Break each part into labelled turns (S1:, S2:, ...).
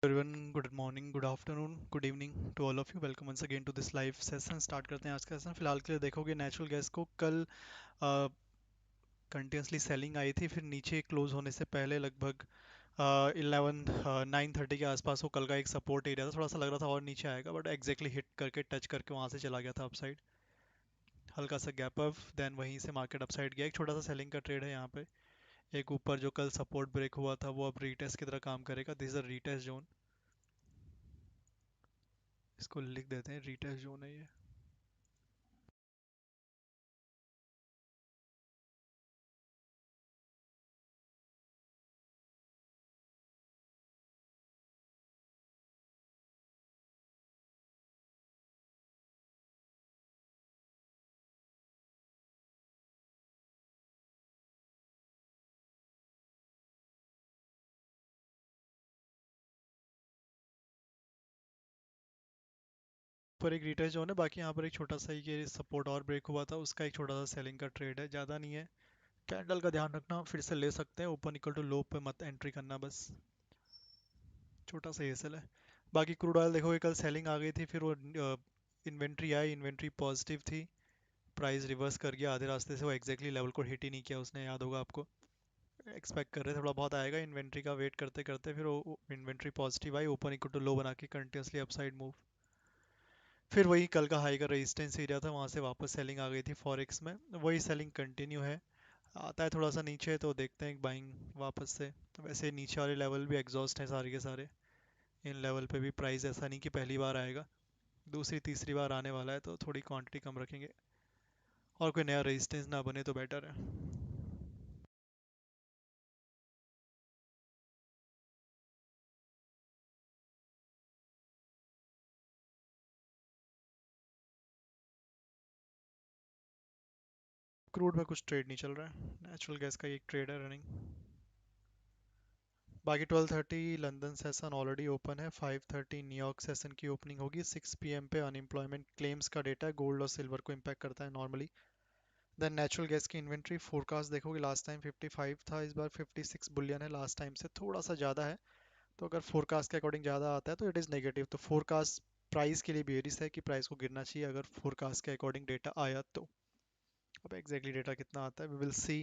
S1: Everyone, good morning, good afternoon, good evening to all of you. Welcome once again to this live session. Start करते हैं आज का session. फिलहाल के लिए देखोगे नेचुरल गैस को कल कंटिन्यूसली सेलिंग आई थी, फिर नीचे क्लोज होने से पहले लगभग 9:30 के आसपास वो कल का एक सपोर्ट एरिया था। थोड़ा सा लग रहा था और नीचे आएगा, बट एग्जैक्टली हिट करके टच करके वहां से चला गया था अपसाइड। हल्का सा गैप अप, देन वहीं से मार्केट अपसाइड गया। एक छोटा सा सेलिंग का ट्रेड है यहाँ पे। एक ऊपर जो कल सपोर्ट ब्रेक हुआ था वो अब रीटेस्ट की तरह काम करेगा। This is a retest zone, इसको लिख देते हैं, रीटेस्ट जोन है ये। पर एक रिटेस्ट जोन है, बाकी यहाँ पर एक छोटा सा ये सपोर्ट और ब्रेक हुआ था, उसका एक छोटा सा सेलिंग का ट्रेड है, ज़्यादा नहीं है। कैंडल का ध्यान रखना, फिर से ले सकते हैं, ओपन इक्वल टू लो पे मत एंट्री करना बस। छोटा सा ये सेल है। बाकी क्रूड ऑयल देखोगे कल सेलिंग आ गई थी, फिर वो इन्वेंट्री आई, इन्वेंट्री पॉजिटिव थी, प्राइस रिवर्स कर गया आधे रास्ते से। वो एग्जैक्टली लेवल को हिट ही नहीं किया उसने, याद होगा आपको। एक्सपेक्ट कर रहे थे थोड़ा बहुत आएगा, इन्वेंट्री का वेट करते करते फिर वो इन्वेंट्री पॉजिटिव आई, ओपन इक्वल टू लो बना के कंटिन्यूसली अपसाइड मूव। फिर वही कल का हाई का रेजिस्टेंस एरिया था, वहां से वापस सेलिंग आ गई थी फॉरेक्स में। वही सेलिंग कंटिन्यू है। आता है थोड़ा सा नीचे तो देखते हैं बाइंग वापस से। तो वैसे नीचे वाले लेवल भी एग्जॉस्ट हैं सारे के सारे। इन लेवल पे भी प्राइस ऐसा नहीं कि पहली बार आएगा, दूसरी तीसरी बार आने वाला है, तो थोड़ी क्वांटिटी कम रखेंगे और कोई नया रेजिस्टेंस ना बने तो बेटर है। क्रूड में कुछ ट्रेड नहीं चल रहा है, नेचुरल गैस का एक ट्रेड है रनिंग। बाकी 12:30 लंदन सेशन ऑलरेडी ओपन है, 5:30 न्यूयॉर्क सेशन की ओपनिंग होगी। 6 पीएम पे अनएम्प्लॉयमेंट क्लेम्स का डेटा है, गोल्ड और सिल्वर को इम्पैक्ट करता है नॉर्मली। देन नेचुरल गैस की इन्वेंट्री फोरकास्ट देखोगे, लास्ट टाइम 55 था, इस बार 56 बुलियन है, लास्ट टाइम से थोड़ा सा ज़्यादा है। तो अगर फोरकास्ट के अकॉर्डिंग ज़्यादा आता है तो इट इज़ नेगेटिव। तो फोरकास्ट प्राइस के लिए बेरिस है कि प्राइस को गिरना चाहिए अगर फोरकास्ट के अकॉर्डिंग डेटा आया तो। अब एग्जैक्टली डेटा कितना आता है वी विल सी,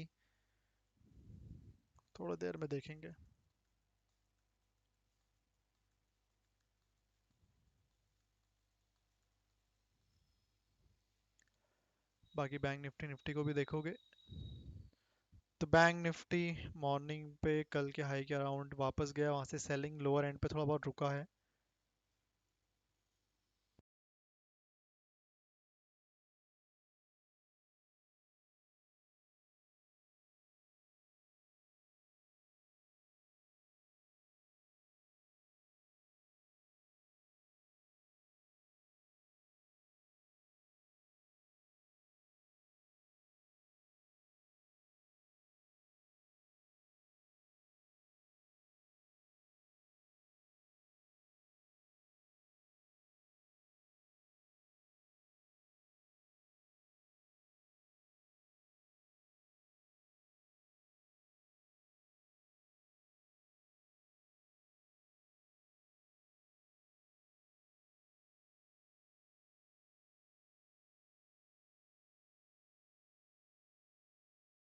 S1: थोड़ा देर में देखेंगे। बाकी बैंक निफ्टी निफ्टी को भी देखोगे तो बैंक निफ्टी मॉर्निंग पे कल के हाई के अराउंड वापस गया, वहां से सेलिंग लोअर एंड पे थोड़ा बहुत रुका है।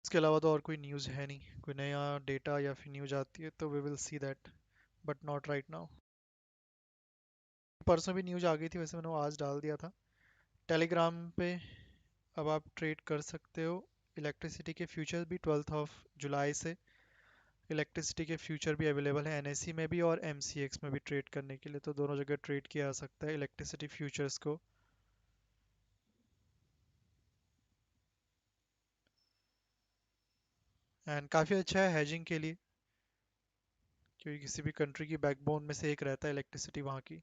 S1: इसके अलावा तो और कोई न्यूज़ है नहीं, कोई नया डेटा या फिर न्यूज़ आती है तो we will see that, but not right now. परसों भी न्यूज़ आ गई थी, वैसे मैंने वो आज डाल दिया था टेलीग्राम पे। अब आप ट्रेड कर सकते हो इलेक्ट्रिसिटी के फ्यूचर भी 12 जुलाई से। इलेक्ट्रिसिटी के फ्यूचर भी अवेलेबल है एनएससी में भी और एमसीएक्स में भी ट्रेड करने के लिए, तो दोनों जगह ट्रेड किया जा सकता है इलेक्ट्रिसिटी फ्यूचर्स को। एंड काफ़ी अच्छा है हैजिंग के लिए, क्योंकि किसी भी कंट्री की बैकबोन में से एक रहता है इलेक्ट्रिसिटी वहाँ की।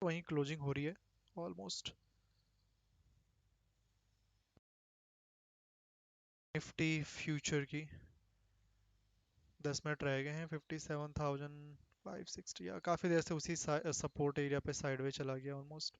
S1: वहीं क्लोजिंग हो रही है ऑलमोस्ट। निफ्टी फ्यूचर की 10 मिनट रह गए हैं, 57,560 या काफ़ी देर से उसी सपोर्ट एरिया पे साइडवे चला गया ऑलमोस्ट।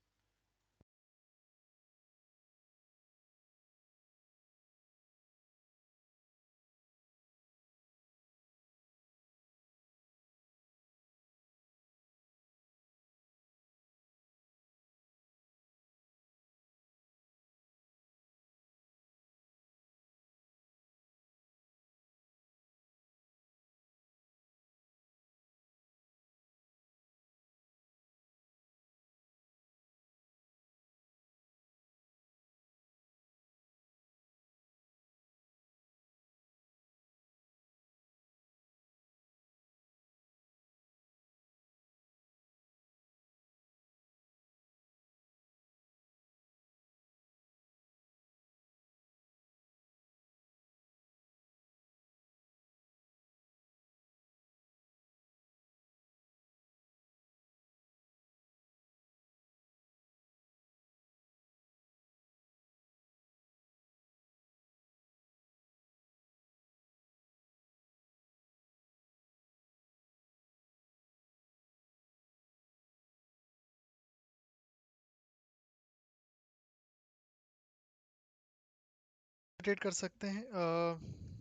S1: ट्रेड कर सकते हैं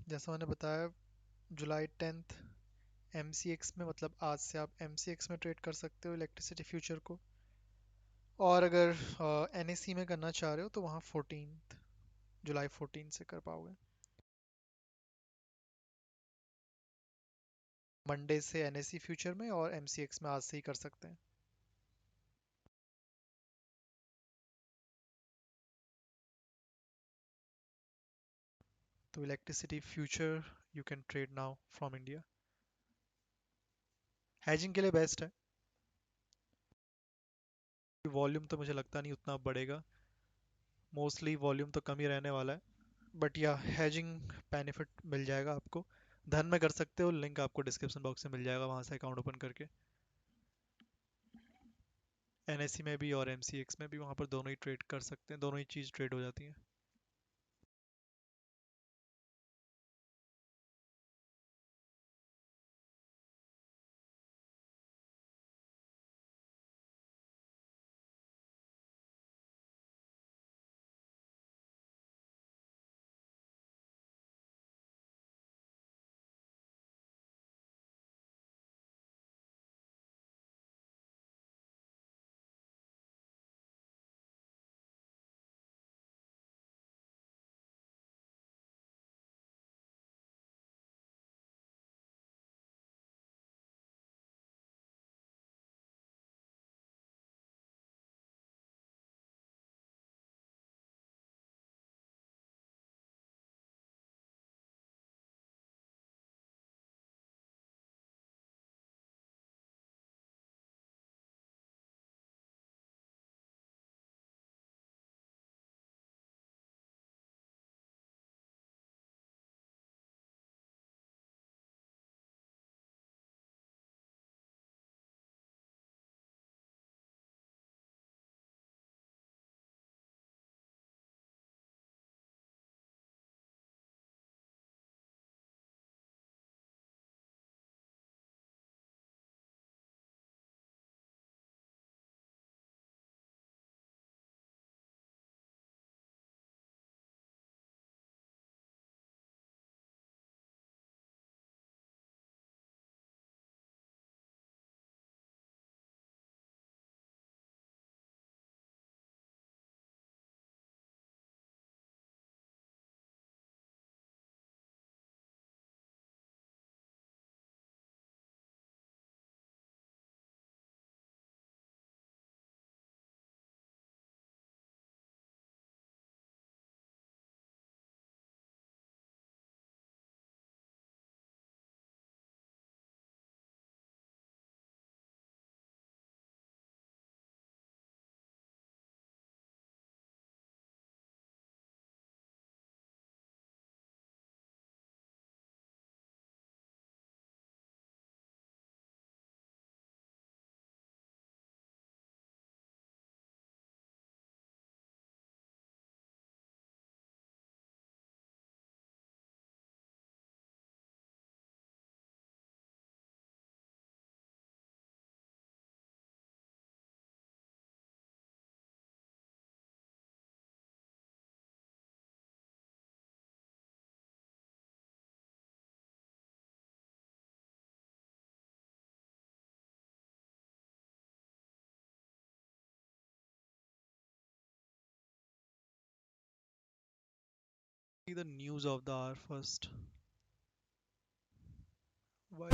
S1: जैसा मैंने बताया, जुलाई 10 MCX में, मतलब आज से आप MCX में ट्रेड कर सकते हो इलेक्ट्रिसिटी फ्यूचर को। और अगर NSE में करना चाह रहे हो तो वहाँ 14 जुलाई से कर पाओगे। मंडे से NSE फ्यूचर में और MCX में आज से ही कर सकते हैं। तो electricity future you can trade now from India. Hedging के लिए बेस्ट है। वॉल्यूम तो मुझे लगता नहीं उतना बढ़ेगा, मोस्टली वॉल्यूम तो कम ही रहने वाला है। बट या हैजिंग बेनिफिट मिल जाएगा आपको। धन में कर सकते हो, लिंक आपको डिस्क्रिप्शन बॉक्स में मिल जाएगा, वहां से अकाउंट ओपन करके। NSE में भी और MCX में भी, वहां पर दोनों ही ट्रेड कर सकते हैं, दोनों ही चीज़ ट्रेड हो जाती है। see the news of the hour first. Why?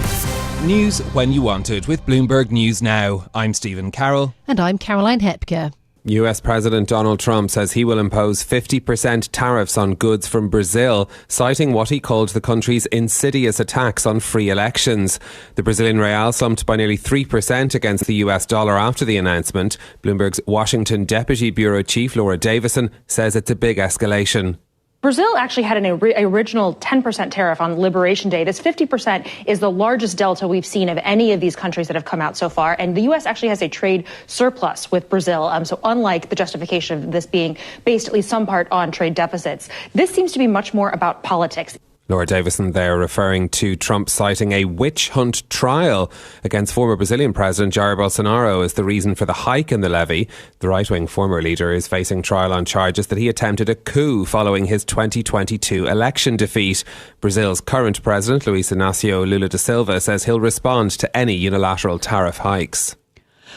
S2: News when you want it with Bloomberg News Now. I'm Stephen Carroll.
S3: And I'm Caroline Hepker.
S4: US President Donald Trump says he will impose 50% tariffs on goods from Brazil, citing what he called the country's insidious attacks on free elections. The Brazilian real slumped by nearly 3% against the US dollar after the announcement. Bloomberg's Washington Deputy Bureau Chief Laura Davison says it's a big escalation.
S5: Brazil actually had an original 10% tariff on Liberation Day. This 50% is the largest delta we've seen of any of these countries that have come out so far. And the U.S. actually has a trade surplus with Brazil. So unlike the justification of this being based at least some part on trade deficits, this seems to be much more about politics.
S4: Laura Davison there referring to Trump citing a witch hunt trial against former Brazilian President Jair Bolsonaro as the reason for the hike in the levy. The right-wing former leader is facing trial on charges that he attempted a coup following his 2022 election defeat. Brazil's current president, Luiz Inácio Lula da Silva, says he'll respond to any unilateral tariff hikes.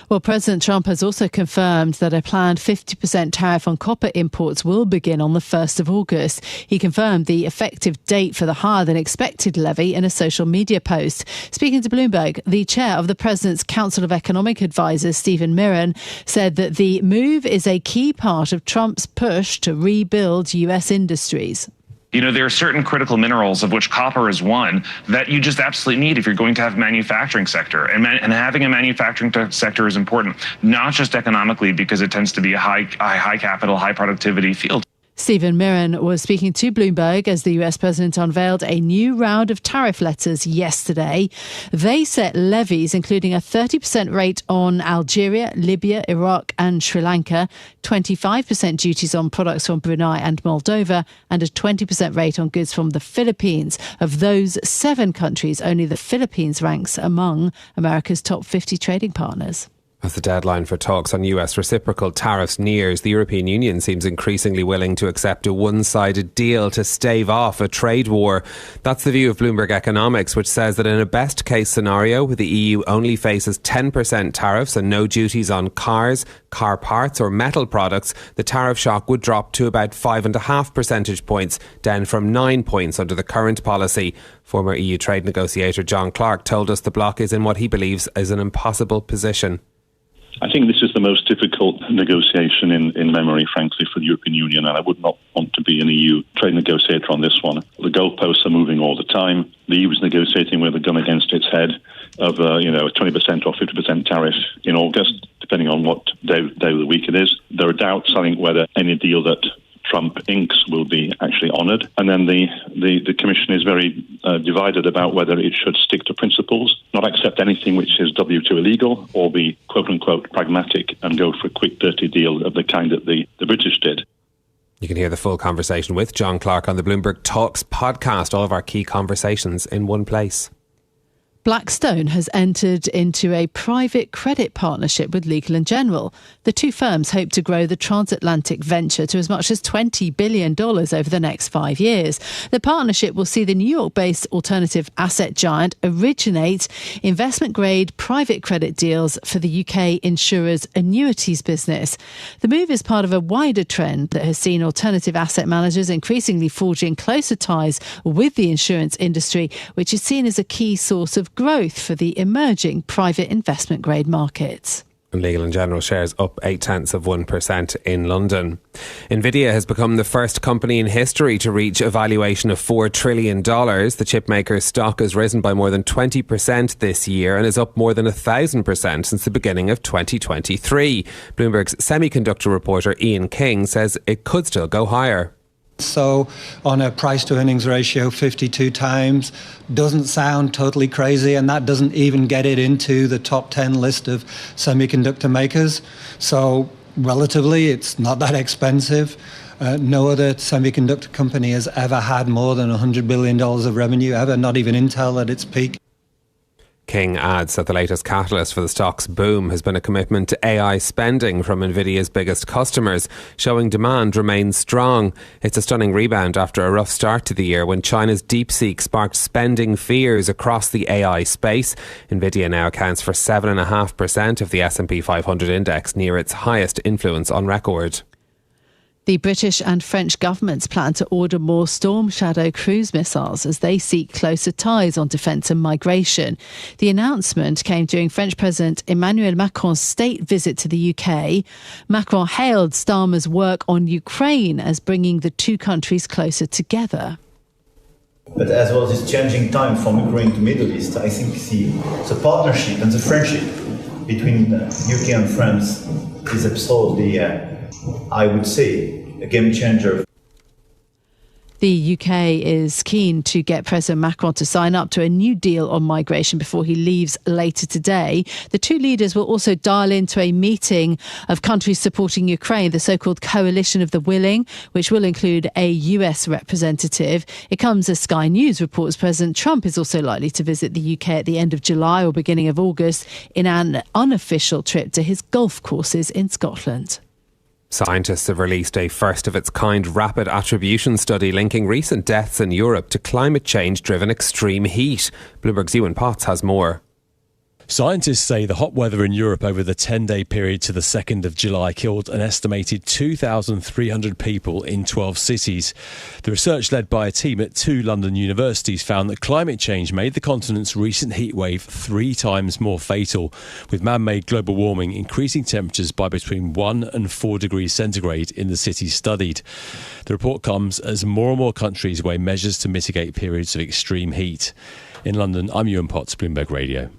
S3: Well, President Trump has also confirmed that a planned 50% tariff on copper imports will begin on the 1st of August. He confirmed the effective date for the higher than expected levy in a social media post. Speaking to Bloomberg, the chair of the President's Council of Economic Advisers, Stephen Mirren, said that the move is a key part of Trump's push to rebuild US industries.
S6: You know, there are certain critical minerals, of which copper is one, that you just absolutely need if you're going to have a manufacturing sector. And having a manufacturing sector is important, not just economically, because it tends to be a high capital, high productivity field.
S3: Stephen Mirren was speaking to Bloomberg as the US President unveiled a new round of tariff letters yesterday. They set levies including a 30% rate on Algeria, Libya, Iraq and Sri Lanka, 25% duties on products from Brunei and Moldova, and a 20% rate on goods from the Philippines. Of those 7 countries, only the Philippines ranks among America's top 50 trading partners.
S4: As the deadline for talks on US reciprocal tariffs nears, the European Union seems increasingly willing to accept a one-sided deal to stave off a trade war. That's the view of Bloomberg Economics, which says that in a best-case scenario, where the EU only faces 10% tariffs and no duties on cars, car parts or metal products, the tariff shock would drop to about 5.5 percentage points, down from 9 points under the current policy. Former EU trade negotiator John Clark told us the bloc is in what he believes is an impossible position.
S7: I think this is the most difficult negotiation in memory, frankly, for the European Union, and I would not want to be an EU trade negotiator on this one. The goalposts are moving all the time. The EU is negotiating with a gun against its head of a 20% or 50% tariff in August, depending on what day of the week it is. There are doubts, I think, whether any deal that Trump inks will be actually honoured. And then the Commission is very divided about whether it should stick to principles, not accept anything which is W2 illegal, or be quote-unquote pragmatic and go for a quick, dirty deal of the kind that the British did.
S4: You can hear the full conversation with John Clark on the Bloomberg Talks podcast, all of our key conversations in one place.
S3: Blackstone has entered into a private credit partnership with Legal & General. The two firms hope to grow the transatlantic venture to as much as $20 billion over the next 5 years. The partnership will see the New York-based alternative asset giant originate investment-grade private credit deals for the UK insurer's annuities business. The move is part of a wider trend that has seen alternative asset managers increasingly forging closer ties with the insurance industry, which is seen as a key source of growth for the emerging private investment grade markets.
S4: Legal & General shares up 0.8% in London. Nvidia has become the first company in history to reach a valuation of $4 trillion. The chipmaker's stock has risen by more than 20% this year and is up more than 1,000% since the beginning of 2023. Bloomberg's semiconductor reporter Ian King says it could still go higher.
S8: So on a price to earnings ratio 52 times doesn't sound totally crazy, and that doesn't even get it into the top 10 list of semiconductor makers. So relatively it's not that expensive. No other semiconductor company has ever had more than $100 billion of revenue ever, not even Intel at its peak.
S4: King adds that the latest catalyst for the stock's boom has been a commitment to AI spending from Nvidia's biggest customers, showing demand remains strong. It's a stunning rebound after a rough start to the year when China's DeepSeek sparked spending fears across the AI space. Nvidia now accounts for 7.5% of the S&P 500 index, near its highest influence on record.
S3: The British and French governments plan to order more Storm Shadow cruise missiles as they seek closer ties on defence and migration. The announcement came during French President Emmanuel Macron's state visit to the UK. Macron hailed Starmer's work on Ukraine as bringing the two countries closer together.
S9: But as well as this changing time from Ukraine to Middle East, I think the partnership and the friendship between the UK and France is absolutely, I would say, a game changer.
S3: The UK is keen to get President Macron to sign up to a new deal on migration before he leaves later today. The two leaders will also dial into a meeting of countries supporting Ukraine, the so-called Coalition of the Willing, which will include a US representative. It comes as Sky News reports President Trump is also likely to visit the UK at the end of July or beginning of August in an unofficial trip to his golf courses in Scotland.
S4: Scientists have released a first-of-its-kind rapid attribution study linking recent deaths in Europe to climate change-driven extreme heat. Bloomberg's Ewan Potts has more.
S10: Scientists say the hot weather in Europe over the 10-day period to the 2nd of July killed an estimated 2,300 people in 12 cities. The research, led by a team at 2 London universities, found that climate change made the continent's recent heatwave 3 times more fatal, with man-made global warming increasing temperatures by between 1 and 4 degrees centigrade in the cities studied. The report comes as more and more countries weigh measures to mitigate periods of extreme heat. In London, I'm Ewan Potts, Bloomberg Radio.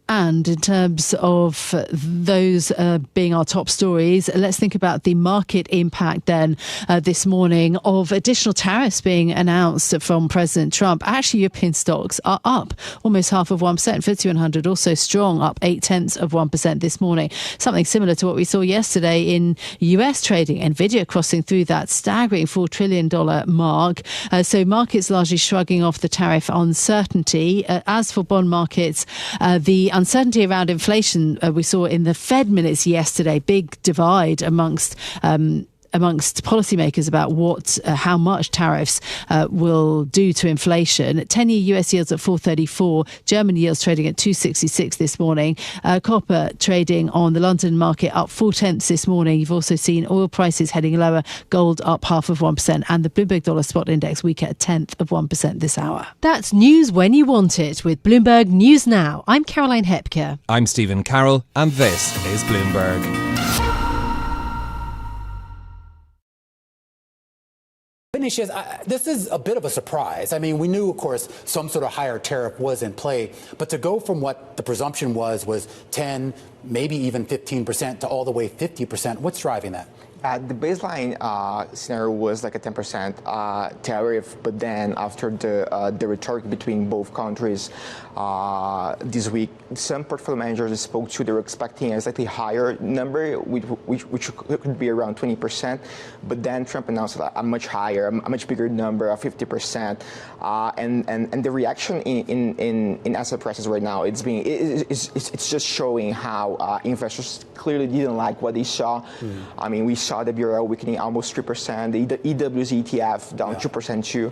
S3: And in terms of those being our top stories, let's think about the market impact then this morning of additional tariffs being announced from President Trump. Actually, European stocks are up almost 0.5%. FTSE 100 also strong, up 0.8% this morning. Something similar to what we saw yesterday in US trading. Nvidia crossing through that staggering $4 trillion mark. So markets largely shrugging off the tariff uncertainty. As for bond markets, the uncertainty around inflation we saw in the Fed minutes yesterday, big divide amongst policymakers about how much tariffs will do to inflation. 10-year US yields at 4.34, German yields trading at 2.66 this morning. Copper trading on the London market up 0.4 this morning. You've also seen oil prices heading lower, gold up 0.5%, and the Bloomberg Dollar Spot Index weak at 0.1% this hour.
S11: That's news when you want it with Bloomberg News Now. I'm Caroline Hepker.
S2: I'm Stephen Carroll, and this is Bloomberg.
S12: This is a bit of a surprise. I mean, we knew, of course, some sort of higher tariff was in play, but to go from what the presumption was 10, maybe even 15% to all the way 50%, what's driving that?
S13: The baseline scenario was like a 10% tariff, but then after the rhetoric between both countries this week, some portfolio managers spoke to, they were expecting a slightly higher number, which could be around 20%, but then Trump announced a much higher, a much bigger number, of 50%, and the reaction in asset prices right now, it's just showing how investors clearly didn't like what they saw. I mean, we saw the Bureau weakening almost 3%, the EW's ETF down 2% too.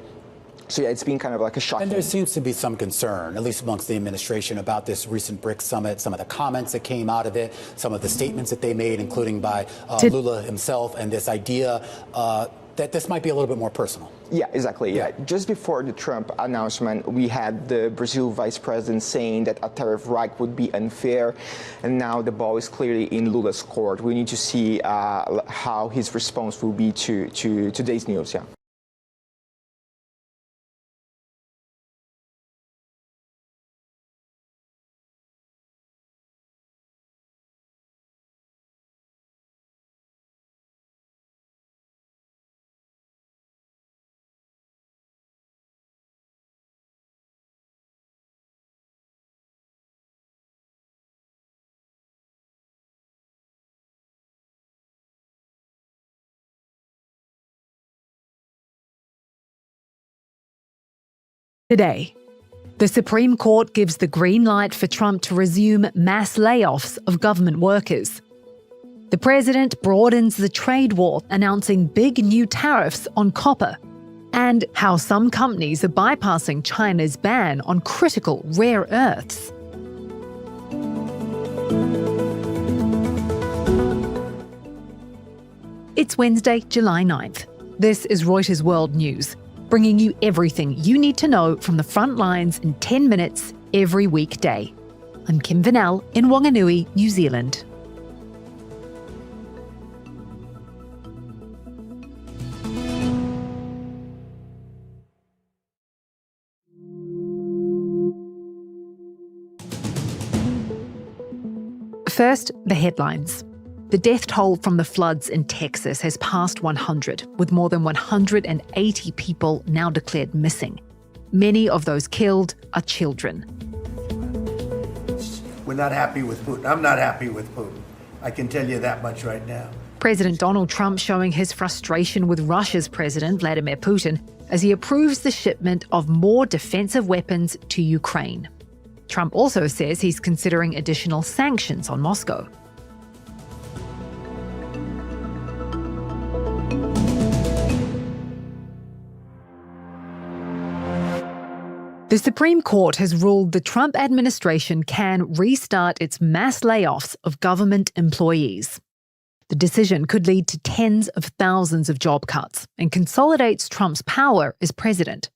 S13: So yeah, it's been kind of like a shock.
S12: And there seems to be some concern, at least amongst the administration, about this recent BRICS summit, some of the comments that came out of it, some of the statements that they made, including by Lula himself, and this idea that this might be a little bit more personal.
S13: Yeah, exactly. Yeah. Just before the Trump announcement, we had the Brazil vice president saying that a tariff hike would be unfair. And now the ball is clearly in Lula's court. We need to see how his response will be to today's news. Yeah.
S11: Today, the Supreme Court gives the green light for Trump to resume mass layoffs of government workers. The president broadens the trade war, announcing big new tariffs on copper, and how some companies are bypassing China's ban on critical rare earths. It's It's Wednesday, July 9th. This is Reuters World News, bringing you everything you need to know from the front lines in 10 minutes every weekday. I'm Kim Vanell in Wanganui, New Zealand. First, the headlines. The death toll from the floods in Texas has passed 100, with more than 180 people now declared missing. Many of those killed are children.
S14: We're not happy with Putin. I'm not happy with Putin. I can tell you that much right now.
S11: President Donald Trump showing his frustration with Russia's President Vladimir Putin as he approves the shipment of more defensive weapons to Ukraine. Trump also says he's considering additional sanctions on Moscow. The Supreme Court has ruled the Trump administration can restart its mass layoffs of government employees. The decision could lead to tens of thousands of job cuts and consolidates Trump's power as president.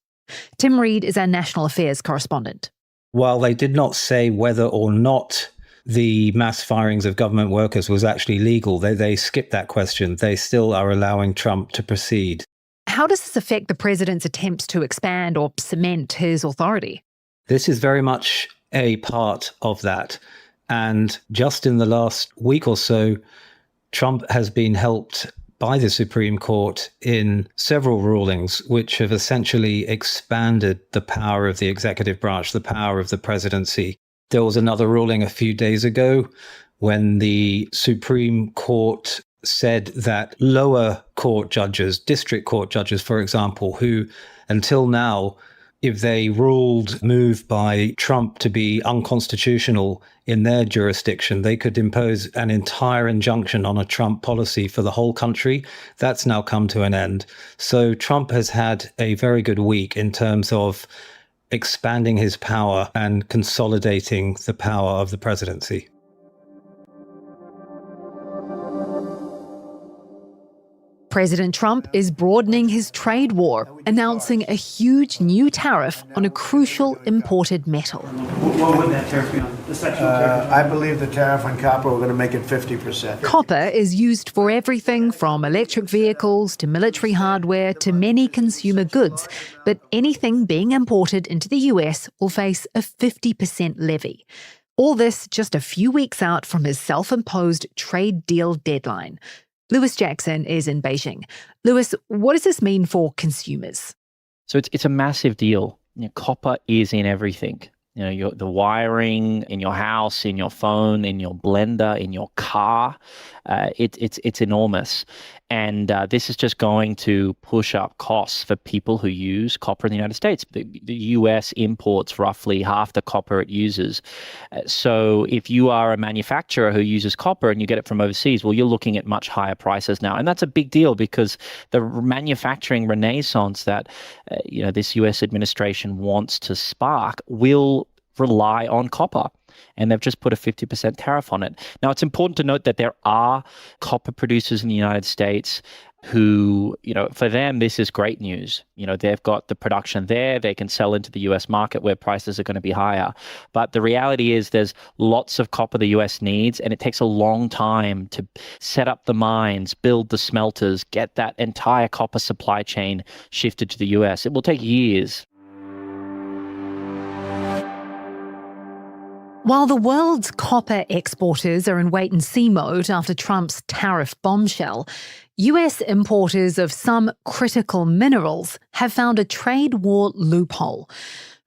S11: Tim Reid is our national affairs correspondent.
S15: While they did not say whether or not the mass firings of government workers was actually legal, they skipped that question. They still are allowing Trump to proceed.
S11: How does this affect the president's attempts to expand or cement his authority?
S15: This is very much a part of that. And just in the last week or so, Trump has been helped by the Supreme Court in several rulings which have essentially expanded the power of the executive branch, the power of the presidency. There was another ruling a few days ago when the Supreme Court said that lower court judges, district court judges, for example, who until now, if they ruled move by Trump to be unconstitutional in their jurisdiction, they could impose an entire injunction on a Trump policy for the whole country. That's now come to an end. So Trump has had a very good week in terms of expanding his power and consolidating the power of the presidency.
S11: President Trump is broadening his trade war, announcing a huge new tariff on a crucial imported metal.
S16: What would that tariff be on? The sectional tariff?
S14: I believe the tariff on copper, we're going to make it 50%.
S11: Copper is used for everything from electric vehicles to military hardware to many consumer goods, but anything being imported into the US will face a 50% levy. All this just a few weeks out from his self-imposed trade deal deadline. Lewis Jackson is in Beijing. Lewis, what does this mean for consumers?
S17: So it's a massive deal. Copper is in everything. The wiring in your house, in your phone, in your blender, in your car. It's enormous. And this is just going to push up costs for people who use copper in the United States. The US imports roughly half the copper it uses. So if you are a manufacturer who uses copper and you get it from overseas, well, you're looking at much higher prices now. And that's a big deal because the manufacturing renaissance that this US administration wants to spark will rely on copper. And they've just put a 50% tariff on it. Now, it's important to note that there are copper producers in the United States who, for them, this is great news. They've got the production there. They can sell into the US market where prices are going to be higher. But the reality is there's lots of copper the US needs, and it takes a long time to set up the mines, build the smelters, get that entire copper supply chain shifted to the US. It will take years.
S11: While the world's copper exporters are in wait-and-see mode after Trump's tariff bombshell, US importers of some critical minerals have found a trade war loophole.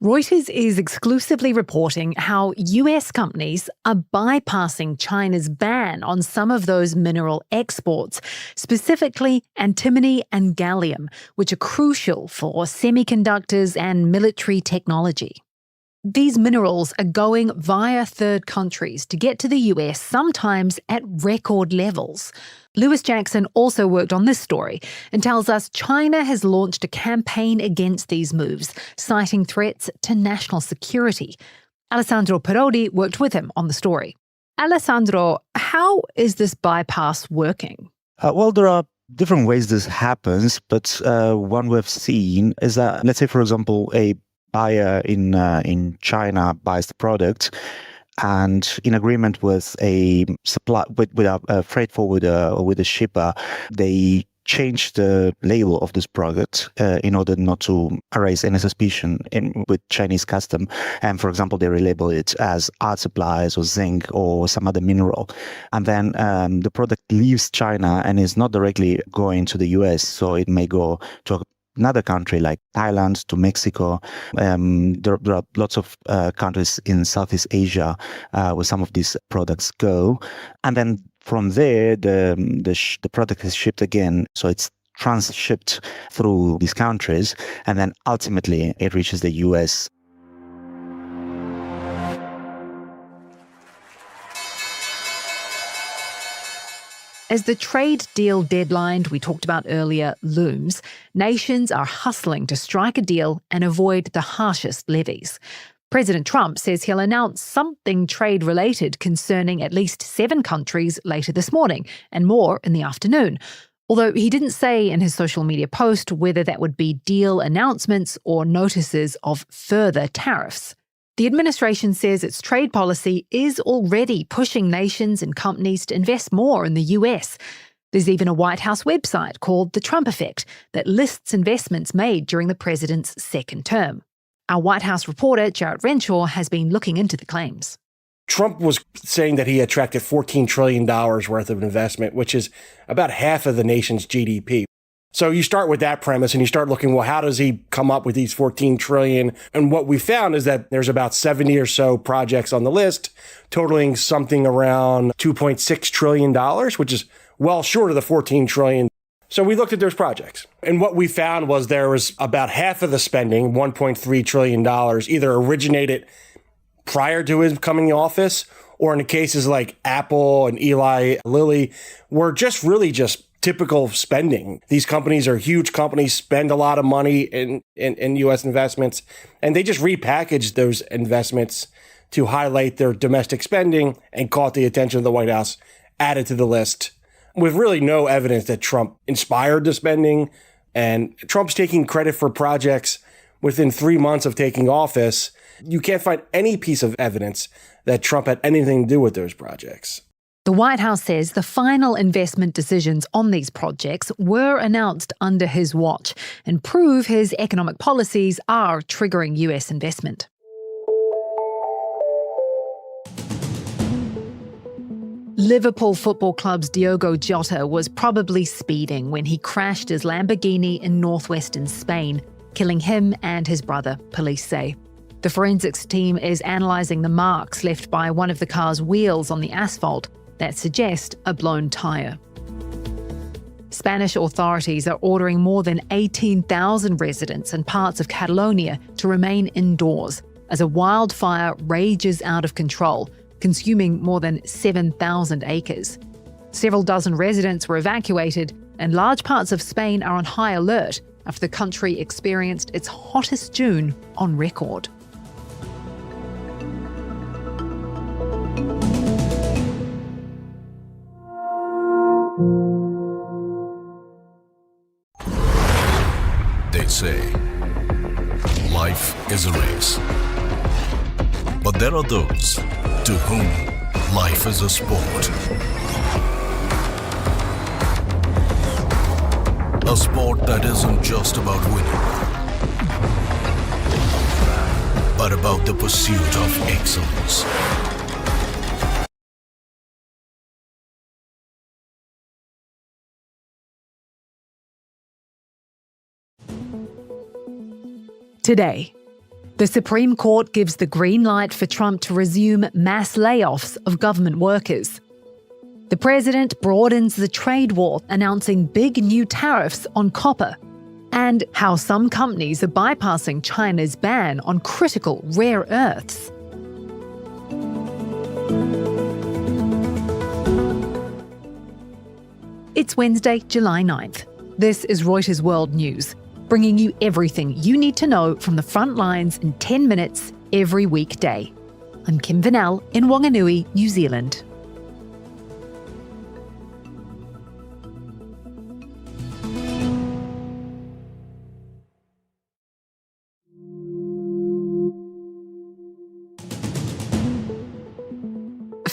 S11: Reuters is exclusively reporting how US companies are bypassing China's ban on some of those mineral exports, specifically antimony and gallium, which are crucial for semiconductors and military technology. These minerals are going via third countries to get to the US, sometimes at record levels. Lewis Jackson also worked on this story and tells us China has launched a campaign against these moves, citing threats to national security. Alessandro Parodi worked with him on the story. Alessandro, how is this bypass working?
S18: Well, there are different ways this happens, but one we've seen is that, let's say, for example, a buyer in China buys the product, and in agreement with a supply with a freight forwarder or with a shipper, they change the label of this product in order not to raise any suspicion with Chinese custom. And for example, they relabel it as art supplies or zinc or some other mineral. And then the product leaves China and is not directly going to the US. So it may go to another country like Thailand, to Mexico. There are lots of countries in Southeast Asia where some of these products go. And then from there, the product is shipped again. So it's transshipped through these countries. And then ultimately it reaches the US.
S11: As the trade deal deadline we talked about earlier looms, nations are hustling to strike a deal and avoid the harshest levies. President Trump says he'll announce something trade-related concerning at least 7 countries later this morning, and more in the afternoon. Although he didn't say in his social media post whether that would be deal announcements or notices of further tariffs. The administration says its trade policy is already pushing nations and companies to invest more in the US. There's even a White House website called The Trump Effect that lists investments made during the president's second term. Our White House reporter, Jarrett Renshaw, has been looking into the claims.
S19: Trump was saying that he attracted $14 trillion worth of investment, which is about half of the nation's GDP. So you start with that premise and you start looking, well, how does he come up with these 14 trillion? And what we found is that there's about 70 or so projects on the list, totaling something around $2.6 trillion, which is well short of the 14 trillion. So we looked at those projects. And what we found was there was about half of the spending, $1.3 trillion, either originated prior to his coming to office, or in the cases like Apple and Eli Lilly, were just typical spending. These companies are huge companies, spend a lot of money in U.S. investments, and they just repackaged those investments to highlight their domestic spending and caught the attention of the White House, added to the list, with really no evidence that Trump inspired the spending. And Trump's taking credit for projects within 3 months of taking office. You can't find any piece of evidence that Trump had anything to do with those projects.
S11: The White House says the final investment decisions on these projects were announced under his watch and prove his economic policies are triggering US investment. Liverpool Football Club's Diogo Jota was probably speeding when he crashed his Lamborghini in northwestern Spain, killing him and his brother, police say. The forensics team is analysing the marks left by one of the car's wheels on the asphalt that suggest a blown tyre. Spanish authorities are ordering more than 18,000 residents in parts of Catalonia to remain indoors as a wildfire rages out of control, consuming more than 7,000 acres. Several dozen residents were evacuated, and large parts of Spain are on high alert after the country experienced its hottest June on record.
S20: They say life is a race, but there are those to whom life is a sport. A sport that isn't just about winning, but about the pursuit of excellence.
S11: Today, the Supreme Court gives the green light for Trump to resume mass layoffs of government workers. The president broadens the trade war, announcing big new tariffs on copper, and how some companies are bypassing China's ban on critical rare earths. It's Wednesday, July 9th. This is Reuters World News, bringing you everything you need to know from the front lines in 10 minutes every weekday. I'm Kim Vanell in Whanganui, New Zealand.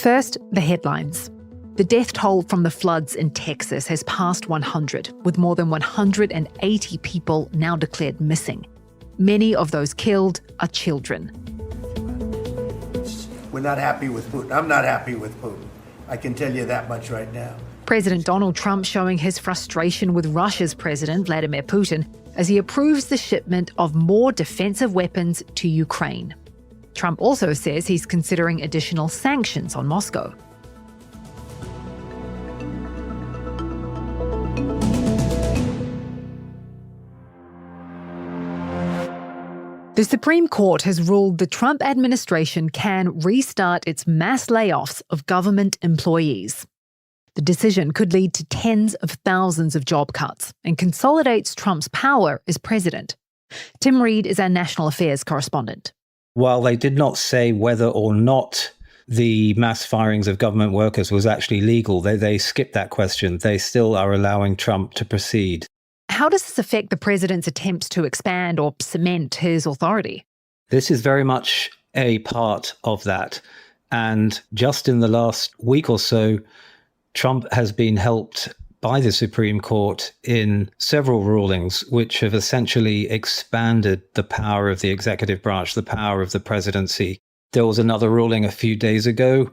S11: First, the headlines. The death toll from the floods in Texas has passed 100, with more than 180 people now declared missing. Many of those killed are children.
S14: We're not happy with Putin. I'm not happy with Putin. I can tell you that much right now.
S11: President Donald Trump showing his frustration with Russia's president, Vladimir Putin, as he approves the shipment of more defensive weapons to Ukraine. Trump also says he's considering additional sanctions on Moscow. The Supreme Court has ruled the Trump administration can restart its mass layoffs of government employees. The decision could lead to tens of thousands of job cuts and consolidates Trump's power as president. Tim Reid is our national affairs correspondent.
S15: While they did not say whether or not the mass firings of government workers was actually legal, they skipped that question. They still are allowing Trump to proceed.
S11: How does this affect the president's attempts to expand or cement his authority?
S15: This is very much a part of that. And just in the last week or so, Trump has been helped by the Supreme Court in several rulings which have essentially expanded the power of the executive branch, the power of the presidency. There was another ruling a few days ago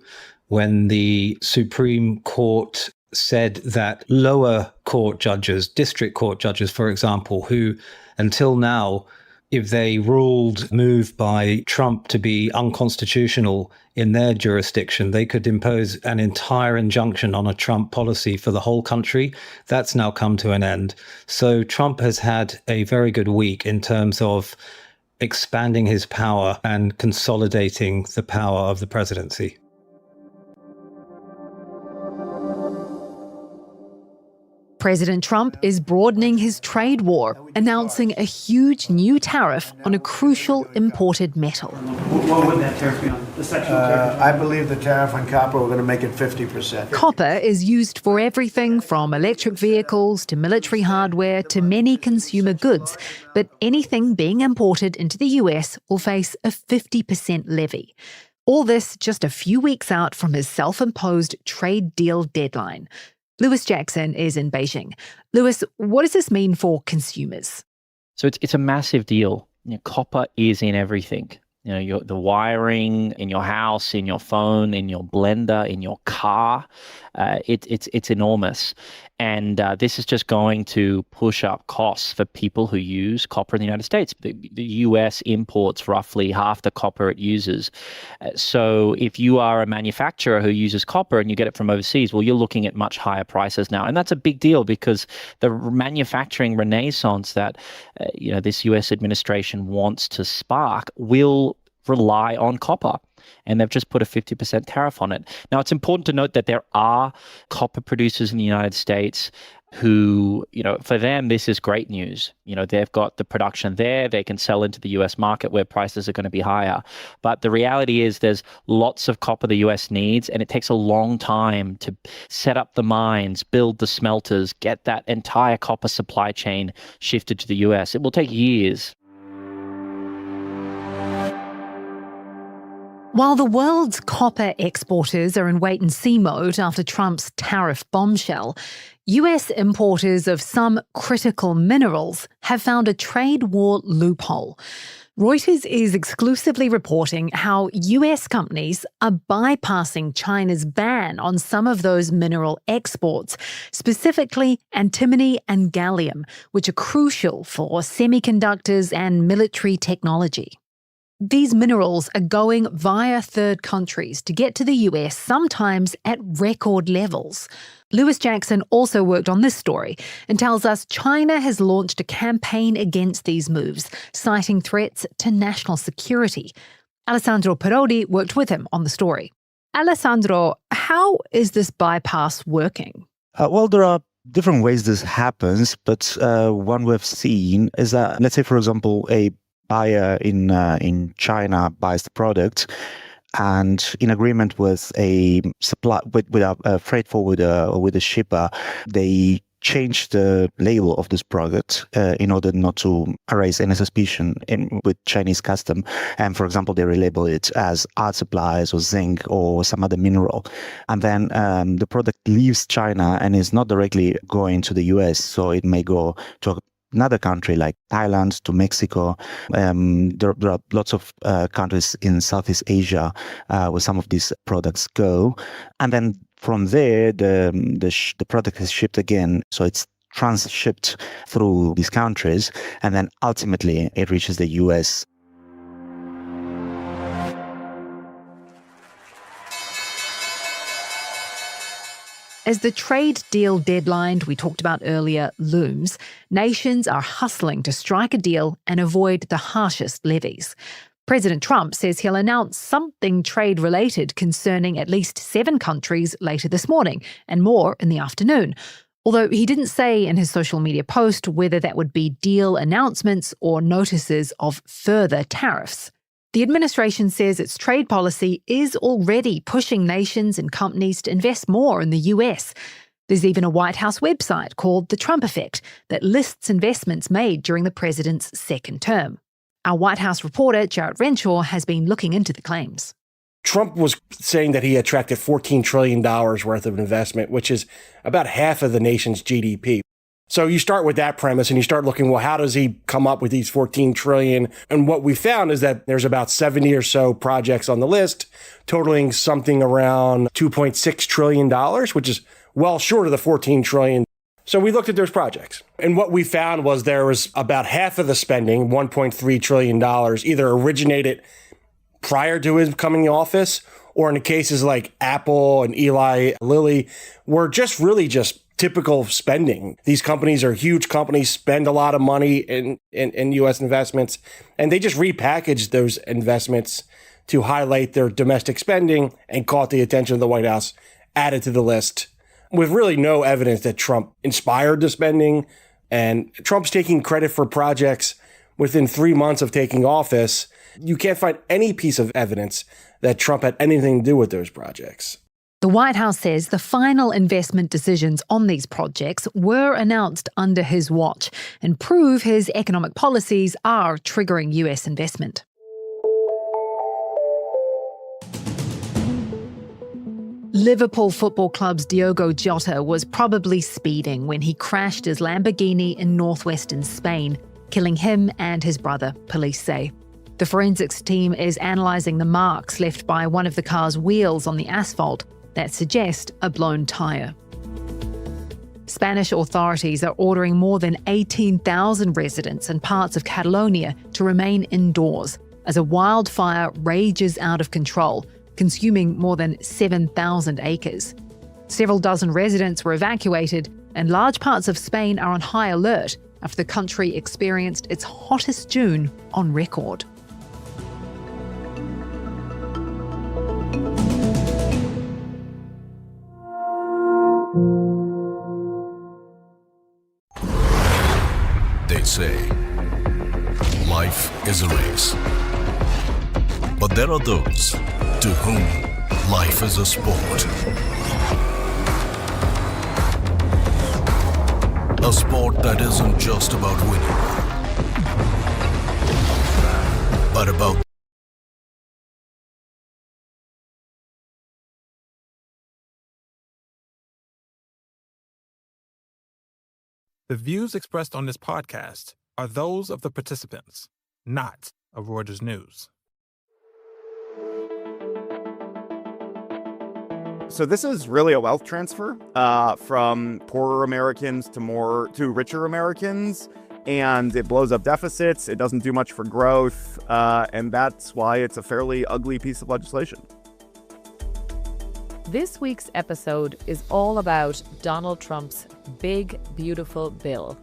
S15: when the Supreme Court said that lower court judges, district court judges, for example, who until now, if they ruled move by Trump to be unconstitutional in their jurisdiction, they could impose an entire injunction on a Trump policy for the whole country. That's now come to an end. So Trump has had a very good week in terms of expanding his power and consolidating the power of the presidency.
S11: President Trump is broadening his trade war, announcing a huge new tariff on a crucial imported metal.
S16: What would that tariff be on? The sectional tariff?
S14: I believe the tariff on copper, we're going to make it 50%.
S11: Copper is used for everything from electric vehicles to military hardware to many consumer goods, but anything being imported into the US will face a 50% levy. All this just a few weeks out from his self-imposed trade deal deadline. Lewis Jackson is in Beijing. Lewis, what does this mean for consumers?
S17: So it's a massive deal. Copper is in everything. The wiring in your house, in your phone, in your blender, in your car. It's enormous. And this is just going to push up costs for people who use copper in the United States. The US imports roughly half the copper it uses. So if you are a manufacturer who uses copper and you get it from overseas, well, you're looking at much higher prices now. And that's a big deal because the manufacturing renaissance that this US administration wants to spark will rely on copper. And they've just put a 50% tariff on it. Now, it's important to note that there are copper producers in the United States who, for them, this is great news. They've got the production there. They can sell into the US market where prices are going to be higher. But the reality is there's lots of copper the US needs, and it takes a long time to set up the mines, build the smelters, get that entire copper supply chain shifted to the US. It will take years.
S11: While the world's copper exporters are in wait-and-see mode after Trump's tariff bombshell, US importers of some critical minerals have found a trade war loophole. Reuters is exclusively reporting how US companies are bypassing China's ban on some of those mineral exports, specifically antimony and gallium, which are crucial for semiconductors and military technology. These minerals are going via third countries to get to the US, sometimes at record levels. Lewis Jackson also worked on this story and tells us China has launched a campaign against these moves, citing threats to national security. Alessandro Parodi worked with him on the story. Alessandro, how is this bypass working?
S18: Well, there are different ways this happens, but one we've seen is that, let's say, for example, a buyer in China buys the product, and in agreement with a supply with a freight forwarder or with a shipper, they change the label of this product in order not to raise any suspicion with Chinese custom. And for example, they relabel it as art supplies or zinc or some other mineral. And then the product leaves China and is not directly going to the US. So it may go to another country like Thailand, to Mexico. There are lots of countries in Southeast Asia where some of these products go. And then from there, the product is shipped again. So it's transshipped through these countries. And then ultimately it reaches the US.
S11: As the trade deal deadline we talked about earlier looms, nations are hustling to strike a deal and avoid the harshest levies. President Trump says he'll announce something trade-related concerning at least 7 countries later this morning and more in the afternoon, although he didn't say in his social media post whether that would be deal announcements or notices of further tariffs. The administration says its trade policy is already pushing nations and companies to invest more in the US. There's even a White House website called The Trump Effect that lists investments made during the president's second term. Our White House reporter, Jarrett Renshaw, has been looking into the claims.
S19: Trump was saying that he attracted $14 trillion worth of investment, which is about half of the nation's GDP. So you start with that premise and you start looking, well, how does he come up with these 14 trillion? And what we found is that there's about 70 or so projects on the list, totaling something around $2.6 trillion, which is well short of the 14 trillion. So we looked at those projects. And what we found was there was about half of the spending, $1.3 trillion, either originated prior to his coming to office, or in the cases like Apple and Eli Lilly, were just typical spending. These companies are huge companies, spend a lot of money in U.S. investments, and they just repackaged those investments to highlight their domestic spending and caught the attention of the White House, added to the list, with really no evidence that Trump inspired the spending. And Trump's taking credit for projects within 3 months of taking office. You can't find any piece of evidence that Trump had anything to do with those projects.
S11: The White House says the final investment decisions on these projects were announced under his watch and prove his economic policies are triggering US investment. Liverpool Football Club's Diogo Jota was probably speeding when he crashed his Lamborghini in northwestern Spain, killing him and his brother, police say. The forensics team is analysing the marks left by one of the car's wheels on the asphalt that suggest a blown tyre. Spanish authorities are ordering more than 18,000 residents in parts of Catalonia to remain indoors as a wildfire rages out of control, consuming more than 7,000 acres. Several dozen residents were evacuated, and large parts of Spain are on high alert after the country experienced its hottest June on record.
S20: They say life is a race, but there are those to whom life is a sport. A sport that isn't just about winning, but about
S21: The views expressed on this podcast are those of the participants, not of Reuters News.
S22: So this is really a wealth transfer from poorer Americans to richer Americans, and it blows up deficits. It doesn't do much for growth, and that's why it's a fairly ugly piece of legislation.
S23: This week's episode is all about Donald Trump's big, beautiful bill.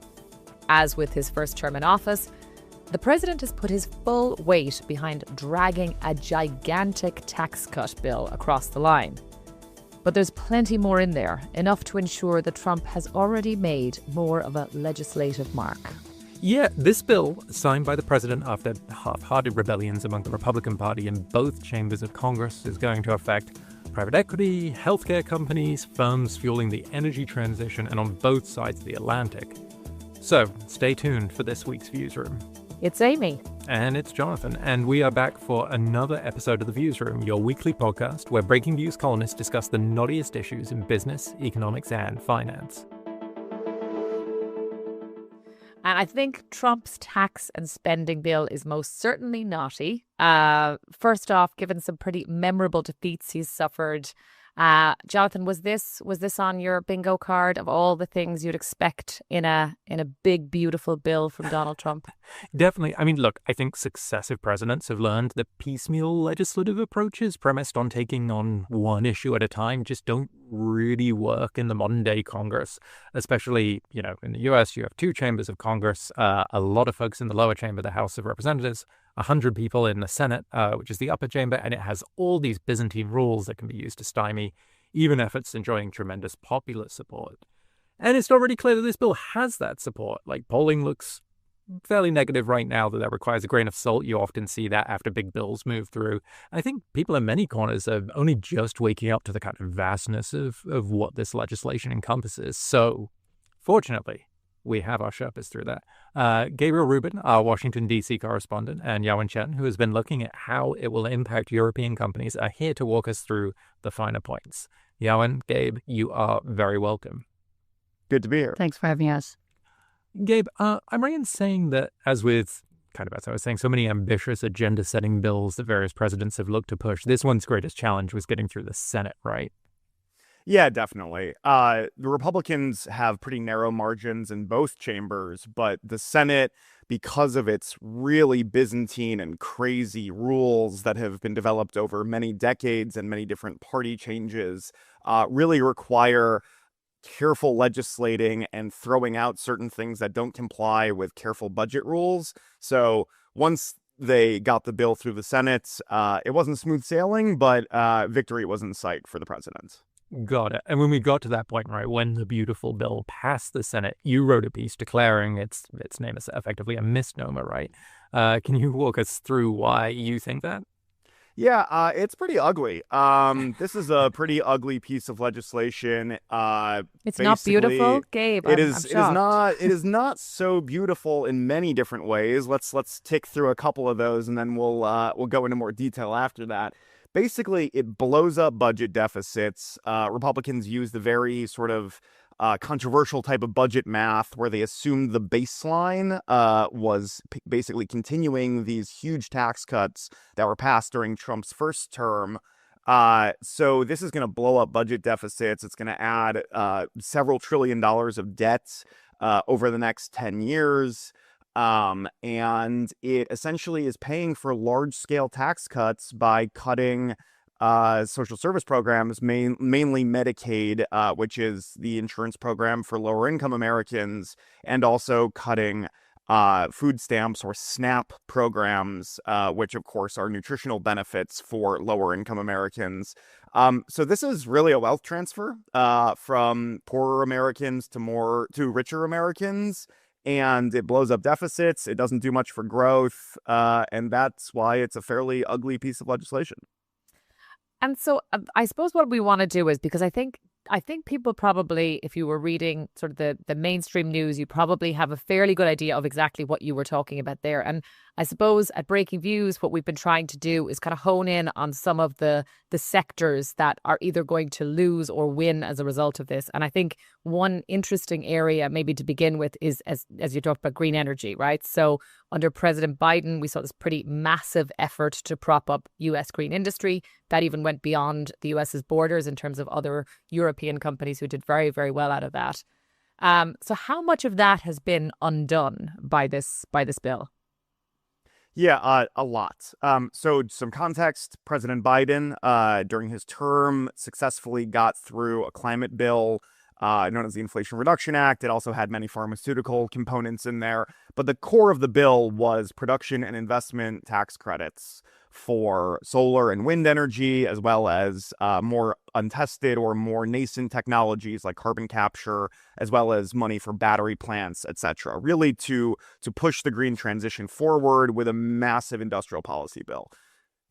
S23: As with his first term in office, the president has put his full weight behind dragging a gigantic tax cut bill across the line. But there's plenty more in there, enough to ensure that Trump has already made more of a legislative mark.
S24: Yeah, this bill, signed by the president after half-hearted rebellions among the Republican Party in both chambers of Congress, is going to affect private equity, healthcare companies, firms fueling the energy transition, and on both sides of the Atlantic. So, stay tuned for this week's Viewsroom.
S23: It's Amy.
S24: And it's Jonathan, and we are back for another episode of the Viewsroom, your weekly podcast where Breaking Views columnists discuss the knottiest issues in business, economics, and finance.
S23: And I think Trump's tax and spending bill is most certainly knotty. First off, given some pretty memorable defeats he's suffered, Jonathan, was this on your bingo card of all the things you'd expect in a big, beautiful bill from Donald Trump?
S24: Definitely. I mean, look, I think successive presidents have learned that piecemeal legislative approaches premised on taking on one issue at a time just don't really work in the modern day Congress. Especially, in the US, you have two chambers of Congress, a lot of folks in the lower chamber, the House of Representatives, 100 people in the Senate, which is the upper chamber, and it has all these Byzantine rules that can be used to stymie even efforts enjoying tremendous popular support. And it's already clear that this bill has that support. Like, polling looks fairly negative right now that requires a grain of salt. You often see that after big bills move through. I think people in many corners are only just waking up to the kind of vastness of what this legislation encompasses. So, fortunately, we have our Sherpas through that. Gabriel Rubin, our Washington, D.C. correspondent, and Yawen Chen, who has been looking at how it will impact European companies, are here to walk us through the finer points. Yawen, Gabe, you are very welcome.
S22: Good to be here.
S1: Thanks for having us.
S24: Gabe, I'm right in saying that, as with as I was saying, so many ambitious agenda-setting bills that various presidents have looked to push, this one's greatest challenge was getting through the Senate, right?
S22: Yeah, definitely. The Republicans have pretty narrow margins in both chambers, but the Senate, because of its really Byzantine and crazy rules that have been developed over many decades and many different party changes, really require careful legislating and throwing out certain things that don't comply with careful budget rules. So once they got the bill through the Senate, it wasn't smooth sailing, but victory was in sight for the president.
S24: Got it. And when we got to that point, right, when the beautiful bill passed the Senate, you wrote a piece declaring its name is effectively a misnomer, right? Can you walk us through why you think that?
S22: Yeah, it's pretty ugly. This is a pretty ugly piece of legislation.
S23: It's not beautiful, Gabe.
S22: It is not so beautiful in many different ways. Let's tick through a couple of those, and then we'll go into more detail after that. Basically, it blows up budget deficits. Republicans use the very sort of controversial type of budget math where they assumed the baseline was basically continuing these huge tax cuts that were passed during Trump's first term. So this is going to blow up budget deficits. It's going to add several $1 trillion of debt over the next 10 years. And it essentially is paying for large-scale tax cuts by cutting social service programs, mainly Medicaid, which is the insurance program for lower-income Americans, and also cutting food stamps or SNAP programs, which, of course, are nutritional benefits for lower-income Americans. So this is really a wealth transfer from poorer Americans to richer Americans. And it blows up deficits. It doesn't do much for growth. And that's why it's a fairly ugly piece of legislation.
S23: And so I suppose what we want to do is, because I think people probably, if you were reading sort of the mainstream news, you probably have a fairly good idea of exactly what you were talking about there. And I suppose at Breaking Views, what we've been trying to do is kind of hone in on some of the sectors that are either going to lose or win as a result of this. And I think one interesting area maybe to begin with is, as you talked about, green energy, right? So under President Biden, we saw this pretty massive effort to prop up U.S. green industry that even went beyond the U.S.'s borders in terms of other European companies who did very, very well out of that. So how much of that has been undone by this bill?
S22: Yeah, a lot. So some context, President Biden, during his term, successfully got through a climate bill known as the Inflation Reduction Act. It also had many pharmaceutical components in there. But the core of the bill was production and investment tax credits for solar and wind energy, as well as more untested or more nascent technologies like carbon capture, as well as money for battery plants, etc. Really to push the green transition forward with a massive industrial policy bill.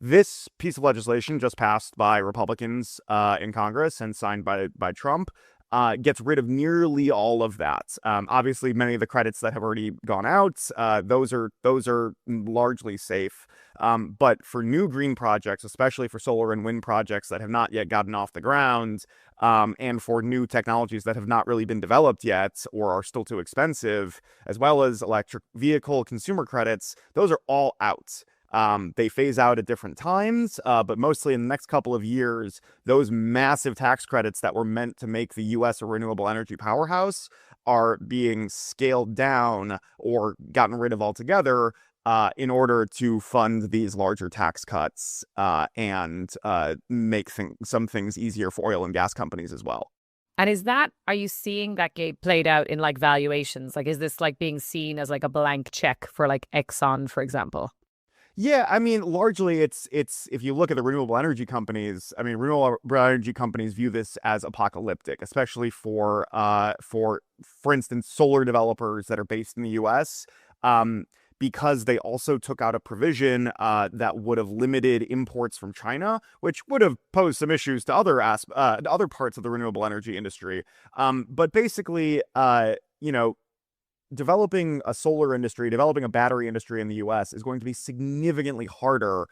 S22: This piece of legislation just passed by Republicans in Congress and signed by Trump gets rid of nearly all of that. Obviously, many of the credits that have already gone out, those are largely safe. But for new green projects, especially for solar and wind projects that have not yet gotten off the ground, and for new technologies that have not really been developed yet or are still too expensive, as well as electric vehicle consumer credits, those are all out. They phase out at different times, but mostly in the next couple of years, those massive tax credits that were meant to make the U.S. a renewable energy powerhouse are being scaled down or gotten rid of altogether in order to fund these larger tax cuts and make some things easier for oil and gas companies as well.
S23: And are you seeing that get played out in like valuations? Like, is this like being seen as like a blank check for like Exxon, for example?
S22: Yeah, I mean, largely it's if you look at the renewable energy companies, I mean, renewable energy companies view this as apocalyptic, especially for instance, solar developers that are based in the US, because they also took out a provision that would have limited imports from China, which would have posed some issues to other parts of the renewable energy industry. But basically, developing a solar industry, developing a battery industry in the US is going to be significantly harder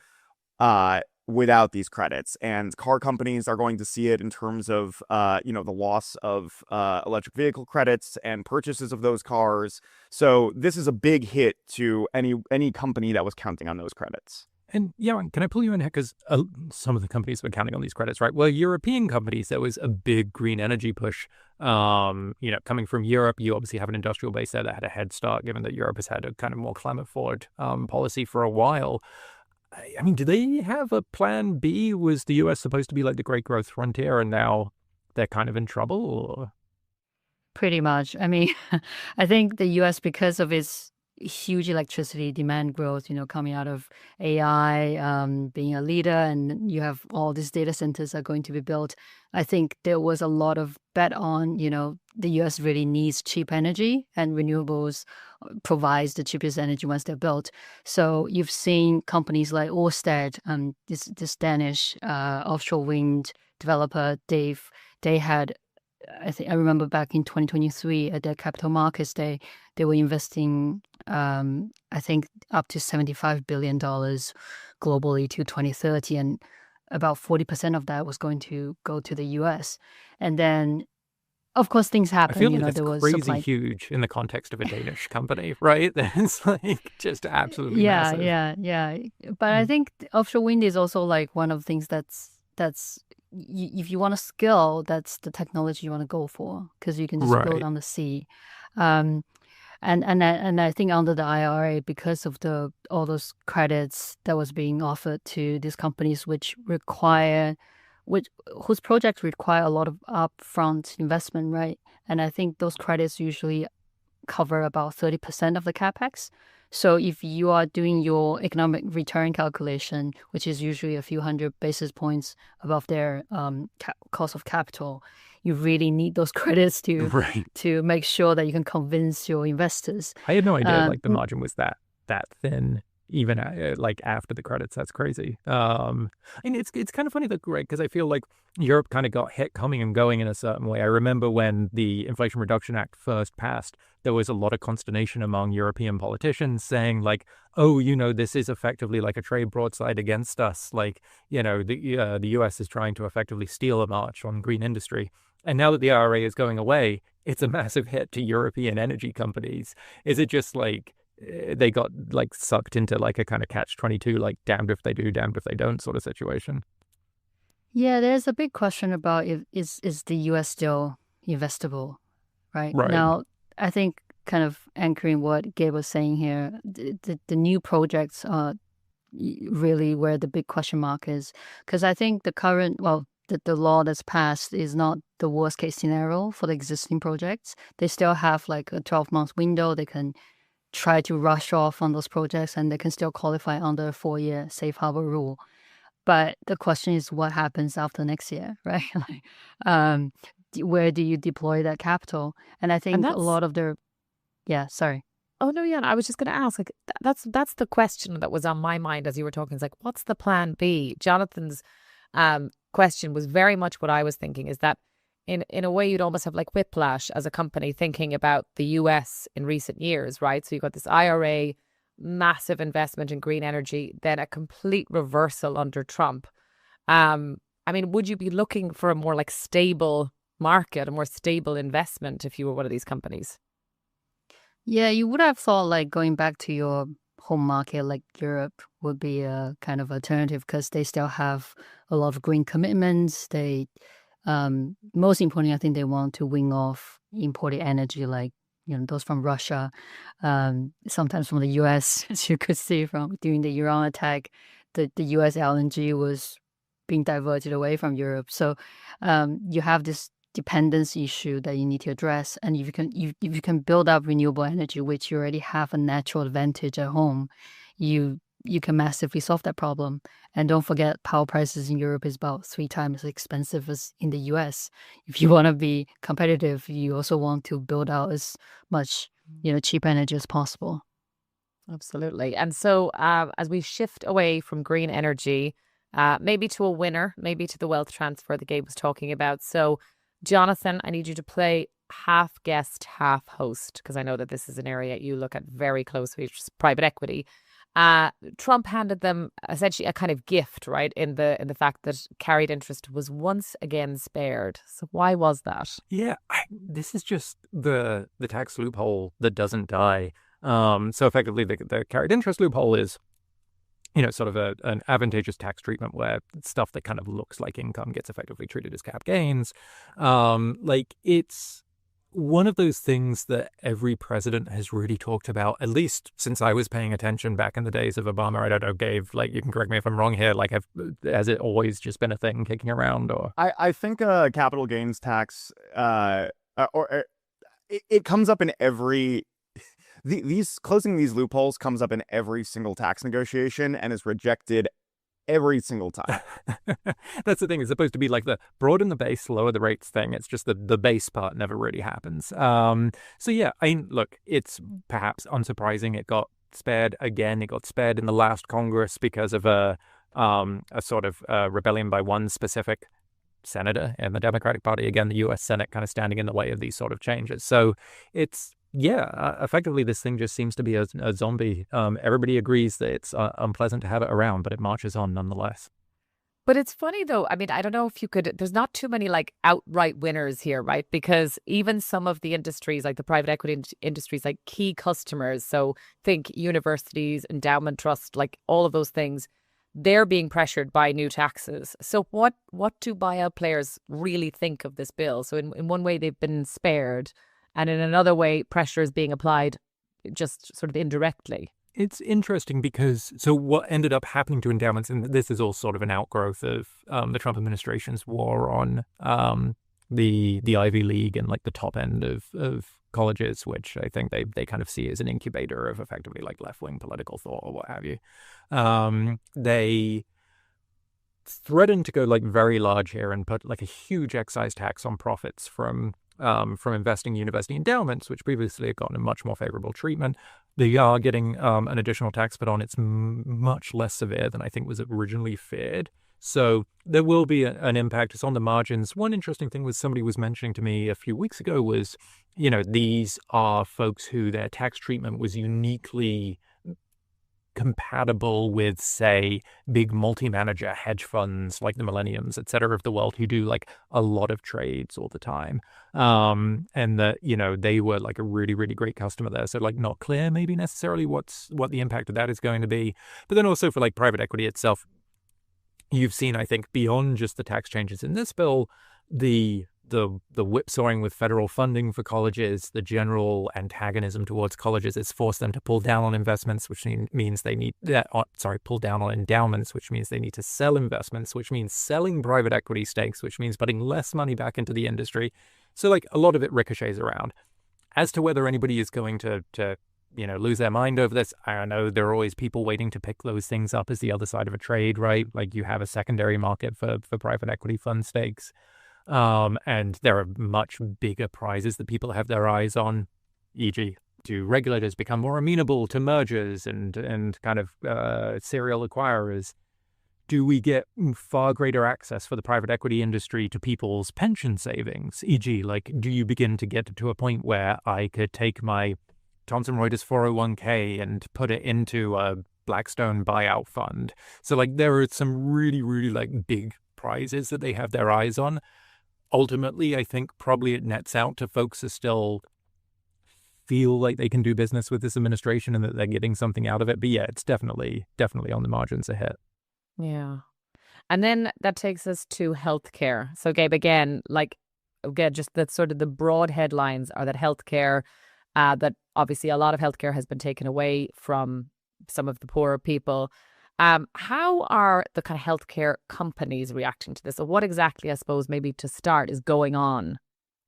S22: without these credits. And car companies are going to see it in terms of, the loss of electric vehicle credits and purchases of those cars. So this is a big hit to any company that was counting on those credits.
S24: And yeah, can I pull you in here? Because some of the companies were counting on these credits, right? Well, European companies, there was a big green energy push. Coming from Europe, you obviously have an industrial base there that had a head start, given that Europe has had a kind of more climate forward policy for a while. I mean, do they have a plan B? Was the US supposed to be like the great growth frontier, and now they're kind of in trouble? Or?
S1: Pretty much. I mean, I think the US, because of its huge electricity demand growth, coming out of AI, being a leader, and you have all these data centers are going to be built. I think there was a lot of bet on, the US really needs cheap energy, and renewables provides the cheapest energy once they're built. So you've seen companies like Ørsted, this Danish offshore wind developer, they had, I remember back in 2023 at their capital markets day, they were investing, I think, up to $75 billion globally to 2030. And about 40% of that was going to go to the US. And then, of course, things happen.
S24: I feel like that's crazy huge in the context of a Danish company, right? It's like just absolutely massive.
S1: Yeah. But I think offshore wind is also like one of the things that's if you want to scale, that's the technology you want to go for, because you can just build on the sea. And I think under the IRA, because of all those credits that was being offered to these companies, whose projects require a lot of upfront investment, right? And I think those credits usually cover about 30% of the capex. So if you are doing your economic return calculation, which is usually a few hundred basis points above their cost of capital, you really need those credits to make sure that you can convince your investors.
S24: I had no idea the margin was that thin, even like after the credits. That's crazy. And it's kind of funny that, Greg, because I feel like Europe kind of got hit coming and going in a certain way. I remember when the Inflation Reduction Act first passed, there was a lot of consternation among European politicians saying like, oh, this is effectively like a trade broadside against us. Like, the US is trying to effectively steal a march on green industry. And now that the IRA is going away, it's a massive hit to European energy companies. Is it just like they got like sucked into like a kind of catch-22, like damned if they do, damned if they don't sort of situation?
S1: Yeah, there's a big question about is the US still investable, right? Now, I think kind of anchoring what Gabe was saying here, the new projects are really where the big question mark is. Because I think the law that's passed is not the worst case scenario for the existing projects. They still have like a 12-month window. They can try to rush off on those projects, and they can still qualify under a 4-year safe harbor rule. But the question is what happens after next year, right? Where do you deploy that capital? And I think a lot of their... Yeah, sorry.
S23: Oh no, yeah. I was just going to ask. Like, that's the question that was on my mind as you were talking. It's like, what's the plan B? Jonathan's question was very much what I was thinking. Is that in a way you'd almost have like whiplash as a company thinking about the US in recent years, right? So you've got this IRA, massive investment in green energy, then a complete reversal under Trump. I mean, would you be looking for a more like stable market, a more stable investment if you were one of these companies?
S1: Yeah, you would have thought like going back to your home market like Europe would be a kind of alternative because they still have a lot of green commitments. Most importantly, I think they want to wing off imported energy like those from Russia, sometimes from the US, as you could see from during the Iran attack, the US LNG was being diverted away from Europe. So you have this dependency issue that you need to address. And if you can build up renewable energy, which you already have a natural advantage at home, you can massively solve that problem. And don't forget, power prices in Europe is about 3 times as expensive as in the US. If you want to be competitive, you also want to build out as much cheap energy as possible.
S23: Absolutely. And so as we shift away from green energy, maybe to a winner, maybe to the wealth transfer that Gabe was talking about. So Jonathan, I need you to play half guest, half host, because I know that this is an area you look at very closely, which is private equity. Trump handed them essentially a kind of gift, right, in the fact that carried interest was once again spared. So why was that?
S24: Yeah, this is just the tax loophole that doesn't die. So effectively, the carried interest loophole is, sort of an advantageous tax treatment where stuff that kind of looks like income gets effectively treated as cap gains. It's one of those things that every president has really talked about, at least since I was paying attention back in the days of Obama. I don't know, Gabe, you can correct me if I'm wrong here. Has it always just been a thing kicking around? Or
S22: I think capital gains tax, it comes up in every... closing these loopholes comes up in every single tax negotiation and is rejected every single time.
S24: That's the thing. It's supposed to be like the broaden the base, lower the rates thing. It's just the base part never really happens. So yeah, I mean, look, it's perhaps unsurprising it got spared again. It got spared in the last Congress because of a sort of rebellion by one specific senator in the Democratic Party. Again, the U.S. Senate kind of standing in the way of these sort of changes. So it's... Yeah, effectively, this thing just seems to be a zombie. Everybody agrees that it's unpleasant to have it around, but it marches on nonetheless.
S23: But it's funny, though. I mean, I don't know if you could... There's not too many, outright winners here, right? Because even some of the industries, like the private equity industries, like key customers, so think universities, endowment trusts, all of those things, they're being pressured by new taxes. So what do buyout players really think of this bill? So in one way, they've been spared... And in another way, pressure is being applied just sort of indirectly.
S24: It's interesting because what ended up happening to endowments, and this is all sort of an outgrowth of the Trump administration's war on the Ivy League and the top end of colleges, which I think they kind of see as an incubator of effectively left-wing political thought or what have you. They threatened to go very large here and put a huge excise tax on profits from investing in university endowments, which previously had gotten a much more favorable treatment. They are getting an additional tax put on. It's much less severe than I think was originally feared. So there will be an impact. It's on the margins. One interesting thing was somebody was mentioning to me a few weeks ago was, these are folks who their tax treatment was uniquely compatible with, say, big multi-manager hedge funds like the Millenniums, et cetera, of the world, who do a lot of trades all the time. And that, they were a really, really great customer there. So not clear maybe necessarily what the impact of that is going to be. But then also for private equity itself, you've seen, I think, beyond just the tax changes in this bill, the whipsawing with federal funding for colleges, the general antagonism towards colleges has forced them to pull down on investments, which means they need pull down on endowments, which means they need to sell investments, which means selling private equity stakes, which means putting less money back into the industry. So a lot of it ricochets around. As to whether anybody is going to lose their mind over this, I don't know. There are always people waiting to pick those things up as the other side of a trade, right? You have a secondary market for private equity fund stakes. And there are much bigger prizes that people have their eyes on, e.g. do regulators become more amenable to mergers and kind of serial acquirers? Do we get far greater access for the private equity industry to people's pension savings? E.g., like, do you begin to get to a point where I could take my Thomson Reuters 401k and put it into a Blackstone buyout fund? So, like, there are some really, really, like, big prizes that they have their eyes on. Ultimately, I think probably it nets out to folks who still feel like they can do business with this administration and that they're getting something out of it. But yeah, it's definitely on the margins a hit.
S23: Yeah. And then that takes us to healthcare. So, Gabe, again, just that sort of the broad headlines are that healthcare, that obviously a lot of healthcare has been taken away from some of the poorer people. How are the kind of healthcare companies reacting to this? So what exactly, I suppose, maybe to start, is going on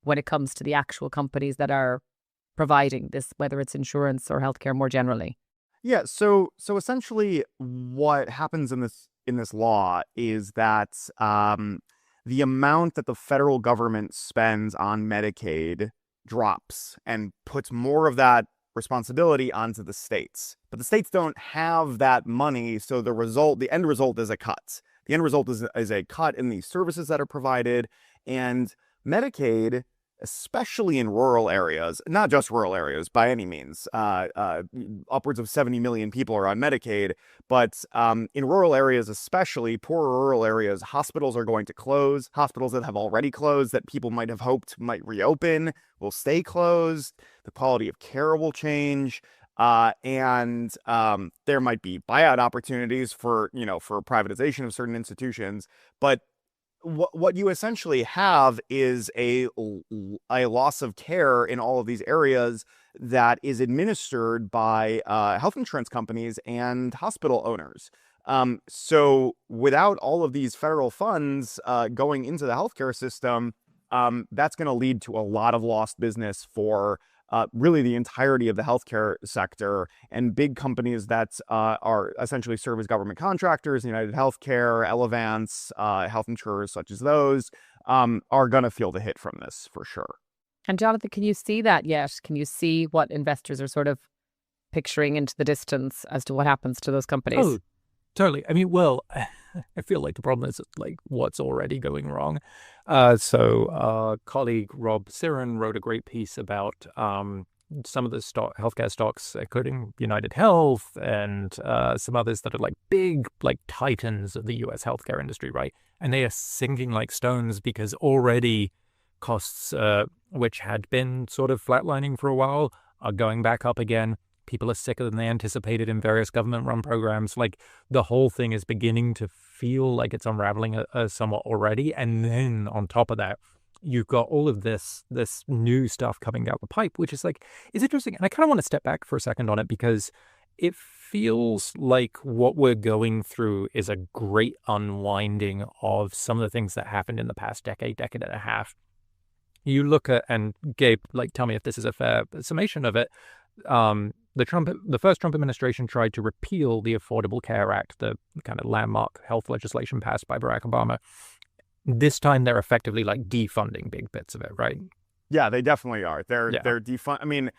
S23: when it comes to the actual companies that are providing this, whether it's insurance or healthcare more generally?
S22: Yeah, so essentially what happens in this law is that the amount that the federal government spends on Medicaid drops and puts more of that responsibility onto the states. But the states don't have that money, so the end result is a cut. The end result is a cut in the services that are provided, and Medicaid, especially in rural areas, not just rural areas by any means, upwards of 70 million people are on Medicaid, but in rural areas, especially poorer rural areas, hospitals are going to close. Hospitals that have already closed, that people might have hoped might reopen, will stay closed. The quality of care will change. And there might be buyout opportunities for privatization of certain institutions, but what you essentially have is a loss of care in all of these areas that is administered by health insurance companies and hospital owners. So without all of these federal funds going into the healthcare system, that's going to lead to a lot of lost business for really the entirety of the healthcare sector, and big companies that are essentially serve as government contractors, United Healthcare, Elevance, health insurers such as those, are going to feel the hit from this for sure.
S23: And Jonathan, can you see that yet? Can you see what investors are sort of picturing into the distance as to what happens to those companies?
S24: Oh, totally. I mean, well, I feel like the problem is like what's already going wrong. So our colleague Rob Siren wrote a great piece about some of the healthcare stocks, including United Health and some others that are like big, like titans of the U.S. healthcare industry, right? And they are sinking like stones because already costs, which had been sort of flatlining for a while, are going back up again. People are sicker than they anticipated in various government-run programs. Like, the whole thing is beginning to feel like it's unraveling somewhat already. And then on top of that, you've got all of this new stuff coming down the pipe, which is like, it's interesting. And I kind of want to step back for a second on it, because it feels like what we're going through is a great unwinding of some of the things that happened in the past decade and a half. You look at, and Gabe, like, tell me if this is a fair summation of it. The first Trump administration tried to repeal the Affordable Care Act, the kind of landmark health legislation passed by Barack Obama. This time they're effectively like defunding big bits of it, right?
S22: Yeah, they definitely are. They're I mean,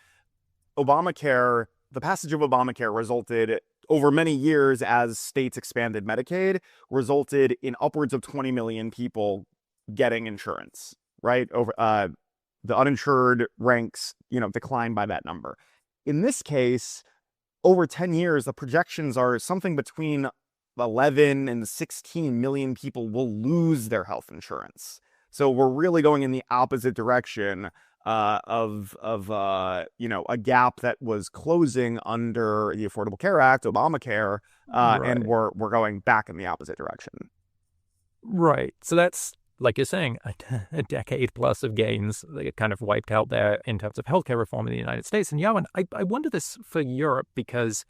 S22: Obamacare, the passage of Obamacare resulted over many years, as states expanded Medicaid, resulted in upwards of 20 million people getting insurance, right? Over the uninsured ranks, declined by that number. In this case, over 10 years, the projections are something between 11 and 16 million people will lose their health insurance. So we're really going in the opposite direction of a gap that was closing under the Affordable Care Act, Obamacare,
S24: Right.
S22: and we're going back in the opposite direction.
S24: Right. So that's, like you're saying, a decade plus of gains that get kind of wiped out there in terms of healthcare reform in the United States. And Yawen, I wonder this for Europe, because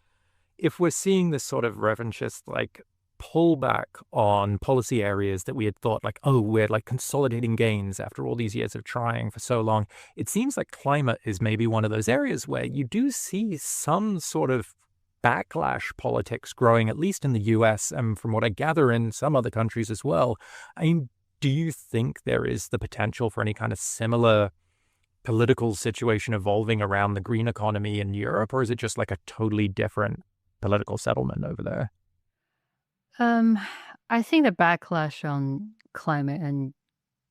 S24: if we're seeing this sort of revanchist like pullback on policy areas that we had thought like, oh, we're like consolidating gains after all these years of trying for so long, it seems like climate is maybe one of those areas where you do see some sort of backlash politics growing, at least in the US, and from what I gather in some other countries as well. I mean, do you think there is the potential for any kind of similar political situation evolving around the green economy in Europe, or is it just like a totally different political settlement over there?
S1: I think the backlash on climate and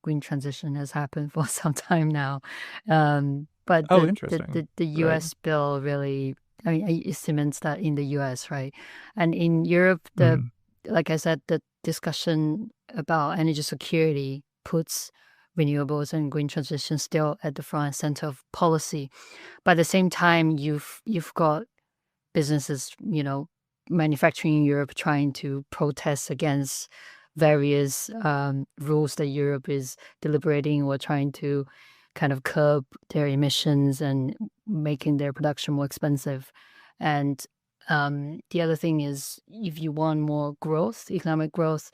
S1: green transition has happened for some time now. But
S24: Oh,
S1: the
S24: interesting.
S1: the
S24: Right.
S1: US bill really, I mean, it cements that in the US, right? And in Europe,
S24: Mhm.
S1: like I said, the discussion about energy security puts renewables and green transition still at the front and center of policy. But at the same time, you've got businesses, manufacturing in Europe trying to protest against various rules that Europe is deliberating or trying to kind of curb their emissions and making their production more expensive. And the other thing is, if you want more growth, economic growth,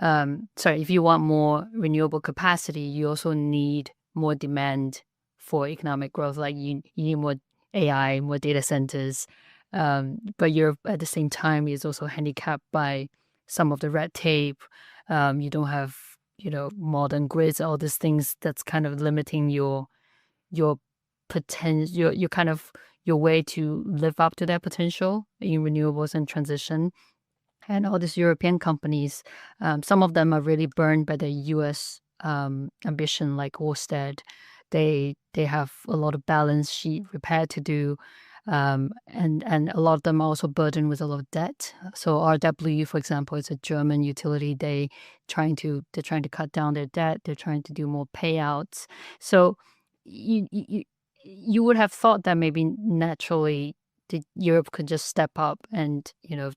S1: if you want more renewable capacity, you also need more demand for economic growth. Like you need more AI, more data centers. But Europe at the same time is also handicapped by some of the red tape. You don't have, modern grids, all these things that's kind of limiting your potential, your kind of your way to live up to their potential in renewables and transition. And all these European companies, some of them are really burned by the U.S. Ambition, like Ørsted. They have a lot of balance sheet repair to do, and a lot of them are also burdened with a lot of debt. So RW, for example, is a German utility. They're trying to cut down their debt. They're trying to do more payouts. So you would have thought that maybe naturally Europe could just step up and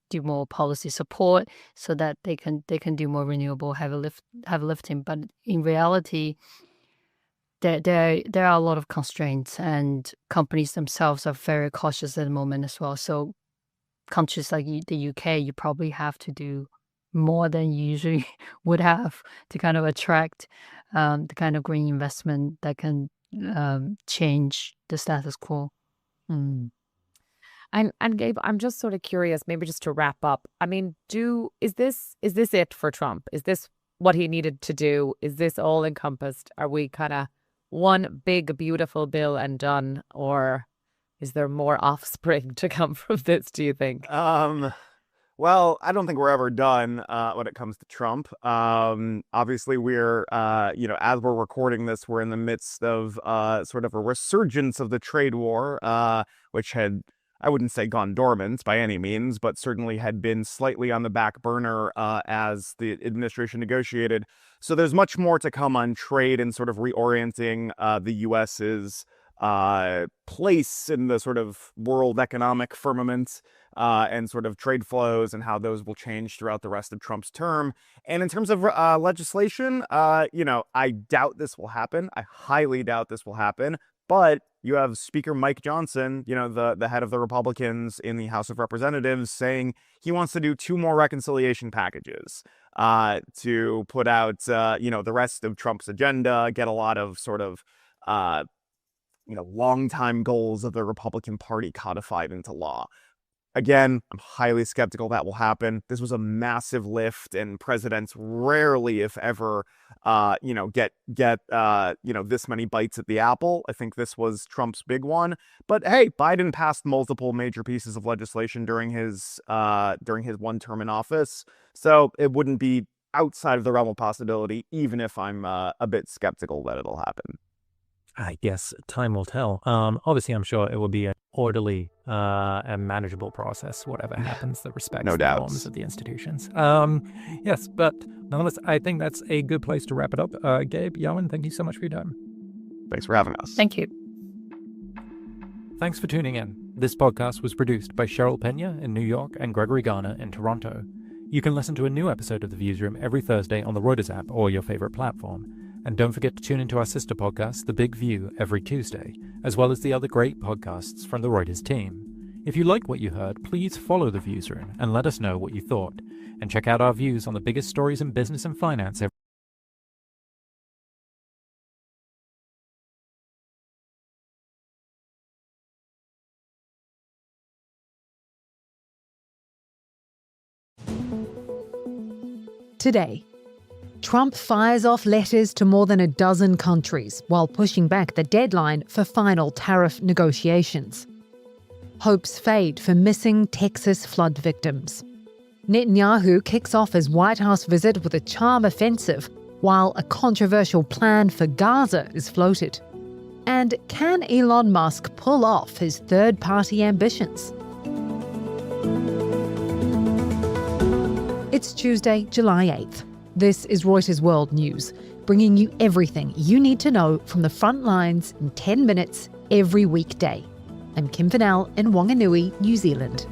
S1: do more policy support so that they can do more renewable heavy lifting. But in reality, there are a lot of constraints, and companies themselves are very cautious at the moment as well. So countries like the UK, you probably have to do more than you usually would have to kind of attract the kind of green investment that can change the status quo. Mm.
S23: And Gabe, I'm just sort of curious, maybe just to wrap up. I mean, is this it for Trump? Is this what he needed to do? Is this all encompassed? Are we kind of one big beautiful bill and done, or is there more offspring to come from this, do you think?
S22: Well, I don't think we're ever done when it comes to Trump. Obviously, we're, as we're recording this, we're in the midst of sort of a resurgence of the trade war, which had, I wouldn't say gone dormant by any means, but certainly had been slightly on the back burner as the administration negotiated. So there's much more to come on trade and sort of reorienting the U.S.'s place in the sort of world economic firmament and sort of trade flows and how those will change throughout the rest of Trump's term. And in terms of legislation, I doubt this will happen. I highly doubt this will happen. But you have Speaker Mike Johnson, the head of the Republicans in the House of Representatives, saying he wants to do 2 more reconciliation packages to put out, the rest of Trump's agenda, get a lot of sort of, longtime goals of the Republican Party codified into law. Again, I'm highly skeptical that will happen. This was a massive lift, and presidents rarely, if ever, get this many bites at the apple. I think this was Trump's big one. But hey, Biden passed multiple major pieces of legislation during his 1 term in office, so it wouldn't be outside of the realm of possibility, even if I'm a bit skeptical that it'll happen.
S24: I guess time will tell. Obviously, I'm sure it will be an orderly and manageable process, whatever happens that respects
S22: No
S24: the
S22: doubts.
S24: norms of the institutions. Yes, but nonetheless, I think that's a good place to wrap it up. Gabe, Yawen, thank you so much for your time.
S22: Thanks for having us.
S1: Thank you.
S24: Thanks for tuning in. This podcast was produced by Cheryl Pena in New York and Gregory Garner in Toronto. You can listen to a new episode of The Viewsroom every Thursday on the Reuters app or your favorite platform. And don't forget to tune into our sister podcast, The Big View, every Tuesday, as well as the other great podcasts from the Reuters team. If you like what you heard, please follow The Viewsroom and let us know what you thought. And check out our views on the biggest stories in business and finance
S11: Today, Trump fires off letters to more than a dozen countries while pushing back the deadline for final tariff negotiations. Hopes fade for missing Texas flood victims. Netanyahu kicks off his White House visit with a charm offensive, while a controversial plan for Gaza is floated. And can Elon Musk pull off his third-party ambitions? It's Tuesday, July 8th. This is Reuters World News, bringing you everything you need to know from the front lines in 10 minutes every weekday. I'm Kim Fennell in Wanganui, New Zealand.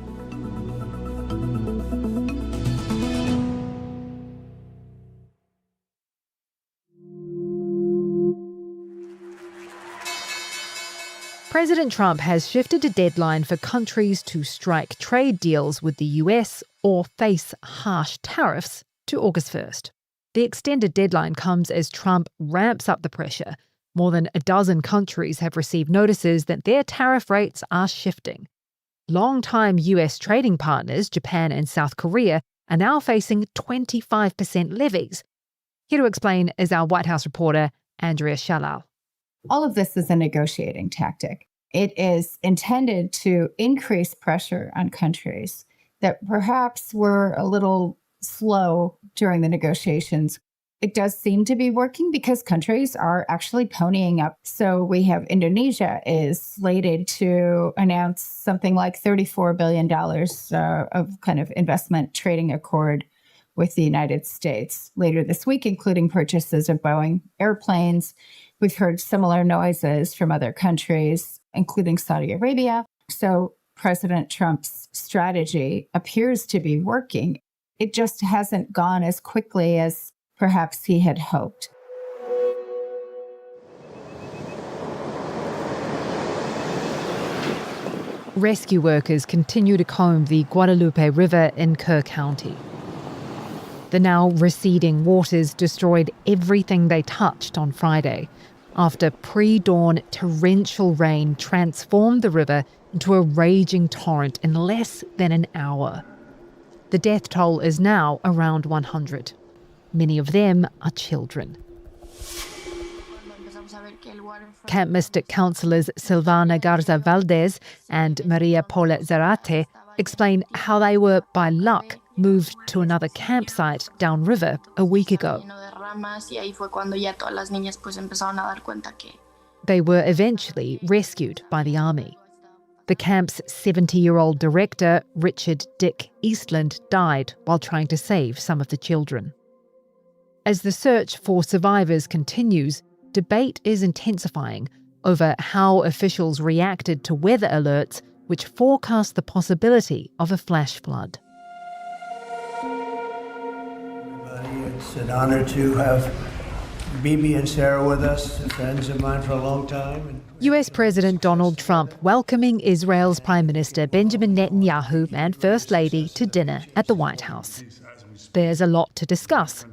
S11: President Trump has shifted a deadline for countries to strike trade deals with the US or face harsh tariffs to August 1st. The extended deadline comes as Trump ramps up the pressure. More than a dozen countries have received notices that their tariff rates are shifting. Longtime US trading partners, Japan and South Korea, are now facing 25% levies. Here to explain is our White House reporter, Andrea Shalal.
S5: All of this is a negotiating tactic. It is intended to increase pressure on countries that perhaps were a little slow during the negotiations. It does seem to be working because countries are actually ponying up. So we have Indonesia is slated to announce something like $34 billion of kind of investment trading accord with the United States later this week, including purchases of Boeing airplanes. We've heard similar noises from other countries, including Saudi Arabia. So President Trump's strategy appears to be working. It just hasn't gone as quickly as perhaps he had hoped.
S11: Rescue workers continue to comb the Guadalupe River in Kerr County. The now receding waters destroyed everything they touched on Friday, after pre-dawn torrential rain transformed the river into a raging torrent in less than an hour. The death toll is now around 100. Many of them are children. Camp Mystic councillors Silvana Garza Valdez and Maria Paula Zarate explain how they were, by luck, moved to another campsite downriver a week ago. They were eventually rescued by the army. The camp's 70-year-old director, Richard Dick Eastland, died while trying to save some of the children. As the search for survivors continues, debate is intensifying over how officials reacted to weather alerts which forecast the possibility of a flash flood.
S14: It's an honor to have Bibi and Sarah with us, friends of mine for a long time.
S11: US President Donald Trump welcoming Israel's Prime Minister Benjamin Netanyahu and First Lady to dinner at the White House. There's a lot to discuss,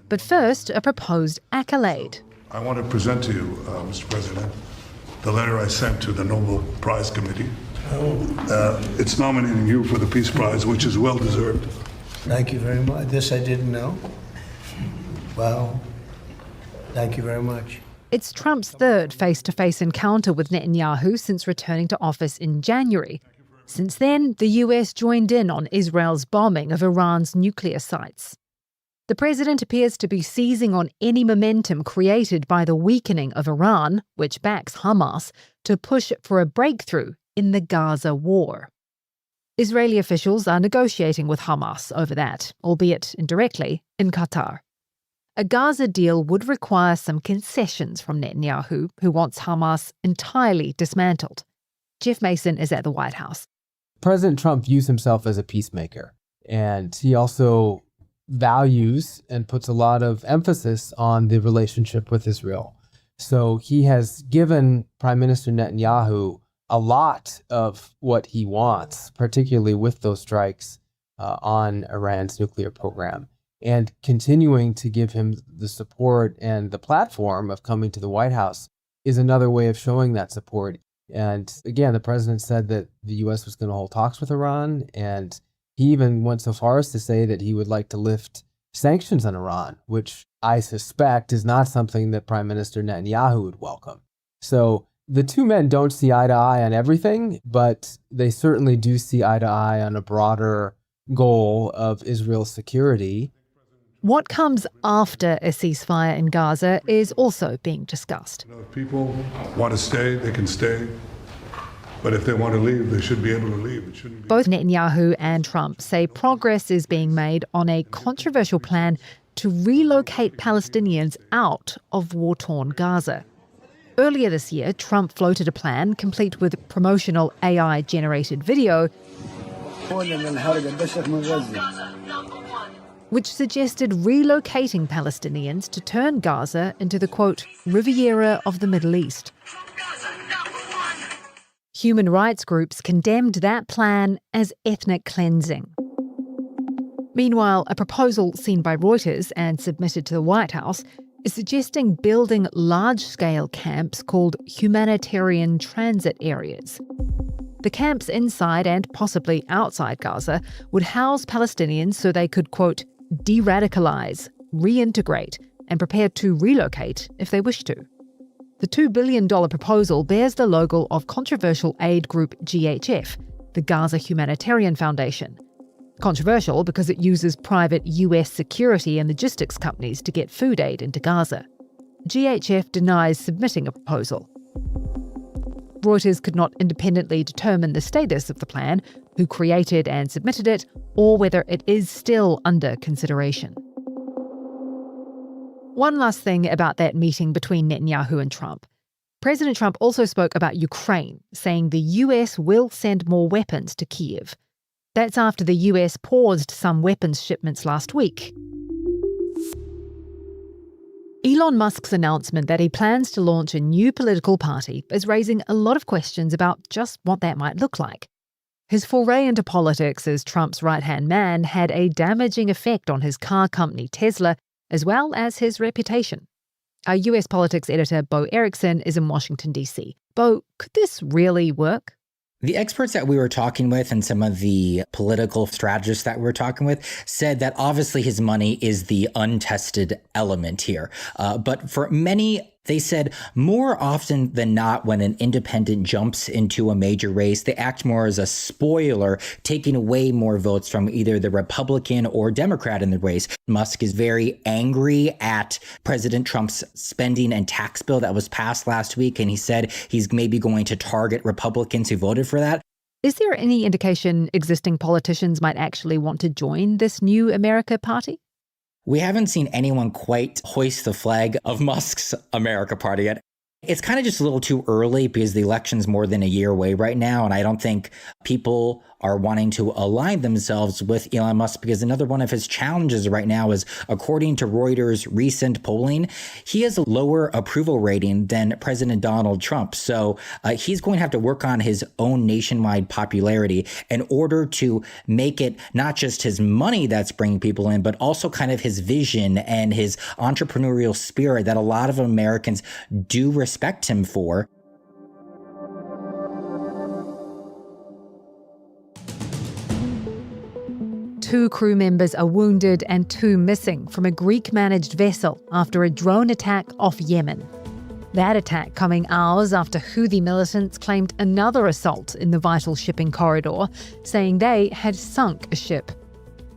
S11: but first a proposed accolade.
S6: I want to present to you, Mr. President, the letter I sent to the Nobel Prize Committee. It's nominating you for the Peace Prize, which is well deserved.
S14: Thank you very much. This I didn't know. Wow. Thank you very much.
S11: It's Trump's third face-to-face encounter with Netanyahu since returning to office in January. Since then, the US joined in on Israel's bombing of Iran's nuclear sites. The president appears to be seizing on any momentum created by the weakening of Iran, which backs Hamas, to push for a breakthrough in the Gaza war. Israeli officials are negotiating with Hamas over that, albeit indirectly, in Qatar. A Gaza deal would require some concessions from Netanyahu, who wants Hamas entirely dismantled. Jeff Mason is at the White House.
S7: President Trump views himself as a peacemaker, and he also values and puts a lot of emphasis on the relationship with Israel. So he has given Prime Minister Netanyahu a lot of what he wants, particularly with those strikes on Iran's nuclear program. And continuing to give him the support and the platform of coming to the White House is another way of showing that support. And again, the president said that the U.S. was going to hold talks with Iran, and he even went so far as to say that he would like to lift sanctions on Iran, which I suspect is not something that Prime Minister Netanyahu would welcome. So the two men don't see eye to eye on everything, but they certainly do see eye to eye on a broader goal of Israel's security.
S11: What comes after a ceasefire in Gaza is also being discussed.
S6: If people want to stay, they can stay. But if they want to leave, they should be able to leave. It shouldn't be.
S11: Both Netanyahu and Trump say progress is being made on a controversial plan to relocate Palestinians out of war-torn Gaza. Earlier this year, Trump floated a plan complete with promotional AI-generated video which suggested relocating Palestinians to turn Gaza into the, quote, Riviera of the Middle East. Human rights groups condemned that plan as ethnic cleansing. Meanwhile, a proposal seen by Reuters and submitted to the White House is suggesting building large-scale camps called humanitarian transit areas. The camps inside and possibly outside Gaza would house Palestinians so they could, quote, de-radicalize, reintegrate, and prepare to relocate if they wish to. The $2 billion proposal bears the logo of controversial aid group GHF, the Gaza Humanitarian Foundation. Controversial because it uses private US security and logistics companies to get food aid into Gaza. GHF denies submitting a proposal. Reuters could not independently determine the status of the plan, who created and submitted it, or whether it is still under consideration. One last thing about that meeting between Netanyahu and Trump. President Trump also spoke about Ukraine, saying the US will send more weapons to Kyiv. That's after the US paused some weapons shipments last week. Elon Musk's announcement that he plans to launch a new political party is raising a lot of questions about just what that might look like. His foray into politics as Trump's right-hand man had a damaging effect on his car company Tesla, as well as his reputation. Our US politics editor, Bo Erickson, is in Washington, D.C. Bo, could this really work?
S4: The experts that we were talking with and some of the political strategists that we were talking with said that obviously his money is the untested element here. But for many, they said more often than not, when an independent jumps into a major race, they act more as a spoiler, taking away more votes from either the Republican or Democrat in the race. Musk is very angry at President Trump's spending and tax bill that was passed last week, and he said he's maybe going to target Republicans who voted for that.
S11: Is there any indication existing politicians might actually want to join this new America party?
S4: We haven't seen anyone quite hoist the flag of Musk's America Party yet. It's kind of just a little too early because the election's more than a year away right now, and I don't think people are wanting to align themselves with Elon Musk because another one of his challenges right now is, according to Reuters' recent polling, he has a lower approval rating than President Donald Trump. So he's going to have to work on his own nationwide popularity in order to make it not just his money that's bringing people in, but also kind of his vision and his entrepreneurial spirit that a lot of Americans do respect him for.
S11: Two crew members are wounded and two missing from a Greek-managed vessel after a drone attack off Yemen. That attack coming hours after Houthi militants claimed another assault in the vital shipping corridor, saying they had sunk a ship.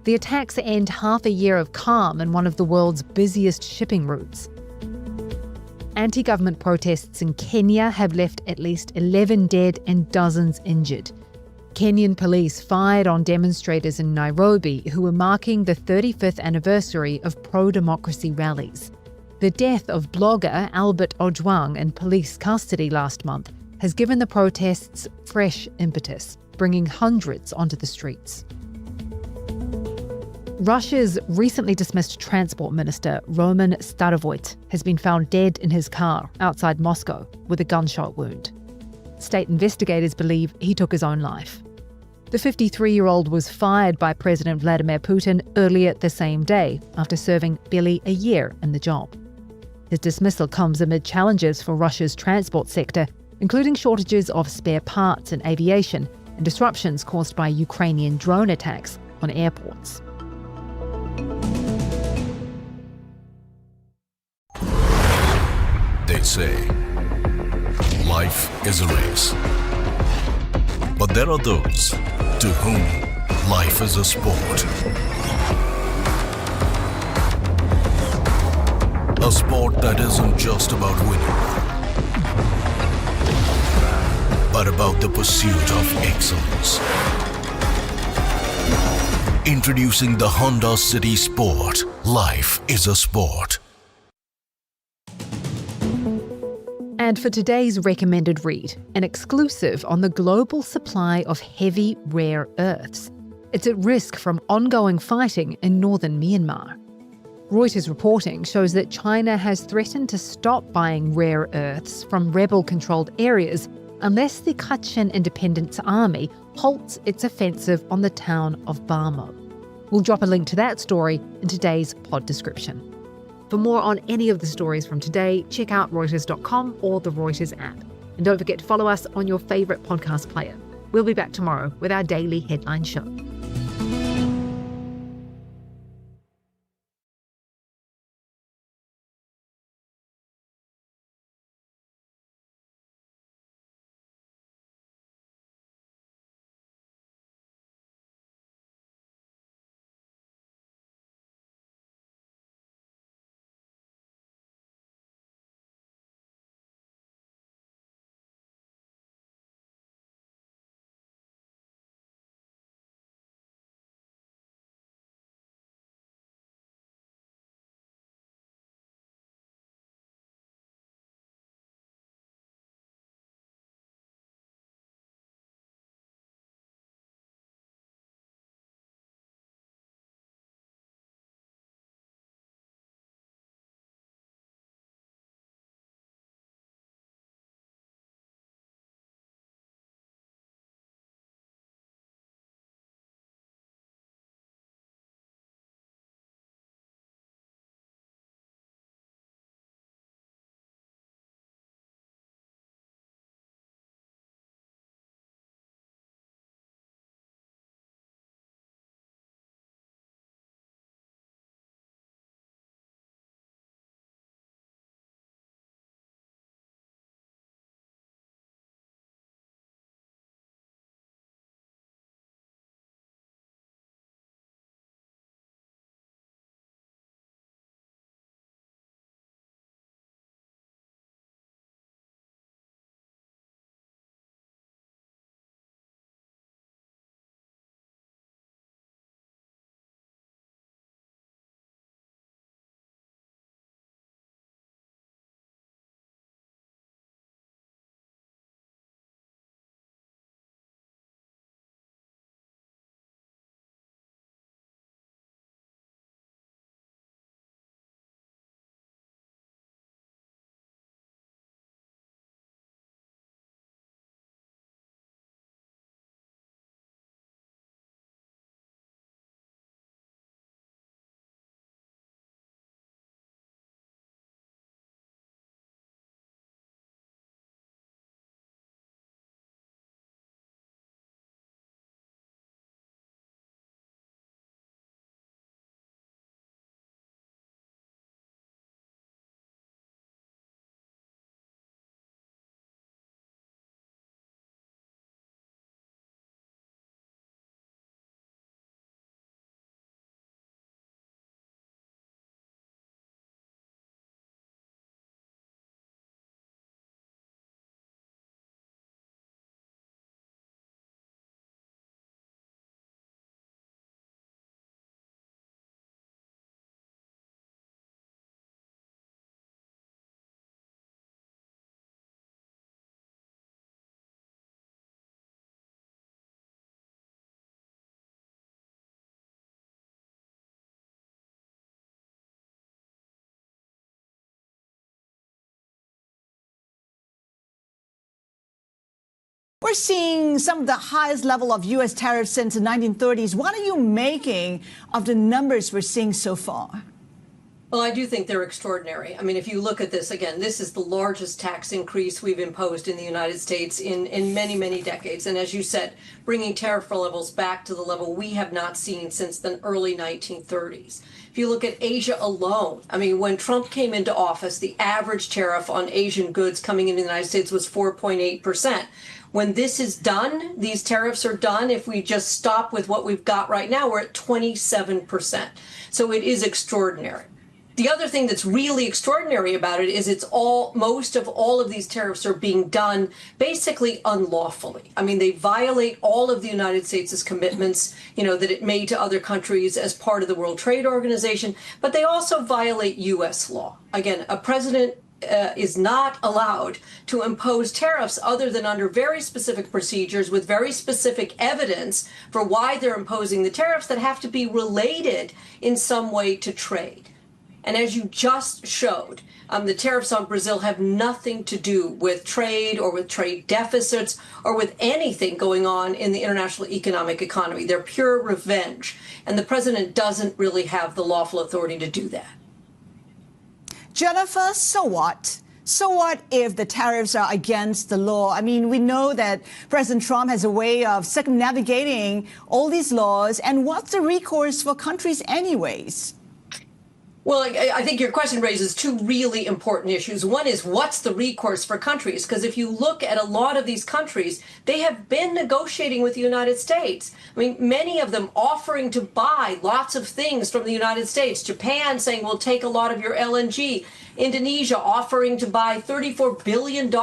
S11: The attacks end half a year of calm in one of the world's busiest shipping routes. Anti-government protests in Kenya have left at least 11 dead and dozens injured. Kenyan police fired on demonstrators in Nairobi who were marking the 35th anniversary of pro-democracy rallies. The death of blogger Albert Ojwang in police custody last month has given the protests fresh impetus, bringing hundreds onto the streets. Russia's recently dismissed transport minister, Roman Starovoyt, has been found dead in his car outside Moscow with a gunshot wound. State investigators believe he took his own life. The 53-year-old was fired by President Vladimir Putin earlier the same day after serving barely a year in the job. His dismissal comes amid challenges for Russia's transport sector, including shortages of spare parts in aviation and disruptions caused by Ukrainian drone attacks on airports.
S20: say life is a race. But there are those to whom life is a sport. A sport that isn't just about winning, but about the pursuit of excellence. Introducing the Honda City Sport. Life is a sport.
S11: And for today's recommended read, an exclusive on the global supply of heavy rare earths. It's at risk from ongoing fighting in northern Myanmar. Reuters reporting shows that China has threatened to stop buying rare earths from rebel-controlled areas unless the Kachin Independence Army halts its offensive on the town of Bamo. We'll drop a link to that story in today's pod description. For more on any of the stories from today, check out Reuters.com or the Reuters app. And don't forget to follow us on your favourite podcast player. We'll be back tomorrow with our daily headline show.
S3: We're seeing some of the highest level of U.S. tariffs since the 1930s. What are you making of the numbers we're seeing so far?
S2: Well, I do think they're extraordinary. I mean, if you look at this, again, this is the largest tax increase we've imposed in the United States in many, many decades. And as you said, bringing tariff levels back to the level we have not seen since the early 1930s. If you look at Asia alone, I mean, when Trump came into office, the average tariff on Asian goods coming into the United States was 4.8%. When this is done, these tariffs are done, if we just stop with what we've got right now, we're at 27%. So it is extraordinary. The other thing that's really extraordinary about it is most of all of these tariffs are being done basically unlawfully. I mean, they violate all of the United States' commitments, that it made to other countries as part of the World Trade Organization, but they also violate U.S. law. Again, a president is not allowed to impose tariffs other than under very specific procedures with very specific evidence for why they're imposing the tariffs that have to be related in some way to trade. And as you just showed, the tariffs on Brazil have nothing to do with trade or with trade deficits or with anything going on in the international economic economy. They're pure revenge. And the president doesn't really have the lawful authority to do that.
S3: Jennifer, so what? So what if the tariffs are against the law? I mean, we know that President Trump has a way of circumnavigating all these laws. And what's the recourse for countries anyways?
S2: Well, I think your question raises two really important issues. One is, what's the recourse for countries? Because if you look at a lot of these countries, they have been negotiating with the United States. I mean, many of them offering to buy lots of things from the United States. Japan saying, we'll take a lot of your LNG. Indonesia offering to buy $34 billion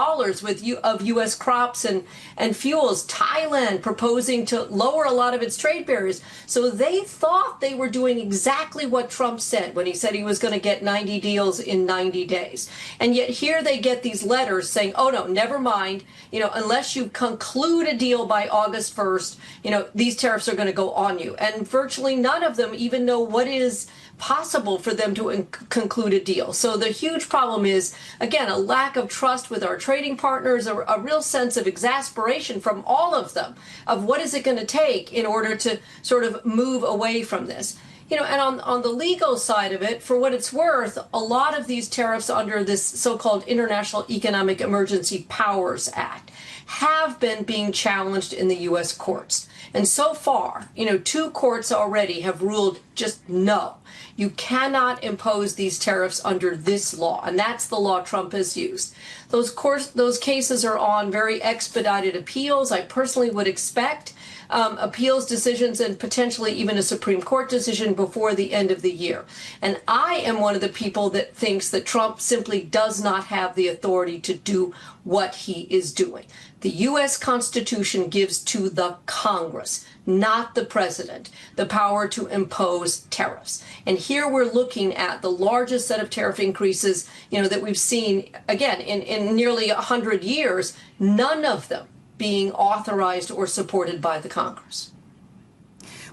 S2: of U.S. crops and fuels. Thailand proposing to lower a lot of its trade barriers. So they thought they were doing exactly what Trump said when he said he was going to get 90 deals in 90 days. And yet here they get these letters saying, oh, no, never mind. Unless you conclude a deal by August 1st, these tariffs are going to go on you. And virtually none of them even know what is possible for them to conclude a deal. So the huge problem is, again, a lack of trust with our trading partners, a real sense of exasperation from all of them of what is it going to take in order to sort of move away from this. And on the legal side of it, for what it's worth, a lot of these tariffs under this so-called International Economic Emergency Powers Act have been being challenged in the U.S. courts. And so far, 2 courts already have ruled just no. You cannot impose these tariffs under this law, and that's the law Trump has used. Those cases are on very expedited appeals. I personally would expect appeals decisions and potentially even a Supreme Court decision before the end of the year. And I am one of the people that thinks that Trump simply does not have the authority to do what he is doing. The U.S. Constitution gives to the Congress, not the president, the power to impose tariffs. And here we're looking at the largest set of tariff increases, that we've seen, again, in nearly 100 years, none of them being authorized or supported by the Congress.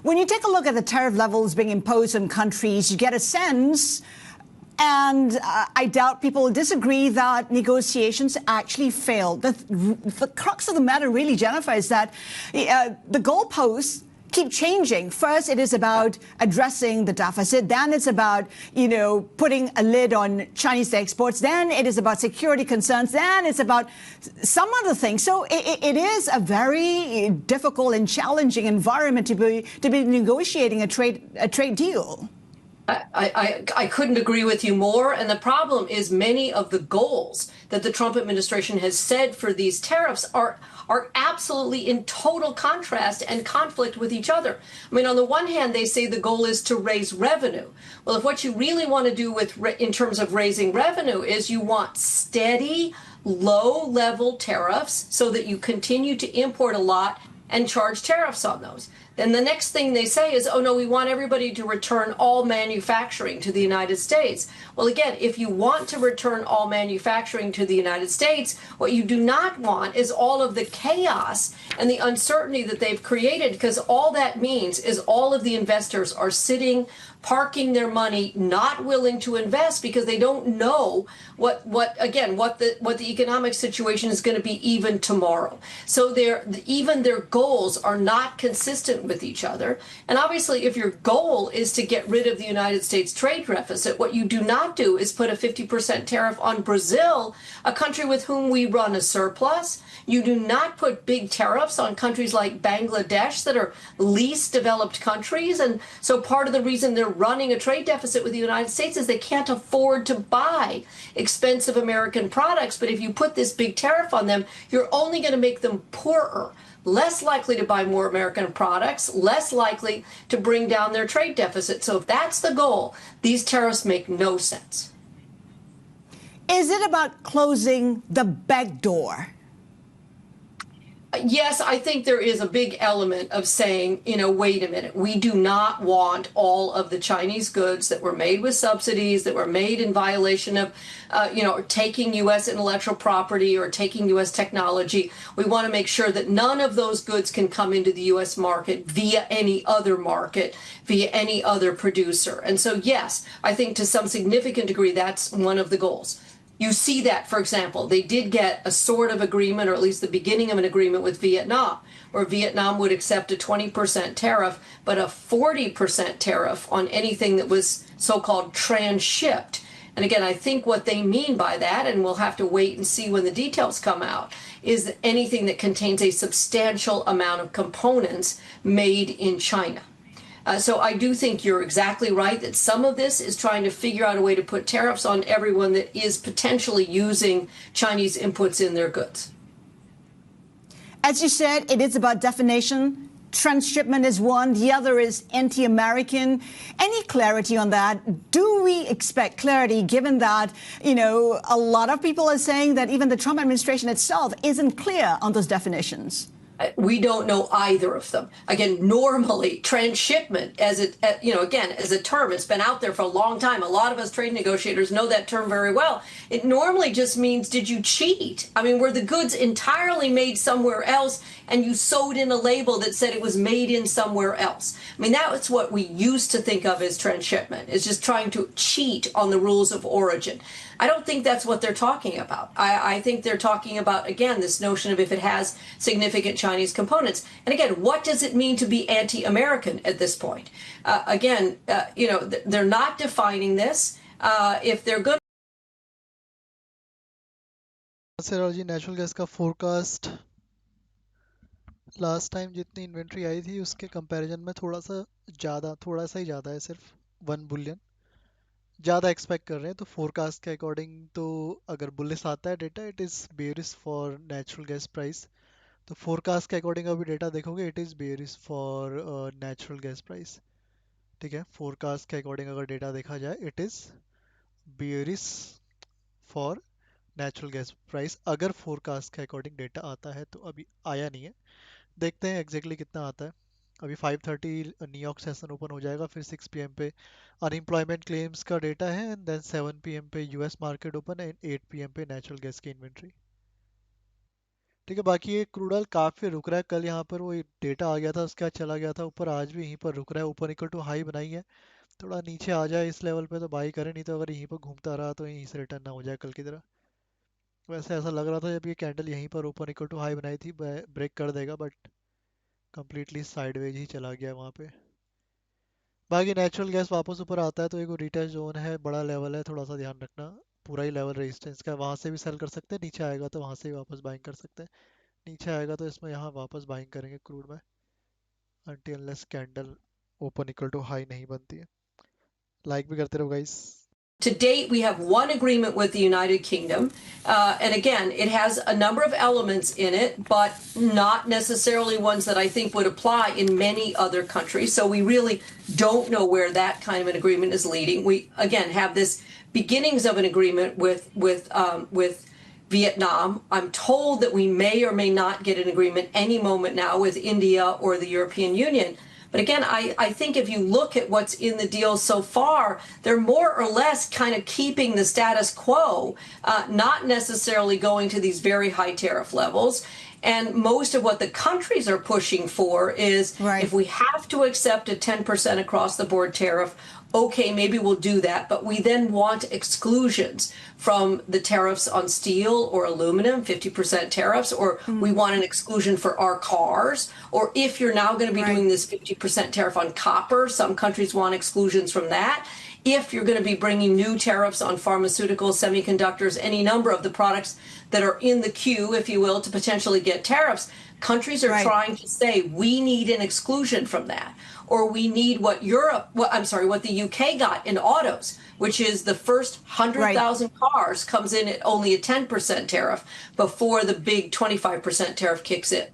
S3: When you take a look at the tariff levels being imposed on countries, you get a sense, and I doubt people will disagree, that negotiations actually failed. The crux of the matter really, Jennifer, is that the goalposts keep changing. First, it is about addressing the deficit. Then it's about, putting a lid on Chinese exports. Then it is about security concerns. Then it's about some other things. So it is a very difficult and challenging environment to be negotiating a trade deal.
S2: I couldn't agree with you more. And the problem is many of the goals that the Trump administration has said for these tariffs are absolutely in total contrast and conflict with each other. I mean, on the one hand, they say the goal is to raise revenue. Well, if what you really want to do in terms of raising revenue is you want steady, low-level tariffs so that you continue to import a lot and charge tariffs on those. Then the next thing they say is, oh, no, we want everybody to return all manufacturing to the United States. Well, again, if you want to return all manufacturing to the United States, what you do not want is all of the chaos and the uncertainty that they've created, because all that means is all of the investors are sitting, parking their money, not willing to invest because they don't know what the economic situation is going to be even tomorrow. So even their goals are not consistent with each other. And obviously, if your goal is to get rid of the United States trade deficit, what you do not do is put a 50% tariff on Brazil, a country with whom we run a surplus. You do not put big tariffs on countries like Bangladesh that are least developed countries. And so part of the reason they're running a trade deficit with the United States is they can't afford to buy expensive American products. But if you put this big tariff on them, you're only going to make them poorer, less likely to buy more American products, less likely to bring down their trade deficit. So if that's the goal, these tariffs make no sense.
S3: Is it about closing the back door?
S2: Yes, I think there is a big element of saying, wait a minute, we do not want all of the Chinese goods that were made with subsidies, that were made in violation of, taking U.S. intellectual property or taking U.S. technology. We want to make sure that none of those goods can come into the U.S. market via any other market, via any other producer. And so, yes, I think to some significant degree, that's one of the goals. You see that, for example, they did get a sort of agreement, or at least the beginning of an agreement with Vietnam, where Vietnam would accept a 20% tariff, but a 40% tariff on anything that was so-called transshipped. And again, I think what they mean by that, and we'll have to wait and see when the details come out, is anything that contains a substantial amount of components made in China. So I do think you're exactly right that some of this is trying to figure out a way to put tariffs on everyone that is potentially using Chinese inputs in their goods.
S3: As you said, it is about definition. Transshipment is one. The other is anti-American. Any clarity on that? Do we expect clarity given that, a lot of people are saying that even the Trump administration itself isn't clear on those definitions?
S2: We don't know either of them. Again, normally transshipment, as a term, it's been out there for a long time. A lot of us trade negotiators know that term very well. It normally just means, did you cheat? I mean, were the goods entirely made somewhere else and you sewed in a label that said it was made in somewhere else? I mean, that's what we used to think of as transshipment, is just trying to cheat on the rules of origin. I don't think that's what they're talking about. I think they're talking about, again, this notion of if it has significant Chinese components. And again, what does it mean to be anti-American at this point? They're not defining this. If they're good.
S8: Sir ji natural gas का forecast last time जितनी inventory आई थी उसके comparison में थोड़ा सा ही ज़्यादा है, सिर्फ 1 बिलियन ज़्यादा एक्सपेक्ट कर रहे हैं. तो फोरकास्ट के अकॉर्डिंग तो अगर बुलिश आता है data, it is bearish for natural gas price. तो फोरकास्ट के अकॉर्डिंग अभी डेटा देखोगे, it is bearish for natural gas price. ठीक है, फोरकास्ट के अकॉर्डिंग अगर डेटा देखा जाए, it is bearish for natural gas price अगर फोरकास्ट के अकॉर्डिंग डेटा आता है. तो अभी आया नहीं है, देखते हैं एग्जैक्टली कितना आता है. अभी 5:30 न्यूयॉर्क सेशन ओपन हो जाएगा, फिर 6 PM पे अनएम्प्लॉयमेंट क्लेम्स का डेटा है, एंड देन 7 PM पे US market open, and 8 PM पे नेचुरल गैस की इन्वेंट्री. ठीक है, बाकी ये क्रूड ऑयल काफ़ी रुक रहा है. कल यहाँ पर वो डेटा आ गया था, उसके बाद चला गया था ऊपर, आज भी यहीं पर रुक रहा है. ऊपर इक्वल टू हाई बनाई है, थोड़ा नीचे आ जाए इस लेवल पे तो बाई करें, नहीं तो अगर यहीं पर घूमता रहा तो यहीं से रिटर्न ना हो जाए कल की तरह. वैसे ऐसा लग रहा था जब ये कैंडल यहीं पर ऊपर इक्वल टू हाई बनाई थी, ब्रेक कर देगा, बट कंप्लीटली साइडवेज ही चला गया वहाँ पे. बाकी नेचुरल गैस वापस ऊपर आता है तो एक रिटेस्ट जोन है, बड़ा लेवल है, थोड़ा सा ध्यान रखना. पूरा ही लेवल रेजिस्टेंस का, वहाँ से भी सेल कर सकते हैं, नीचे आएगा तो वहाँ से भी वापस बाइंग कर सकते हैं. नीचे आएगा तो इसमें यहाँ वापस बाइंग करेंगे क्रूड में, until unless candle open equal to high नहीं बनती है. लाइक भी करते रहो guys.
S2: To date, we have one agreement with the United Kingdom. And again, it has a number of elements in it, but not necessarily ones that I think would apply in many other countries. So we really don't know where that kind of an agreement is leading. We, again, have this beginnings of an agreement with Vietnam. I'm told that we may or may not get an agreement any moment now with India or the European Union. But again, I think if you look at what's in the deal so far, they're more or less kind of keeping the status quo, not necessarily going to these very high tariff levels. And most of what the countries are pushing for is if we have to accept a 10% across the board tariff, okay, maybe we'll do that, but we then want exclusions from the tariffs on steel or aluminum, 50% tariffs, or we want an exclusion for our cars, or if you're now going to be doing this 50% tariff on copper, some countries want exclusions from that. If you're going to be bringing new tariffs on pharmaceuticals, semiconductors, any number of the products that are in the queue, if you will, to potentially get tariffs, countries are trying to say we need an exclusion from that, or we need what what the UK got in autos, which is the first 100,000 cars comes in at only a 10% tariff before the big 25% tariff kicks in.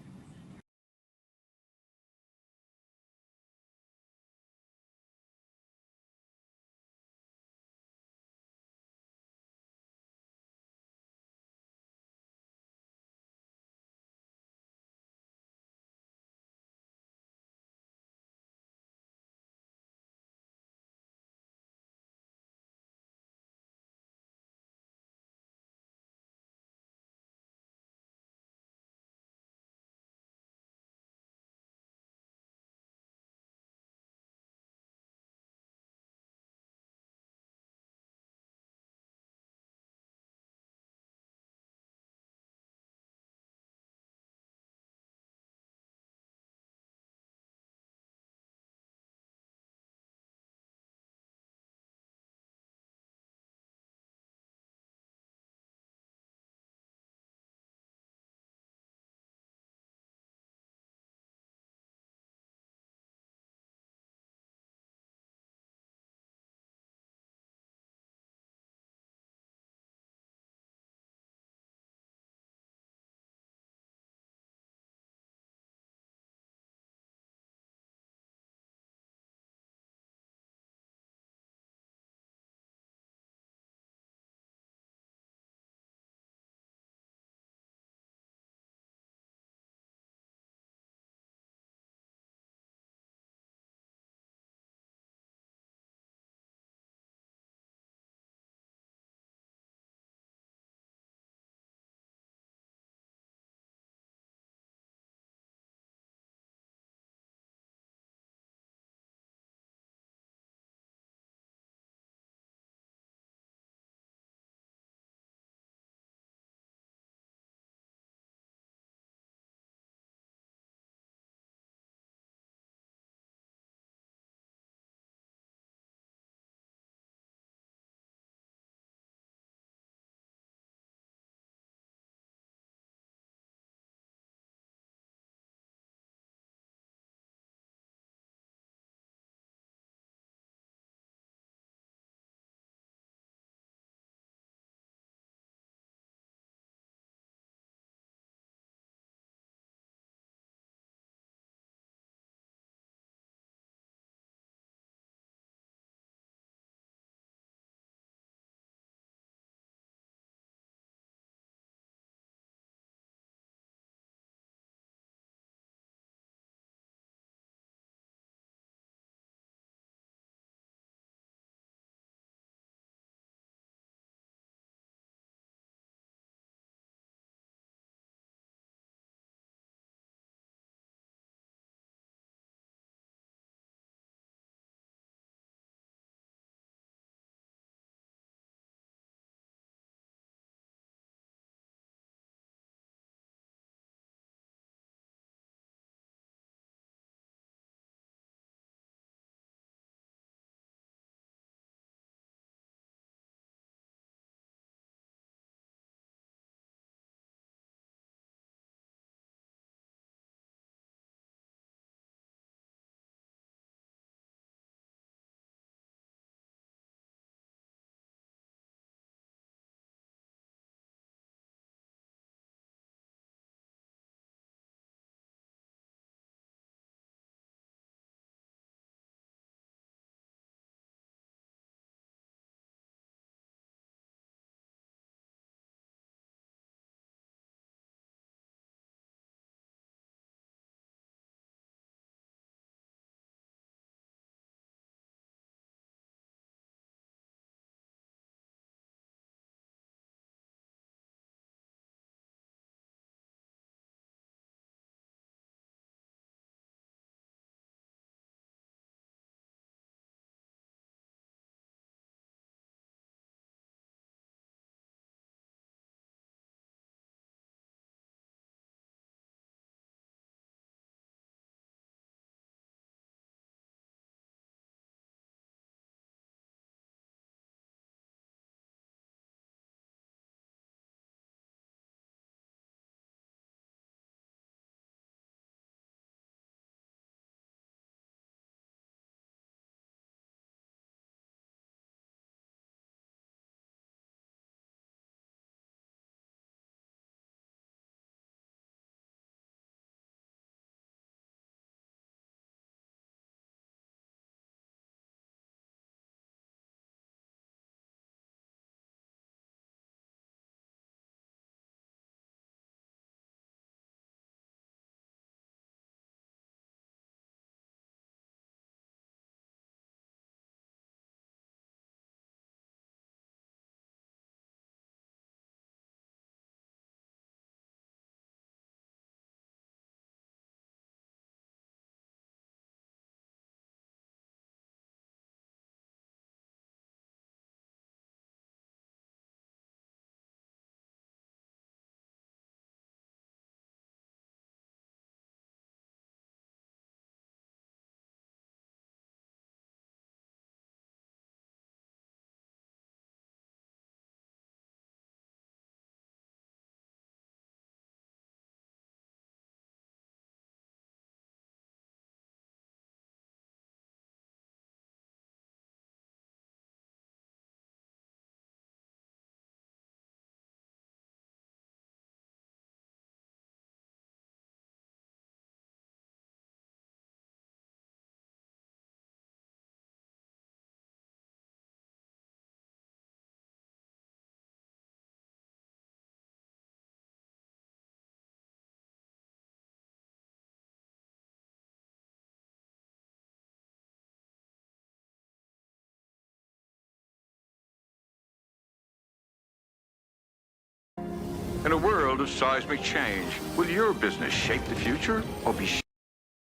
S9: In a world of seismic change, will your business shape the future or be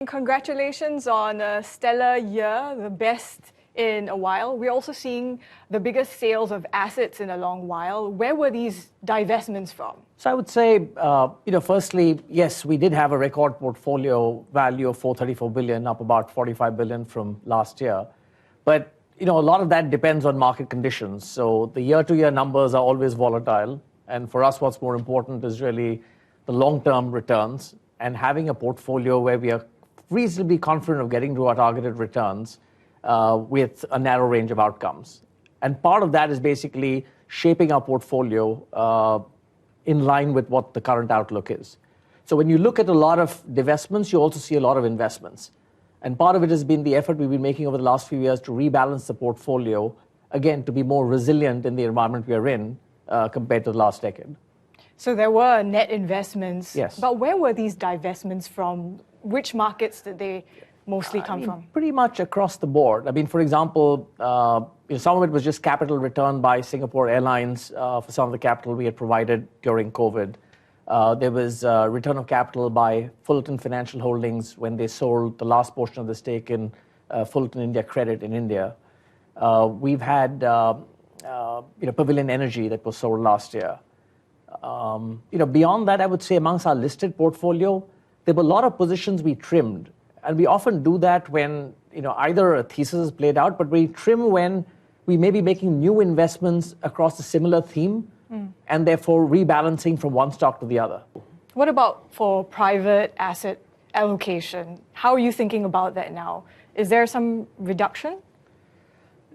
S10: Congratulations on a stellar year, the best in a while. We're also seeing the biggest sales of assets in a long while. Where were these divestments from?
S12: So I would say, firstly, yes, we did have a record portfolio value of 434 billion, up about 45 billion from last year. But, a lot of that depends on market conditions. So the year-to-year numbers are always volatile. And for us, what's more important is really the long-term returns and having a portfolio where we are reasonably confident of getting to our targeted returns with a narrow range of outcomes. And part of that is basically shaping our portfolio in line with what the current outlook is. So when you look at a lot of divestments, you also see a lot of investments. And part of it has been the effort we've been making over the last few years to rebalance the portfolio, again, to be more resilient in the environment we are in compared to the last decade.
S10: So there were net investments.
S12: Yes.
S10: But where were these divestments from? Which markets did they mostly come from?
S12: Pretty much across the board. I mean, for example, some of it was just capital return by Singapore Airlines for some of the capital we had provided during COVID. There was return of capital by Fullerton Financial Holdings when they sold the last portion of the stake in Fullerton India Credit in India. We've had Pavilion Energy that was sold last year. Beyond that, I would say amongst our listed portfolio, there were a lot of positions we trimmed. And we often do that when either a thesis is played out, but we trim when we may be making new investments across a similar theme and therefore rebalancing from one stock to the other.
S10: What about for private asset allocation? How are you thinking about that now? Is there some reduction?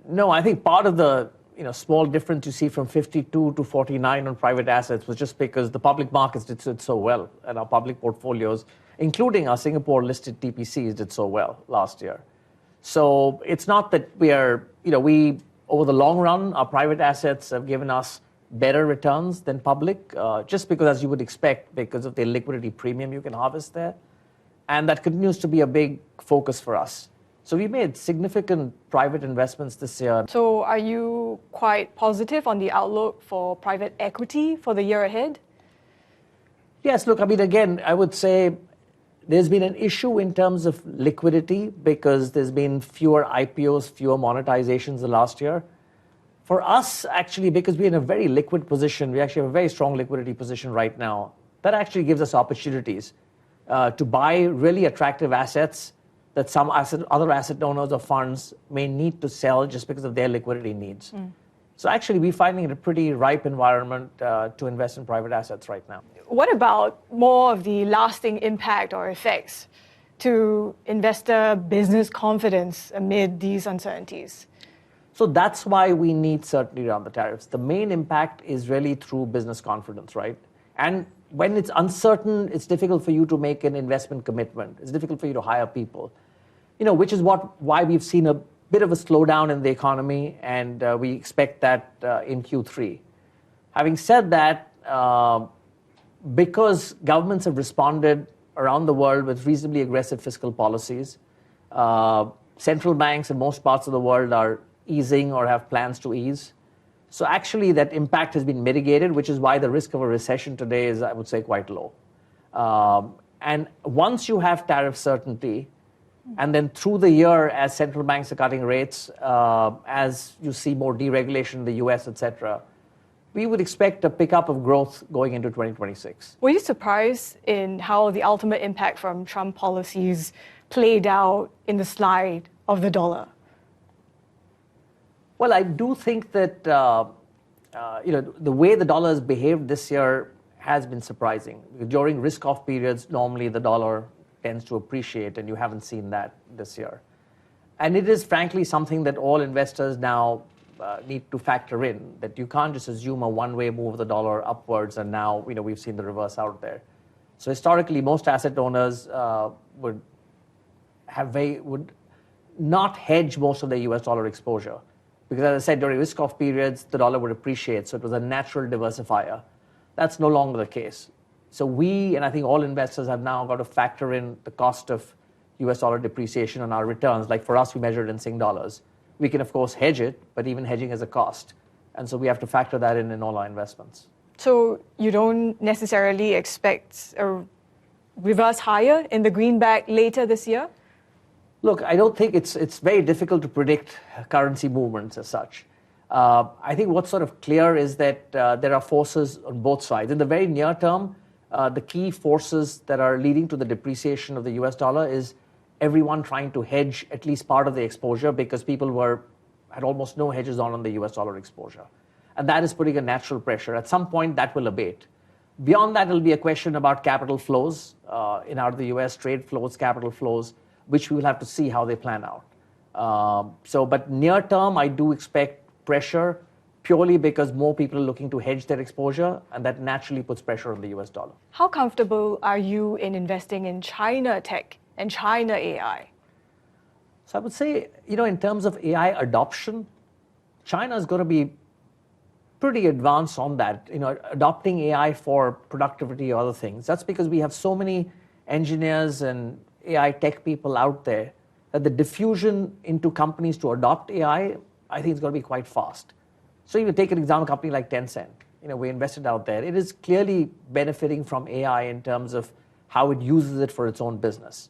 S12: No, I think part of the small difference you see from 52 to 49 on private assets was just because the public markets did so well and our public portfolios, including our Singapore listed TPCs, did so well last year. So it's not that we are, over the long run, our private assets have given us better returns than public, just because, as you would expect, because of the liquidity premium you can harvest there. And that continues to be a big focus for us. So we made significant private investments this year.
S10: So are you quite positive on the outlook for private equity for the year ahead?
S12: Yes, look, again, I would say there's been an issue in terms of liquidity because there's been fewer IPOs, fewer monetizations the last year. For us, actually, because we're in a very liquid position, we actually have a very strong liquidity position right now. That actually gives us opportunities to buy really attractive assets that some other asset owners or funds may need to sell just because of their liquidity needs. So actually, we're finding it a pretty ripe environment to invest in private assets right now.
S10: What about more of the lasting impact or effects to investor business confidence amid these uncertainties?
S12: So that's why we need certainty around the tariffs. The main impact is really through business confidence, right? And when it's uncertain, it's difficult for you to make an investment commitment. It's difficult for you to hire people, which is why we've seen a bit of a slowdown in the economy, and we expect that in Q3. Having said that, because governments have responded around the world with reasonably aggressive fiscal policies, central banks in most parts of the world are easing or have plans to ease. So actually that impact has been mitigated, which is why the risk of a recession today is, I would say, quite low. And once you have tariff certainty, and then through the year, as central banks are cutting rates, as you see more deregulation in the US, et cetera, we would expect a pickup of growth going into 2026.
S10: Were you surprised in how the ultimate impact from Trump policies played out in the slide of the dollar?
S12: Well, I do think that the way the dollar has behaved this year has been surprising. During risk-off periods, normally the dollar tends to appreciate, and you haven't seen that this year. And it is frankly something that all investors now need to factor in, that you can't just assume a one-way move of the dollar upwards, and now we've seen the reverse out there. So historically, most asset owners would not hedge most of their US dollar exposure. Because as I said, during risk-off periods, the dollar would appreciate, so it was a natural diversifier. That's no longer the case. So we, and I think all investors, have now got to factor in the cost of US dollar depreciation on our returns. Like for us, we measure it in Sing dollars. We can, of course, hedge it, but even hedging has a cost. And so we have to factor that in all our investments.
S10: So you don't necessarily expect a reverse higher in the greenback later this year?
S12: Look, I don't think it's very difficult to predict currency movements as such. I think what's sort of clear is that there are forces on both sides. In the very near term, the key forces that are leading to the depreciation of the US dollar is everyone trying to hedge at least part of the exposure because people had almost no hedges on the US dollar exposure. And that is putting a natural pressure. At some point, that will abate. Beyond that, it'll be a question about capital flows in out of the US, trade flows, capital flows, which we will have to see how they plan out. But near term, I do expect pressure purely because more people are looking to hedge their exposure, and that naturally puts pressure on the US dollar.
S10: How comfortable are you in investing in China tech and China AI?
S12: So I would say, in terms of AI adoption, China is going to be pretty advanced on that, adopting AI for productivity or other things. That's because we have so many engineers and AI tech people out there that the diffusion into companies to adopt AI, I think is going to be quite fast. So you take an example, a company like Tencent. We invested out there. It is clearly benefiting from AI in terms of how it uses it for its own business.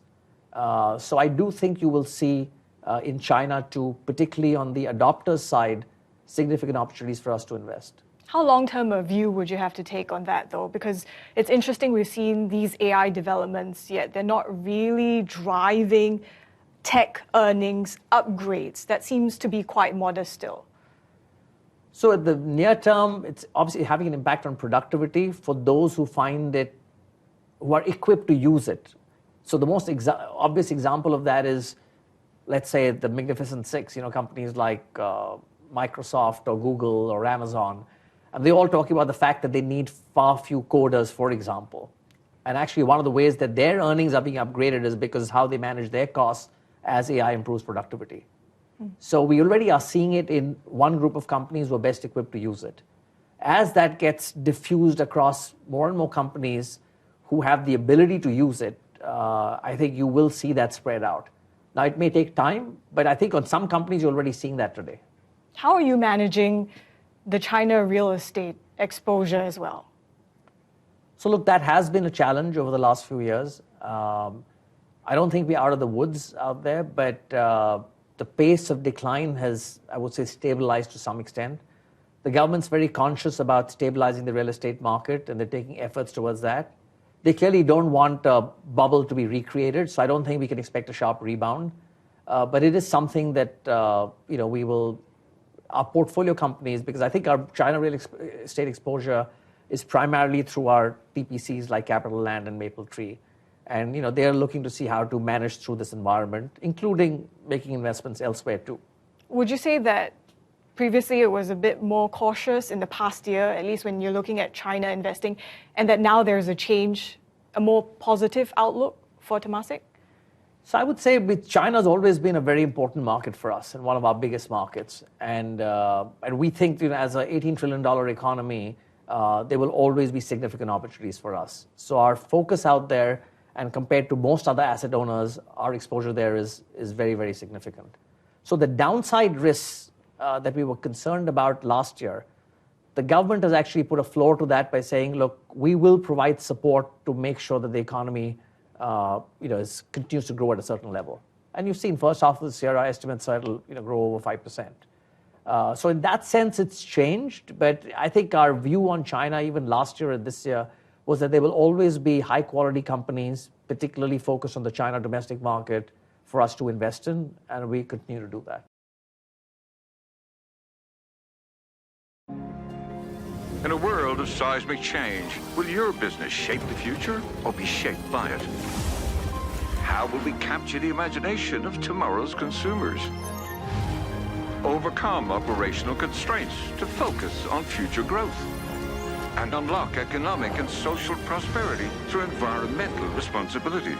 S12: So I do think you will see in China too, particularly on the adopters side, significant opportunities for us to invest.
S10: How long-term a view would you have to take on that, though? Because it's interesting, we've seen these AI developments, yet they're not really driving tech earnings upgrades. That seems to be quite modest still.
S12: So at the near term, it's obviously having an impact on productivity for those who are equipped to use it. So the most obvious example of that is, let's say, the Magnificent Six, companies like Microsoft or Google or Amazon. And they all talk about the fact that they need far few coders, for example. And actually, one of the ways that their earnings are being upgraded is because how they manage their costs as AI improves productivity. So we already are seeing it in one group of companies who are best equipped to use it. As that gets diffused across more and more companies who have the ability to use it, I think you will see that spread out. Now, it may take time, but I think on some companies, you're already seeing that today.
S10: How are you managing the China real estate exposure as well?
S12: So look, that has been a challenge over the last few years. I don't think we're out of the woods out there, but the pace of decline has, I would say, stabilized to some extent. The government's very conscious about stabilizing the real estate market, and they're taking efforts towards that. They clearly don't want a bubble to be recreated, so I don't think we can expect a sharp rebound. But it is something that we will, our portfolio companies, because I think our China real estate exposure is primarily through our TPCs like Capital Land and Mapletree. And they're looking to see how to manage through this environment, including making investments elsewhere too.
S10: Would you say that previously it was a bit more cautious in the past year, at least when you're looking at China investing, and that now there's a change, a more positive outlook for Temasek?
S12: So I would say China's always been a very important market for us and one of our biggest markets. And we think as an $18 trillion economy, there will always be significant opportunities for us. So our focus out there, and compared to most other asset owners, our exposure there is very, very significant. So the downside risks that we were concerned about last year, the government has actually put a floor to that by saying, look, we will provide support to make sure that the economy continues to grow at a certain level. And you've seen first half of this year, our estimates are it'll grow over 5%. So in that sense, it's changed. But I think our view on China, even last year and this year, was that there will always be high-quality companies, particularly focused on the China domestic market, for us to invest in, and we continue to do that.
S9: In a world of seismic change, will your business shape the future or be shaped by it? How will we capture the imagination of tomorrow's consumers? Overcome operational constraints to focus on future growth? And unlock economic and social prosperity through environmental responsibility.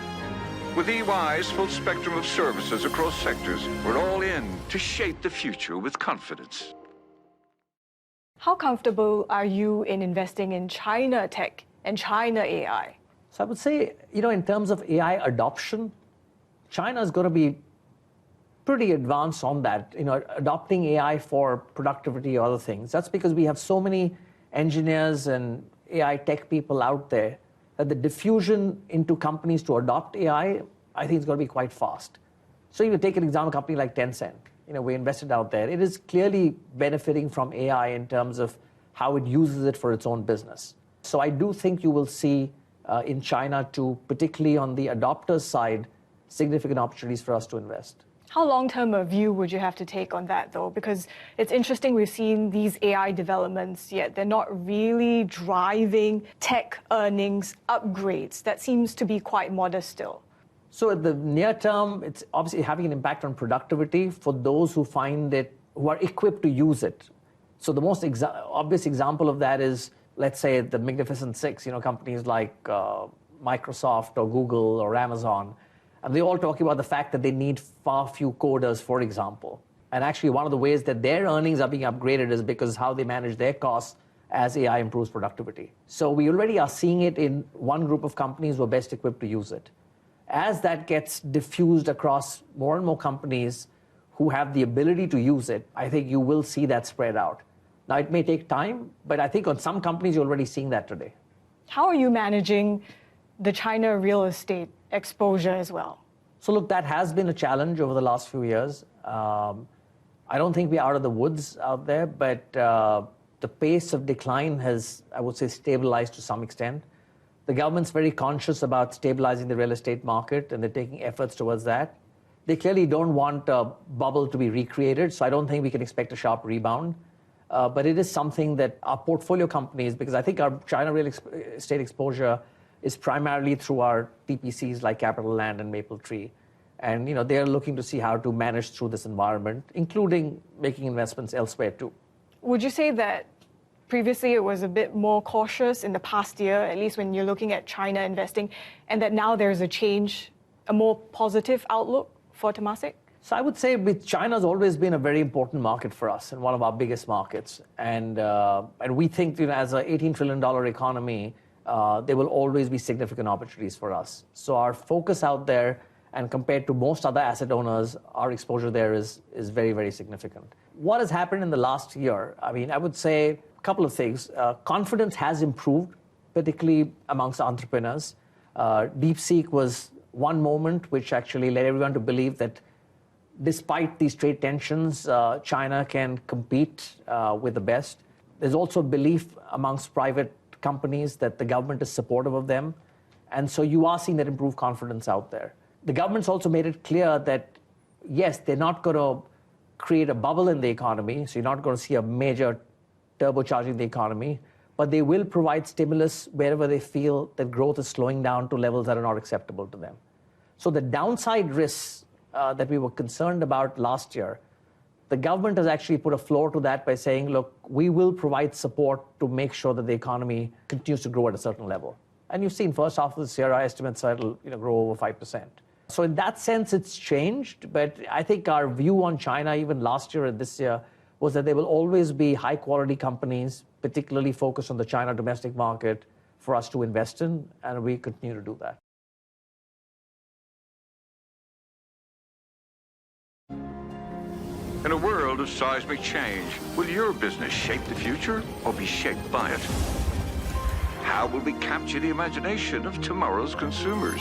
S9: With EY's full spectrum of services across sectors, we're all in to shape the future with confidence.
S10: How comfortable are you in investing in China tech and China AI?
S12: So I would say, in terms of AI adoption, China is going to be pretty advanced on that, adopting AI for productivity or other things. That's because we have so many engineers and AI tech people out there that the diffusion into companies to adopt AI, I think is going to be quite fast. So you take an example, a company like Tencent. We invested out there. It is clearly benefiting from AI in terms of how it uses it for its own business. So I do think you will see in China too, particularly on the adopters side, significant opportunities for us to invest.
S10: How long-term a view would you have to take on that, though? Because it's interesting, we've seen these AI developments, yet they're not really driving tech earnings upgrades. That seems to be quite modest still.
S12: So at the near term, it's obviously having an impact on productivity for those who find it, who are equipped to use it. So the most obvious example of that is, let's say, the Magnificent Six, companies like Microsoft or Google or Amazon. And they're all talking about the fact that they need far few coders, for example. And actually, one of the ways that their earnings are being upgraded is because how they manage their costs as AI improves productivity. So we already are seeing it in one group of companies who are best equipped to use it. As that gets diffused across more and more companies who have the ability to use it, I think you will see that spread out. Now, it may take time, but I think on some companies, you're already seeing that today.
S10: How are you managing the China real estate exposure as well?
S12: So look, that has been a challenge over the last few years. I don't think we're out of the woods out there, but the pace of decline has, I would say, stabilized to some extent. The government's very conscious about stabilizing the real estate market, and they're taking efforts towards that. They clearly don't want a bubble to be recreated, so I don't think we can expect a sharp rebound. But it is something that our portfolio companies, because I think our China real estate exposure is primarily through our TPCs like Capital Land and Mapletree. And they're looking to see how to manage through this environment, including making investments elsewhere too.
S10: Would you say that previously it was a bit more cautious in the past year, at least when you're looking at China investing, and that now there's a change, a more positive outlook for Temasek?
S12: So I would say China's always been a very important market for us and one of our biggest markets. And we think as an $18 trillion economy, there will always be significant opportunities for us. So our focus out there, and compared to most other asset owners, our exposure there is very, very significant. What has happened in the last year? I would say a couple of things. Confidence has improved, particularly amongst entrepreneurs. DeepSeek was one moment which actually led everyone to believe that despite these trade tensions, China can compete with the best. There's also belief amongst private companies that the government is supportive of them. And so you are seeing that improved confidence out there. The government's also made it clear that, yes, they're not going to create a bubble in the economy, so you're not going to see a major turbocharging the economy, but they will provide stimulus wherever they feel that growth is slowing down to levels that are not acceptable to them. So the downside risks that we were concerned about last year, the government has actually put a floor to that by saying, look, we will provide support to make sure that the economy continues to grow at a certain level. And you've seen first half of this year, our estimates are it'll grow over 5%. So in that sense, it's changed. But I think our view on China, even last year and this year, was that there will always be high-quality companies, particularly focused on the China domestic market, for us to invest in, and we continue to do that.
S9: In a world of seismic change, will your business shape the future or be shaped by it? How will we capture the imagination of tomorrow's consumers?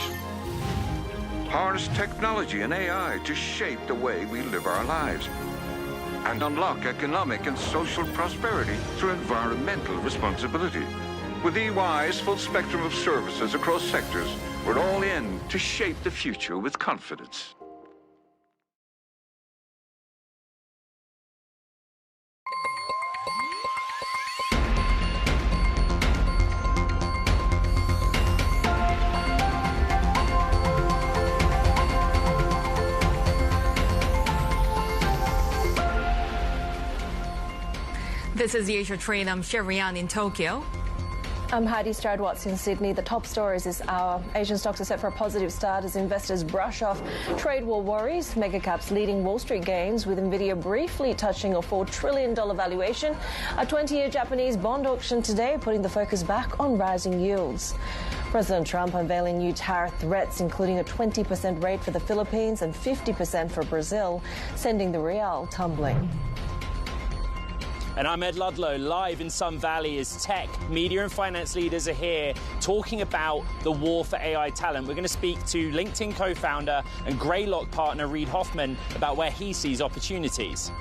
S9: Harness technology and AI to shape the way we live our lives, and unlock economic and social prosperity through environmental responsibility. With EY's full spectrum of services across sectors, we're all in to shape the future with confidence.
S13: This is Asia Train. I'm Sherian in Tokyo.
S15: I'm Heidi Stroud-Watts in Sydney. The top stories this hour. Asian stocks are set for a positive start as investors brush off trade war worries. Megacaps leading Wall Street gains, with Nvidia briefly touching a $4 trillion valuation. A 20-year Japanese bond auction today, putting the focus back on rising yields. President Trump unveiling new tariff threats, including a 20% rate for the Philippines and 50% for Brazil, sending the real tumbling.
S16: And I'm Ed Ludlow, live in Sun Valley as tech, media and finance leaders are here talking about the war for AI talent. We're going to speak to LinkedIn co-founder and Greylock partner Reid Hoffman about where he sees opportunities.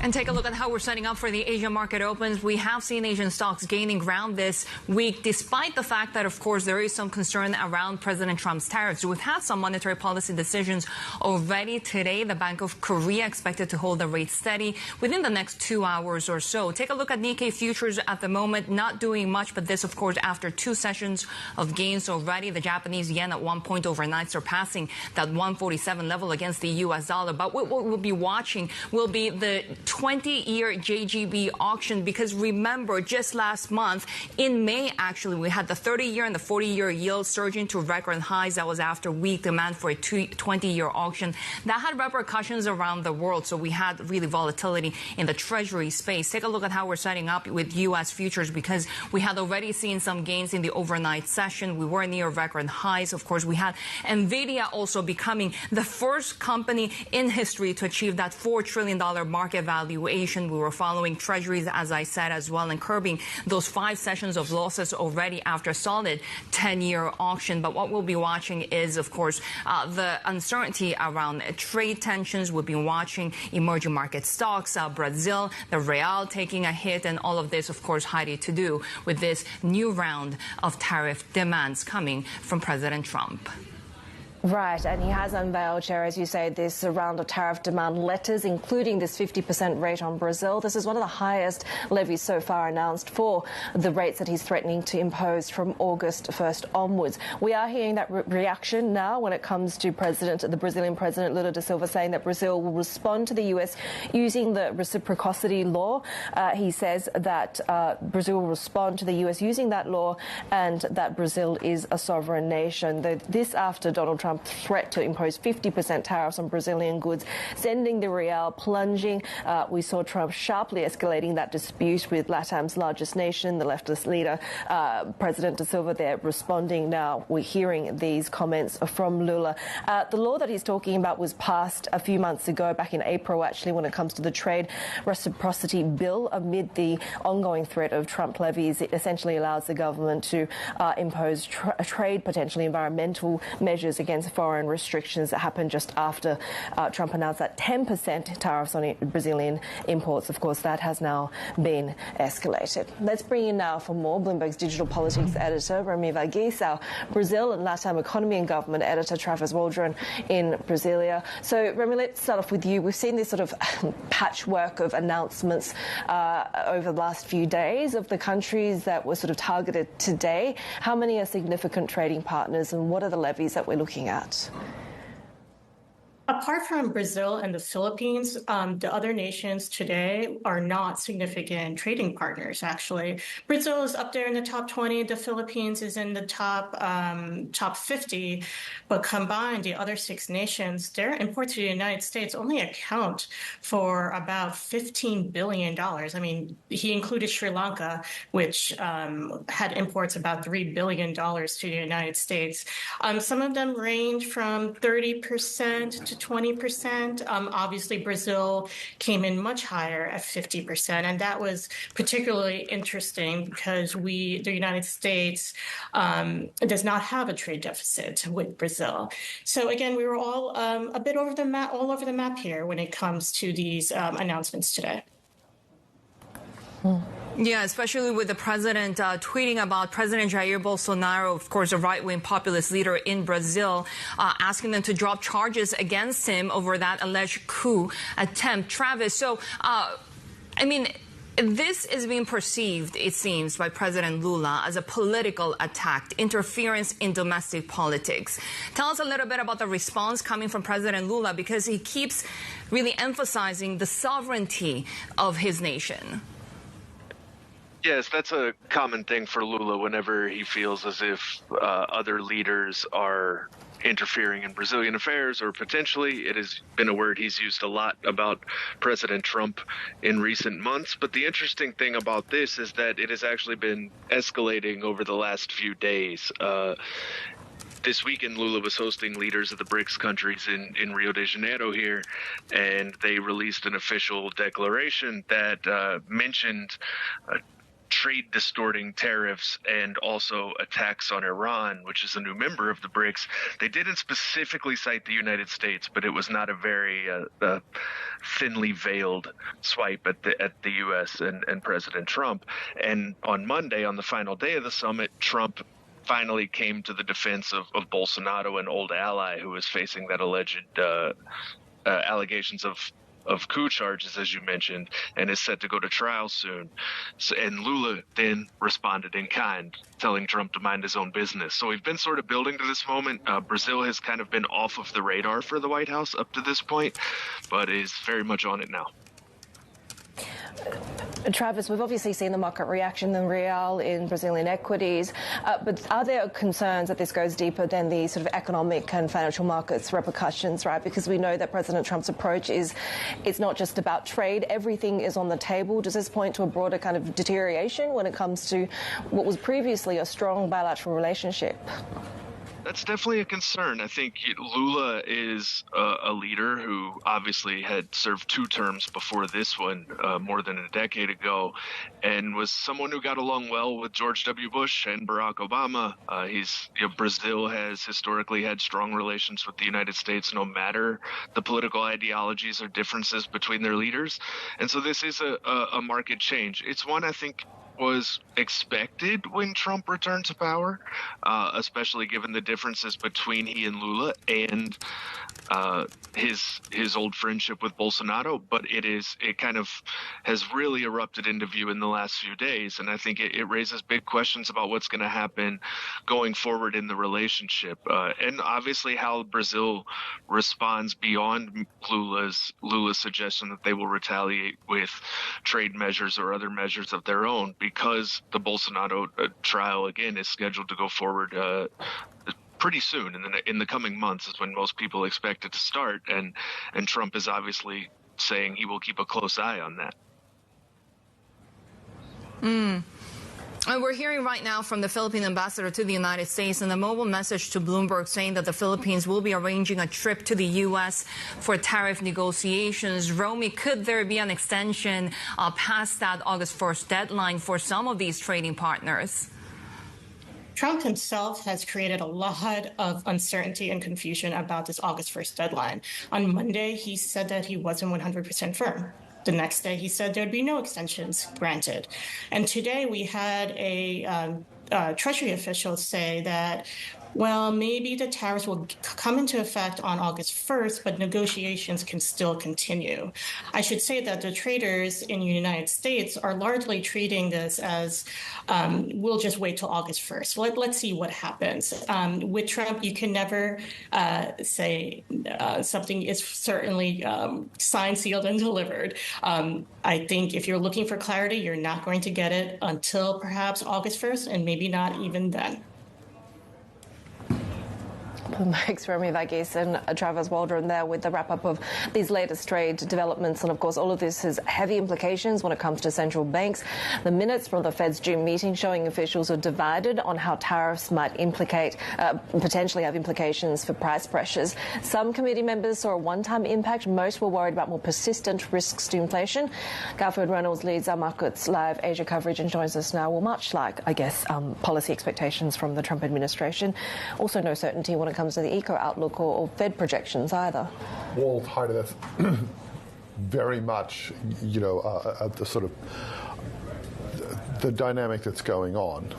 S13: And take a look at how we're setting up for the Asian market opens. We have seen Asian stocks gaining ground this week, despite the fact that, of course, there is some concern around President Trump's tariffs. We've had some monetary policy decisions already today. The Bank of Korea expected to hold the rate steady within the next 2 hours or so. Take a look at Nikkei futures at the moment, not doing much, but this, of course, after 2 sessions of gains already. The Japanese yen at one point overnight surpassing that 147 level against the U.S. dollar. But what we'll be watching will be the 20-year JGB auction, because remember, just last month, in May, actually, we had the 30-year and the 40-year yield surging to record highs. That was after weak demand for a 20-year auction. That had repercussions around the world, so we had really volatility in the Treasury space. Take a look at how we're setting up with U.S. futures, because we had already seen some gains in the overnight session. We were near record highs. Of course, we had NVIDIA also becoming the first company in history to achieve that $4 trillion market valuation. We were following treasuries, as I said, as well, and curbing those 5 sessions of losses already after a solid 10-year auction. But what we'll be watching is, of course, the uncertainty around trade tensions. We've been watching emerging market stocks, Brazil, the real taking a hit, and all of this, of course, highly to do with this new round of tariff demands coming from President Trump.
S15: Right, and he has unveiled, Chair, as you say, this round of tariff demand letters, including this 50% rate on Brazil. This is one of the highest levies so far announced for the rates that he's threatening to impose from August 1st onwards. We are hearing that reaction now when it comes to the Brazilian President Lula da Silva saying that Brazil will respond to the U.S. using the reciprocity law. He says that Brazil will respond to the U.S. using that law, and that Brazil is a sovereign nation. This after Donald Trump threat to impose 50% tariffs on Brazilian goods, sending the real plunging. We saw Trump sharply escalating that dispute with LATAM's largest nation, the leftist leader, President da Silva there responding now. We're hearing these comments from Lula. The law that he's talking about was passed a few months ago, back in April, actually, when it comes to the trade reciprocity bill. Amid the ongoing threat of Trump levies, it essentially allows the government to impose trade, potentially environmental measures against foreign restrictions that happened just after Trump announced that 10% tariffs on Brazilian imports. Of course, that has now been escalated. Let's bring in now for more Bloomberg's digital politics editor, Remy Varghese, our Brazil and LATAM economy and government editor, Travis Waldron in Brasilia. So, Remy, let's start off with you. We've seen this sort of patchwork of announcements over the last few days of the countries that were sort of targeted today. How many are significant trading partners, and what are the levies that we're looking at?
S17: Apart from Brazil and the Philippines, the other nations today are not significant trading partners, actually. Brazil is up there in the top 20. The Philippines is in the top 50. But combined, the other 6 nations, their imports to the United States only account for about $15 billion. I mean, he included Sri Lanka, which had imports about $3 billion to the United States. Some of them range from 30% to 20%. Obviously, Brazil came in much higher at 50%, and that was particularly interesting because the United States does not have a trade deficit with Brazil. So again, we were all a bit all over the map here when it comes to these announcements today.
S13: Yeah, especially with the president tweeting about President Jair Bolsonaro, of course, a right-wing populist leader in Brazil, asking them to drop charges against him over that alleged coup attempt. Travis, so, I mean, this is being perceived, it seems, by President Lula as a political attack, interference in domestic politics. Tell us a little bit about the response coming from President Lula, because he keeps really emphasizing the sovereignty of his nation.
S18: Yes, that's a common thing for Lula whenever he feels as if other leaders are interfering in Brazilian affairs, or potentially. It has been a word he's used a lot about President Trump in recent months. But the interesting thing about this is that it has actually been escalating over the last few days. this weekend, Lula was hosting leaders of the BRICS countries in Rio de Janeiro here, and they released an official declaration that mentioned trade-distorting tariffs and also attacks on Iran, which is a new member of the BRICS. They didn't specifically cite the United States, but it was not a very thinly veiled swipe at the U.S. and President Trump. And on Monday, on the final day of the summit, Trump finally came to the defense of Bolsonaro, an old ally who was facing that alleged allegations of coup charges, as you mentioned, and is set to go to trial soon. And Lula then responded in kind, telling Trump to mind his own business. So we've been sort of building to this moment. Brazil has kind of been off of the radar for the White House up to this point, but is very much on it now.
S15: Travis, we've obviously seen the market reaction in real, in Brazilian equities, but are there concerns that this goes deeper than the sort of economic and financial markets repercussions, right? Because we know that President Trump's approach is it's not just about trade. Everything is on the table. Does this point to a broader kind of deterioration when it comes to what was previously a strong bilateral relationship?
S18: That's definitely a concern. I think Lula is a leader who obviously had served 2 terms before this one, more than a decade ago, and was someone who got along well with George W. Bush and Barack Obama. Brazil has historically had strong relations with the United States, no matter the political ideologies or differences between their leaders. And so this is a market change. It's one I think was expected when Trump returned to power, especially given the differences between he and Lula and his old friendship with Bolsonaro. But it kind of has really erupted into view in the last few days, and I think it raises big questions about what's going to happen going forward in the relationship, and obviously how Brazil responds beyond Lula's suggestion that they will retaliate with trade measures or other measures of their own, because the Bolsonaro trial again is scheduled to go forward pretty soon in the coming months is when most people expect it to start, and Trump is obviously saying he will keep a close eye on that.
S13: And we're hearing right now from the Philippine ambassador to the United States in a mobile message to Bloomberg saying that the Philippines will be arranging a trip to the U.S. for tariff negotiations. Romy, could there be an extension past that August 1st deadline for some of these trading partners?
S17: Trump himself has created a lot of uncertainty and confusion about this August 1st deadline. On Monday, he said that he wasn't 100% firm. The next day, he said there'd be no extensions granted. And today, we had a Treasury official say that, well, maybe the tariffs will come into effect on August 1st, but negotiations can still continue. I should say that the traders in the United States are largely treating this as we'll just wait till August 1st. Let's see what happens. With Trump, you can never say something is certainly signed, sealed, and delivered. I think if you're looking for clarity, you're not going to get it until perhaps August 1st, and maybe not even then.
S15: Thanks, Romy Vaghis and Travis Waldron there with the wrap-up of these latest trade developments. And, of course, all of this has heavy implications when it comes to central banks. The minutes from the Fed's June meeting showing officials are divided on how tariffs might potentially have implications for price pressures. Some committee members saw a one-time impact. Most were worried about more persistent risks to inflation. Garfield Reynolds leads our Markets Live Asia coverage and joins us now. Well, much like, I guess, policy expectations from the Trump administration. Also no certainty when it comes to the eco outlook or Fed projections either.
S19: Well, Heidi, that's very much, the sort of the dynamic that's going on.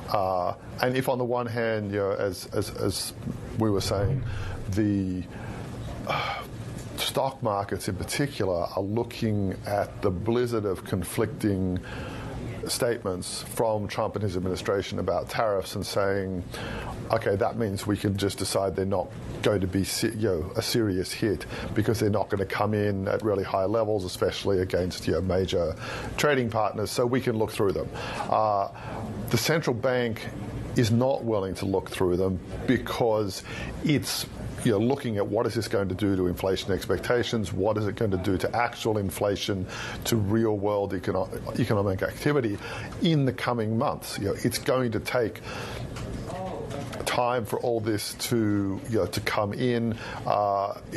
S19: And if on the one hand, as we were saying, the stock markets in particular are looking at the blizzard of conflicting statements from Trump and his administration about tariffs and saying, okay, that means we can just decide they're not going to be a serious hit because they're not going to come in at really high levels, especially against major trading partners, so we can look through them. The central bank is not willing to look through them because it's looking at what is this going to do to inflation expectations, what is it going to do to actual inflation, to real-world economic activity in the coming months. It's going to take time for all this to come in.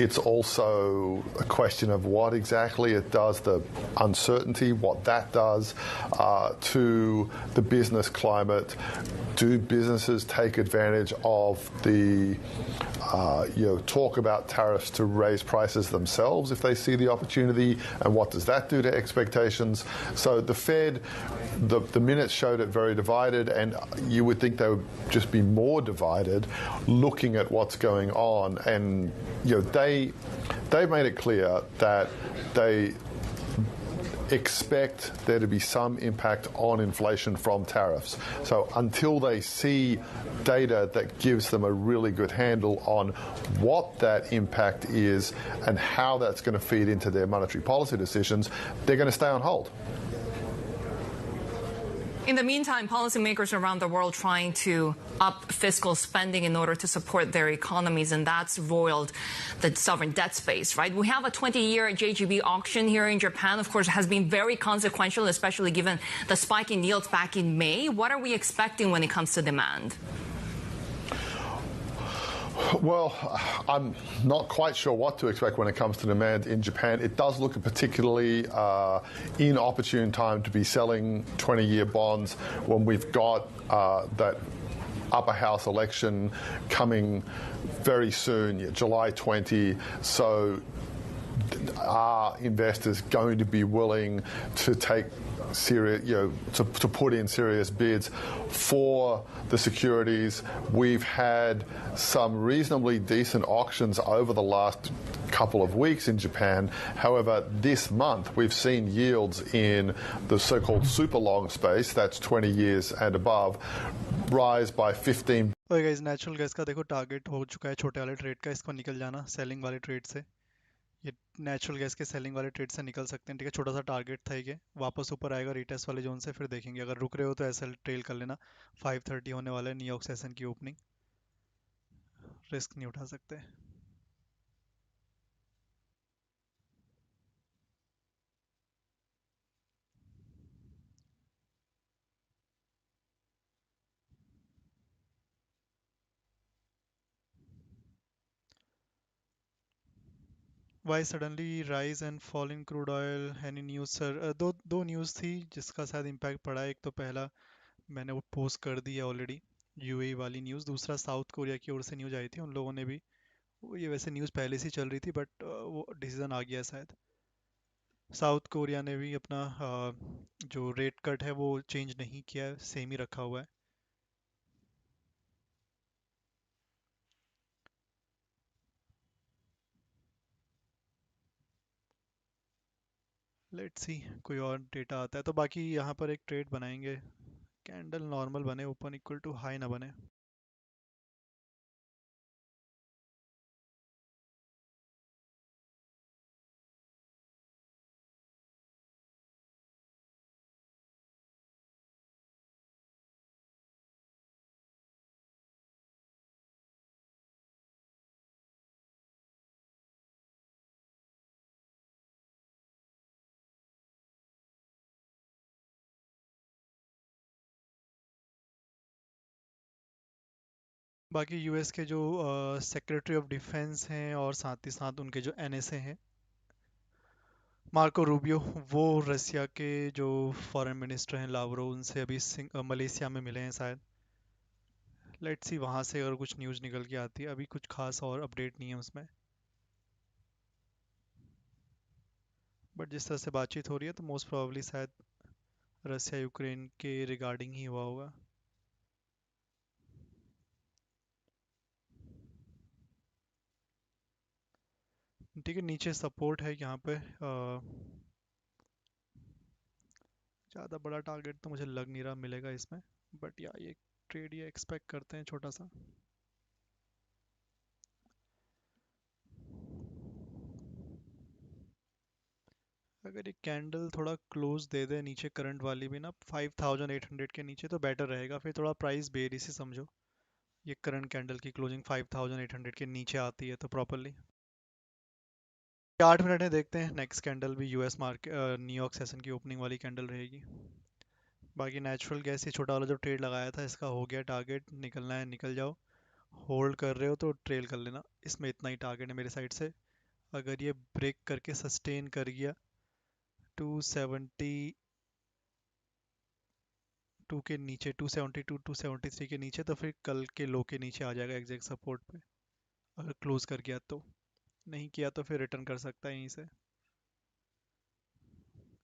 S19: It's also a question of what exactly it does, the uncertainty, what that does to the business climate. Do businesses take advantage of the talk about tariffs to raise prices themselves if they see the opportunity, and what does that do to expectations? So the Fed, the minutes showed it very divided, and you would think they would just be more divided looking at what's going on. And they made it clear that they expect there to be some impact on inflation from tariffs. So until they see data that gives them a really good handle on what that impact is and how that's going to feed into their monetary policy decisions, they're going to stay on hold.
S13: In the meantime, policymakers around the world trying to up fiscal spending in order to support their economies, and that's roiled the sovereign debt space, right? We have a 20-year JGB auction here in Japan, of course, has been very consequential, especially given the spike in yields back in May. What are we expecting when it comes to demand?
S19: Well, I'm not quite sure what to expect when it comes to demand in Japan. It does look a particularly inopportune time to be selling 20-year bonds when we've got that upper house election coming very soon, July 20. So are investors going to be willing to take serious, to put in serious bids for the securities? We've had some reasonably decent auctions over the last couple of weeks in Japan. However, this month we've seen yields in the so-called super long space, that's 20 years and above, rise by 15.
S8: Okay guys, natural gas का देखो target हो चुका है छोटे वाले trade का, इसको निकल जाना सेलिंग वाले ट्रेड से। ये नेचुरल गैस के सेलिंग वाले ट्रेड से निकल सकते हैं, ठीक है। छोटा सा टारगेट था ये, वापस ऊपर आएगा रिटेस्ट वाले जोन से, फिर देखेंगे। अगर रुक रहे हो तो एसएल ट्रेल कर लेना। 5:30 होने वाला है न्यूयॉर्क सेशन की ओपनिंग, रिस्क नहीं उठा सकते। Why suddenly rise and fall in crude oil, any news sir? दो न्यूज़ थी जिसका शायद इम्पैक्ट पड़ा है। एक तो पहला मैंने वो पोस्ट कर दी है ऑलरेडी, यूएई वाली न्यूज़। दूसरा साउथ कोरिया की ओर से न्यूज़ आई थी, उन लोगों ने भी, ये वैसे न्यूज़ पहले से चल रही थी बट वो डिसीजन आ गया शायद। साउथ कोरिया ने भी अपना जो रेट कट है वो चेंज नहीं किया है, सेम ही रखा हुआ है। लेट्स सी कोई और डेटा आता है तो। बाकी यहाँ पर एक ट्रेड बनाएंगे, कैंडल नॉर्मल बने, ओपन इक्वल टू हाई ना बने। बाकी यूएस के जो सेक्रेटरी ऑफ डिफेंस हैं और साथ ही साथ उनके जो एनएसए हैं, मार्को रूबियो, वो रसिया के जो फॉरेन मिनिस्टर हैं लावरो, उनसे अभी मलेशिया में मिले हैं शायद। लेट्स सी वहाँ से अगर कुछ न्यूज़ निकल के आती है। अभी कुछ खास और अपडेट नहीं है उसमें, बट जिस तरह से बातचीत हो रही है तो मोस्ट प्रोबेबली शायद रसिया यूक्रेन के रिगार्डिंग ही हुआ होगा। ठीक है, नीचे सपोर्ट है यहाँ पे। ज़्यादा बड़ा टारगेट तो मुझे लग नहीं रहा मिलेगा इसमें, बट या ये ट्रेड ये एक्सपेक्ट करते हैं छोटा सा। अगर ये कैंडल थोड़ा क्लोज दे दे नीचे करंट वाली भी ना 5800 के नीचे, तो बेटर रहेगा। फिर थोड़ा प्राइस बेरिश ही समझो। ये करंट कैंडल की क्लोजिंग 5800 के नीचे आती है तो प्रॉपरली 8 मिनट में देखते हैं। नेक्स्ट कैंडल भी यूएस मार्केट न्यूयॉर्क सेशन की ओपनिंग वाली कैंडल रहेगी। बाकी नेचुरल गैस ये छोटा वाला जो ट्रेड लगाया था इसका हो गया टारगेट, निकलना है निकल जाओ। होल्ड कर रहे हो तो ट्रेल कर लेना, इसमें इतना ही टारगेट है मेरे साइड से। अगर ये ब्रेक करके सस्टेन कर गया 272 के नीचे, 272 273 के नीचे, तो फिर कल के लो के नीचे आ जाएगा एग्जैक्ट सपोर्ट पे, अगर क्लोज कर गया तो। नहीं किया तो फिर रिटर्न कर सकता है यहीं से।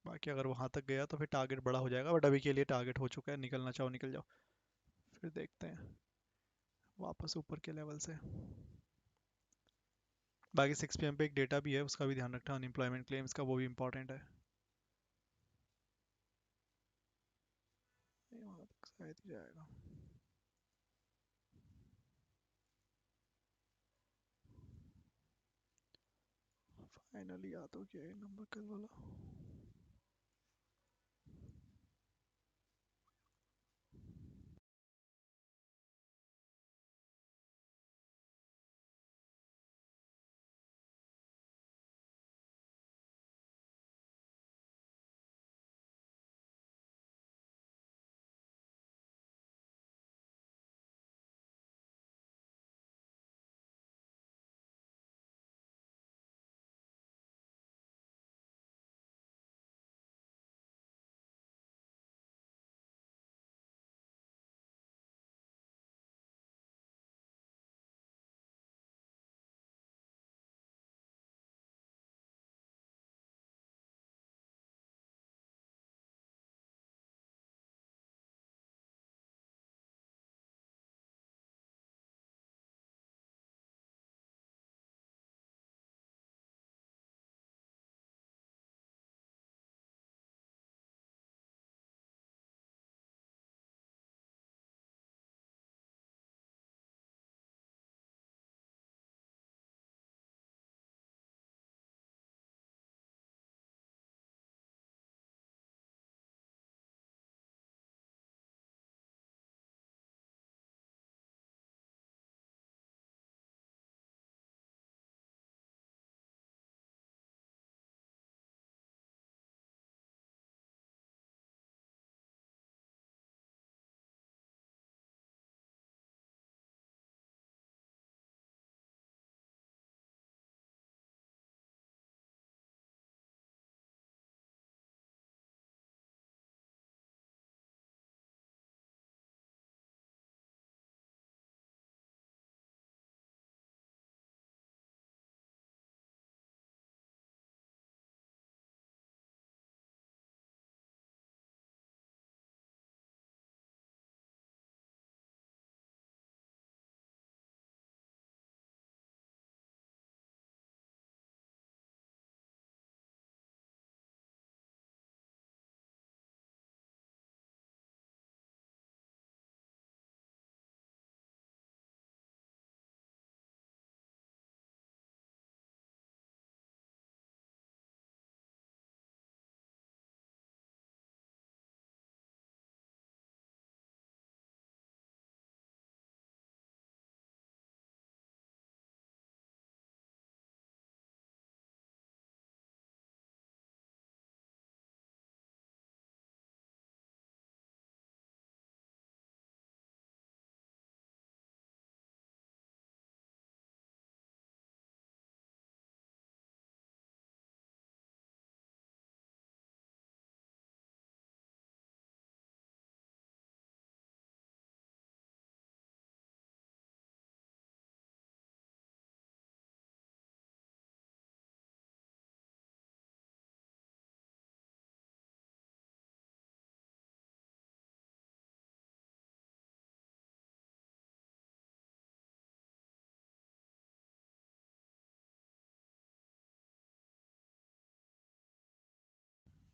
S8: बाकी अगर वहां तक गया तो फिर टारगेट बड़ा हो जाएगा, बट अभी के लिए टारगेट हो चुका है, निकलना चाहो निकल जाओ। फिर देखते हैं वापस ऊपर के लेवल से। बाकी 6 PM पे एक डेटा भी है, उसका भी ध्यान रखना, अनएम्प्लॉयमेंट क्लेम्स का, वो भी इंपॉर्टेंट है। नहीं, वहाँ तक शायद ही जाएगा। फाइनली आ तो गया ये नंबर कल वाला।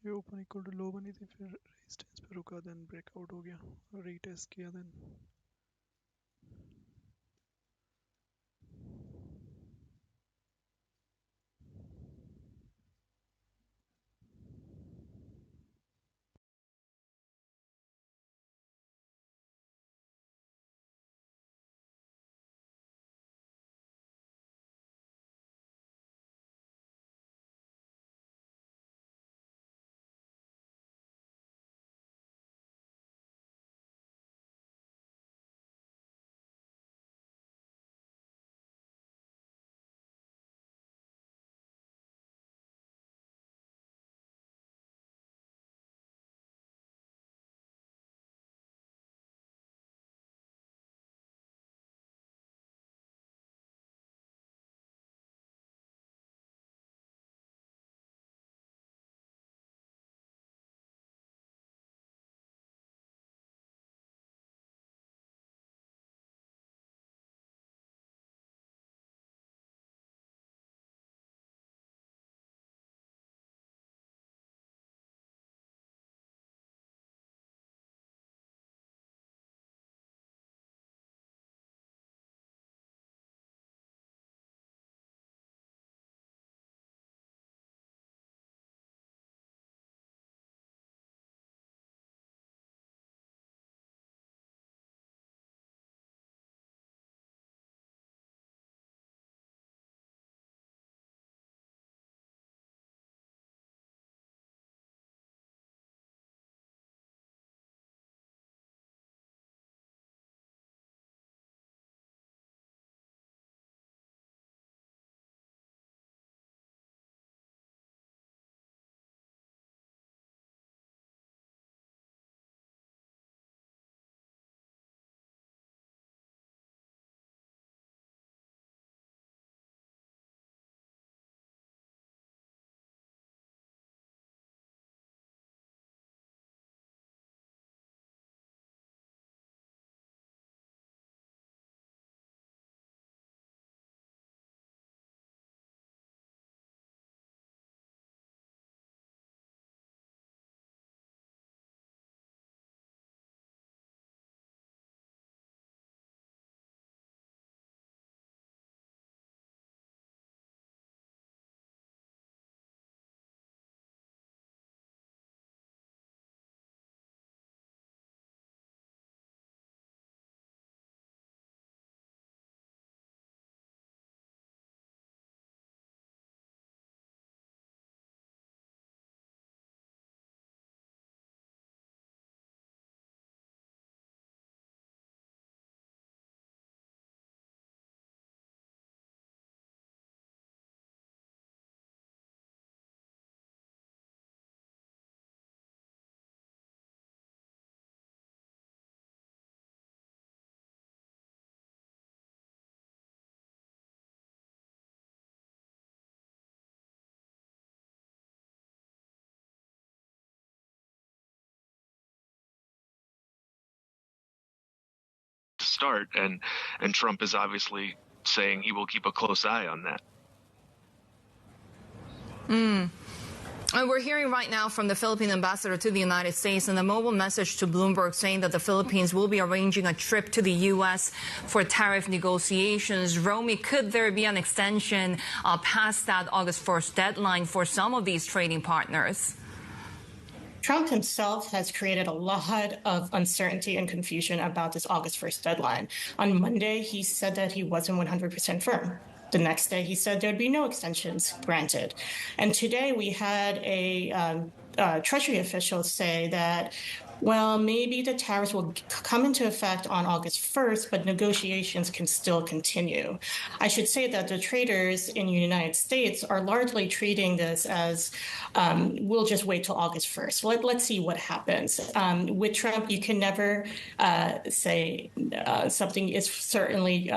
S8: ये ओपन इक्वल टू लो बनी थी, फिर रेजिस्टेंस पे रुका, देन ब्रेकआउट हो गया, रीटेस्ट किया, then
S18: start, and Trump is obviously saying he will keep a close eye on that.
S13: And we're hearing right now from the Philippine ambassador to the United States in a mobile message to Bloomberg saying that the Philippines will be arranging a trip to the U.S. for tariff negotiations. Romy, could there be an extension past that August 1st deadline for some of these trading partners?
S17: Trump himself has created a lot of uncertainty and confusion about this August 1st deadline. On Monday, he said that he wasn't 100% firm. The next day, he said there'd be no extensions granted. And today, we had a Treasury official say that, well, maybe the tariffs will come into effect on August 1st, but negotiations can still continue. I should say that the traders in the United States are largely treating this as we'll just wait till August 1st. Let's see what happens. With Trump, you can never say something is certainly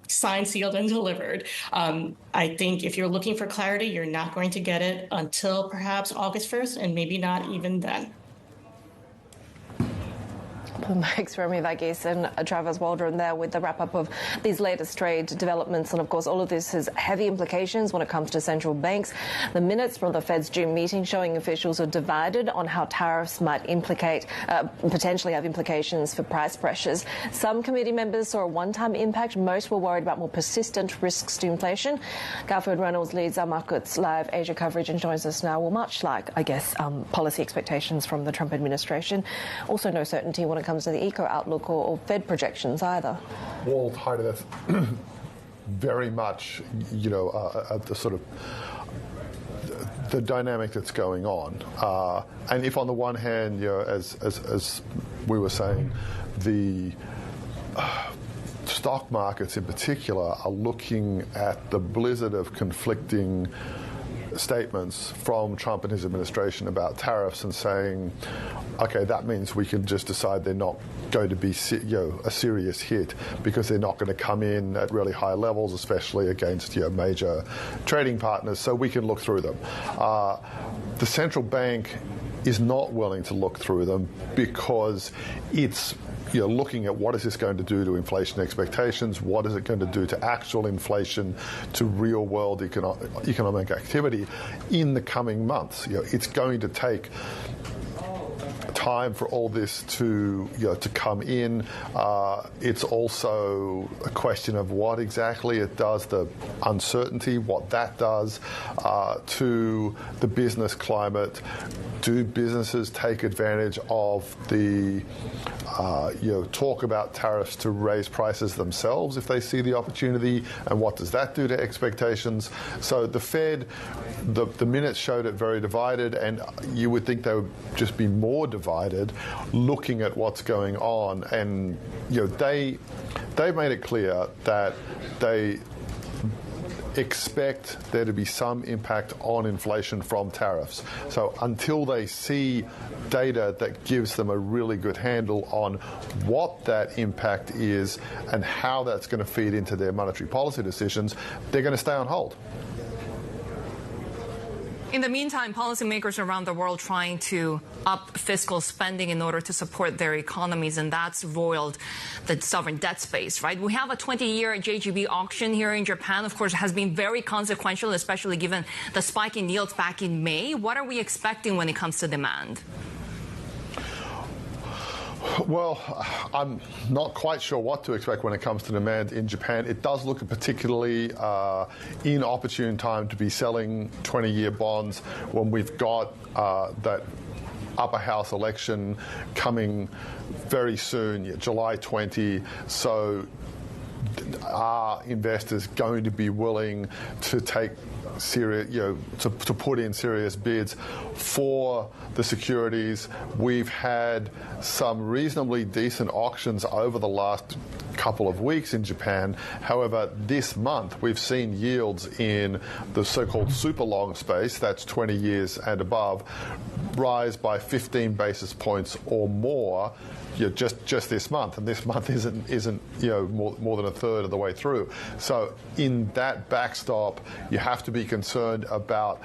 S17: signed, sealed, and delivered. I think if you're looking for clarity, you're not going to get it until perhaps August 1st, and maybe not even then.
S15: Thanks, Romy Vaggis and Travis Waldron there with the wrap-up of these latest trade developments. And, of course, all of this has heavy implications when it comes to central banks. The minutes from the Fed's June meeting showing officials are divided on how tariffs might potentially have implications for price pressures. Some committee members saw a one-time impact. Most were worried about more persistent risks to inflation. Garfield Reynolds leads our Markets Live Asia coverage and joins us now. Well, much like, I guess, policy expectations from the Trump administration. Also no certainty when it comes to the eco outlook or Fed projections either.
S19: Well, Heidi, that's very much, the sort of the dynamic that's going on. And if on the one hand, as we were saying, the stock markets in particular are looking at the blizzard of conflicting statements from Trump and his administration about tariffs and saying, okay, that means we can just decide they're not going to be a serious hit because they're not going to come in at really high levels, especially against major trading partners, so we can look through them. The central bank is not willing to look through them because it's looking at what is this going to do to inflation expectations, what is it going to do to actual inflation, to real-world economic activity in the coming months. It's going to take time for all this to come in. It's also a question of what exactly it does, the uncertainty, what that does to the business climate. Do businesses take advantage of the talk about tariffs to raise prices themselves if they see the opportunity, and what does that do to expectations? So the Fed, the minutes showed it very divided, and you would think they would just be more divided looking at what's going on. And they made it clear that they expect there to be some impact on inflation from tariffs. So until they see data that gives them a really good handle on what that impact is and how that's going to feed into their monetary policy decisions, they're going to stay on hold.
S13: In the meantime, policymakers around the world trying to up fiscal spending in order to support their economies, and that's roiled the sovereign debt space, right? We have a 20-year JGB auction here in Japan, of course, has been very consequential, especially given the spike in yields back in May. What are we expecting when it comes to demand?
S19: Well, I'm not quite sure what to expect when it comes to demand in Japan. It does look a particularly inopportune time to be selling 20-year bonds when we've got that upper house election coming very soon, July 20. So are investors going to be willing to take serious, to put in serious bids for the securities? We've had some reasonably decent auctions over the last couple of weeks in Japan. However, this month we've seen yields in the so-called super long space, that's 20 years and above, rise by 15 basis points or more just this month, and this month isn't more than a third of the way through. So in that backstop, you have to be concerned about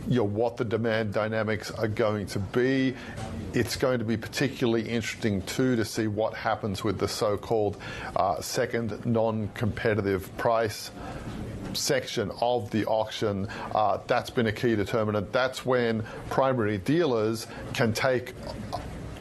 S19: what the demand dynamics are going to be. It's going to be particularly interesting too to see what happens with the so-called second non-competitive price section of the auction. That's been a key determinant. That's when primary dealers can take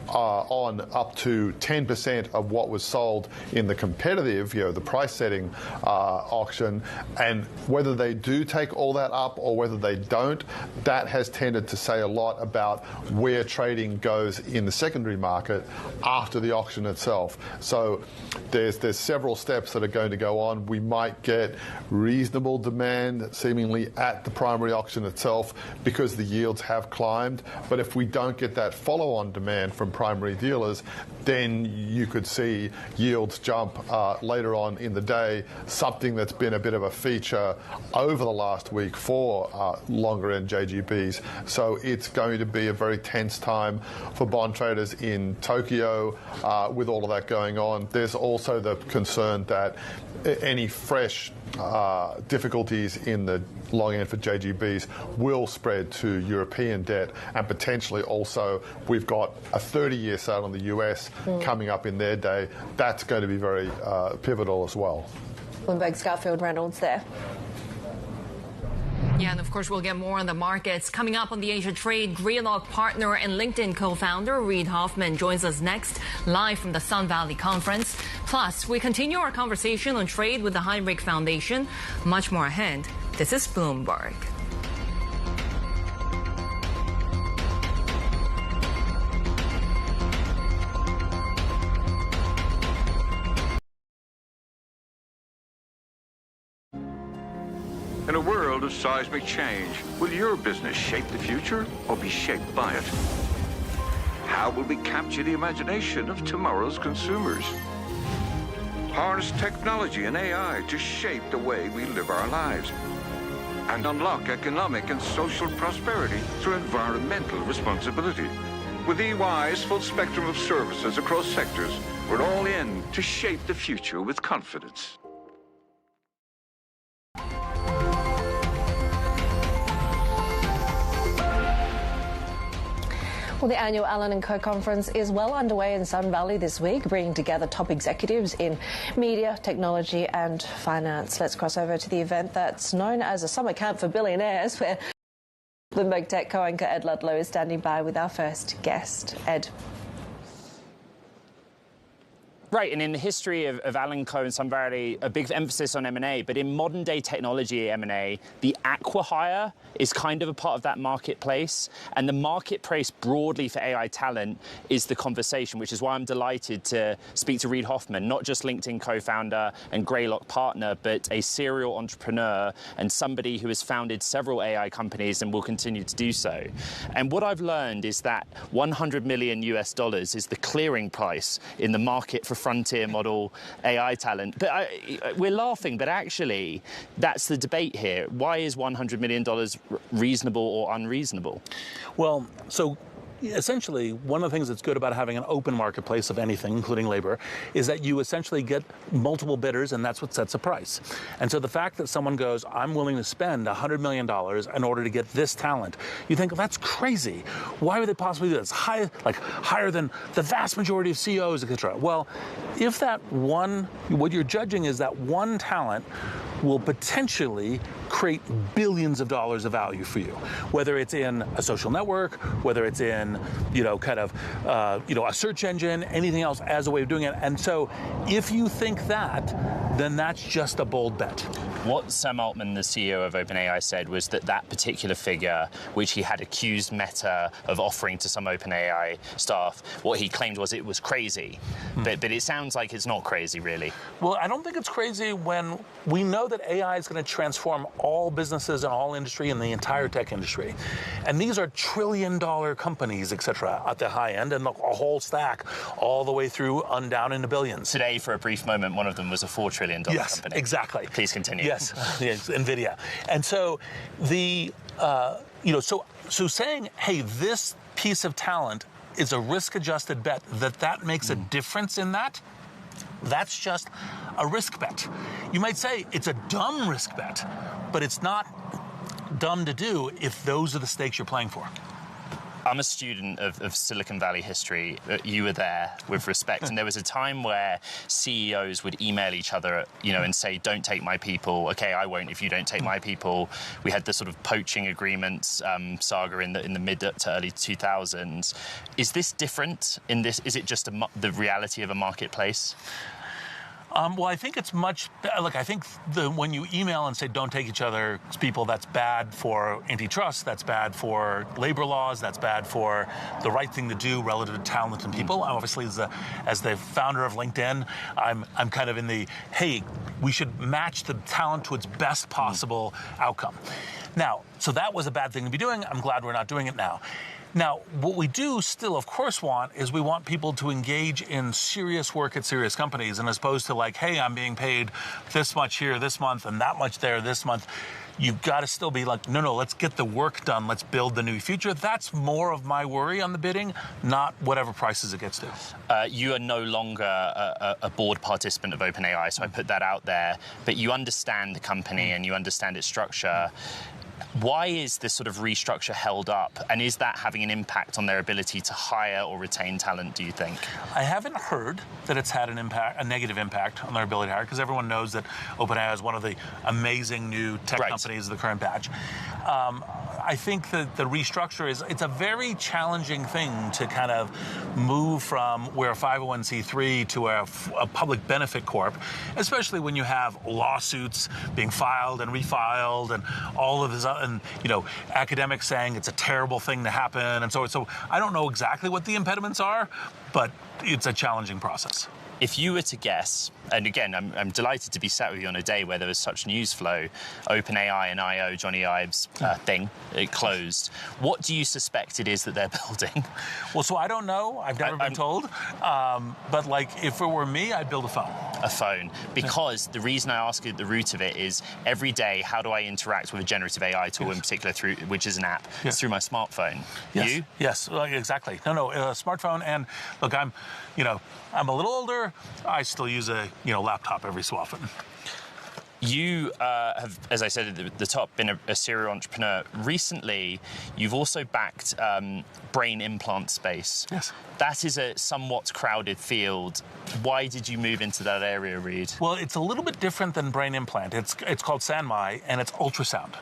S19: on up to 10% of what was sold in the competitive, the price setting auction. And whether they do take all that up or whether they don't, that has tended to say a lot about where trading goes in the secondary market after the auction itself. So there's several steps that are going to go on. We might get reasonable demand seemingly at the primary auction itself because the yields have climbed. But if we don't get that follow-on demand from primary dealers, then you could see yields jump later on in the day, something that's been a bit of a feature over the last week for longer end JGBs. So it's going to be a very tense time for bond traders in Tokyo with all of that going on. There's also the concern that any fresh difficulties in the long end for JGBs will spread to European debt, and potentially also we've got a 30-year sale in the US coming up in their day. That's going to be very pivotal as well.
S15: Bloomberg's Garfield Reynolds there.
S13: Yeah, and of course, we'll get more on the markets. Coming up on the Asia Trade, Greylock partner and LinkedIn co-founder Reid Hoffman joins us next, live from the Sun Valley Conference. Plus, we continue our conversation on trade with the Heinrich Foundation. Much more ahead. This is Bloomberg.
S9: In a world of seismic change, will your business shape the future or be shaped by it? How will we capture the imagination of tomorrow's consumers? Harness technology and AI to shape the way we live our lives and unlock economic and social prosperity through environmental responsibility. With EY's full spectrum of services across sectors, we're all in to shape the future with confidence.
S15: Well, the annual Allen & Co conference is well underway in Sun Valley this week, bringing together top executives in media, technology and finance. Let's cross over to the event that's known as a summer camp for billionaires, where Bloomberg Tech co-anchor Ed Ludlow is standing by with our first guest. Ed.
S16: Right, and in the history of Allen & Co and Sun Valley, a big emphasis on M&A, but in modern day technology M&A, the acqui-hire is kind of a part of that marketplace, and the marketplace broadly for AI talent is the conversation, which is why I'm delighted to speak to Reid Hoffman, not just LinkedIn co-founder and Greylock partner, but a serial entrepreneur and somebody who has founded several AI companies and will continue to do so. And what I've learned is that $100 million is the clearing price in the market for frontier model AI talent. But we're laughing, but actually that's the debate here. Why is $100 million reasonable or unreasonable?
S1: Well, so essentially, one of the things that's good about having an open marketplace of anything, including labor, is that you essentially get multiple bidders, and that's what sets a price. And so the fact that someone goes, I'm willing to spend $100 million in order to get this talent, you think, well, that's crazy. Why would they possibly do this? Higher than the vast majority of CEOs, etc. Well, if that one, what you're judging is that one talent will potentially create billions of dollars of value for you, whether it's in a social network, whether it's in, a search engine, anything else as a way of doing it. And so if you think that, then that's just a bold bet.
S16: What Sam Altman, the CEO of OpenAI, said was that particular figure, which he had accused Meta of offering to some OpenAI staff, what he claimed was it was crazy. But it sounds like it's not crazy, really.
S1: Well, I don't think it's crazy when we know that AI is going to transform all businesses and all industry and the entire tech industry. And these are trillion-dollar companies, et cetera, at the high end, and a whole stack all the way through down into billions.
S16: Today, for a brief moment, one of them was a $4 trillion company.
S1: Yes, exactly.
S16: Please continue.
S1: Yes, NVIDIA. And so so saying, hey, this piece of talent is a risk-adjusted bet that makes a difference in that, that's just a risk bet. You might say it's a dumb risk bet, but it's not dumb to do if those are the stakes you're playing for.
S16: I'm a student of Silicon Valley history. You were there, with respect. And there was a time where CEOs would email each other, and say, don't take my people. Okay, I won't if you don't take my people. We had the sort of poaching agreements saga in the mid to early 2000s. Is this different in this? Is it just the reality of a marketplace?
S1: Well, I think it's much. Look, I think when you email and say don't take each other's people, that's bad for antitrust. That's bad for labor laws. That's bad for the right thing to do relative to talent and people. Obviously, as the founder of LinkedIn, I'm kind of in the hey, we should match the talent to its best possible outcome. Now, so that was a bad thing to be doing. I'm glad we're not doing it now. Now, what we do still, of course, want is we want people to engage in serious work at serious companies, and as opposed to like, hey, I'm being paid this much here this month and that much there this month. You've got to still be like, no, let's get the work done. Let's build the new future. That's more of my worry on the bidding, not whatever prices it gets to.
S16: You are no longer a board participant of OpenAI, so I put that out there. But you understand the company and you understand its structure. Why is this sort of restructure held up? And is that having an impact on their ability to hire or retain talent, do you think?
S1: I haven't heard that it's had a negative impact on their ability to hire, because everyone knows that OpenAI is one of the amazing new tech companies of the current batch. I think that the restructure it's a very challenging thing to kind of move from where a 501c3 to a public benefit corp, especially when you have lawsuits being filed and refiled and all of this, and academics saying it's a terrible thing to happen, and so I don't know exactly what the impediments are, but it's a challenging process.
S16: If you were to guess, and again, I'm delighted to be sat with you on a day where there was such news flow, OpenAI and I.O., Johnny Ives thing, it closed. What do you suspect it is that they're building?
S1: Well, so I don't know. I've never been told. But like, if it were me, I'd build a phone.
S16: A phone. Because the reason I ask you at the root of it is every day, how do I interact with a generative AI tool in particular, which is an app? It's through my smartphone.
S1: Yes.
S16: You?
S1: Yes, exactly. No, a smartphone. And look, I'm a little older. I still use a laptop every so often.
S16: You have, as I said at the top, been a serial entrepreneur. Recently, you've also backed brain implant space.
S1: Yes.
S16: That is a somewhat crowded field. Why did you move into that area, Reed?
S1: Well, it's a little bit different than brain implant. It's called Sanmai, and it's ultrasound.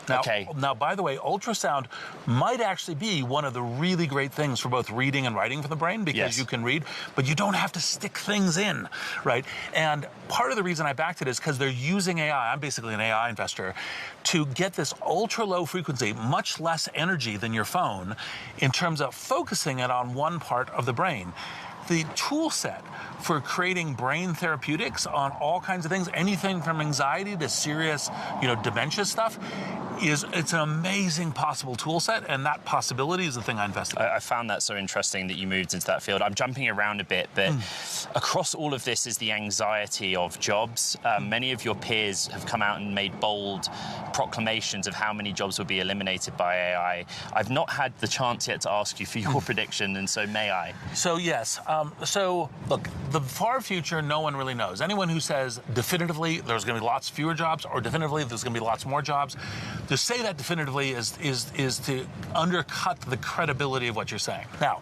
S1: Now, by the way, ultrasound might actually be one of the really great things for both reading and writing for the brain, because you can read, but you don't have to stick things in, right? And part of the reason I backed it is because they're using AI. I'm basically an AI investor, to get this ultra low frequency, much less energy than your phone, in terms of focusing it on one part of the brain. The tool set for creating brain therapeutics on all kinds of things, anything from anxiety to serious, dementia stuff, it's an amazing possible tool set, and that possibility is the thing I invested in.
S16: I found that so interesting that you moved into that field. I'm jumping around a bit, but across all of this is the anxiety of jobs. Many of your peers have come out and made bold proclamations of how many jobs will be eliminated by AI. I've not had the chance yet to ask you for your prediction, and so may I?
S1: So yes. So look, the far future, no one really knows. Anyone who says definitively there's going to be lots fewer jobs, or definitively there's going to be lots more jobs, to say that definitively is to undercut the credibility of what you're saying. Now,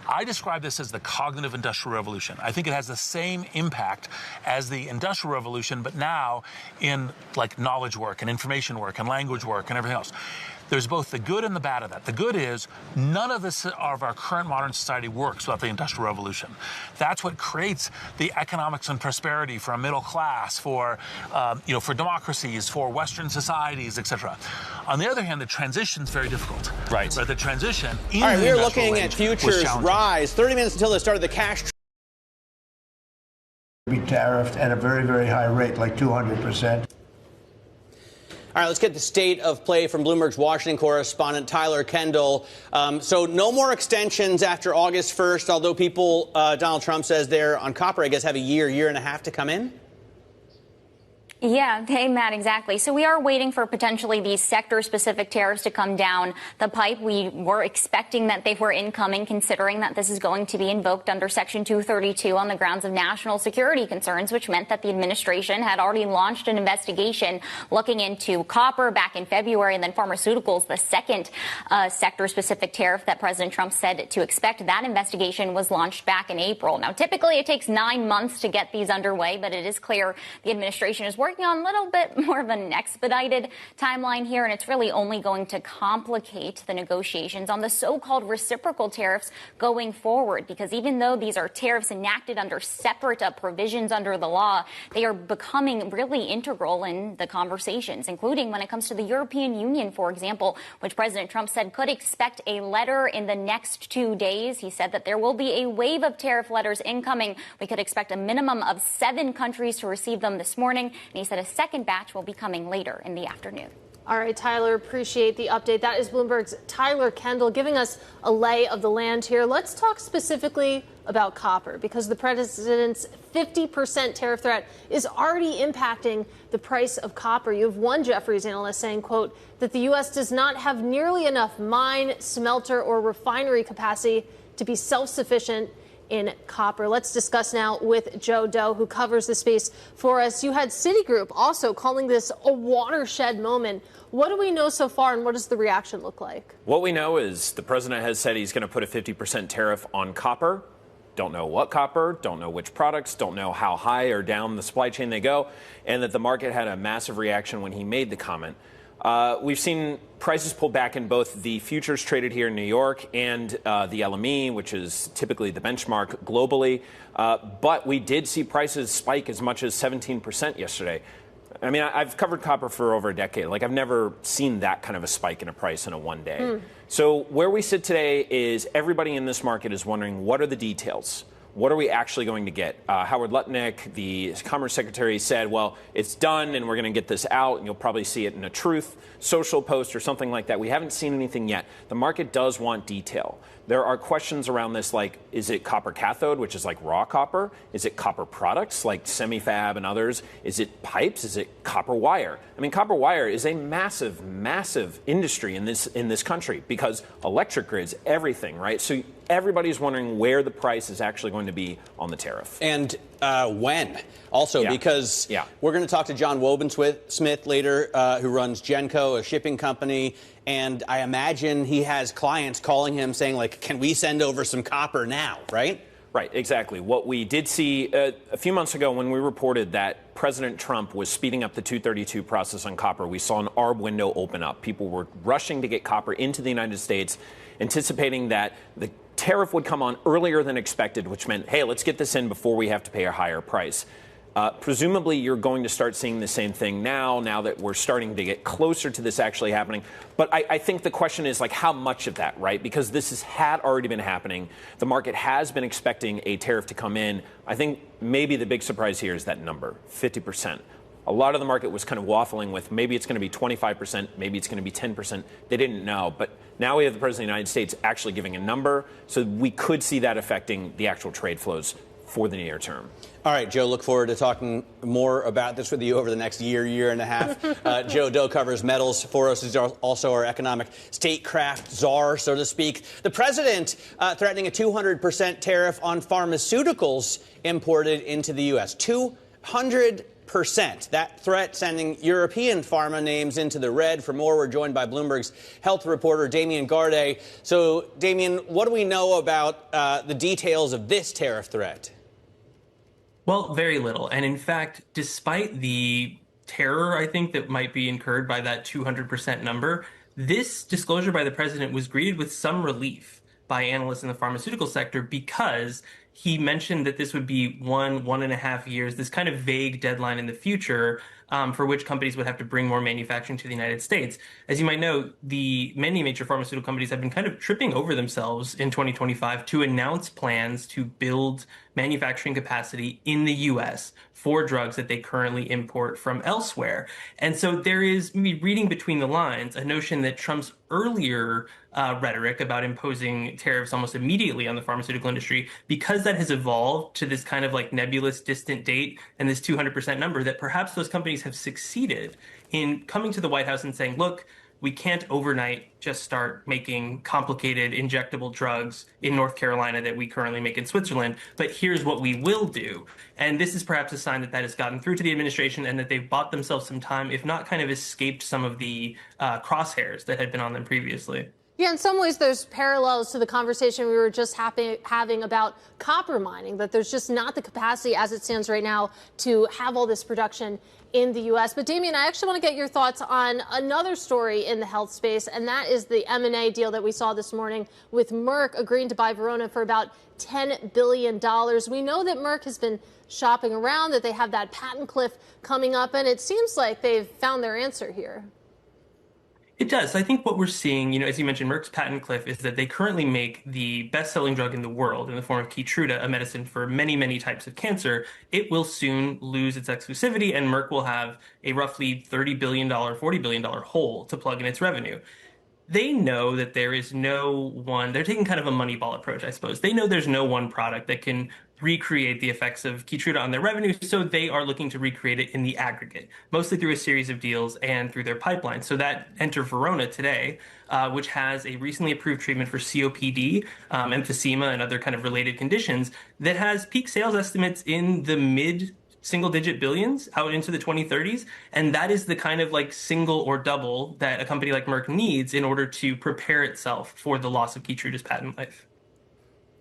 S1: I describe this as the cognitive industrial revolution. I think it has the same impact as the industrial revolution, but now in like knowledge work and information work and language work and everything else. There's both the good and the bad of that. The good is none of this of our current modern society works without the Industrial Revolution. That's what creates the economics and prosperity for a middle class, for democracies, for Western societies, etc. On the other hand, the transition is very difficult.
S16: Right.
S1: But the transition.
S21: All right, we're looking at futures rise. 30 minutes until the start of the cash.
S14: Be tariffed at a very, very high rate, like 200%.
S21: All right, let's get the state of play from Bloomberg's Washington correspondent, Tyler Kendall. So no more extensions after August 1st, although people, Donald Trump says they're on copper, I guess, have a year and a half to come in?
S5: Yeah, hey, Matt, exactly. So we are waiting for potentially these sector-specific tariffs to come down the pipe. We were expecting that they were incoming, considering that this is going to be invoked under Section 232 on the grounds of national security concerns, which meant that the administration had already launched an investigation looking into copper back in February, and then pharmaceuticals, the second sector-specific tariff that President Trump said to expect. That investigation was launched back in April. Now, typically it takes 9 months to get these underway, but it is clear the administration is working on a little bit more of an expedited timeline here, and it's really only going to complicate the negotiations on the so-called reciprocal tariffs going forward, because even though these are tariffs enacted under separate provisions under the law, they are becoming really integral in the conversations, including when it comes to the European Union, for example, which President Trump said could expect a letter in the next 2 days. He said that there will be a wave of tariff letters incoming. We could expect a minimum of 7 countries to receive them this morning. And he said a second batch will be coming later in the afternoon.
S22: All right, Tyler, appreciate the update. That is Bloomberg's Tyler Kendall giving us a lay of the land here. Let's talk specifically about copper, because the president's 50% tariff threat is already impacting the price of copper. You have one Jefferies analyst saying, quote, that the U.S. does not have nearly enough mine, smelter, or refinery capacity to be self-sufficient in copper. Let's discuss now with Joe Doe, who covers the space for us. You had Citigroup also calling this a watershed moment. What do we know so far, and what does the reaction look like?
S23: What we know is the president has said he's going to put a 50% tariff on copper. Don't know what copper, don't know which products, don't know how high or down the supply chain they go, and that the market had a massive reaction when he made the comment. We've seen prices pull back in both the futures traded here in New York and the LME, which is typically the benchmark globally. But we did see prices spike as much as 17% yesterday. I mean, I've covered copper for over a decade. Like, I've never seen that kind of a spike in a price in a one day. So where we sit today is everybody in this market is wondering, what are the details? What are we actually going to get? Howard Lutnick, the Commerce Secretary, said, well, it's done and we're going to get this out, and you'll probably see it in a Truth Social post or something like that. We haven't seen anything yet. The market does want detail. There are questions around this, like, is it copper cathode, which is like raw copper? Is it copper products like semifab and others? Is it pipes? Is it copper wire? I mean, copper wire is a massive, massive industry in this country, because electric grids, everything, right? So everybody's wondering where the price is actually going to be on the tariff.
S21: And when. Also, because we're going to talk to John Wobensmith later, who runs Genco, a shipping company. And I imagine he has clients calling him saying, like, can we send over some copper now, right?
S23: Right, exactly. What we did see a few months ago when we reported that President Trump was speeding up the 232 process on copper, we saw an arb window open up. People were rushing to get copper into the United States, anticipating that the tariff would come on earlier than expected, which meant, hey, let's get this in before we have to pay a higher price. Presumably, you're going to start seeing the same thing now that we're starting to get closer to this actually happening. But I think the question is, like, how much of that, right? Because this had already been happening. The market has been expecting a tariff to come in. I think maybe the big surprise here is that number, 50%. A lot of the market was kind of waffling with maybe it's going to be 25%, maybe it's going to be 10%. They didn't know. But now we have the President of the United States actually giving a number. So we could see that affecting the actual trade flows for the near term.
S21: All right, Joe, look forward to talking more about this with you over the next year and a half. Joe Doe covers metals for us. He's also our economic statecraft czar, so to speak. The president threatening a 200% tariff on pharmaceuticals imported into the U.S. 200%. That threat sending European pharma names into the red. For more, we're joined by Bloomberg's health reporter, Damien Garde. So, Damien, what do we know about the details of this tariff threat?
S24: Well, very little. And in fact, despite the terror, I think, that might be incurred by that 200% number, this disclosure by the president was greeted with some relief by analysts in the pharmaceutical sector, because he mentioned that this would be 1.5 years, this kind of vague deadline in the future for which companies would have to bring more manufacturing to the United States. As you might know, many major pharmaceutical companies have been kind of tripping over themselves in 2025 to announce plans to build manufacturing capacity in the U.S. for drugs that they currently import from elsewhere. And so there is, maybe reading between the lines, a notion that Trump's earlier rhetoric about imposing tariffs almost immediately on the pharmaceutical industry, because that has evolved to this kind of like nebulous distant date and this 200% number, that perhaps those companies have succeeded in coming to the White House and saying, look, we can't overnight just start making complicated injectable drugs in North Carolina that we currently make in Switzerland, but here's what we will do. And this is perhaps a sign that that has gotten through to the administration and that they've bought themselves some time, if not kind of escaped some of the crosshairs that had been on them previously.
S22: Yeah, in some ways, there's parallels to the conversation we were just having about copper mining, that there's just not the capacity as it stands right now to have all this production in the U.S. But Damien, I actually want to get your thoughts on another story in the health space, and that is the M&A deal that we saw this morning with Merck agreeing to buy Verona for about $10 billion. We know that Merck has been shopping around, that they have that patent cliff coming up, and it seems like they've found their answer here.
S24: It does. I think what we're seeing, as you mentioned, Merck's patent cliff is that they currently make the best-selling drug in the world in the form of Keytruda, a medicine for many, many types of cancer. It will soon lose its exclusivity, and Merck will have a roughly $30 billion, $40 billion hole to plug in its revenue. They know that there is no one, they're taking kind of a Moneyball approach, I suppose. They know there's no one product that can recreate the effects of Keytruda on their revenue, so they are looking to recreate it in the aggregate, mostly through a series of deals and through their pipeline. So that enter Verona today, which has a recently approved treatment for COPD, emphysema, and other kind of related conditions, that has peak sales estimates in the mid-single-digit billions out into the 2030s. And that is the kind of like single or double that a company like Merck needs in order to prepare itself for the loss of Keytruda's patent life.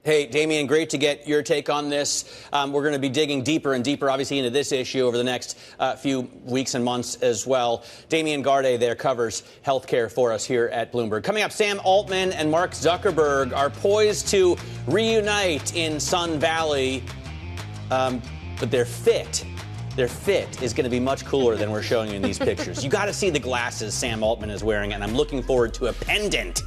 S21: Hey, Damien, great to get your take on this. We're going to be digging deeper and deeper, obviously, into this issue over the next few weeks and months as well. Damien Garde there covers healthcare for us here at Bloomberg. Coming up, Sam Altman and Mark Zuckerberg are poised to reunite in Sun Valley, but their fit is going to be much cooler than we're showing you in these pictures. You got to see the glasses Sam Altman is wearing, and I'm looking forward to a pendant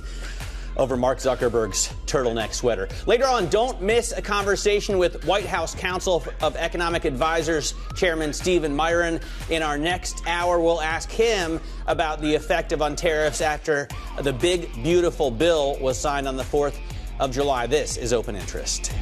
S21: over Mark Zuckerberg's turtleneck sweater. Later on, don't miss a conversation with White House Council of Economic Advisors Chairman Stephen Miron. In our next hour, we'll ask him about the effect on tariffs after the big, beautiful bill was signed on the 4th of July. This is Open Interest.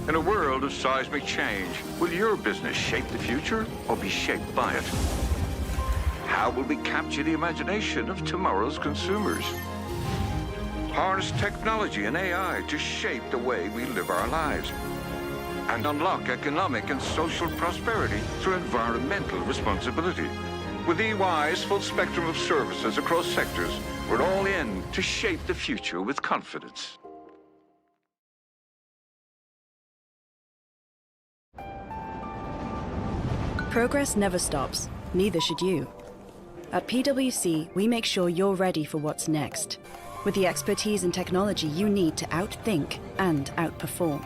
S9: In a world of seismic change, will your business shape the future or be shaped by it? How will we capture the imagination of tomorrow's consumers? Harness technology and AI to shape the way we live our lives. And unlock economic and social prosperity through environmental responsibility. With EY's full spectrum of services across sectors, we're all in to shape the future with confidence.
S4: Progress never stops, neither should you. At PwC, we make sure you're ready for what's next, with the expertise and technology you need to outthink and outperform.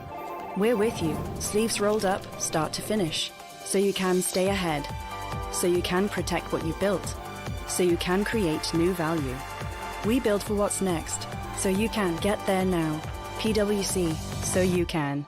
S4: We're with you, sleeves rolled up, start to finish, so you can stay ahead, so you can protect what you built, so you can create new value. We build for what's next, so you can get there now. PwC, so you can.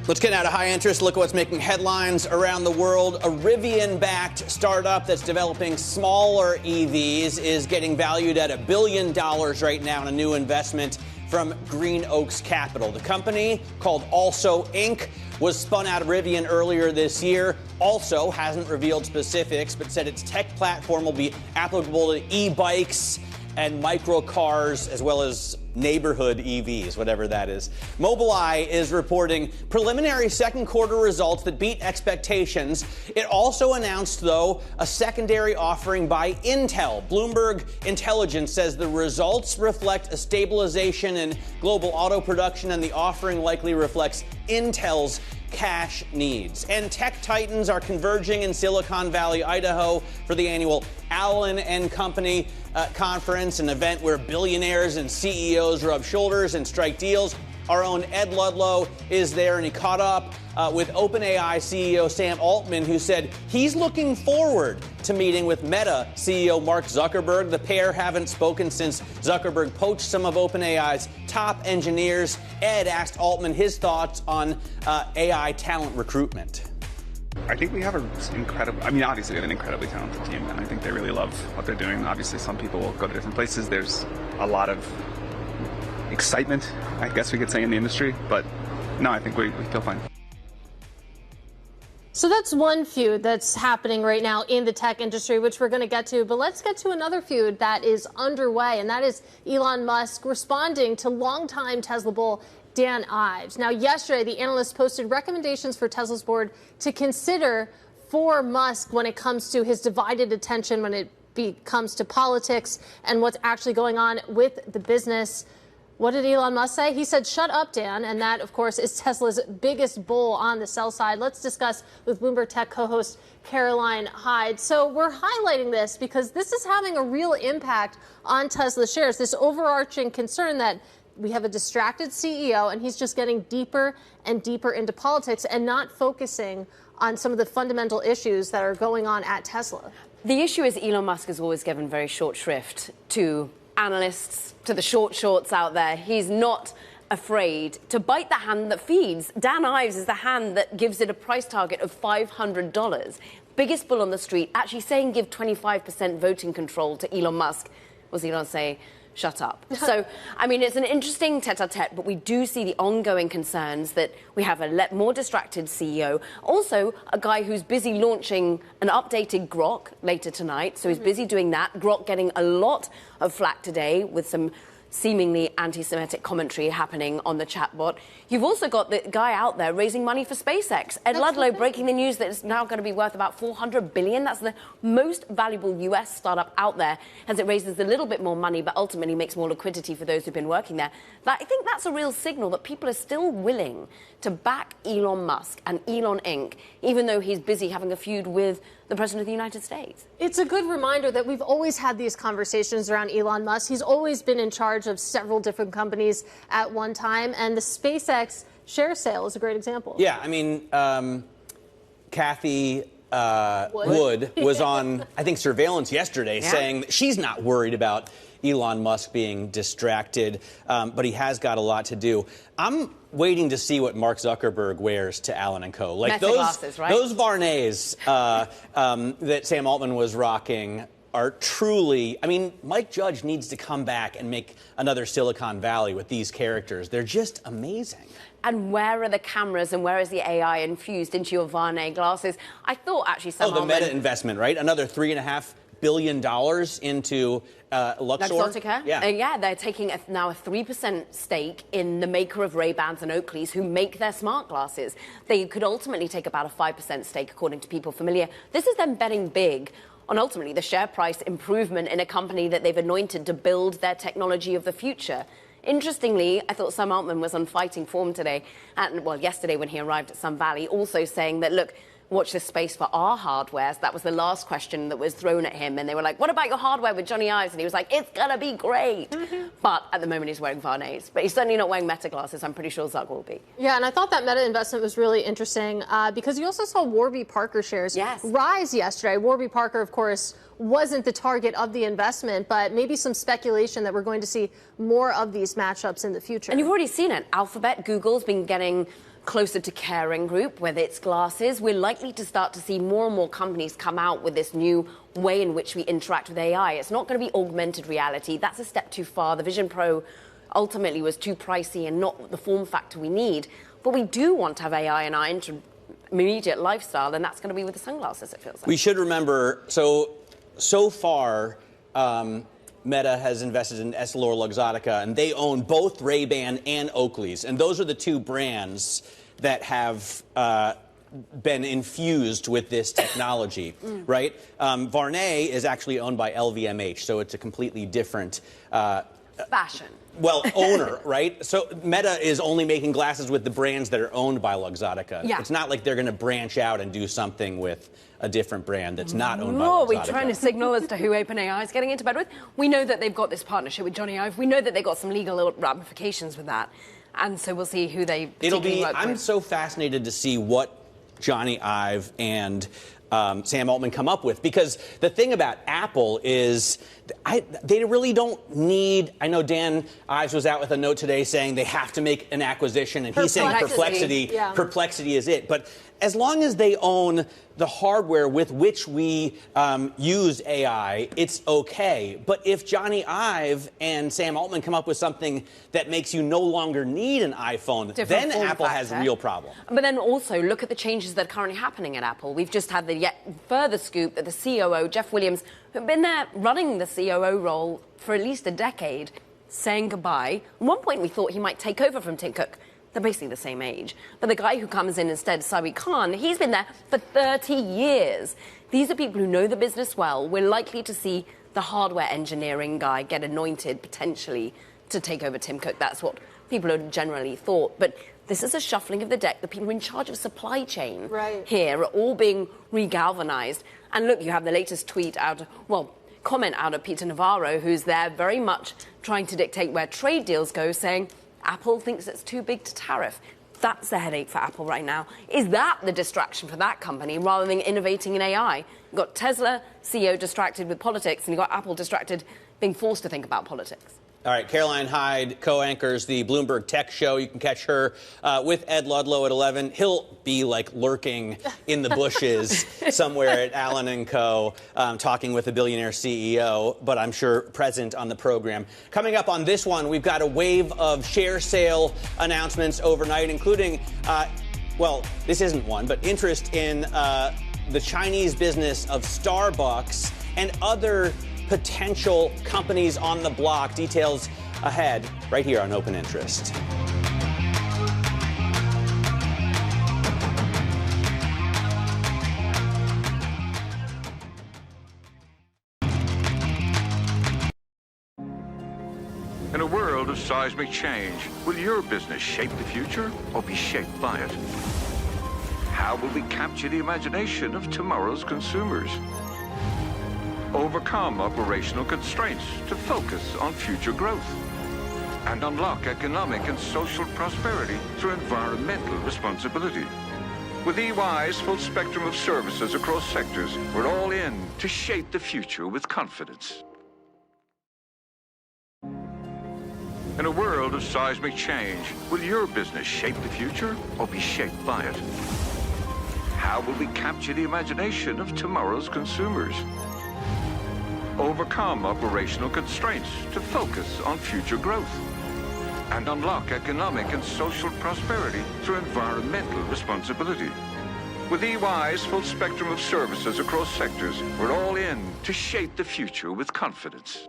S21: Let's get out of high interest. Look at what's making headlines around the world. A Rivian-backed startup that's developing smaller EVs is getting valued at $1 billion right now in a new investment from Green Oaks Capital. The company, called Also Inc., was spun out of Rivian earlier this year. Also hasn't revealed specifics, but said its tech platform will be applicable to e-bikes and microcars, as well as neighborhood EVs, whatever that is. Mobileye is reporting preliminary second quarter results that beat expectations. It also announced, though, a secondary offering by Intel. Bloomberg Intelligence says the results reflect a stabilization in global auto production, and the offering likely reflects Intel's cash needs. And tech titans are converging in Silicon Valley, Idaho, for the annual Allen & Company conference, an event where billionaires and CEOs CEOs rub shoulders and strike deals. Our own Ed Ludlow is there, and he caught up with OpenAI CEO Sam Altman, who said he's looking forward to meeting with Meta CEO Mark Zuckerberg. The pair haven't spoken since Zuckerberg poached some of OpenAI's top engineers. Ed asked Altman his thoughts on AI talent recruitment.
S6: I think we have an incredible, obviously we have an incredibly talented team, and I think they really love what they're doing. Obviously, some people will go to different places. There's a lot of excitement, I guess we could say, in the industry, but no, I think we feel fine.
S22: So that's one feud that's happening right now in the tech industry, which we're going to get to. But let's get to another feud that is underway, and that is Elon Musk responding to longtime Tesla bull Dan Ives. Now, yesterday, the analyst posted recommendations for Tesla's board to consider for Musk when it comes to his divided attention, when it comes to politics and what's actually going on with the business. What did Elon Musk say? He said, "Shut up, Dan." And that, of course, is Tesla's biggest bull on the sell side. Let's discuss with Bloomberg Tech co-host Caroline Hyde. So we're highlighting this because this is having a real impact on Tesla shares, this overarching concern that we have a distracted CEO and he's just getting deeper and deeper into politics and not focusing on some of the fundamental issues that are going on at Tesla.
S7: The issue is Elon Musk has always given very short shrift to analysts, to the shorts out there. He's not afraid to bite the hand that feeds. Dan Ives is the hand that gives it a price target of $500. Biggest bull on the street, actually saying give 25% voting control to Elon Musk. Was Elon say, shut up? So, it's an interesting tete-a-tete, but we do see the ongoing concerns that we have a more distracted CEO. Also, a guy who's busy launching an updated Grok later tonight. So he's busy doing that. Grok getting a lot of flack today with some seemingly anti-Semitic commentary happening on the chatbot. You've also got the guy out there raising money for SpaceX. Ed Ludlow breaking the news that it's now going to be worth about $400 billion. That's the most valuable US startup out there, as it raises a little bit more money, but ultimately makes more liquidity for those who've been working there. I think that's a real signal that people are still willing to back Elon Musk and Elon Inc., even though he's busy having a feud with the President of the United States.
S22: It's a good reminder that we've always had these conversations around Elon Musk. He's always been in charge of several different companies at one time, and the SpaceX share sale is a great example.
S21: Yeah, Kathy Wood was on, I think, surveillance yesterday saying that she's not worried about Elon Musk being distracted, but he has got a lot to do. I'm waiting to see what Mark Zuckerberg wears to Allen & Co. Like
S7: glasses, right?
S21: Those Varnays that Sam Altman was rocking are truly, Mike Judge needs to come back and make another Silicon Valley with these characters. They're just amazing.
S7: And where are the cameras and where is the AI infused into your Varney glasses? I thought actually Sam
S21: Altman... Meta investment, right? Another $3.5 billion into Luxor.
S7: Luxottica? Yeah, they're taking now a 3% stake in the maker of Ray-Bans and Oakleys, who make their smart glasses. They could ultimately take about a 5% stake, according to people familiar. This is them betting big on ultimately the share price improvement in a company that they've anointed to build their technology of the future. Interestingly, I thought Sam Altman was on fighting form today, yesterday when he arrived at Sun Valley, also saying that, look, watch this space for our hardware. So that was the last question that was thrown at him. And they were like, what about your hardware with Johnny Ives? And he was like, it's going to be great. But at the moment, he's wearing Varnays. But he's certainly not wearing Meta glasses. I'm pretty sure Zuck will be.
S22: Yeah, and I thought that Meta investment was really interesting because you also saw Warby Parker shares rise yesterday. Warby Parker, of course, wasn't the target of the investment, but maybe some speculation that we're going to see more of these matchups in the future.
S7: And you've already seen it. Alphabet, Google's been getting closer to Caring Group with its glasses. We're likely to start to see more and more companies come out with this new way in which we interact with AI. It's not going to be augmented reality. That's a step too far. The Vision Pro ultimately was too pricey and not the form factor we need. But we do want to have AI in our intermediate lifestyle, and that's going to be with the sunglasses, it feels like.
S21: We should remember, so far, Meta has invested in EssilorLuxottica, and they own both Ray-Ban and Oakley's. And those are the two brands that have been infused with this technology, right? Varney is actually owned by LVMH, so it's a completely different
S7: Fashion.
S21: Well, owner, right? So Meta is only making glasses with the brands that are owned by Luxottica.
S7: Yeah.
S21: It's not like they're going to branch out and do something with a different brand that's not owned by
S7: What are we
S21: Luxottica.
S7: trying to signal as to who OpenAI is getting into bed with? We know that they've got this partnership with Johnny Ive. We know that they've got some legal ramifications with that. And so we'll see who they particularly work with.
S21: I'm so fascinated to see what Johnny Ive and Sam Altman come up with, because the thing about Apple is they really don't need. I know Dan Ives was out with a note today saying they have to make an acquisition, and he's saying perplexity is it. But as long as they own the hardware with which we use AI, it's okay. But if Johnny Ive and Sam Altman come up with something that makes you no longer need an iPhone, then Apple has a real problem.
S7: But then also look at the changes that are currently happening at Apple. We've just had the yet further scoop that the COO, Jeff Williams, who'd been there running the COO role for at least a decade, saying goodbye. At one point we thought he might take over from Tim Cook. They're basically the same age. But the guy who comes in instead, Sabi Khan, he's been there for 30 years. These are people who know the business well. We're likely to see the hardware engineering guy get anointed potentially to take over Tim Cook. That's what people have generally thought. But this is a shuffling of the deck. The people in charge of supply chain here are all being regalvanized. And look, you have the latest tweet comment out of Peter Navarro, who's there very much trying to dictate where trade deals go, saying Apple thinks it's too big to tariff. That's the headache for Apple right now. Is that the distraction for that company rather than innovating in AI? You've got Tesla CEO distracted with politics, and you've got Apple distracted being forced to think about politics.
S21: All right, Caroline Hyde co-anchors the Bloomberg Tech Show. You can catch her with Ed Ludlow at 11. He'll be like lurking in the bushes somewhere at Allen & Co. Talking with a billionaire CEO, but I'm sure present on the program. Coming up on this one, we've got a wave of share sale announcements overnight, including, this isn't one, but interest in the Chinese business of Starbucks and other potential companies on the block. Details ahead right here on Open Interest.
S9: In a world of seismic change, will your business shape the future or be shaped by it? How will we capture the imagination of tomorrow's consumers? Overcome operational constraints to focus on future growth, and unlock economic and social prosperity through environmental responsibility. With EY's full spectrum of services across sectors, we're all in to shape the future with confidence. In a world of seismic change, will your business shape the future or be shaped by it? How will we capture the imagination of tomorrow's consumers? Overcome operational constraints to focus on future growth, and unlock economic and social prosperity through environmental responsibility. With EY's full spectrum of services across sectors, we're all in to shape the future with confidence.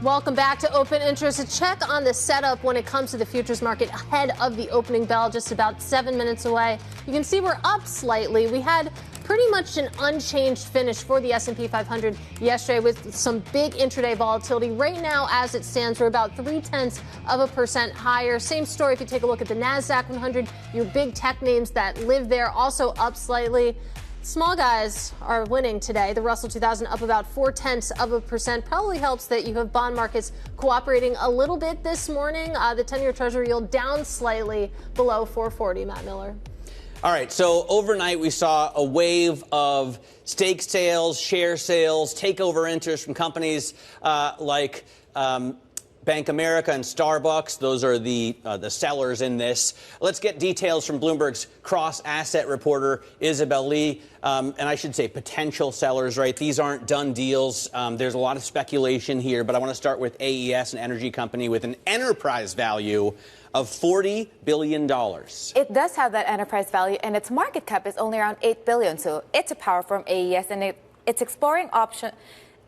S22: Welcome back to Open Interest. A check on the setup when it comes to the futures market ahead of the opening bell, just about 7 minutes away. You can see we're up slightly. We had pretty much an unchanged finish for the S&P 500 yesterday with some big intraday volatility. Right now, as it stands, we're about 0.3% higher. Same story if you take a look at the NASDAQ 100. Your big tech names that live there also up slightly. Small guys are winning today. The Russell 2000 up about 0.4%. Probably helps that you have bond markets cooperating a little bit this morning. The 10-year Treasury yield down slightly below 440. Matt Miller.
S21: All right, so overnight we saw a wave of stake sales, share sales, takeover interest from companies like Bank America and Starbucks. Those are the sellers in this. Let's get details from Bloomberg's cross-asset reporter, Isabel Lee. And I should say potential sellers, right? These aren't done deals. There's a lot of speculation here, but I want to start with AES, an energy company with an enterprise value of $40 billion.
S2: It does have that enterprise value, and its market cap is only around $8 billion. So it's a power from AES, and it's exploring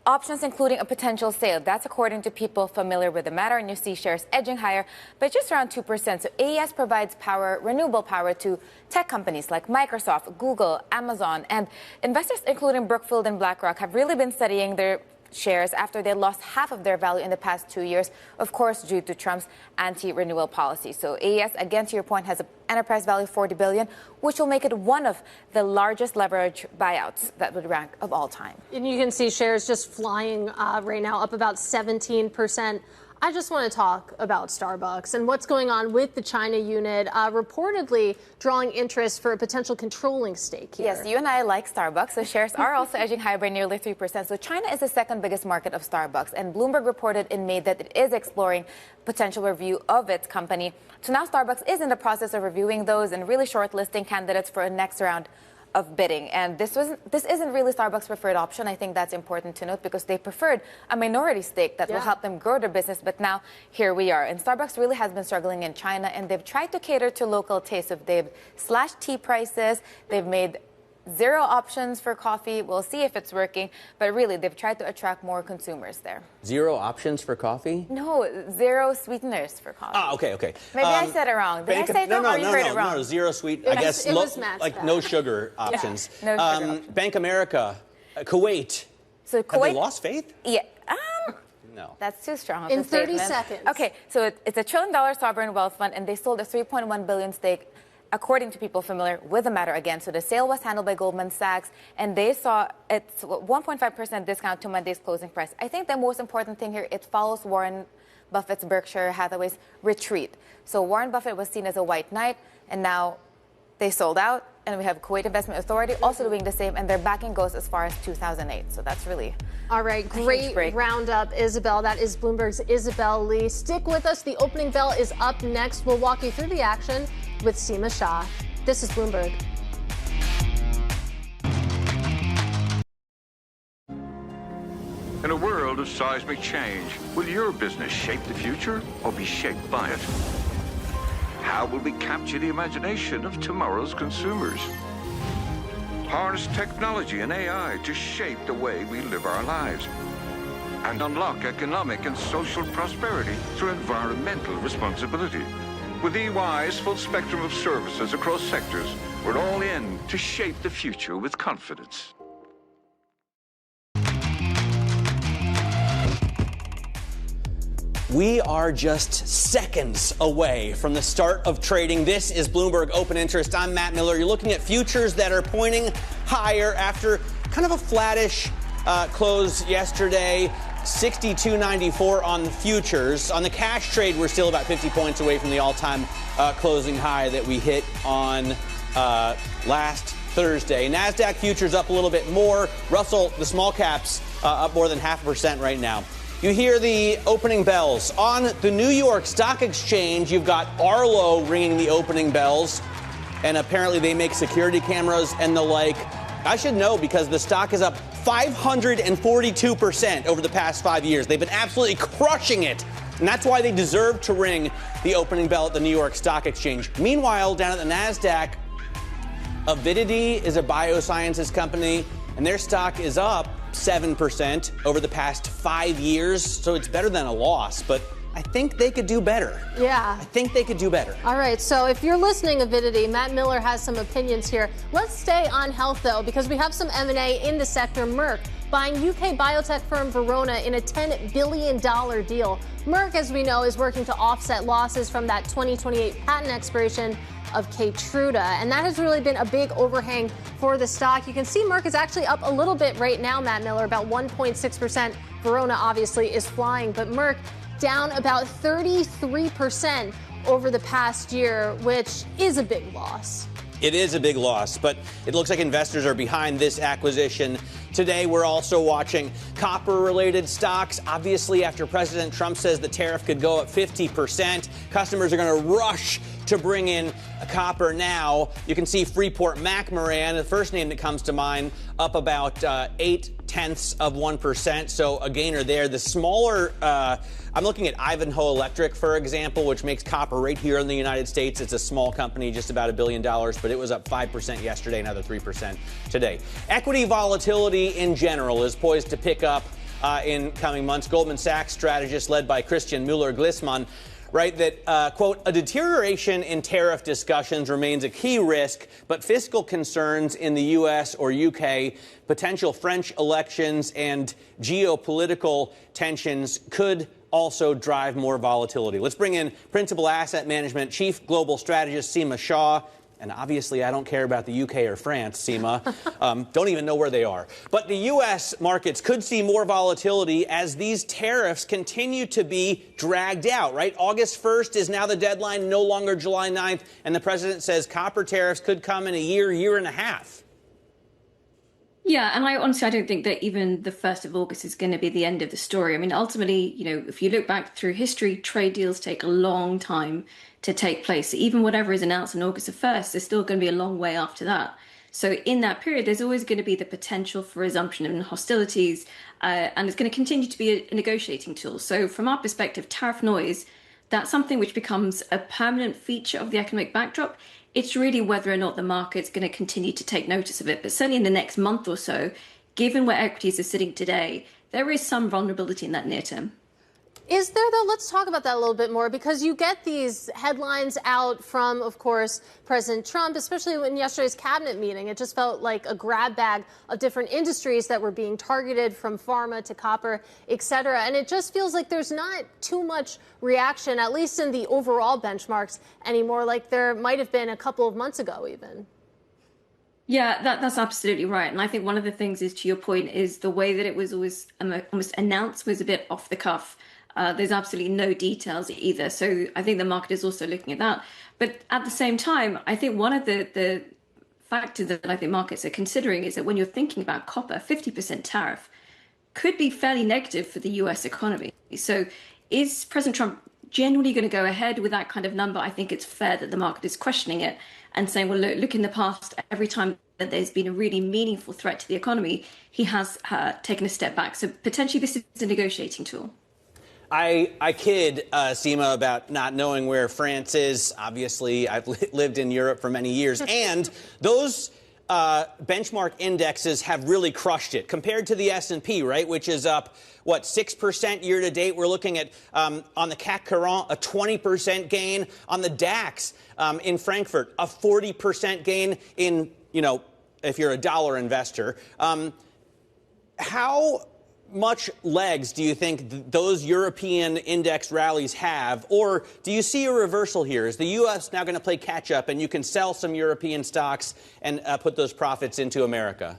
S2: options including a potential sale. That's according to people familiar with the matter, and you see shares edging higher by just around 2%. So AES provides power, renewable power, to tech companies like Microsoft, Google, Amazon, and investors including Brookfield and BlackRock have really been studying their shares after they lost half of their value in the past 2 years, of course, due to Trump's anti-renewal policy. So AES, again, to your point, has an enterprise value of $40 billion, which will make it one of the largest leverage buyouts that would rank of all time.
S22: And you can see shares just flying right now, up about 17%. I just want to talk about Starbucks and what's going on with the China unit, reportedly drawing interest for a potential controlling stake here.
S2: Yes, you and I like Starbucks, so shares are also edging higher by nearly 3%. So China is the second biggest market of Starbucks, and Bloomberg reported in May that it is exploring potential review of its company. So now Starbucks is in the process of reviewing those and really shortlisting candidates for a next round of bidding. And this isn't really Starbucks' preferred option. I think that's important to note because they preferred a minority stake that will help them grow their business. But now here we are. And Starbucks really has been struggling in China, and they've tried to cater to local tastes. So they've slashed tea prices. They've made 0 options for coffee. We'll see if it's working. But really, they've tried to attract more consumers there.
S21: 0 options for coffee?
S2: No, 0 sweeteners for coffee.
S21: Ah, okay.
S2: Maybe I said it wrong. Did I say it wrong or you heard it wrong?
S21: No, 0 sweet.
S2: It
S21: I guess
S2: was
S21: like no sugar options.
S2: No sugar options.
S21: Bank America, Kuwait.
S2: So Kuwait,
S21: have they lost faith?
S2: Yeah.
S21: No.
S2: That's too strong of
S22: In
S2: a
S22: 30
S2: statement.
S22: seconds.
S2: Okay, so it's a $1 trillion sovereign wealth fund, and they sold a $3.1 billion stake, according to people familiar with the matter again. So the sale was handled by Goldman Sachs, and they saw it's 1.5% discount to Monday's closing price. I think the most important thing here, it follows Warren Buffett's Berkshire Hathaway's retreat. So Warren Buffett was seen as a white knight, and now they sold out. And we have Kuwait Investment Authority also doing the same, and their backing goes as far as 2008. So that's really
S22: all right. Great roundup, Isabel. That is Bloomberg's Isabel Lee. Stick with us. The opening bell is up next. We'll walk you through the action with Seema Shah. This is Bloomberg.
S9: In a world of seismic change, will your business shape the future or be shaped by it? How will we capture the imagination of tomorrow's consumers? Harness technology and AI to shape the way we live our lives. And unlock economic and social prosperity through environmental responsibility. With EY's full spectrum of services across sectors, we're all in to shape the future with confidence.
S21: We are just seconds away from the start of trading. This is Bloomberg Open Interest. I'm Matt Miller. You're looking at futures that are pointing higher after kind of a flattish close yesterday. 62.94 on the futures. On the cash trade, we're still about 50 points away from the all-time closing high that we hit on last Thursday. NASDAQ futures up a little bit more. Russell, the small caps, up more than 0.5% right now. You hear the opening bells. On the New York Stock Exchange, you've got Arlo ringing the opening bells, and apparently they make security cameras and the like. I should know because the stock is up 542% over the past 5 years. They've been absolutely crushing it, and that's why they deserve to ring the opening bell at the New York Stock Exchange. Meanwhile, down at the NASDAQ, Avidity is a biosciences company, and their stock is up 7% over the past 5 years, so it's better than a loss, but I think they could do better.
S22: Yeah.
S21: I think they could do better.
S22: All right, so if you're listening, Avidity, Matt Miller has some opinions here. Let's stay on health, though, because we have some M&A in the sector. Merck buying UK biotech firm Verona in a $10 billion deal. Merck, as we know, is working to offset losses from that 2028 patent expiration of Keytruda, and that has really been a big overhang for the stock. You can see Merck is actually up a little bit right now, Matt Miller, about 1.6%. Verona obviously is flying, but Merck down about 33% over the past year, which is a big loss.
S21: It is a big loss, but it looks like investors are behind this acquisition. Today, we're also watching copper-related stocks. Obviously, after President Trump says the tariff could go up 50%, customers are going to rush to bring in copper now. You can see Freeport-McMoRan, the first name that comes to mind, up about 0.8%, so a gainer there. The smaller, I'm looking at Ivanhoe Electric, for example, which makes copper right here in the United States. It's a small company, just about $1 billion, but it was up 5% yesterday, another 3% today. Equity volatility in general is poised to pick up in coming months. Goldman Sachs strategist led by Christian Müller-Glissman right, that, quote, a deterioration in tariff discussions remains a key risk, but fiscal concerns in the U.S. or U.K., potential French elections, and geopolitical tensions could also drive more volatility. Let's bring in Principal Asset Management Chief Global Strategist Seema Shah. And obviously, I don't care about the UK or France, Seema. Don't even know where they are. But the U.S. markets could see more volatility as these tariffs continue to be dragged out, right? August 1st is now the deadline, no longer July 9th. And the president says copper tariffs could come in a year and a half.
S3: Yeah, and I don't think that even the 1st of August is going to be the end of the story. I mean, ultimately, if you look back through history, trade deals take a long time to take place. Even whatever is announced on August the 1st, there's still going to be a long way after that. So in that period, there's always going to be the potential for resumption of hostilities, and it's going to continue to be a negotiating tool. So from our perspective, tariff noise, that's something which becomes a permanent feature of the economic backdrop. It's really whether or not the market's going to continue to take notice of it. But certainly in the next month or so, given where equities are sitting today, there is some vulnerability in that near term.
S22: Is there, though? Let's talk about that a little bit more, because you get these headlines out from, of course, President Trump, especially in yesterday's cabinet meeting. It just felt like a grab bag of different industries that were being targeted, from pharma to copper, et cetera. And it just feels like there's not too much reaction, at least in the overall benchmarks anymore, like there might have been a couple of months ago even.
S3: Yeah, that's absolutely right. And I think one of the things is, to your point, is the way that it was always almost announced was a bit off the cuff. There's absolutely no details either. So I think the market is also looking at that. But at the same time, I think one of the factors that I think markets are considering is that when you're thinking about copper, 50% tariff could be fairly negative for the US economy. So is President Trump genuinely going to go ahead with that kind of number? I think it's fair that the market is questioning it and saying, well, look, in the past, every time that there's been a really meaningful threat to the economy, he has taken a step back. So potentially this is a negotiating tool.
S21: I kid, Seema, about not knowing where France is. Obviously, I've lived in Europe for many years. And those benchmark indexes have really crushed it compared to the S&P, right, which is up, 6% year to date. We're looking at, on the CAC 40, a 20% gain. On the DAX in Frankfurt, a 40% gain in, if you're a dollar investor. How much legs do you think those European index rallies have? Or do you see a reversal here? Is the U.S. now going to play catch up and you can sell some European stocks and put those profits into America?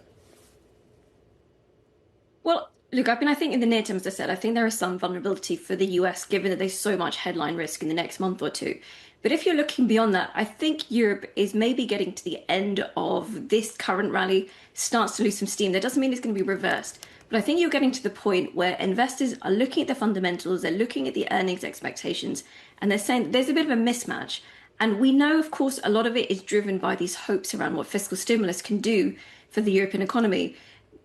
S3: Well, look, I think in the near term, as I said, I think there is some vulnerability for the U.S. given that there's so much headline risk in the next month or two. But if you're looking beyond that, I think Europe is maybe getting to the end of this current rally, starts to lose some steam. That doesn't mean it's going to be reversed. But I think you're getting to the point where investors are looking at the fundamentals, they're looking at the earnings expectations, and they're saying that there's a bit of a mismatch. And we know, of course, a lot of it is driven by these hopes around what fiscal stimulus can do for the European economy.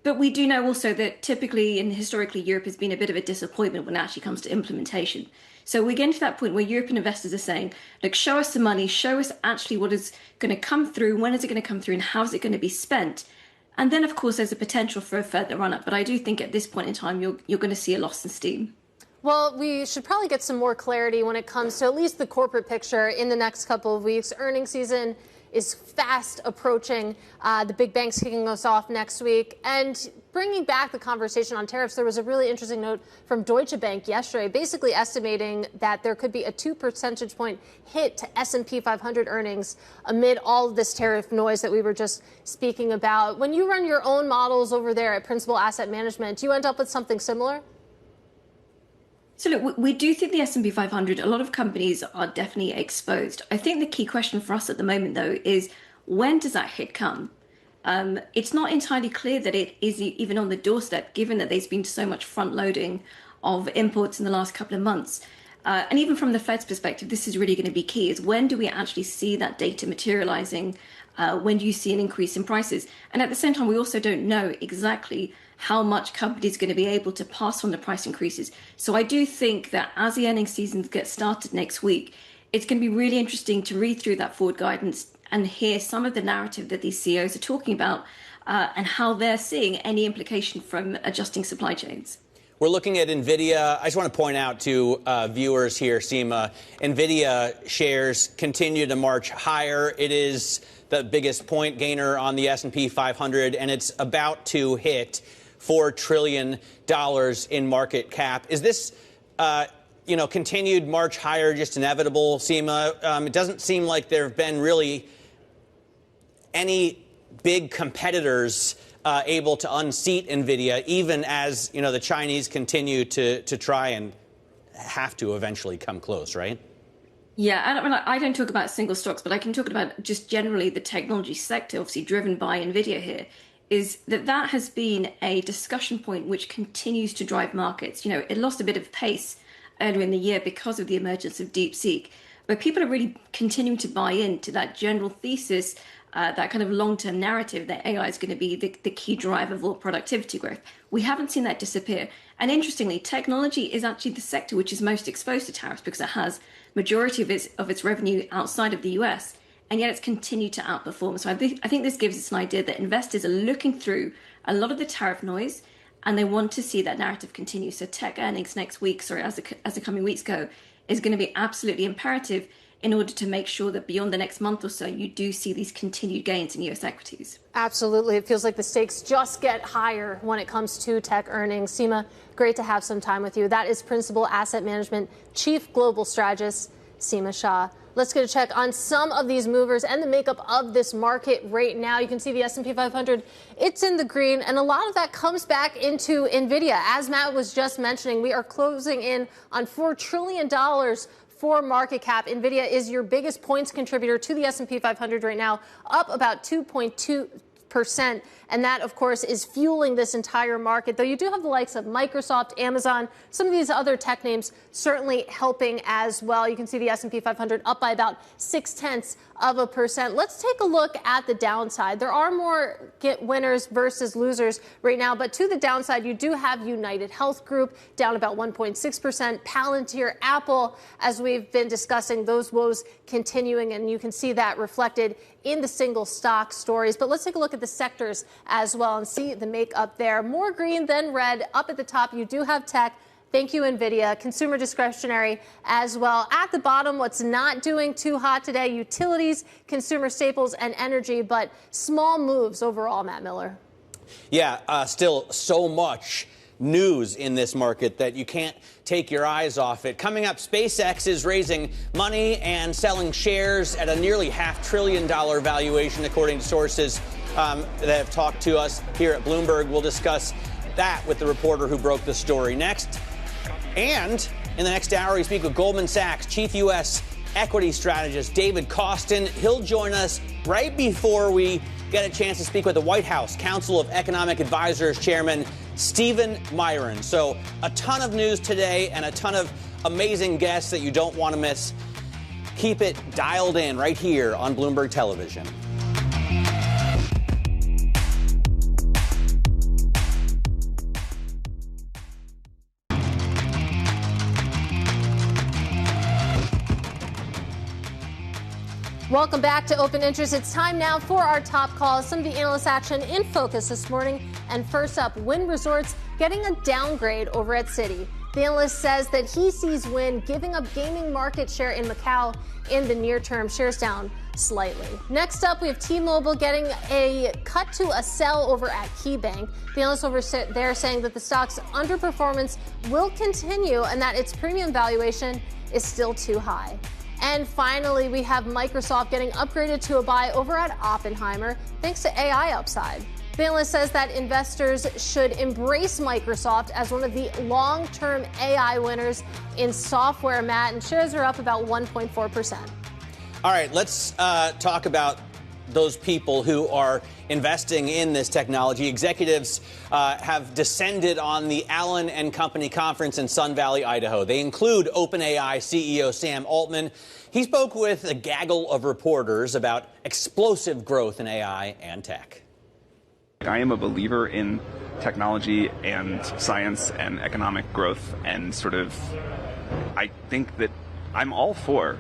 S3: But we do know also that typically and historically, Europe has been a bit of a disappointment when it actually comes to implementation. So we're getting to that point where European investors are saying, look, show us the money, show us actually what is going to come through, when is it going to come through, and how is it going to be spent? And then, of course, there's a potential for a further run-up. But I do think at this point in time, you're going to see a loss in steam.
S22: Well, we should probably get some more clarity when it comes to at least the corporate picture in the next couple of weeks. Earnings season is fast approaching. The big banks kicking us off next week. And bringing back the conversation on tariffs, there was a really interesting note from Deutsche Bank yesterday, basically estimating that there could be a 2 percentage point hit to S&P 500 earnings amid all of this tariff noise that we were just speaking about. When you run your own models over there at Principal Asset Management, do you end up with something similar?
S3: So look, we do think the S&P 500, a lot of companies are definitely exposed. I think the key question for us at the moment, though, is when does that hit come? It's not entirely clear that it is even on the doorstep, given that there's been so much front loading of imports in the last couple of months. And even from the Fed's perspective, this is really going to be key, is when do we actually see that data materializing? When do you see an increase in prices? And at the same time, we also don't know exactly how much companies are going to be able to pass on the price increases. So I do think that as the earnings season gets started next week, it's going to be really interesting to read through that forward guidance and hear some of the narrative that these CEOs are talking about and how they're seeing any implication from adjusting supply chains.
S21: We're looking at NVIDIA. I just want to point out to viewers here, Seema, NVIDIA shares continue to march higher. It is the biggest point gainer on the S&P 500, and it's about to hit $4 trillion in market cap. Is this, continued march higher just inevitable, Seema? It doesn't seem like there have been really any big competitors able to unseat NVIDIA, even as, the Chinese continue to try and have to eventually come close, right?
S3: Yeah, I don't talk about single stocks, but I can talk about just generally the technology sector, obviously driven by NVIDIA here, is that has been a discussion point which continues to drive markets. It lost a bit of pace earlier in the year because of the emergence of DeepSeek, but people are really continuing to buy into that general thesis, that kind of long-term narrative that AI is going to be the key driver of all productivity growth. We haven't seen that disappear. And interestingly, technology is actually the sector which is most exposed to tariffs because it has majority of its revenue outside of the US, and yet it's continued to outperform. So I think this gives us an idea that investors are looking through a lot of the tariff noise, and they want to see that narrative continue. So tech earnings next week, as the coming weeks go, is going to be absolutely imperative in order to make sure that beyond the next month or so, you do see these continued gains in US equities.
S22: Absolutely. It feels like the stakes just get higher when it comes to tech earnings. Seema, great to have some time with you. That is Principal Asset Management Chief Global Strategist Seema Shah. Let's get a check on some of these movers and the makeup of this market right now. You can see the S&P 500, it's in the green, and a lot of that comes back into NVIDIA. As Matt was just mentioning, we are closing in on $4 trillion for market cap. NVIDIA is your biggest points contributor to the S&P 500 right now, up about 2.2%. And that, of course, is fueling this entire market, though you do have the likes of Microsoft, Amazon, some of these other tech names certainly helping as well. You can see the S&P 500 up by about 0.6%. Let's take a look at the downside. There are more winners versus losers right now, but to the downside, you do have United Health Group down about 1.6%, Palantir, Apple, as we've been discussing, those woes continuing, and you can see that reflected in the single stock stories. But let's take a look at the sectors as well and see the makeup there. More green than red. Up at the top, you do have tech. Thank you, NVIDIA. Consumer discretionary as well. At the bottom, what's not doing too hot today, utilities, consumer staples, and energy, but small moves overall, Matt Miller.
S21: Yeah, still so much news in this market that you can't take your eyes off it. Coming up, SpaceX is raising money and selling shares at a nearly $500 billion valuation, according to sources that have talked to us here at Bloomberg. We'll discuss that with the reporter who broke the story next. And in the next hour, we speak with Goldman Sachs Chief U.S. Equity Strategist David Kostin. He'll join us right before we get a chance to speak with the White House Council of Economic Advisors Chairman Stephen Myron. So a ton of news today and a ton of amazing guests that you don't want to miss. Keep it dialed in right here on Bloomberg Television.
S22: Welcome back to Open Interest. It's time now for our top calls. Some of the analyst action in focus this morning. And first up, Wynn Resorts getting a downgrade over at Citi. The analyst says that he sees Wynn giving up gaming market share in Macau in the near term. Shares down slightly. Next up, we have T-Mobile getting a cut to a sell over at KeyBank. The analyst over there saying that the stock's underperformance will continue and that its premium valuation is still too high. And finally, we have Microsoft getting upgraded to a buy over at Oppenheimer thanks to AI upside. The analyst says that investors should embrace Microsoft as one of the long-term AI winners in software, Matt, and shares are up about 1.4%.
S21: All right, let's talk about those people who are investing in this technology. Executives have descended on the Allen and Company conference in Sun Valley, Idaho. They include OpenAI CEO Sam Altman. He spoke with a gaggle of reporters about explosive growth in AI and tech.
S6: I am a believer in technology and science and economic growth, and sort of, I think that I'm all for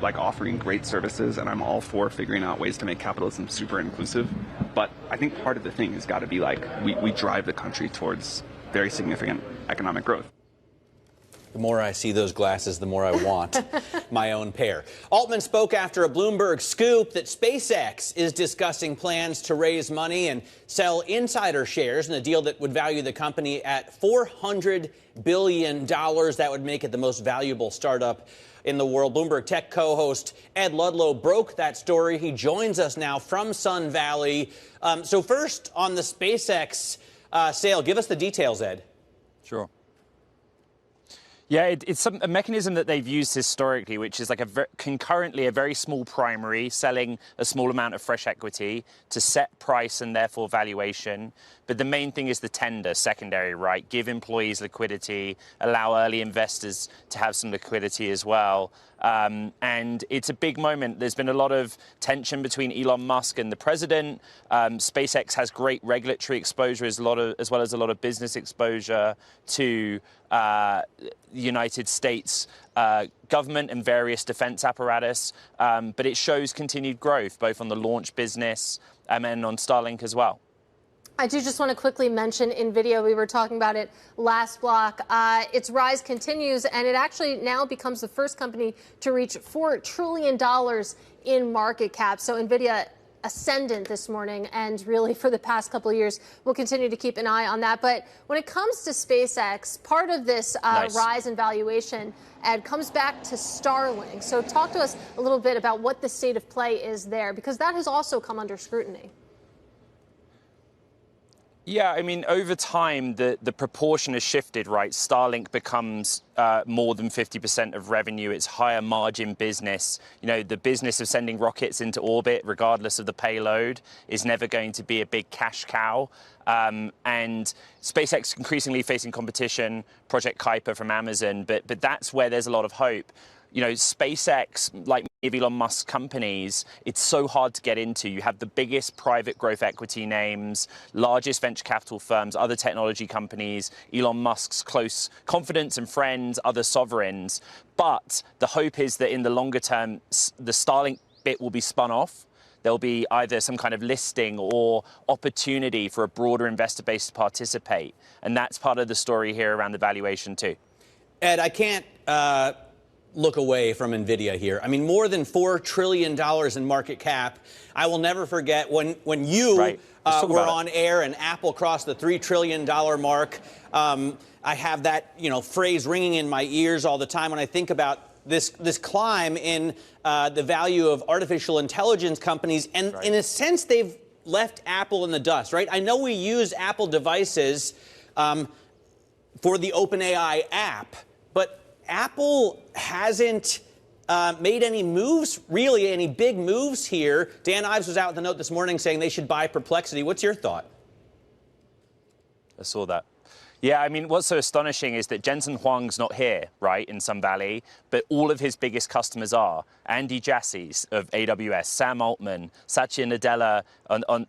S6: offering great services, and I'm all for figuring out ways to make capitalism super inclusive. But I think part of the thing has got to be we drive the country towards very significant economic growth.
S21: The more I see those glasses, the more I want my own pair. Altman spoke after a Bloomberg scoop that SpaceX is discussing plans to raise money and sell insider shares in a deal that would value the company at $400 billion. That would make it the most valuable startup in the world. Bloomberg Tech co-host Ed Ludlow broke that story. He joins us now from Sun Valley. So first, on the SpaceX sale, give us the details, Ed.
S16: Sure. Yeah, it's a mechanism that they've used historically, which is like concurrently a very small primary, selling a small amount of fresh equity to set price and therefore valuation. But the main thing is the tender, secondary, right? Give employees liquidity, allow early investors to have some liquidity as well. And it's a big moment. There's been a lot of tension between Elon Musk and the president. SpaceX has great regulatory exposure as well as a lot of business exposure to the United States government and various defense apparatus. But it shows continued growth, both on the launch business and on Starlink as well.
S22: I do just want to quickly mention NVIDIA. We were talking about it last block. Its rise continues, and it actually now becomes the first company to reach $4 trillion in market cap. So NVIDIA ascendant this morning, and really for the past couple of years, we'll continue to keep an eye on that. But when it comes to SpaceX, part of this rise in valuation, Ed, comes back to Starlink. So talk to us a little bit about what the state of play is there, because that has also come under scrutiny.
S16: Yeah, I mean, over time, the proportion has shifted, right? Starlink becomes more than 50% of revenue. It's higher margin business. You know, the business of sending rockets into orbit, regardless of the payload, is never going to be a big cash cow. And SpaceX increasingly facing competition, Project Kuiper from Amazon, but that's where there's a lot of hope. You know, SpaceX, like many of Elon Musk's companies, it's so hard to get into. You have the biggest private growth equity names, largest venture capital firms, other technology companies, Elon Musk's close confidants and friends, other sovereigns. But the hope is that in the longer term, the Starlink bit will be spun off. There'll be either some kind of listing or opportunity for a broader investor base to participate. And that's part of the story here around the valuation too.
S21: Ed, I can't look away from NVIDIA here. I mean, more than $4 trillion in market cap. I will never forget when you were on air and Apple crossed the $3 trillion mark. I have that phrase ringing in my ears all the time when I think about this climb in the value of artificial intelligence companies. And in a sense, they've left Apple in the dust, right? I know we use Apple devices for the OpenAI app, but Apple hasn't made any moves, really any big moves here. Dan Ives was out with a note this morning saying they should buy Perplexity. What's your thought?
S16: I saw that. Yeah, I mean, what's so astonishing is that Jensen Huang's not here, right, in Sun Valley, but all of his biggest customers are. Andy Jassy of AWS, Sam Altman, Satya Nadella,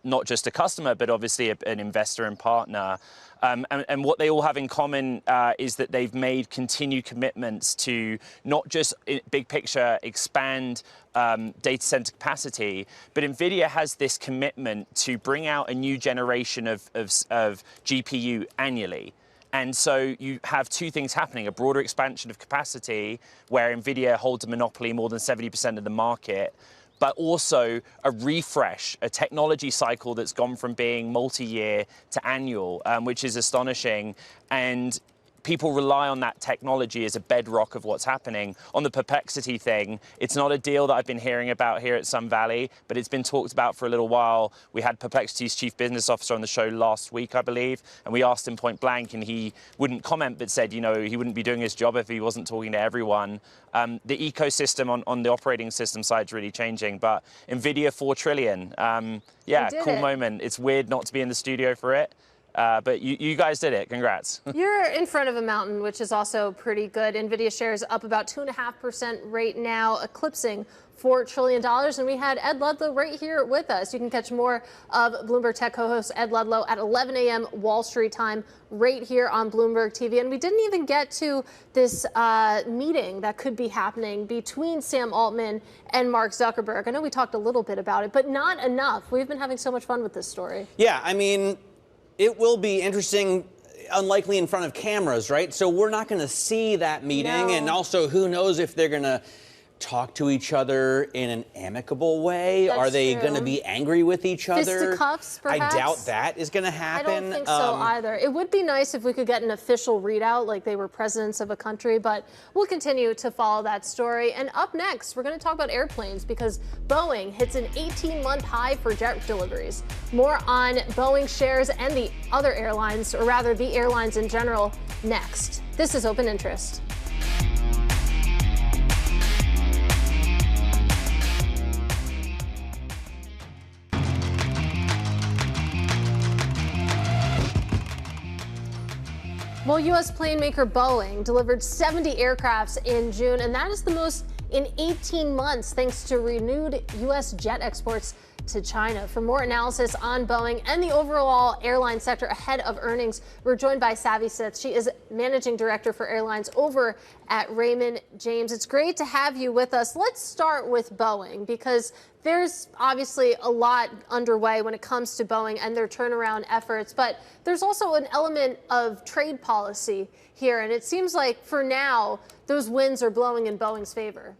S16: not just a customer, but obviously an investor and partner. And what they all have in common is that they've made continued commitments to not just big picture expand data center capacity, but NVIDIA has this commitment to bring out a new generation of GPU annually. And so you have two things happening, a broader expansion of capacity where NVIDIA holds a monopoly more than 70% of the market, but also a refresh, a technology cycle that's gone from being multi-year to annual, which is astonishing. And people rely on that technology as a bedrock of what's happening. On the Perplexity thing, it's not a deal that I've been hearing about here at Sun Valley, but it's been talked about for a little while. We had Perplexity's chief business officer on the show last week, I believe, and we asked him point blank, and he wouldn't comment, but said, he wouldn't be doing his job if he wasn't talking to everyone. The ecosystem on the operating system side is really changing, but NVIDIA $4 trillion. Yeah, cool moment. It's weird not to be in the studio for it. But you guys did it. Congrats.
S22: You're in front of a mountain, which is also pretty good. NVIDIA shares up about 2.5% right now, eclipsing $4 trillion. And we had Ed Ludlow right here with us. You can catch more of Bloomberg Tech co-host Ed Ludlow at 11 a.m. Wall Street time right here on Bloomberg TV. And we didn't even get to this meeting that could be happening between Sam Altman and Mark Zuckerberg. I know we talked a little bit about it, but not enough. We've been having so much fun with this story.
S21: Yeah, I mean, it will be interesting. unlikely in front of cameras, right? So we're not going to see that meeting.
S22: No.
S21: And also, who knows if they're going to talk to each other in an amicable way?
S22: That's
S21: Are they
S22: true.
S21: going to be angry with each other?
S22: Fisticuffs, perhaps?
S21: I doubt that is going to
S22: I
S21: happen.
S22: don't think so either. It would be nice if we could get an official readout like they were presidents of a country, but we'll continue to follow that story. And up next, we're going to talk about airplanes because Boeing hits an 18-month high for jet deliveries. More on Boeing shares and the other airlines, or rather the airlines in general, next. This is Open Interest. Well, U.S. plane maker Boeing delivered 70 aircrafts in June, and that is the most in 18 months, thanks to renewed U.S. jet exports to China. For more analysis on Boeing and the overall airline sector ahead of earnings, we're joined by Savi Sith. She is Managing Director for Airlines over at Raymond James. It's great to have you with us. Let's start with Boeing because there's obviously a lot underway when it comes to Boeing and their turnaround efforts, but there's also an element of trade policy here, and it seems like for now, those winds are blowing in Boeing's favor.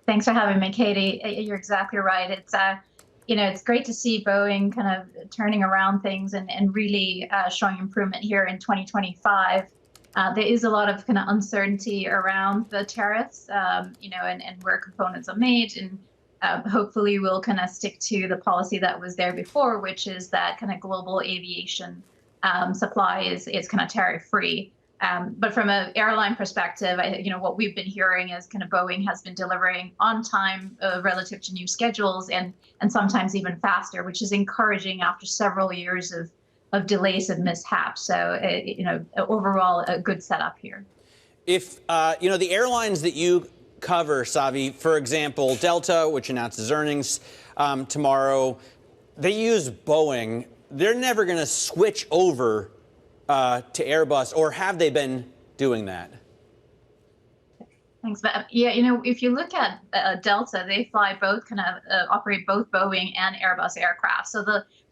S10: Thanks for having me, Katie. You're exactly right. It's it's great to see Boeing kind of turning around things and really showing improvement here in 2025. There is a lot of kind of uncertainty around the tariffs, and where components are made, and hopefully we'll kind of stick to the policy that was there before, which is that kind of global aviation supply is kind of tariff-free. But from an airline perspective, what we've been hearing is kind of Boeing has been delivering on time relative to new schedules and sometimes even faster, which is encouraging after several years of delays and mishaps. So, overall, a good setup here.
S21: If, the airlines that you cover, Savi, for example, Delta, which announces earnings tomorrow, they use Boeing. They're never going to switch over to Airbus, or have they been doing that?
S10: Thanks. But if you look at Delta, they fly both operate both Boeing and Airbus aircraft. So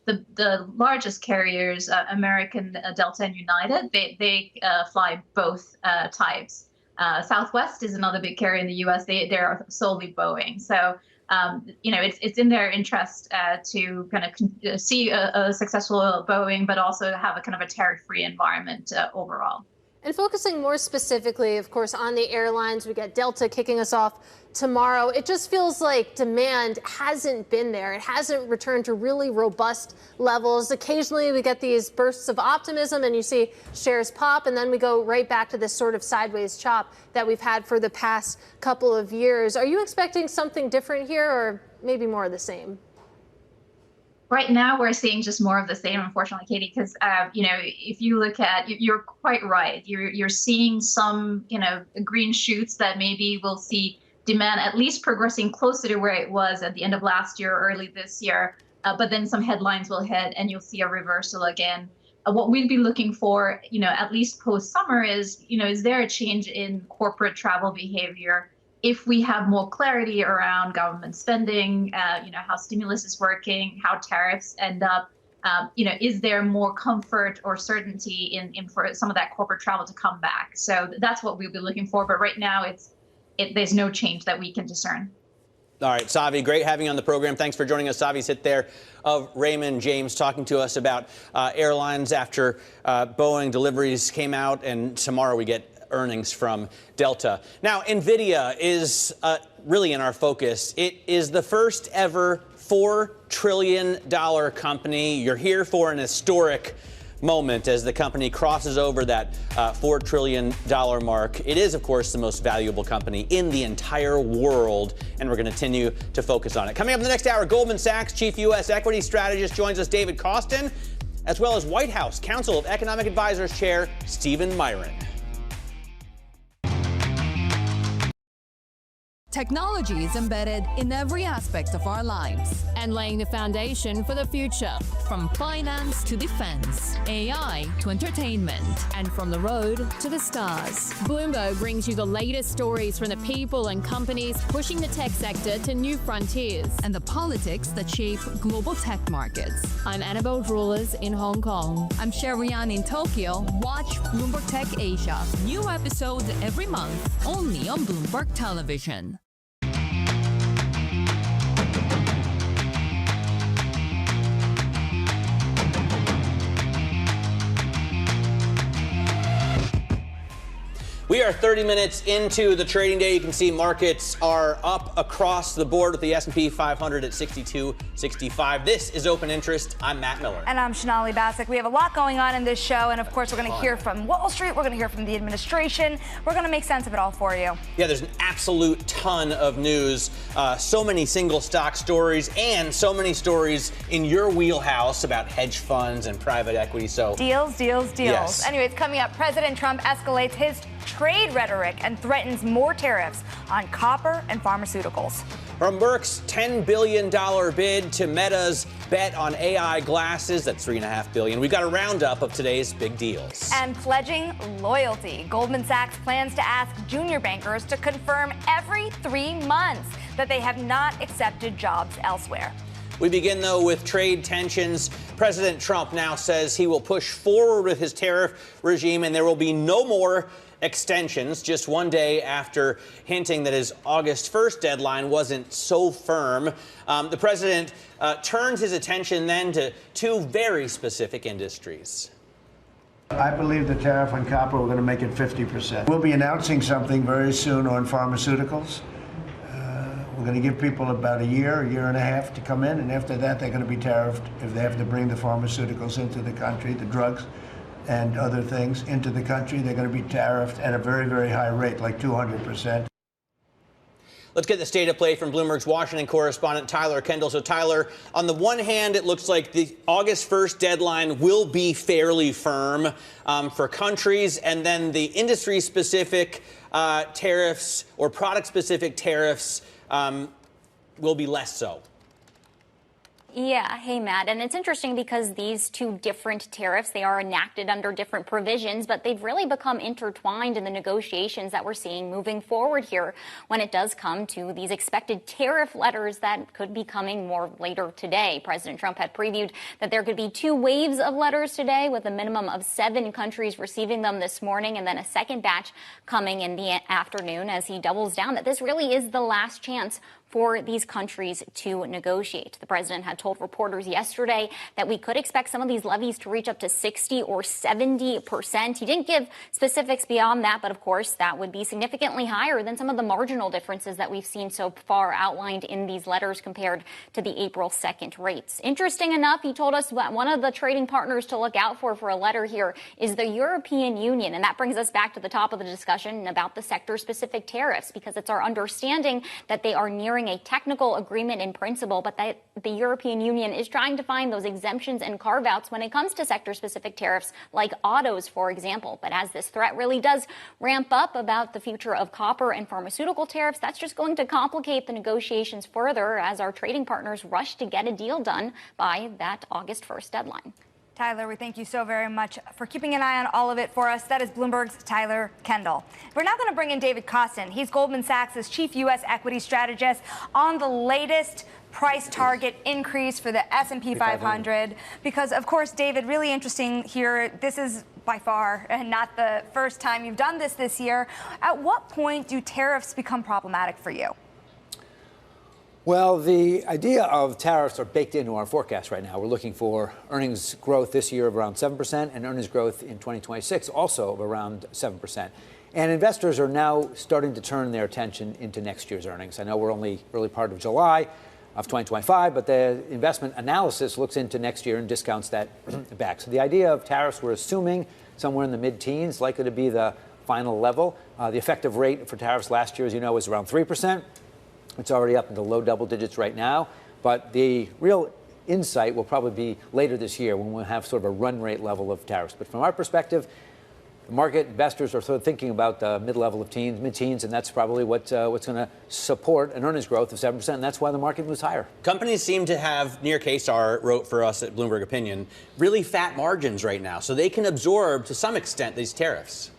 S10: the largest carriers, American, Delta, and United, they fly both types. Southwest is another big carrier in the U.S. They're solely Boeing. So it's in their interest to kind of see a successful Boeing, but also have a kind of a tariff-free environment overall.
S22: And focusing more specifically, of course, on the airlines, we got Delta kicking us off tomorrow. It just feels like demand hasn't been there. It hasn't returned to really robust levels. Occasionally we get these bursts of optimism and you see shares pop, and then we go right back to this sort of sideways chop that we've had for the past couple of years. Are you expecting something different here, or maybe more of the same?
S10: Right now, we're seeing just more of the same, unfortunately, Katie, because, if you look at, you're quite right. You're seeing some, green shoots that maybe we'll see demand at least progressing closer to where it was at the end of last year, early this year. But then some headlines will hit and you'll see a reversal again. What we'd be looking for, at least post-summer is there a change in corporate travel behavior? If we have more clarity around government spending, how stimulus is working, how tariffs end up, is there more comfort or certainty in for some of that corporate travel to come back? So that's what we'll be looking for. But right now, there's no change that we can discern.
S21: All right, Savi, great having you on the program. Thanks for joining us. Savi Sith there of Raymond James talking to us about airlines after Boeing deliveries came out, and tomorrow we get earnings from Delta. Now, NVIDIA is really in our focus. It is the first ever $4 trillion company. You're here for an historic moment as the company crosses over that $4 trillion mark. It is, of course, the most valuable company in the entire world, and we're going to continue to focus on it. Coming up in the next hour, Goldman Sachs Chief U.S. Equity Strategist joins us, David Costin, as well as White House Council of Economic Advisors Chair Stephen Miron.
S8: Technology is embedded in every aspect of our lives
S22: and laying the foundation for the future.
S8: from finance to defense, AI to entertainment,
S22: And from the road to the stars, Bloomberg brings you the latest stories from the people and companies pushing the tech sector to new frontiers.
S8: and the politics that shape global tech markets.
S22: I'm Annabelle Drulers in Hong Kong.
S8: I'm Sherrian in Tokyo. Watch Bloomberg Tech Asia. New episodes every month, only on Bloomberg Television.
S21: We are 30 minutes into the trading day. You can see markets are up across the board with the S&P 500 at 62.65. This is Open Interest. I'm Matt Miller.
S11: And I'm Shanali Basak. We have a lot going on in this show. And of course, we're going to hear from Wall Street. We're going to hear from the administration. We're going to make sense of it all for you.
S21: Yeah, there's an absolute ton of news. So many single stock stories and so many stories in your wheelhouse about hedge funds and private equity. So
S11: deals.
S21: Yes.
S11: Anyways, coming up, President Trump escalates his trade rhetoric and threatens more tariffs on copper and pharmaceuticals.
S21: From Merck's $10 billion bid to Meta's bet on AI glasses, that's $3.5 billion. We've got a roundup of today's big deals.
S11: And pledging loyalty. Goldman Sachs plans to ask junior bankers to confirm every 3 months that they have not accepted jobs elsewhere.
S21: We begin, though, with trade tensions. President Trump now says he will push forward with his tariff regime, and there will be no more extensions, just one day after hinting that his August 1st deadline wasn't so firm. The president turned his attention then to two very specific industries.
S14: I believe the tariff on copper, we're going to make it 50%. We'll be announcing something very soon on pharmaceuticals. We're going to give people about a year and a half to come in, and after that, they're going to be tariffed if they have to bring the pharmaceuticals into the country, the drugs and other things into the country. They're going to be tariffed at a very, very high rate, like 200%.
S21: Let's get the state of play from Bloomberg's Washington correspondent, Tyler Kendall. So, Tyler, on the one hand, it looks like the August 1st deadline will be fairly firm for countries, and then the industry-specific tariffs or product-specific tariffs will be less so.
S5: Yeah. Hey, Matt. And it's interesting because these two different tariffs, they are enacted under different provisions, but they've really become intertwined in the negotiations that we're seeing moving forward here when it does come to these expected tariff letters that could be coming more later today. President Trump had previewed that there could be 2 waves of letters today, with a minimum of 7 countries receiving them this morning, and then a second batch coming in the afternoon, as he doubles down that this really is the last chance for these countries to negotiate. The president had told reporters yesterday that we could expect some of these levies to reach up to 60 or 70%. He didn't give specifics beyond that, but of course that would be significantly higher than some of the marginal differences that we've seen so far outlined in these letters compared to the April 2nd rates. Interesting enough, he told us that one of the trading partners to look out for a letter here is the European Union. And that brings us back to the top of the discussion about the sector-specific tariffs, because it's our understanding that they are nearing a technical agreement in principle, but that the European Union is trying to find those exemptions and carve-outs when it comes to sector-specific tariffs, like autos, for example. But as this threat really does ramp up about the future of copper and pharmaceutical tariffs, that's just going to complicate the negotiations further as our trading partners rush to get a deal done by that August 1st deadline.
S11: Tyler, we thank you so very much for keeping an eye on all of it for us. That is Bloomberg's Tyler Kendall. We're now going to bring in David Kostin. He's Goldman Sachs' chief U.S. equity strategist on the latest price target increase for the S&P 500. Because, of course, David, really interesting here. This is by far not the first time you've done this year. At what point do tariffs become problematic for you?
S12: Well, the idea of tariffs are baked into our forecast right now. We're looking for earnings growth this year of around 7% and earnings growth in 2026 also of around 7%. And investors are now starting to turn their attention into next year's earnings. I know we're only early part of July of 2025, but the investment analysis looks into next year and discounts that back. So the idea of tariffs, we're assuming somewhere in the mid-teens, likely to be the final level. The effective rate for tariffs last year, as you know, was around 3%. It's already up into low double digits right now, but the real insight will probably be later this year when we'll have sort of a run rate level of tariffs. But from our perspective, the market investors are sort of thinking about the mid-level of mid-teens, and that's probably what's going to support an earnings growth of 7%, and that's why the market moves higher.
S21: Companies seem to have, Nir Kesar wrote for us at Bloomberg Opinion, really fat margins right now, so they can absorb to some extent these tariffs.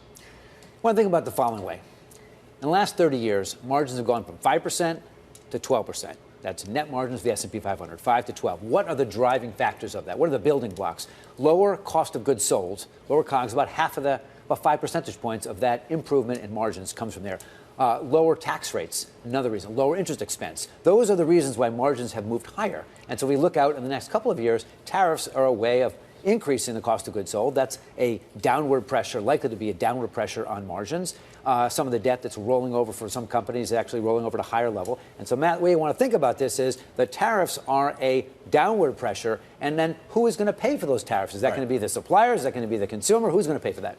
S12: Well, think about it the following way. In the last 30 years, margins have gone from 5% to 12%. That's net margins of the S&P 500, 5 to 12. What are the driving factors of that? What are the building blocks? Lower cost of goods sold, lower COGS, about 5 percentage points of that improvement in margins comes from there. Lower tax rates, another reason. Lower interest expense. Those are the reasons why margins have moved higher. And so we look out in the next couple of years, tariffs are a way of increasing the cost of goods sold. That's a downward pressure, likely to be a downward pressure on margins. Some of the debt that's rolling over for some companies is actually rolling over to higher level. And so, Matt, the way you want to think about this is the tariffs are a downward pressure, and then who is going to pay for those tariffs? Is that going to be the suppliers? Is that going to be the consumer? Who's going to pay for that?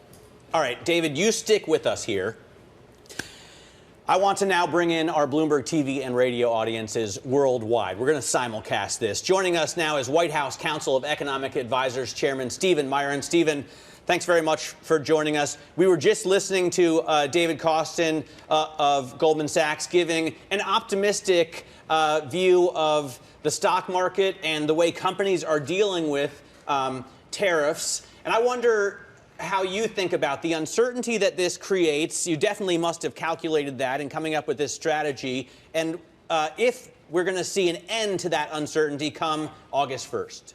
S21: All right, David, you stick with us here. I want to now bring in our Bloomberg TV and radio audiences worldwide. We're going to simulcast this. Joining us now is White House Council of Economic Advisors Chairman Stephen Myron. Stephen, thanks very much for joining us. We were just listening to David Kostin of Goldman Sachs giving an optimistic view of the stock market and the way companies are dealing with tariffs. And I wonder how you think about the uncertainty that this creates. You definitely must have calculated that in coming up with this strategy. And if we're going to see an end to that uncertainty come August 1st.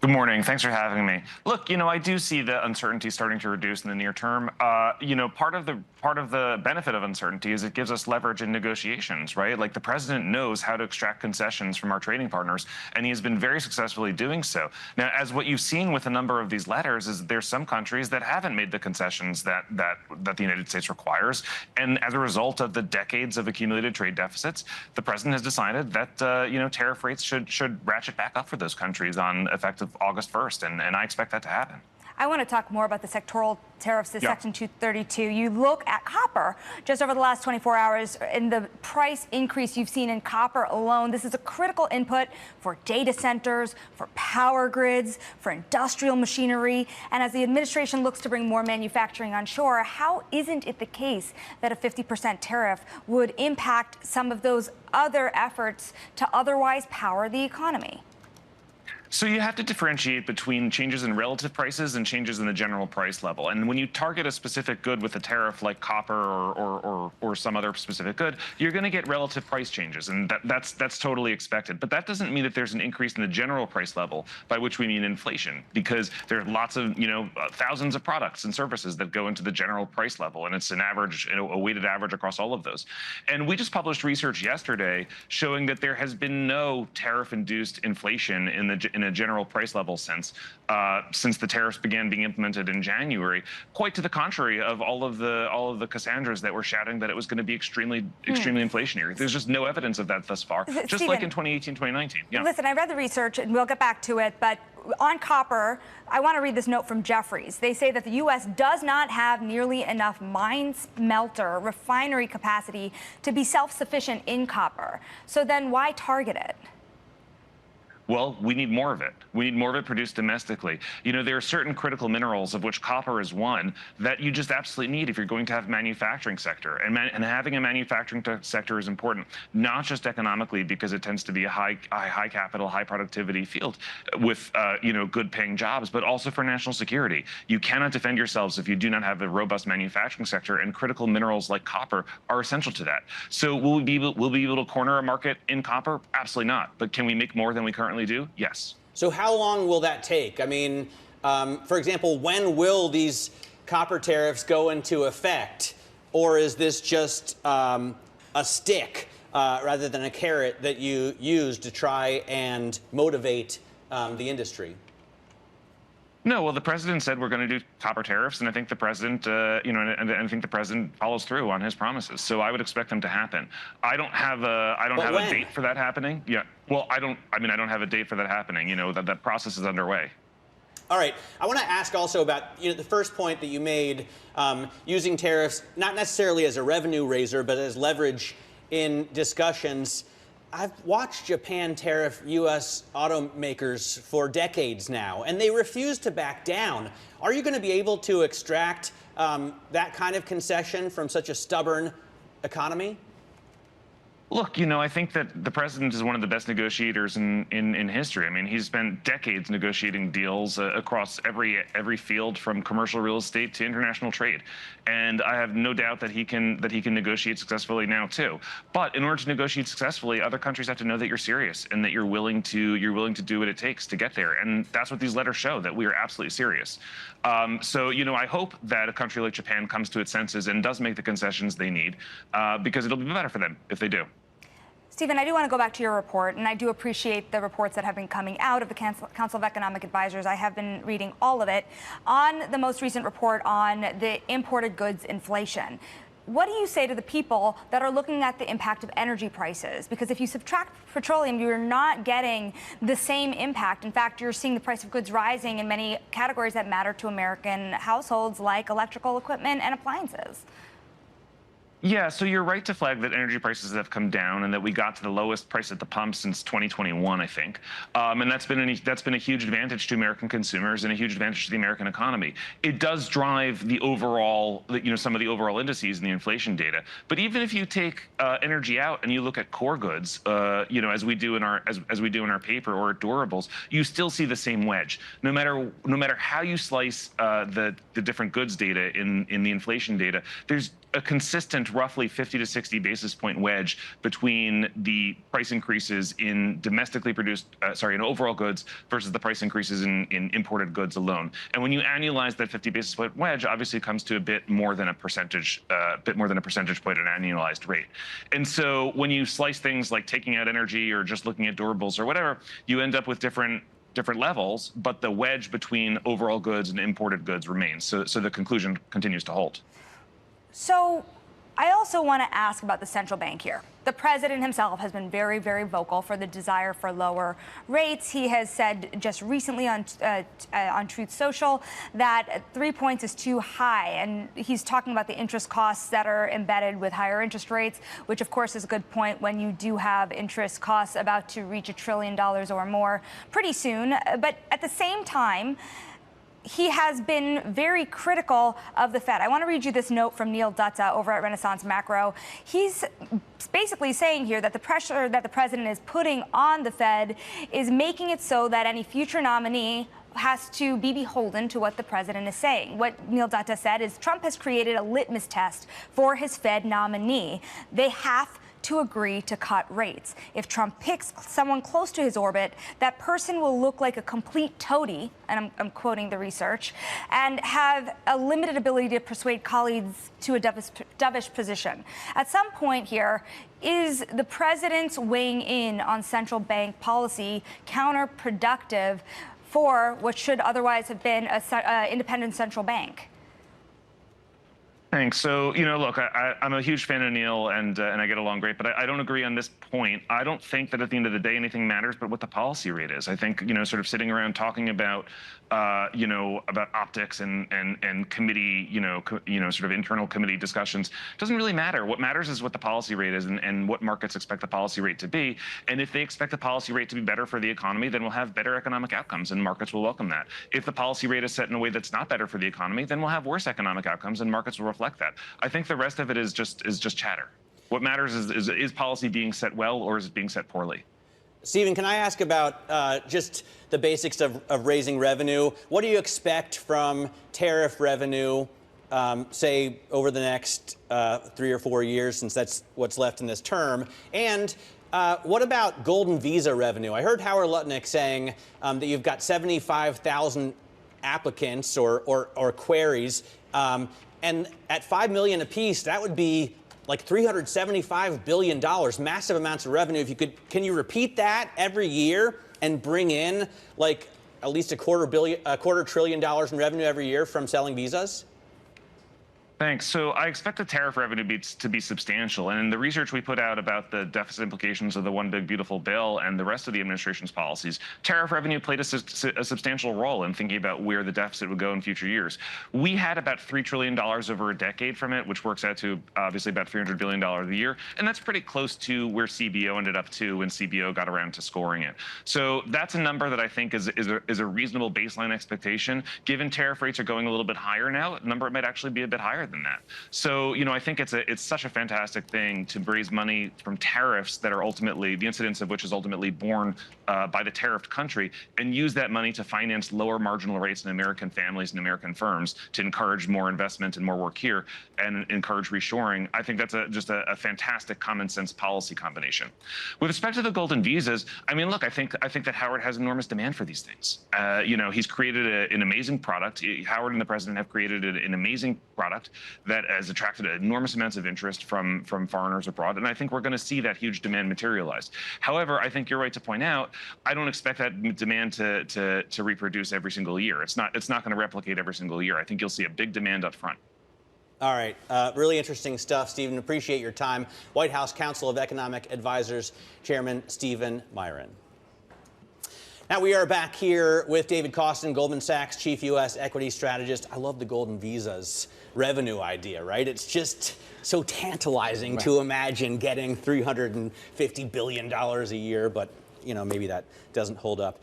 S17: Good morning. Thanks for having me. Look, I do see the uncertainty starting to reduce in the near term. Part of the benefit of uncertainty is it gives us leverage in negotiations, right? Like the president knows how to extract concessions from our trading partners, and he has been very successfully doing so. Now, as what you've seen with a number of these letters is there's some countries that haven't made the concessions that the United States requires, and as a result of the decades of accumulated trade deficits, the president has decided that tariff rates should ratchet back up for those countries on effective August 1st, and I expect that to happen.
S11: I want to talk more about the sectoral tariffs, the Section 232. You look at copper just over the last 24 hours and the price increase you've seen in copper alone. This is a critical input for data centers, for power grids, for industrial machinery. And as the administration looks to bring more manufacturing onshore, how isn't it the case that a 50% tariff would impact some of those other efforts to otherwise power the economy?
S17: So you have to differentiate between changes in relative prices and changes in the general price level. And when you target a specific good with a tariff like copper or some other specific good, you're going to get relative price changes, and that's totally expected. But that doesn't mean that there's an increase in the general price level, by which we mean inflation, because there are lots of thousands of products and services that go into the general price level, and it's an average, a weighted average across all of those. And we just published research yesterday showing that there has been no tariff-induced inflation in a general price level since the tariffs began being implemented in January. Quite to the contrary of all of the Cassandras that were shouting that it was going to be extremely inflationary. There's just no evidence of that thus far. Just
S11: Stephen,
S17: like in 2018, 2019. Yeah.
S11: Listen, I read the research, and we'll get back to it, but on copper, I want to read this note from Jefferies. They say that the U.S. does not have nearly enough mine smelter refinery capacity to be self-sufficient in copper. So then why target it?
S17: Well, we need more of it. We need more of it produced domestically. There are certain critical minerals, of which copper is one, that you just absolutely need if you're going to have a manufacturing sector. And having a manufacturing sector is important, not just economically, because it tends to be a high capital, high productivity field with good paying jobs, but also for national security. You cannot defend yourselves if you do not have a robust manufacturing sector, and critical minerals like copper are essential to that. So will we be able to corner a market in copper? Absolutely not. But can we make more than we currently do? Yes.
S21: So how long will that take? I mean, for example, when will these copper tariffs go into effect? Or is this just a stick rather than a carrot that you use to try and motivate the industry?
S17: No, well, the president said we're going to do copper tariffs, and I think the president, and I think the president follows through on his promises. So I would expect them to happen. I don't have a date for that happening. Yeah. Well, I don't have a date for that happening. That process is underway.
S21: All right. I want to ask also about the first point that you made, using tariffs not necessarily as a revenue raiser, but as leverage in discussions. I've watched Japan tariff U.S. automakers for decades now, and they refuse to back down. Are you going to be able to extract that kind of concession from such a stubborn economy?
S17: Look, I think that the president is one of the best negotiators in history. I mean, he's spent decades negotiating deals across every field, from commercial real estate to international trade, and I have no doubt that he can negotiate successfully now too. But in order to negotiate successfully, other countries have to know that you're serious and that you're willing to do what it takes to get there, and that's what these letters show, that we are absolutely serious. So I hope that a country like Japan comes to its senses and does make the concessions they need, because it'll be better for them if they do.
S11: Stephen, I do want to go back to your report, and I do appreciate the reports that have been coming out of the Council of Economic Advisors. I have been reading all of it. On the most recent report on the imported goods inflation, what do you say to the people that are looking at the impact of energy prices? Because if you subtract petroleum, you're not getting the same impact. In fact, you're seeing the price of goods rising in many categories that matter to American households, like electrical equipment and appliances.
S17: Yeah, so you're right to flag that energy prices have come down and that we got to the lowest price at the pump since 2021, I think. And that's been a huge advantage to American consumers and a huge advantage to the American economy. It does drive the overall, some of the overall indices in the inflation data. But even if you take energy out and you look at core goods, as we do in our paper, or at durables, you still see the same wedge. No matter how you slice the different goods data in the inflation data, there's a consistent roughly 50 to 60 basis point wedge between the price increases in domestically produced, in overall goods versus the price increases in imported goods alone. And when you annualize that 50 basis point wedge, obviously it comes to a bit more than a percentage point at an annualized rate. And so when you slice things like taking out energy or just looking at durables or whatever, you end up with different levels, but the wedge between overall goods and imported goods remains. So the conclusion continues to hold.
S11: So I also want to ask about the central bank here. The president himself has been very, very vocal for the desire for lower rates. He has said just recently on Truth Social that 3 points is too high. And he's talking about the interest costs that are embedded with higher interest rates, which, of course, is a good point when you do have interest costs about to reach $1 trillion or more pretty soon. But at the same time, he has been very critical of the Fed. I want to read you this note from Neil Dutta over at Renaissance Macro. He's basically saying here that the pressure that the president is putting on the Fed is making it so that any future nominee has to be beholden to what the president is saying. What Neil Dutta said is Trump has created a litmus test for his Fed nominee. They have to agree to cut rates. If Trump picks someone close to his orbit, that person will look like a complete toady, and I'm quoting the research, and have a limited ability to persuade colleagues to a dovish position. At some point here, is the president's weighing in on central bank policy counterproductive for what should otherwise have been an independent central bank?
S17: Thanks. So, look, I'm a huge fan of Neil, and I get along great, but I don't agree on this point. I don't think that at the end of the day anything matters but what the policy rate is. I think, sort of sitting around talking about, about optics and committee, sort of internal committee discussions doesn't really matter. What matters is what the policy rate is and what markets expect the policy rate to be. And if they expect the policy rate to be better for the economy, then we'll have better economic outcomes, and markets will welcome that. If the policy rate is set in a way that's not better for the economy, then we'll have worse economic outcomes, and markets will reflect that. I think the rest of it is just chatter. What matters is policy being set well, or is it being set poorly?
S21: Stephen, can I ask about just the basics of raising revenue? What do you expect from tariff revenue, say, over the next 3 or 4 years, since that's what's left in this term? And what about golden visa revenue? I heard Howard Lutnick saying that you've got 75,000 applicants or queries, and at $5 million apiece, that would be like $375 billion, massive amounts of revenue. If you could, can you repeat that every year and bring in like at least $250 billion in revenue every year from selling visas?
S17: Thanks. So I expect the tariff revenue to be substantial. And in the research we put out about the deficit implications of the One Big Beautiful Bill and the rest of the administration's policies, tariff revenue played a substantial role in thinking about where the deficit would go in future years. We had about $3 trillion over a decade from it, which works out to obviously about $300 billion a year. And that's pretty close to where CBO ended up to when CBO got around to scoring it. So that's a number that I think is a reasonable baseline expectation. Given tariff rates are going a little bit higher now, the number might actually be a bit higher than that. So, I think it's such a fantastic thing to raise money from tariffs that are ultimately, the incidence of which is ultimately borne by the tariffed country, and use that money to finance lower marginal rates in American families and American firms to encourage more investment and more work here and encourage reshoring. I think that's just a fantastic common sense policy combination. With respect to the golden visas, I mean, look, I think that Howard has enormous demand for these things. He's created an amazing product. Howard and the president have created an amazing product that has attracted enormous amounts of interest from foreigners abroad, and I think we're going to see that huge demand materialize. However, I think you're right to point out, I don't expect that demand to reproduce every single year. It's not going to replicate every single year. I think you'll see a big demand up front.
S21: All right. Really interesting stuff, Stephen. Appreciate your time. White House Council of Economic Advisors Chairman Stephen Myron. Now we are back here with David Kostin, Goldman Sachs Chief U.S. Equity Strategist. I love the golden visas revenue idea, right? It's just so tantalizing to imagine getting $350 billion a year, but, maybe that doesn't hold up.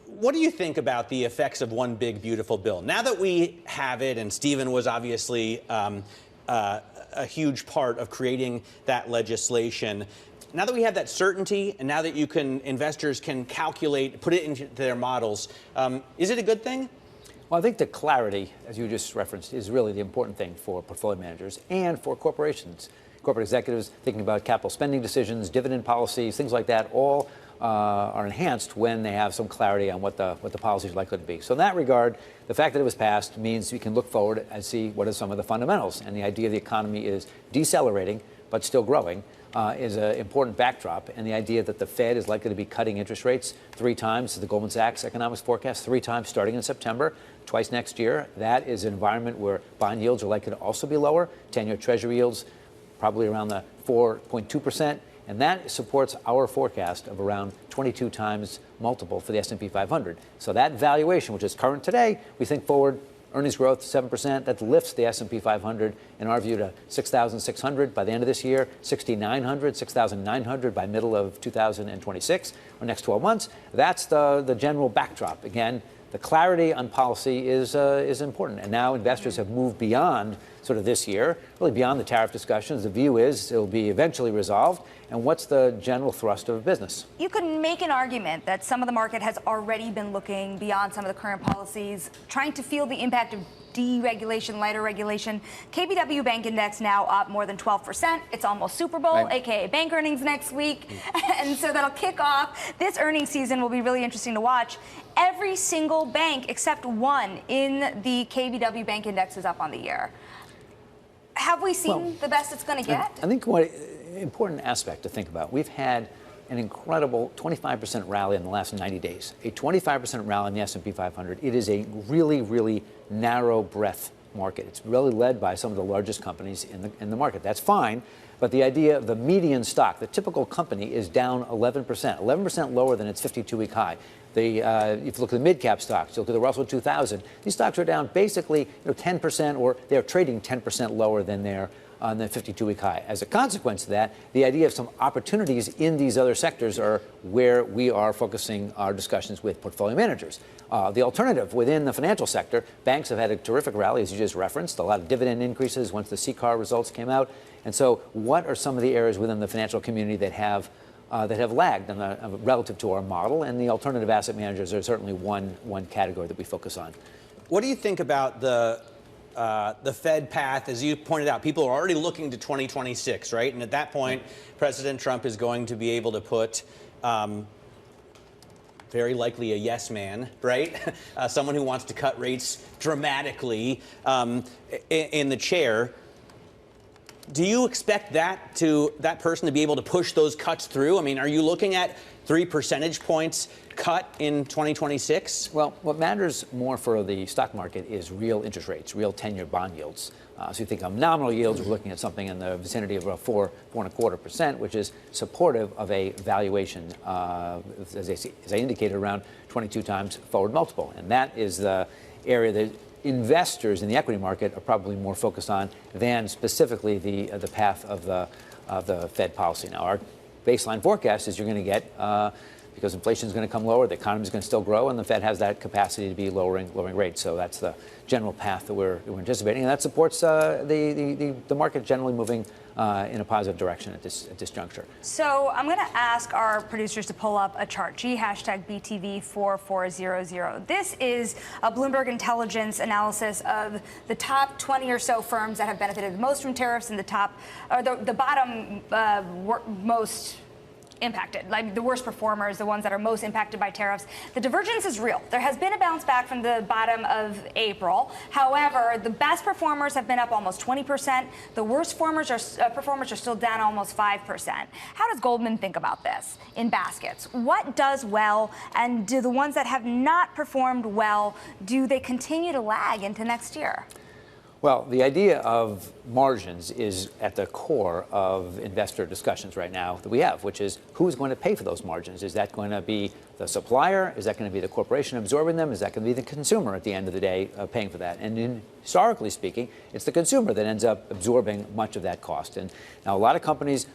S21: What do you think about the effects of One Big Beautiful Bill? Now that we have it, and Stephen was obviously a huge part of creating that legislation, now that we have that certainty, and now that investors can calculate, put it into their models, is it a good thing?
S12: Well, I think the clarity, as you just referenced, is really the important thing for portfolio managers and for corporations. Corporate executives thinking about capital spending decisions, dividend policies, things like that, all are enhanced when they have some clarity on what the policies are likely to be. So in that regard, the fact that it was passed means we can look forward and see what are some of the fundamentals. And the idea the economy is decelerating but still growing is an important backdrop. And the idea that the Fed is likely to be cutting interest rates 3 times, the Goldman Sachs economics forecast, 3 times starting in September, twice next year. That is an environment where bond yields are likely to also be lower. 10-year Treasury yields probably around the 4.2%. And that supports our forecast of around 22 times multiple for the S&P 500. So that valuation, which is current today, we think forward earnings growth 7%. That lifts the S&P 500, in our view, to 6,600 by the end of this year, 6,900, 6,900 by middle of 2026, or next 12 months. That's the general backdrop. Again, the clarity on policy is important. And now investors have moved beyond sort of this year, really beyond the tariff discussions. The view is it'll be eventually resolved. And what's the general thrust of business?
S11: You could make an argument that some of the market has already been looking beyond some of the current policies, trying to feel the impact of deregulation, lighter regulation. KBW Bank Index now up more than 12%. It's almost Super Bowl, aka bank earnings next week. And so that'll kick off. This earnings season will be really interesting to watch. Every single bank except one in the KBW Bank Index is up on the year. Have we seen the best it's going to get?
S12: I think what important aspect to think about, we've had an incredible 25% rally in the last 90 days. A 25% rally in the S&P 500. It is a really, really narrow breadth market. It's really led by some of the largest companies in the market. That's fine, but the idea of the median stock, the typical company, is down 11% lower than its 52-week high. If you look at the mid-cap stocks, you look at the Russell 2000, these stocks are down basically 10%, or they're trading 10% lower than their on the 52-week high. As a consequence of that, the idea of some opportunities in these other sectors are where we are focusing our discussions with portfolio managers. The alternative within the financial sector, banks have had a terrific rally, as you just referenced, a lot of dividend increases once the CCAR results came out. And so what are some of the areas within the financial community that have lagged relative to our model? And the alternative asset managers are certainly one category that we focus on.
S21: What do you think about the Fed path? As you pointed out, people are already looking to 2026, right? And at that point, President Trump is going to be able to put very likely a yes man, right? Someone who wants to cut rates dramatically in the chair. Do you expect that person to be able to push those cuts through? I mean, are you looking at 3 percentage points cut in 2026?
S12: Well, what matters more for the stock market is real interest rates, real 10-year bond yields. So you think of nominal yields, we're looking at something in the vicinity of 4.25%, which is supportive of a valuation, as I indicated, around 22 times forward multiple. And that is the area that investors in the equity market are probably more focused on than specifically the path of the Fed policy. Now, our baseline forecast is you're going to get, because inflation is going to come lower, the economy is going to still grow, and the Fed has that capacity to be lowering rates. So that's the general path that we're anticipating, and that supports the market generally moving in a positive direction at this juncture.
S11: So I'm going to ask our producers to pull up a chart, #BTV4400. This is a Bloomberg Intelligence analysis of the top 20 or so firms that have benefited most from tariffs and the top, or the bottom most impacted, like the worst performers, the ones that are most impacted by tariffs. The divergence is real. There has been a bounce back from the bottom of April. However, the best performers have been up almost 20%. The worst performers are still down almost 5%. How does Goldman think about this in baskets? What does well, and do the ones that have not performed well, do they continue to lag into next year?
S12: Well, the idea of margins is at the core of investor discussions right now that we have, which is who's going to pay for those margins? Is that going to be the supplier? Is that going to be the corporation absorbing them? Is that going to be the consumer at the end of the day paying for that? And historically speaking, it's the consumer that ends up absorbing much of that cost. And now a lot of companies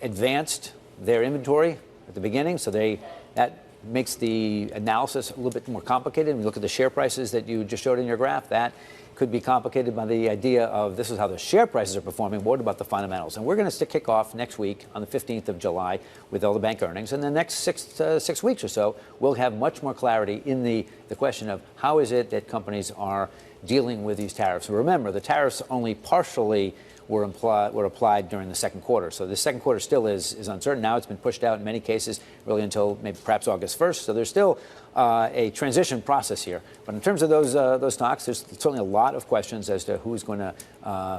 S12: advanced their inventory at the beginning, so that makes the analysis a little bit more complicated. When you look at the share prices that you just showed in your graph, that could be complicated by the idea of this is how the share prices are performing. What about the fundamentals? And we're going to kick off next week on the 15th of July with all the bank earnings. And the next six weeks or so, we'll have much more clarity in the question of how is it that companies are dealing with these tariffs. Remember, the tariffs only partially were applied during the second quarter. So the second quarter still is uncertain. Now it's been pushed out in many cases really until maybe perhaps August 1st. So there's still a transition process here. But in terms of those stocks, there's certainly a lot of questions as to who's going to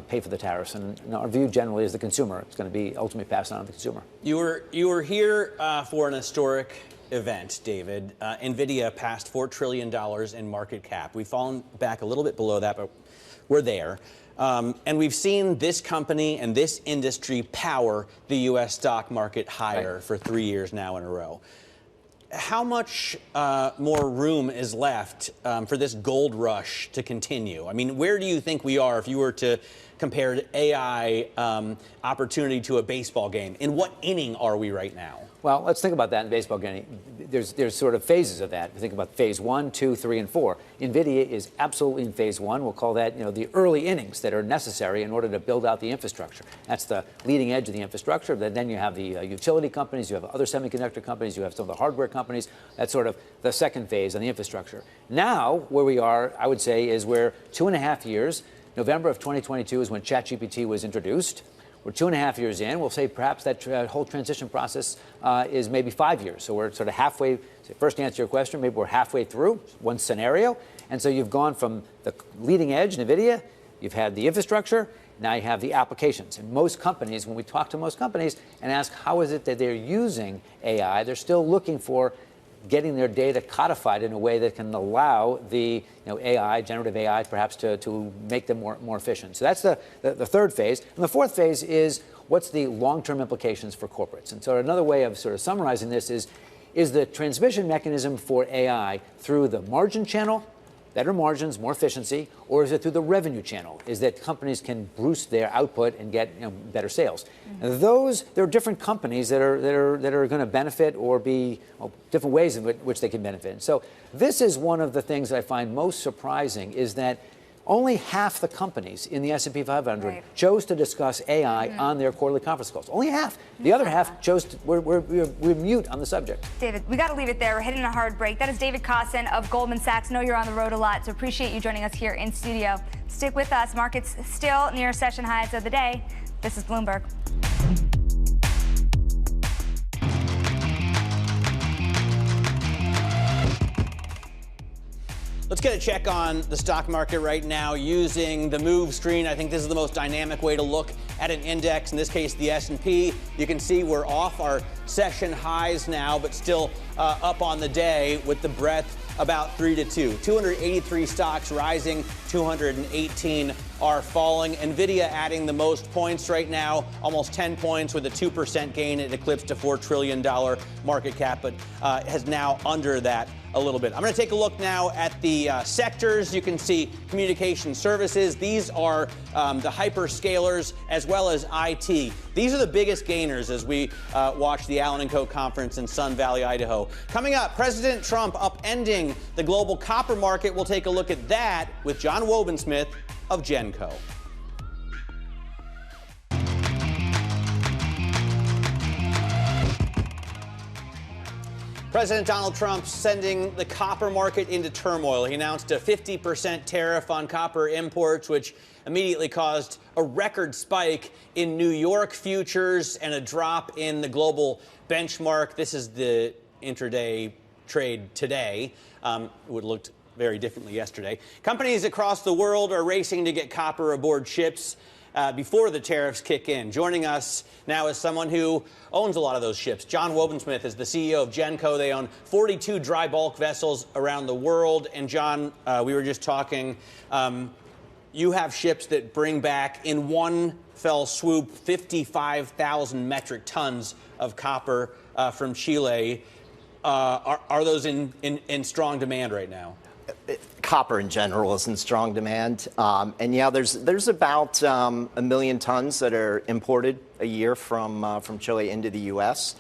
S12: pay for the tariffs. And our view generally is the consumer. It's going to be ultimately passed on to the consumer.
S21: You were here for an historic event, David. NVIDIA passed $4 trillion in market cap. We've fallen back a little bit below that, but we're there. And we've seen this company and this industry power the U.S. stock market higher for 3 years now in a row. How much more room is left for this gold rush to continue? I mean, where do you think we are if you were to compare AI opportunity to a baseball game? In what inning are we right now?
S12: Well, let's think about that in baseball game. There's sort of phases of that. We think about phase 1, 2, 3, and 4. NVIDIA is absolutely in phase 1. We'll call that, the early innings that are necessary in order to build out the infrastructure. That's the leading edge of the infrastructure. But then you have the utility companies, you have other semiconductor companies, you have some of the hardware companies. That's sort of the second phase on the infrastructure. Now, where we are, I would say, is where 2.5 years, November of 2022 is when ChatGPT was introduced. We're 2.5 years in. We'll say perhaps that whole transition process is maybe 5 years. So we're sort of halfway. First, to answer your question, maybe we're halfway through one scenario. And so you've gone from the leading edge, NVIDIA, you've had the infrastructure, now you have the applications. And most companies, when we talk to most companies and ask how is it that they're using AI, they're still looking for getting their data codified in a way that can allow the AI, generative AI, perhaps to make them more efficient. So that's the third phase. And the fourth phase is what's the long-term implications for corporates? And so another way of sort of summarizing this is the transmission mechanism for AI through the margin channel, better margins, more efficiency, or is it through the revenue channel? Is that companies can boost their output and get better sales? Mm-hmm. And there are different companies that are going to benefit or be different ways in which they can benefit. And so this is one of the things that I find most surprising is that only half the companies in the S&P 500 chose to discuss AI on their quarterly conference calls. Only half. The other half chose to, we're mute on the subject.
S11: David, we got to leave it there. We're hitting a hard break. That is David Kostin of Goldman Sachs. Know you're on the road a lot, so appreciate you joining us here in studio. Stick with us. Markets still near session highs of the day. This is Bloomberg.
S21: Let's get a check on the stock market right now using the move screen. I think this is the most dynamic way to look at an index, in this case the S&P. You can see we're off our session highs now, but still up on the day with the breadth about 3-2. 283 stocks rising, 218 are falling. NVIDIA adding the most points right now, almost 10 points with a 2% gain. It eclipsed a $4 trillion market cap, but has now under that a little bit. I'm going to take a look now at the sectors. You can see communication services. These are the hyperscalers as well as IT. These are the biggest gainers as we watch the Allen & Co. conference in Sun Valley, Idaho. Coming up, President Trump upending the global copper market. We'll take a look at that with John Wobensmith of Genco. President Donald Trump sending the copper market into turmoil. He announced a 50% tariff on copper imports, which immediately caused a record spike in New York futures and a drop in the global benchmark. This is the intraday trade today. It would have looked very differently yesterday. Companies across the world are racing to get copper aboard ships before the tariffs kick in. Joining us now is someone who owns a lot of those ships. John Wobensmith is the CEO of Genco. They own 42 dry bulk vessels around the world. And John, we were just talking, you have ships that bring back in one fell swoop 55,000 metric tons of copper from Chile. Are those in strong demand right now?
S13: Copper in general is in strong demand, and yeah, there's about 1 million tons that are imported a year from Chile into the U.S.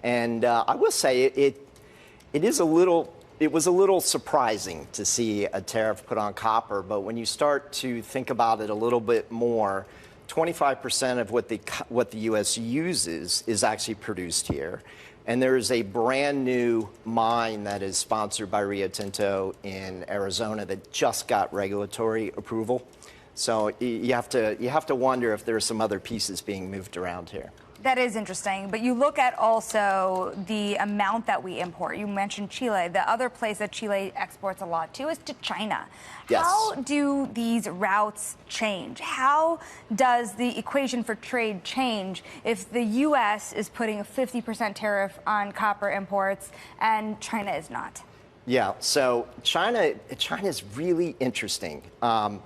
S13: And I will say it was a little surprising to see a tariff put on copper, but when you start to think about it a little bit more, 25% of what the U.S. uses is actually produced here. And there is a brand new mine that is sponsored by Rio Tinto in Arizona that just got regulatory approval. So you have to wonder if there are some other pieces being moved around here.
S11: That is interesting, but you look at also the amount that we import. You mentioned Chile. The other place that Chile exports a lot to is to China.
S13: Yes.
S11: How do these routes change? How does the equation for trade change if the U.S. is putting a 50% tariff on copper imports and China is not?
S13: Yeah, so China is really interesting.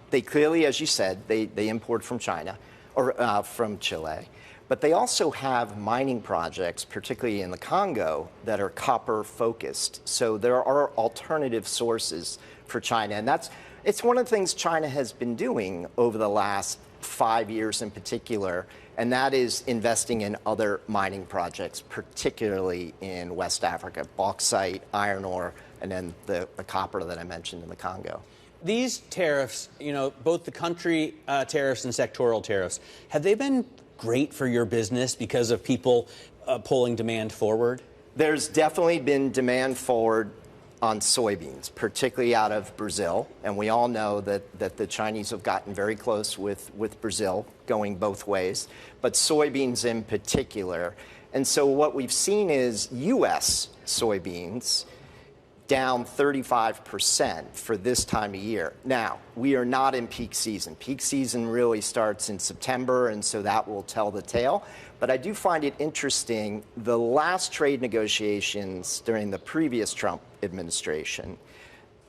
S13: They clearly, as you said, they import from China or from Chile. But they also have mining projects, particularly in the Congo, that are copper focused. So there are alternative sources for China. And it's one of the things China has been doing over the last 5 years in particular, and that is investing in other mining projects, particularly in West Africa, bauxite, iron ore, and then the copper that I mentioned in the Congo.
S21: These tariffs, both the country tariffs and sectoral tariffs, have they been great for your business because of people pulling demand forward?
S13: There's definitely been demand forward on soybeans, particularly out of Brazil. And we all know that the Chinese have gotten very close with Brazil, going both ways, but soybeans in particular. And so what we've seen is U.S. soybeans down 35% for this time of year. Now, we are not in peak season. Peak season really starts in September, and so that will tell the tale. But I do find it interesting, the last trade negotiations during the previous Trump administration,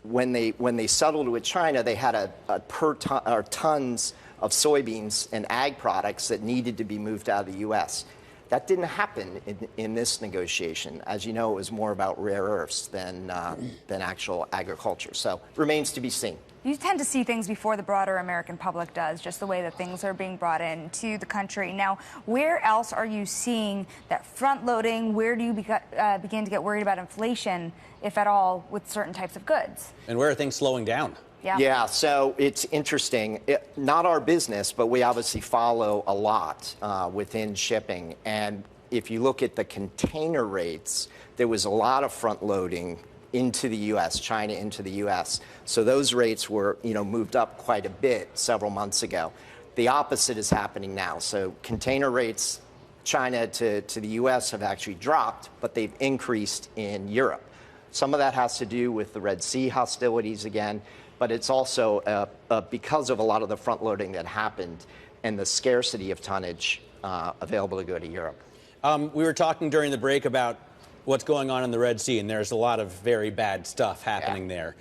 S13: when they settled with China, they had a per ton, or tons of soybeans and ag products that needed to be moved out of the U.S. That didn't happen in this negotiation. As you know, it was more about rare earths than actual agriculture. So remains to be seen.
S11: You tend to see things before the broader American public does, just the way that things are being brought into the country. Now, where else are you seeing that front loading? Where do you begin to get worried about inflation, if at all, with certain types of goods?
S21: And where are things slowing down?
S13: Yeah, so it's interesting. Not our business, but we obviously follow a lot within shipping. And if you look at the container rates, there was a lot of front loading into the U.S., China into the U.S. So those rates were, moved up quite a bit several months ago. The opposite is happening now. So container rates, China to the U.S. have actually dropped, but they've increased in Europe. Some of that has to do with the Red Sea hostilities again, but it's also because of a lot of the front loading that happened and the scarcity of tonnage available to go to Europe.
S21: We were talking during the break about what's going on in the Red Sea, and there's a lot of very bad stuff happening there.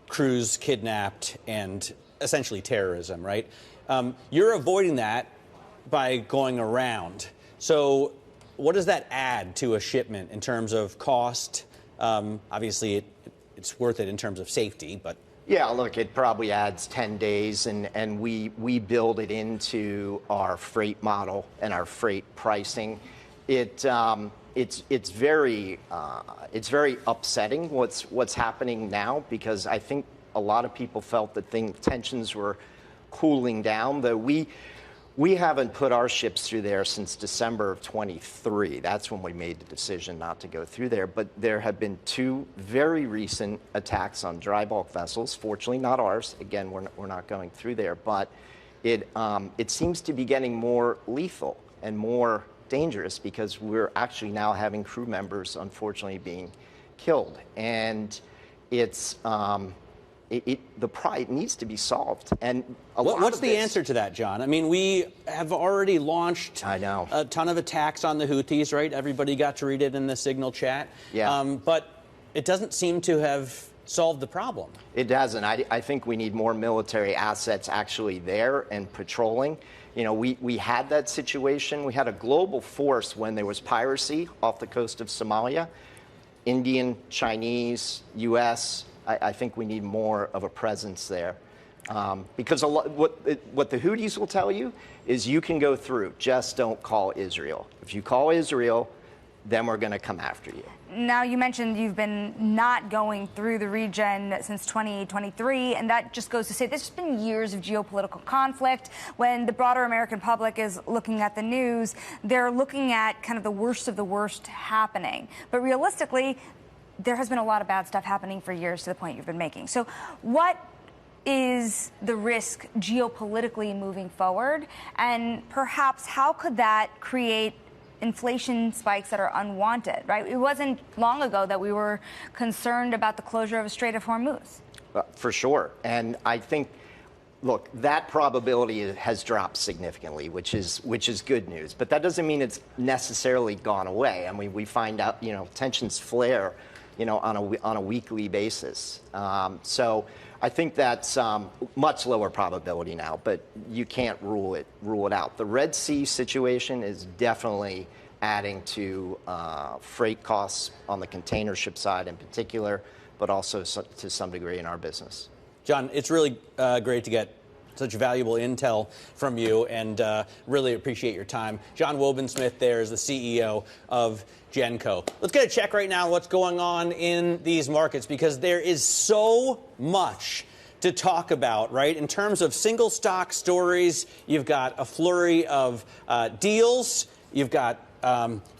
S21: Crews kidnapped and essentially terrorism, right? You're avoiding that by going around. So what does that add to a shipment in terms of cost? Obviously, it's worth it in terms of safety, but...
S13: Yeah, look, it probably adds 10 days, and we build it into our freight model and our freight pricing. It's very upsetting what's happening now, because I think a lot of people felt that tensions were cooling down. Though we haven't put our ships through there since December of 23. That's when we made the decision not to go through there. But there have been 2 very recent attacks on dry bulk vessels. Fortunately, not ours. Again, we're not going through there. But it seems to be getting more lethal and more dangerous, because we're actually now having crew members, unfortunately, being killed. And it's... the pride needs to be solved. And
S21: what's the answer to that, John? I mean, we have already launched a ton of attacks on the Houthis, right? Everybody got to read it in the Signal chat.
S13: Yeah.
S21: But it doesn't seem to have solved the problem.
S13: It doesn't. I think we need more military assets actually there and patrolling. You know, we had that situation. We had a global force when there was piracy off the coast of Somalia. Indian, Chinese, U.S., I think we need more of a presence there, because what the Houthis will tell you is you can go through, just don't call Israel. If you call Israel, then we're going to come after you.
S11: Now, you mentioned you've been not going through the region since 2023, and that just goes to say there's been years of geopolitical conflict. When the broader American public is looking at the news, they're looking at kind of the worst of the worst happening. But realistically, there has been a lot of bad stuff happening for years, to the point you've been making. So what is the risk geopolitically moving forward? And perhaps how could that create inflation spikes that are unwanted, right? It wasn't long ago that we were concerned about the closure of the Strait of Hormuz.
S13: For sure. And I think, look, that probability has dropped significantly, which is good news. But that doesn't mean it's necessarily gone away. I mean, we find out, tensions flare, on a weekly basis. So I think that's much lower probability now, but you can't rule it out. The Red Sea situation is definitely adding to freight costs on the container ship side in particular, but also to some degree in our business.
S21: John, it's really great to get such valuable intel from you, and really appreciate your time. John Wobensmith there is the CEO of Genco. Let's get a check right now on what's going on in these markets, because there is so much to talk about, right? In terms of single stock stories, you've got a flurry of deals, you've got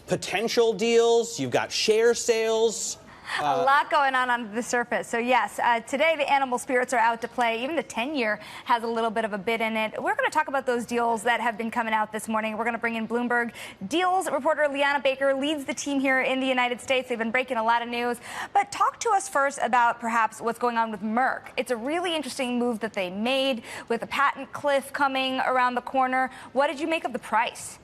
S21: potential deals, you've got share sales.
S11: A lot going on under the surface. So yes, today the animal spirits are out to play. Even the 10-year has a little bit of a bid in it. We're going to talk about those deals that have been coming out this morning. We're going to bring in Bloomberg deals reporter Liana Baker, leads the team here in the United States. They've been breaking a lot of news. But talk to us first about perhaps what's going on with Merck. It's a really interesting move that they made with a patent cliff coming around the corner. What did you make of the price?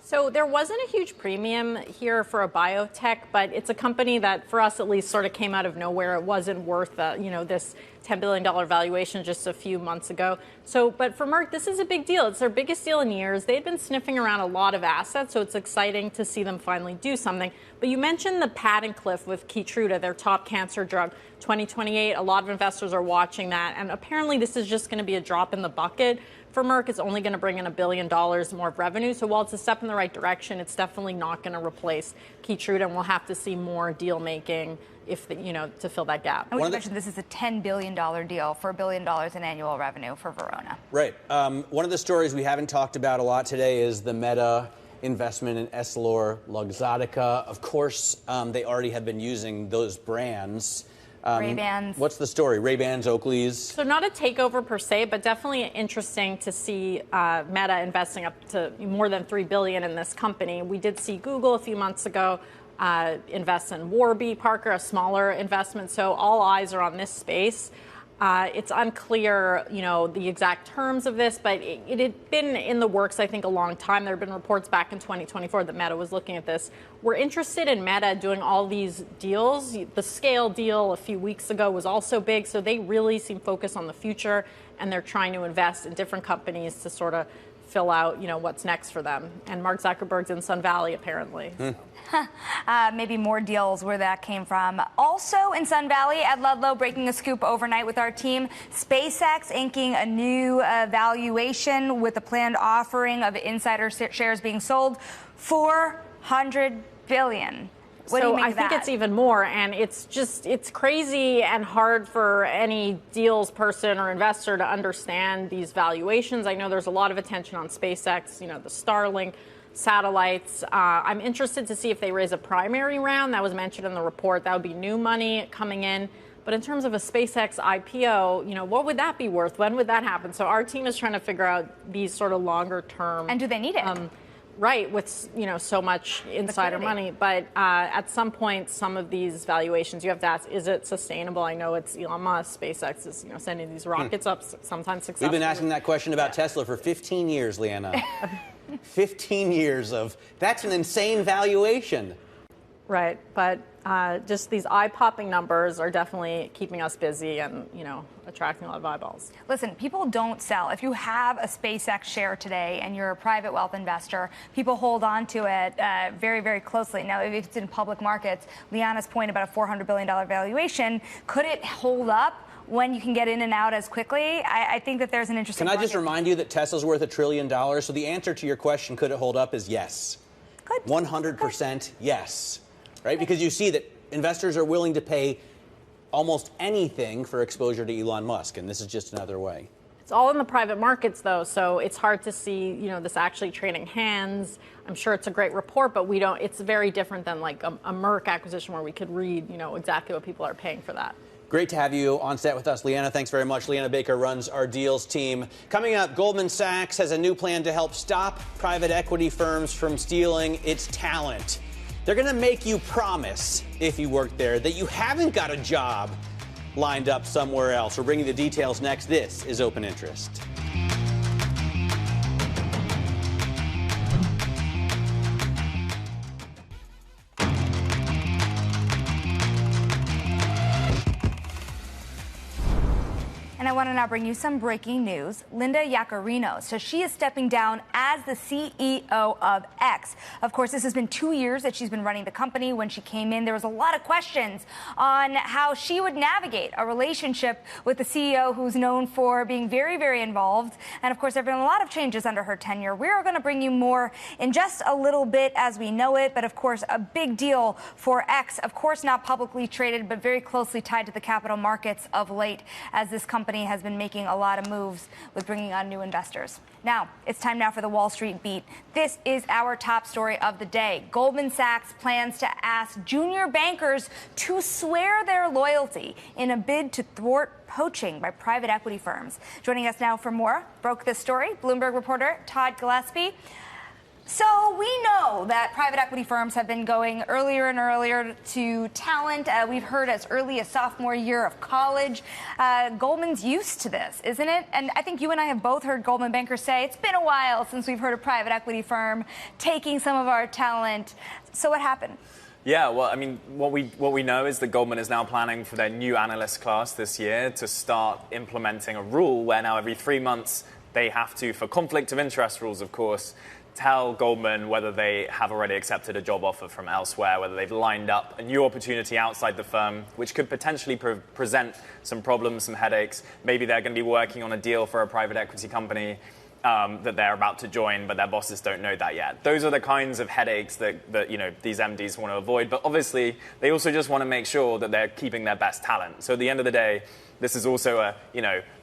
S15: So there wasn't a huge premium here for a biotech, but it's a company that, for us at least, sort of came out of nowhere. It wasn't worth, this $10 billion valuation just a few months ago. So, but for Merck, this is a big deal. It's their biggest deal in years. They'd been sniffing around a lot of assets, so it's exciting to see them finally do something. But you mentioned the patent cliff with Keytruda, their top cancer drug, 2028. A lot of investors are watching that, and apparently this is just going to be a drop in the bucket. For Merck, it's only going to bring in $1 billion more of revenue. So while it's a step in the right direction, it's definitely not going to replace Keytruda, and we'll have to see more deal making to fill that gap.
S11: And we mentioned this is a $10 billion deal for $1 billion in annual revenue for Verona.
S21: Right. One of the stories we haven't talked about a lot today is the Meta investment in EssilorLuxottica. Of course, they already have been using those brands.
S11: Ray-Bans.
S21: What's the story? Ray-Bans, Oakleys?
S15: So not a takeover per se, but definitely interesting to see Meta investing up to more than $3 billion in this company. We did see Google a few months ago invest in Warby Parker, a smaller investment. So all eyes are on this space. It's unclear, the exact terms of this, but it had been in the works, I think, a long time. There have been reports back in 2024 that Meta was looking at this. We're interested in Meta doing all these deals. The Scale deal a few weeks ago was also big, so they really seem focused on the future, and they're trying to invest in different companies to sort of fill out, what's next for them. And Mark Zuckerberg's in Sun Valley, apparently.
S11: Maybe more deals where that came from. Also in Sun Valley, Ed Ludlow breaking a scoop overnight with our team. SpaceX inking a new valuation with a planned offering of insider shares being sold, $400 billion. What do you make of that?
S15: I think it's even more, and it's crazy and hard for any deals person or investor to understand these valuations. I know there's a lot of attention on SpaceX, the Starlink satellites. I'm interested to see if they raise a primary round. That was mentioned in the report. That would be new money coming in. But in terms of a SpaceX IPO, what would that be worth? When would that happen? So our team is trying to figure out these sort of longer term.
S11: And do they need it?
S15: Right, with so much insider money, but at some point, some of these valuations, you have to ask: is it sustainable? I know it's Elon Musk, SpaceX is sending these rockets up, sometimes successfully.
S21: We've been asking that question about Tesla for 15 years, Leanna. 15 years of that's an insane valuation.
S15: Right, but just these eye-popping numbers are definitely keeping us busy and, attracting a lot of eyeballs.
S11: Listen, people don't sell. If you have a SpaceX share today and you're a private wealth investor, people hold on to it very, very closely. Now, if it's in public markets, Liana's point about a $400 billion valuation, could it hold up when you can get in and out as quickly? I think that there's an interesting
S21: Can I just remind you that Tesla's worth $1 trillion? So the answer to your question, could it hold up, is yes.
S11: Good.
S21: 100% yes. Right? Because you see that investors are willing to pay almost anything for exposure to Elon Musk, and this is just another way.
S15: It's all in the private markets, though, so it's hard to see, this actually trading hands. I'm sure it's a great report, but we don't. It's very different than like a Merck acquisition where we could read, exactly what people are paying for that.
S21: Great to have you on set with us, Leanna. Thanks very much. Leanna Baker runs our deals team. Coming up, Goldman Sachs has a new plan to help stop private equity firms from stealing its talent. They're going to make you promise, if you work there, that you haven't got a job lined up somewhere else. We're bringing the details next. This is Open Interest.
S11: And I want to now bring you some breaking news. Linda Yaccarino says she is stepping down as the CEO of X. Of course, this has been 2 years that she's been running the company. When she came in, there was a lot of questions on how she would navigate a relationship with the CEO who's known for being very, very involved. And of course, there have been a lot of changes under her tenure. We're going to bring you more in just a little bit as we know it. But of course, a big deal for X. Of course, not publicly traded, but very closely tied to the capital markets of late, as this company has been making a lot of moves with bringing on new investors. Now, it's time now for the Wall Street Beat. This is our top story of the day. Goldman Sachs plans to ask junior bankers to swear their loyalty in a bid to thwart poaching by private equity firms. Joining us now for more, broke this story, Bloomberg reporter Todd Gillespie. So we know that private equity firms have been going earlier and earlier to talent. We've heard as early as sophomore year of college. Goldman's used to this, isn't it? And I think you and I have both heard Goldman bankers say it's been a while since we've heard a private equity firm taking some of our talent. So what happened?
S1: Yeah, well, I mean, what we know is that Goldman is now planning for their new analyst class this year to start implementing a rule where now every 3 months they have to, for conflict of interest rules, of course, tell Goldman whether they have already accepted a job offer from elsewhere, whether they've lined up a new opportunity outside the firm, which could potentially present some problems, some headaches. Maybe they're going to be working on a deal for a private equity company that they're about to join, but their bosses don't know that yet. Those are the kinds of headaches that these MDs want to avoid. But obviously, they also just want to make sure that they're keeping their best talent. So at the end of the day, this is also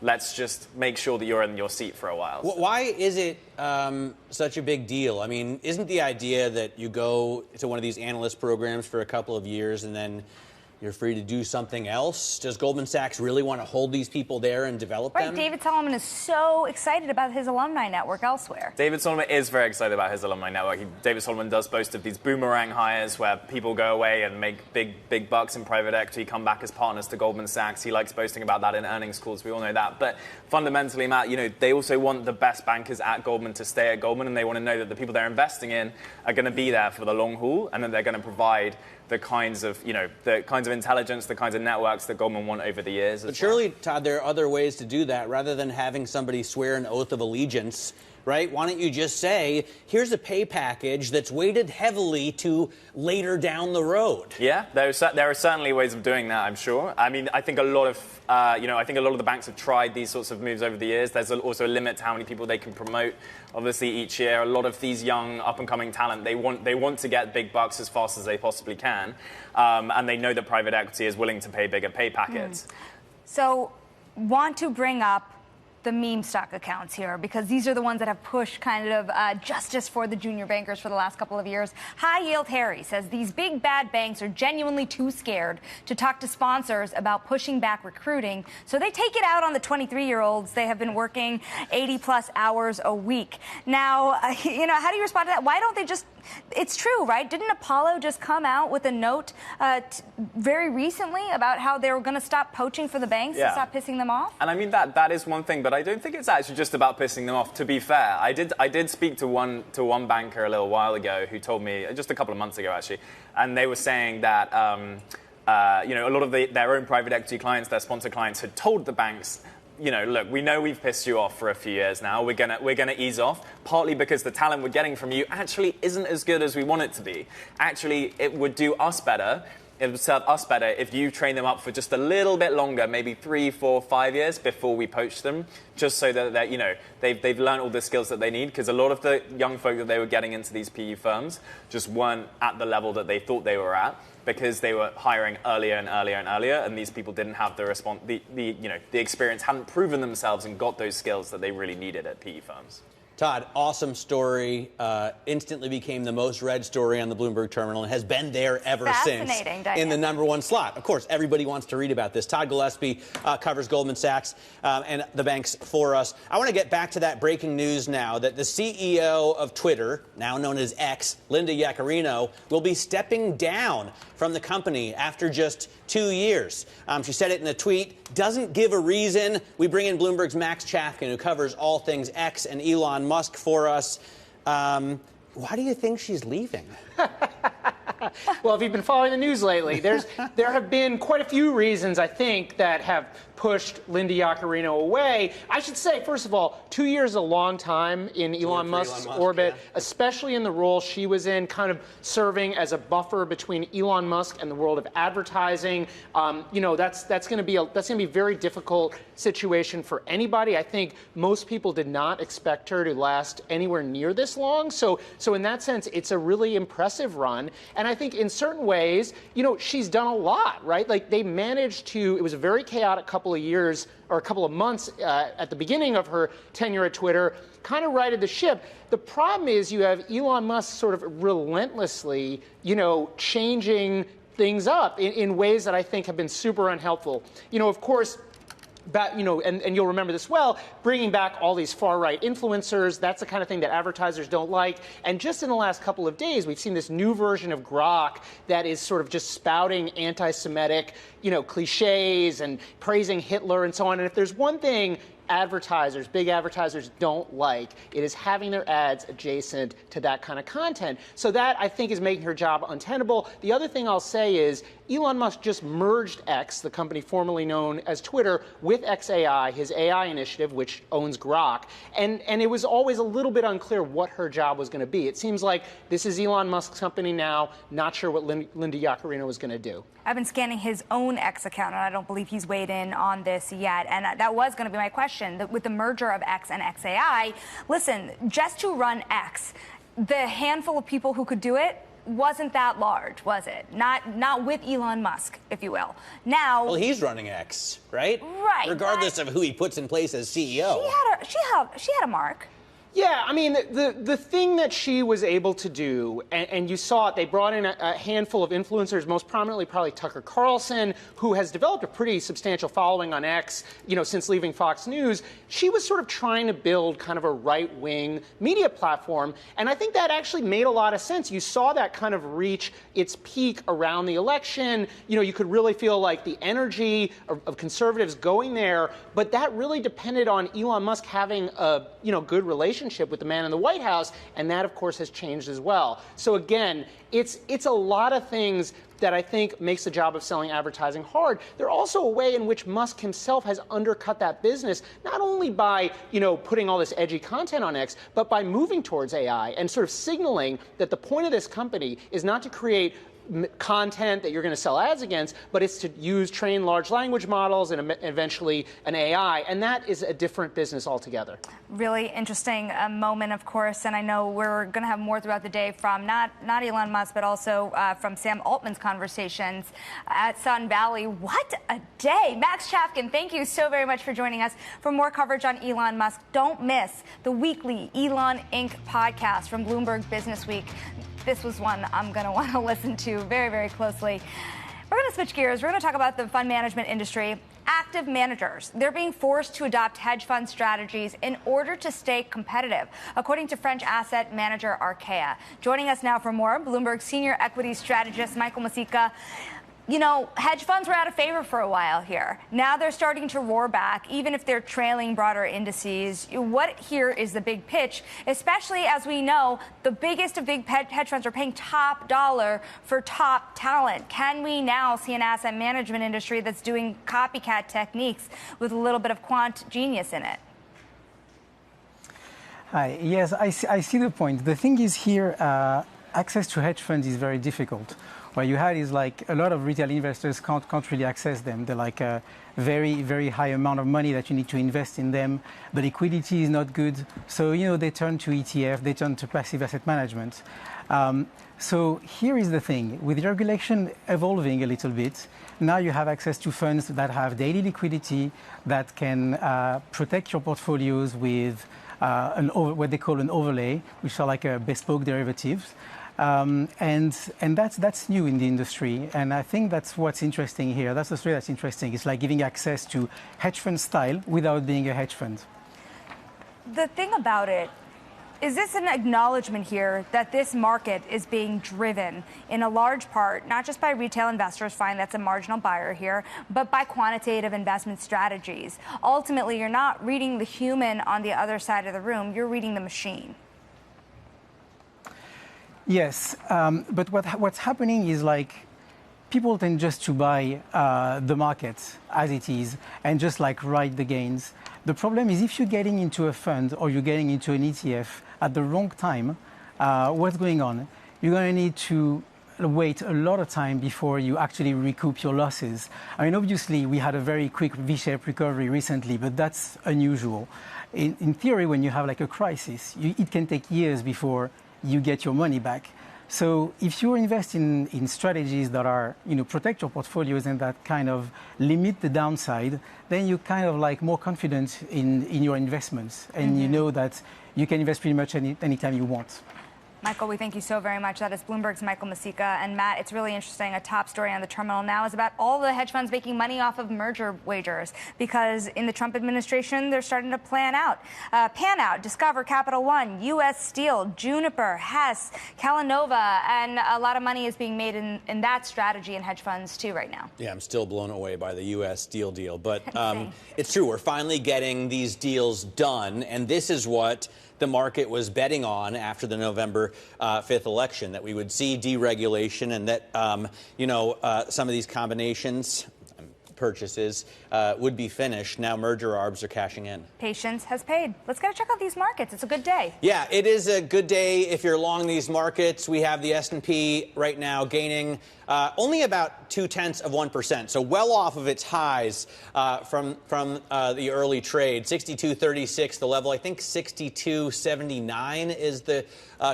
S1: let's just make sure that you're in your seat for a while.
S21: Why is it such a big deal? I mean, isn't the idea that you go to one of these analyst programs for a couple of years and then you're free to do something else. Does Goldman Sachs really want to hold these people there and develop them?
S11: David Solomon is so excited about his alumni network elsewhere.
S1: David Solomon is very excited about his alumni network. David Solomon does boast of these boomerang hires where people go away and make big bucks in private equity, come back as partners to Goldman Sachs. He likes boasting about that in earnings calls. We all know that. But fundamentally, Matt, they also want the best bankers at Goldman to stay at Goldman, and they want to know that the people they're investing in are going to be there for the long haul, and that they're going to provide the kinds of intelligence, the kinds of networks that Goldman want over the years.
S21: But surely, Todd, there are other ways to do that rather than having somebody swear an oath of allegiance, right? Why don't you just say, here's a pay package that's weighted heavily to later down the road?
S1: Yeah, there are certainly ways of doing that, I'm sure. I mean, I think a lot of the banks have tried these sorts of moves over the years. There's also a limit to how many people they can promote. Obviously, each year, a lot of these young, up-and-coming talent, they want to get big bucks as fast as they possibly can, and they know that private equity is willing to pay bigger pay packets.
S11: So, want to bring up the meme stock accounts here, because these are the ones that have pushed kind of justice for the junior bankers for the last couple of years. High Yield Harry says these big bad banks are genuinely too scared to talk to sponsors about pushing back recruiting, so they take it out on the 23-year-olds. They have been working 80-plus hours a week. Now, how do you respond to that? Why don't they just... It's true, right? Didn't Apollo just come out with a note very recently about how they were going to stop poaching for the banks and stop pissing them off?
S1: And I mean, that is one thing, but I don't think it's actually just about pissing them off, to be fair. I did speak to one banker a little while ago who told me, just a couple of months ago actually, and they were saying that a lot of their own private equity clients, their sponsor clients, had told the banks, look, we know we've pissed you off for a few years now. We're gonna ease off, partly because the talent we're getting from you actually isn't as good as we want it to be. Actually, it would do us better. It would serve us better if you train them up for just a little bit longer, maybe 3, 4, 5 years before we poach them, just so that they've learned all the skills that they need. Because a lot of the young folk that they were getting into these PE firms just weren't at the level that they thought they were at, because they were hiring earlier and earlier and earlier, and these people didn't have the experience, hadn't proven themselves and got those skills that they really needed at PE firms.
S21: Todd, awesome story. Instantly became the most read story on the Bloomberg terminal and has been there ever since in the #1 slot. Of course, everybody wants to read about this. Todd Gillespie covers Goldman Sachs and the banks for us. I want to get back to that breaking news now that the CEO of Twitter, now known as X, Linda Yaccarino, will be stepping down from the company after just 2 years. She said it in a tweet, doesn't give a reason. We bring in Bloomberg's Max Chafkin, who covers all things X and Elon Musk for us. Why do you think she's leaving?
S18: Well, if you've been following the news lately, there have been quite a few reasons, I think, that have pushed Linda Yaccarino away. I should say, first of all, 2 years is a long time in Elon Musk's orbit, especially in the role she was in, kind of serving as a buffer between Elon Musk and the world of advertising. That's going to be a very difficult situation for anybody. I think most people did not expect her to last anywhere near this long. So in that sense, it's a really impressive run. And I think in certain ways, she's done a lot, right? Like they managed to, it was a very chaotic couple of years or a couple of months at the beginning of her tenure at Twitter, kind of righted the ship. The problem is you have Elon Musk sort of relentlessly, changing things up in ways that I think have been super unhelpful. Of course, and you'll remember this well, bringing back all these far-right influencers, that's the kind of thing that advertisers don't like. And just in the last couple of days, we've seen this new version of Grok that is sort of just spouting anti-Semitic, cliches and praising Hitler and so on. And if there's one thing big advertisers don't like, it is having their ads adjacent to that kind of content. So that, I think, is making her job untenable. The other thing I'll say is Elon Musk just merged X, the company formerly known as Twitter, with XAI, his AI initiative, which owns Grok. And it was always a little bit unclear what her job was going to be. It seems like this is Elon Musk's company now, not sure what Linda Yaccarino was going to do.
S11: I've been scanning his own X account, and I don't believe he's weighed in on this yet. And that was going to be my question. With the merger of X and XAI, listen, just to run X, the handful of people who could do it wasn't that large, was it? Not with Elon Musk, if you will. Now,
S21: well, he's running X, right?
S11: Right.
S21: Regardless of who he puts in place as CEO.
S11: She had a mark.
S18: Yeah, I mean, the thing that she was able to do, and you saw it, they brought in a handful of influencers, most prominently probably Tucker Carlson, who has developed a pretty substantial following on X, since leaving Fox News. She was sort of trying to build kind of a right-wing media platform, and I think that actually made a lot of sense. You saw that kind of reach its peak around the election. You could really feel like the energy of conservatives going there, but that really depended on Elon Musk having a, good relationship with the man in the White House, and that, of course, has changed as well. So again, it's a lot of things that I think makes the job of selling advertising hard. There's also a way in which Musk himself has undercut that business, not only by, putting all this edgy content on X, but by moving towards AI and sort of signaling that the point of this company is not to create content that you're going to sell ads against, but it's to train large language models and eventually an AI, and that is a different business altogether.
S11: Really interesting moment, of course, and I know we're going to have more throughout the day from not Elon Musk, but also from Sam Altman's conversations at Sun Valley. What a day. Max Chafkin, thank you so very much for joining us. For more coverage on Elon Musk, don't miss the weekly Elon Inc. podcast from Bloomberg Business Week. This was one I'm going to want to listen to very, very closely. We're going to switch gears. We're going to talk about the fund management industry. Active managers, they're being forced to adopt hedge fund strategies in order to stay competitive, according to French asset manager Arkea. Joining us now for more, Bloomberg senior equity strategist Michael Masica. Hedge funds were out of favor for a while here. Now they're starting to roar back, even if they're trailing broader indices. What here is the big pitch, especially as we know the biggest of big hedge funds are paying top dollar for top talent. Can we now see an asset management industry that's doing copycat techniques with a little bit of quant genius in it?
S19: Hi. Yes, I see the point. The thing is here, access to hedge funds is very difficult. What you had is like a lot of retail investors can't really access them. They're like a very, very high amount of money that you need to invest in them. The liquidity is not good. So, they turn to ETF, they turn to passive asset management. So here is the thing. With regulation evolving a little bit, now you have access to funds that have daily liquidity that can protect your portfolios with what they call an overlay, which are like a bespoke derivatives. And that's new in the industry. And I think that's what's interesting here. That's the story that's interesting. It's like giving access to hedge fund style without being a hedge fund.
S11: The thing about it, is this an acknowledgement here that this market is being driven in a large part, not just by retail investors, fine, that's a marginal buyer here, but by quantitative investment strategies? Ultimately, you're not reading the human on the other side of the room, you're reading the machine.
S19: Yes, but what's happening is like people tend just to buy the market as it is and just like ride the gains. The problem is if you're getting into a fund or you're getting into an ETF at the wrong time, what's going on? You're going to need to wait a lot of time before you actually recoup your losses. I mean, obviously, we had a very quick V-shaped recovery recently, but that's unusual. In theory, when you have like a crisis, it can take years before you get your money back. So if you invest in strategies that are, protect your portfolios and that kind of limit the downside, then you're kind of like more confident in your investments. And you know that you can invest pretty much anytime you want.
S11: Michael, we thank you so very much. That is Bloomberg's Michael Masica. And Matt, it's really interesting. A top story on the terminal now is about all the hedge funds making money off of merger wagers, because in the Trump administration, they're starting to pan out, Discover, Capital One, U.S. Steel, Juniper, Hess, Kellanova, and a lot of money is being made in that strategy in hedge funds too right now.
S21: Yeah, I'm still blown away by the U.S. Steel deal. But it's true. We're finally getting these deals done. And this is what the market was betting on after the November 5th election, that we would see deregulation and that, some of these combinations, purchases would be finished. Now merger arbs are cashing in.
S11: Patience has paid. Let's go check out these markets. It's a good day.
S21: Yeah, it is a good day if you're long these markets. We have the S&P right now gaining only about 0.2%, so well off of its highs from the early trade. 62.36, the level. I think 62.79 is the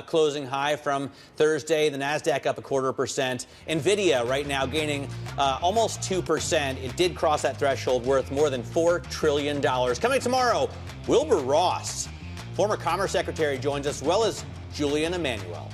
S21: closing high from Thursday. The Nasdaq up 0.25%. Nvidia right now gaining almost 2%. It did cross that threshold, worth more than $4 trillion. Coming tomorrow, Wilbur Ross former Commerce Secretary, joins us, as well as Julian Emanuel.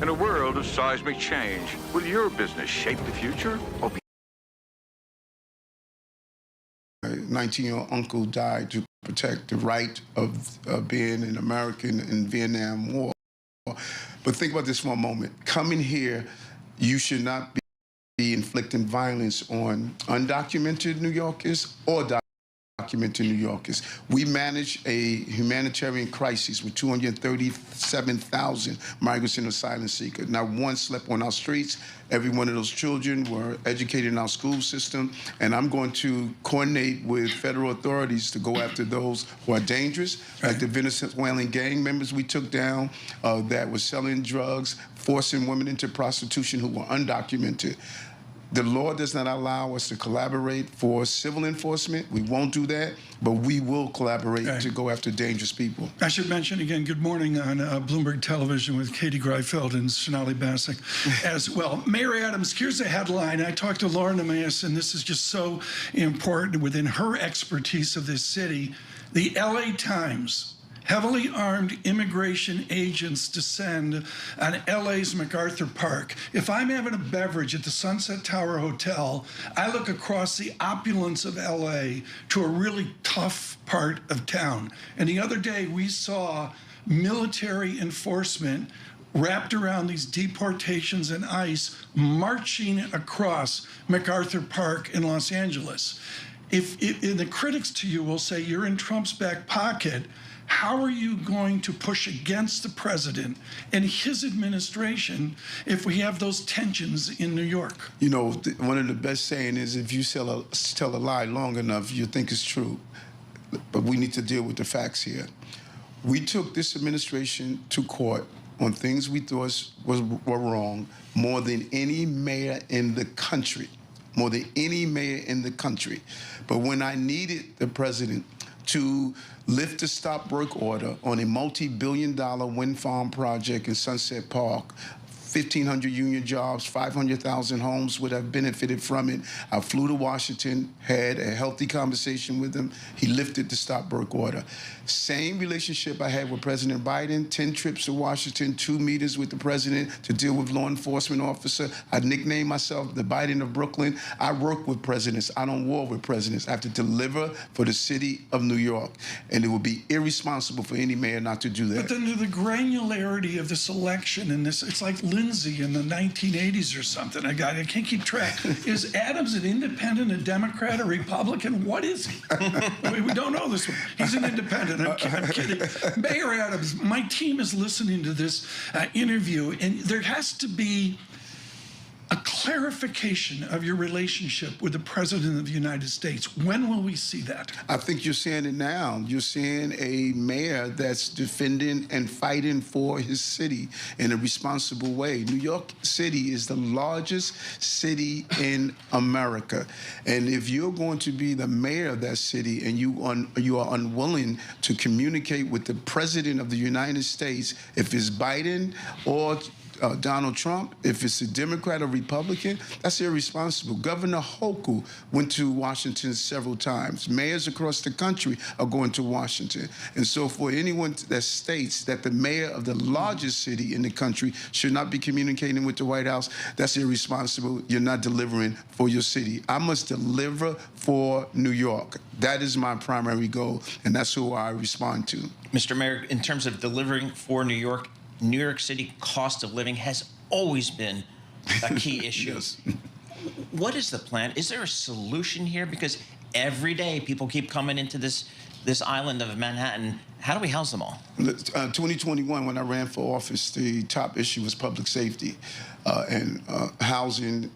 S9: In a world of seismic change, will your business shape the future or be?
S4: My 19-year-old uncle died to protect the right of being an American in the Vietnam War. But think about this for a moment. Coming here, you should not be inflicting violence on undocumented New Yorkers or documented New Yorkers. We manage a humanitarian crisis with 237,000 migrants and asylum seekers. Not one slept on our streets. Every one of those children were educated in our school system. And I'm going to coordinate with federal authorities to go after those who are dangerous, like the Venezuelan gang members we took down that were selling drugs, forcing women into prostitution who were undocumented. The law does not allow us to collaborate for civil enforcement. We won't do that, but we will collaborate to go after dangerous people.
S20: I should mention again, good morning on Bloomberg Television with Katie Greifeld and Sonali Basak as well. Mayor Adams, here's a headline. I talked to Lauren Emmaus, and this is just so important within her expertise of this city. The LA Times. Heavily armed immigration agents descend on LA's MacArthur Park. If I'm having a beverage at the Sunset Tower Hotel, I look across the opulence of LA to a really tough part of town. And the other day we saw military enforcement wrapped around these deportations and ICE marching across MacArthur Park in Los Angeles. If the critics to you will say you're in Trump's back pocket, how are you going to push against the president and his administration if we have those tensions in New York?
S4: You know, one of the best saying is if you tell a lie long enough, you think it's true. But we need to deal with the facts here. We took this administration to court on things we thought were wrong more than any mayor in the country. More than any mayor in the country. But when I needed the president to lift the stop work order on a multi-billion-dollar wind farm project in Sunset Park, 1,500 union jobs, 500,000 homes would have benefited from it. I flew to Washington, had a healthy conversation with him. He lifted the stop work order. Same relationship I had with President Biden, 10 trips to Washington, 2 meetings with the president to deal with law enforcement officer. I nicknamed myself the Biden of Brooklyn. I work with presidents. I don't war with presidents. I have to deliver for the city of New York. And it would be irresponsible for any mayor not to do that.
S20: But then the granularity of this election and this, it's like Lindsay in the 1980s or something. I can't keep track. Is Adams an independent, a Democrat, a Republican? What is he? We don't know this one. He's an independent. I'm kidding. Mayor Adams, my team is listening to this interview, and there has to be a clarification of your relationship with the President of the United States. When will we see that?
S4: I think you're seeing it now. You're seeing a mayor that's defending and fighting for his city in a responsible way. New York City is the largest city in America. And if you're going to be the mayor of that city and you are unwilling to communicate with the President of the United States, if it's Biden or Donald Trump, if it's a Democrat or Republican, that's irresponsible. Governor Hochul went to Washington several times. Mayors across the country are going to Washington. And so for anyone that states that the mayor of the largest city in the country should not be communicating with the White House, that's irresponsible. You're not delivering for your city. I must deliver for New York. That is my primary goal, and that's who I respond to.
S2: Mr. Mayor, in terms of delivering for New York City cost of living has always been a key issue.
S4: Yes.
S2: What is the plan? Is there a solution here? Because every day people keep coming into this island of Manhattan. How do we house them all?
S4: 2021, when I ran for office, the top issue was public safety and housing.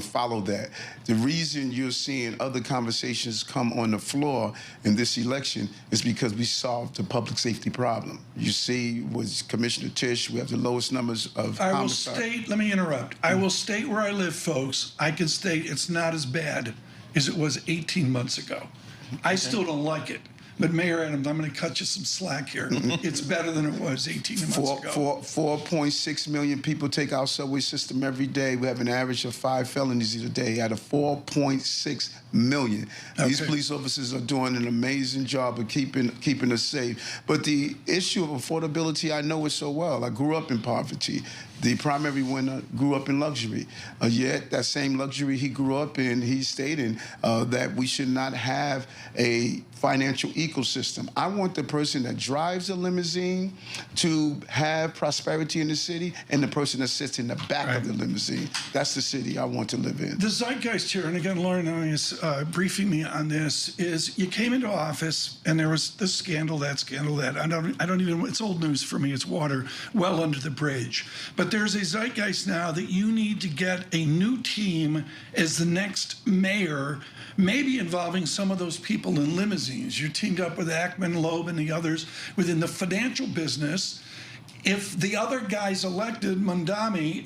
S4: Follow that. The reason you're seeing other conversations come on the floor in this election is because we solved the public safety problem. You see, with Commissioner Tisch, we have the lowest numbers of homicide.
S20: Let me interrupt. I will state where I live, folks. I can state it's not as bad as it was 18 months ago. I still don't like it. But Mayor Adams, I'm going to cut you some slack here. It's better than it was 18 months ago.
S4: 4.6 million people take our subway system every day. We have an average of 5 felonies a day out of 4.6 million. Okay. These police officers are doing an amazing job of keeping us safe. But the issue of affordability, I know it so well. I grew up in poverty. The primary winner grew up in luxury. Yet that same luxury he grew up in, he's stating that we should not have a financial ecosystem. I want the person that drives a limousine to have prosperity in the city and the person that sits in the back of the limousine. That's the city I want to live in.
S20: The zeitgeist here, and again, Lauren is briefing me on this, is you came into office and there was this scandal, that scandal, that. I don't even, it's old news for me. It's water well under the bridge. But there's a zeitgeist now that you need to get a new team as the next mayor, maybe involving some of those people in limousines. You're teamed up with Ackman, Loeb, and the others within the financial business. If the other guy's elected, Mondami,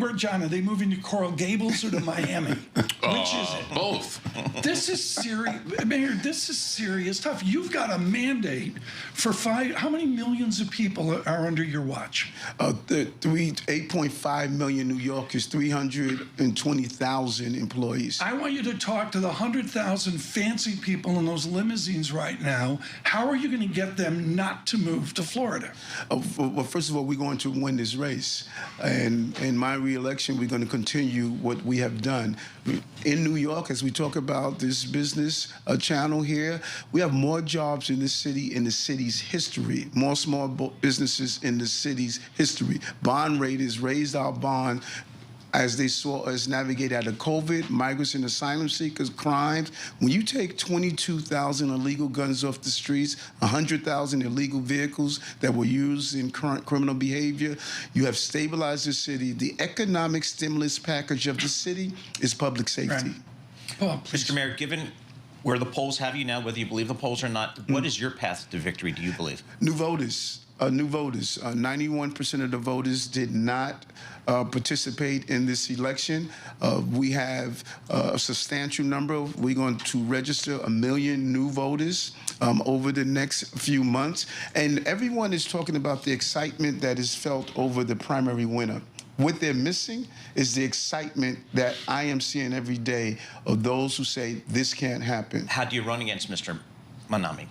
S20: where, John, are they moving to Coral Gables or to Miami? Which is it?
S7: Both.
S20: This is serious. Mayor, this is serious stuff. You've got a mandate for how many millions of people are under your watch?
S4: 8.5 million New Yorkers, 320,000 employees.
S20: I want you to talk to the 100,000 fancy people in those limousines right now. How are you going to get them not to move to Florida?
S4: Well, first of all, we're going to win this race. And in my re-election, we're going to continue what we have done. In New York, as we talk about this business channel here, we have more jobs in this city in the city's history, more small businesses in the city's history. Bond rate has raised our bond as they saw us navigate out of COVID, migrants and asylum seekers, crimes. When you take 22,000 illegal guns off the streets, 100,000 illegal vehicles that were used in current criminal behavior, you have stabilized the city. The economic stimulus package of the city is public safety.
S20: Oh,
S2: Mr. Mayor, given where the polls have you now, whether you believe the polls or not, what is your path to victory, do you believe?
S4: New voters. 91% of the voters did not participate in this election. We have a substantial number. We're going to register 1 million new voters over the next few months. And everyone is talking about the excitement that is felt over the primary winner. What they're missing is the excitement that I am seeing every day of those who say this can't happen.
S2: How do you run against Mr. Manami?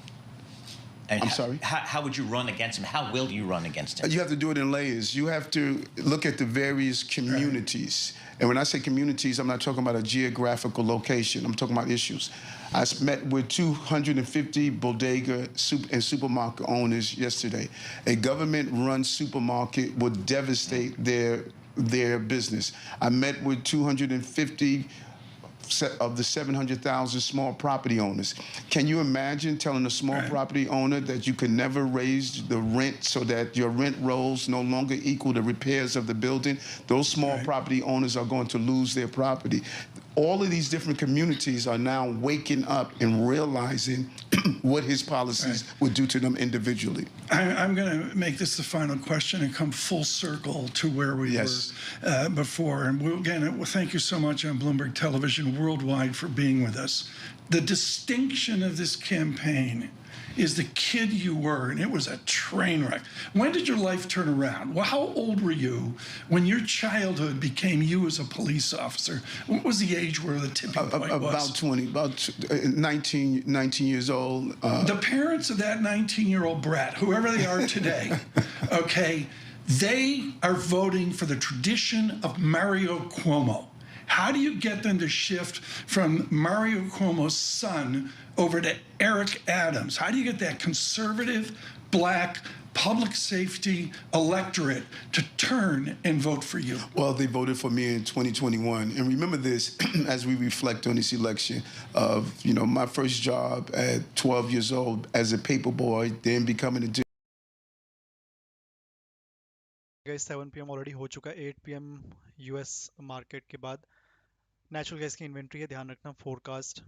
S2: And
S4: I'm sorry?
S2: How would you run against him? How will you run against him?
S4: You have to do it in layers. You have to look at the various communities. And when I say communities, I'm not talking about a geographical location. I'm talking about issues. I met with 250 bodega and supermarket owners yesterday. A government-run supermarket would devastate their business. I met with 250 of the 700,000 small property owners. Can you imagine telling a small property owner that you can never raise the rent so that your rent rolls no longer equal the repairs of the building? Those small property owners are going to lose their property. All of these different communities are now waking up and realizing what his policies would do to them individually.
S20: I'm going to make this the final question and come full circle to where we were before. And again, thank you so much on Bloomberg Television Worldwide for being with us. The distinction of this campaign is the kid you were, and it was a train wreck. When did your life turn around? Well, how old were you when your childhood became you as a police officer? What was the age where the tipping point was?
S4: About 20, about 19 years old.
S20: The parents of that 19-year-old brat, whoever they are today, okay, they are voting for the tradition of Mario Cuomo. How do you get them to shift from Mario Cuomo's son over to Eric Adams? How do you get that conservative, black, public safety electorate to turn and vote for you?
S4: Well, they voted for me in 2021. And remember this, as we reflect on this election, of, you know, my first job at 12 years old as a paper boy, then becoming a...
S3: gas 7 PM already हो चुका है. 8 PM US market के बाद natural gas की inventory है. ध्यान रखना forecast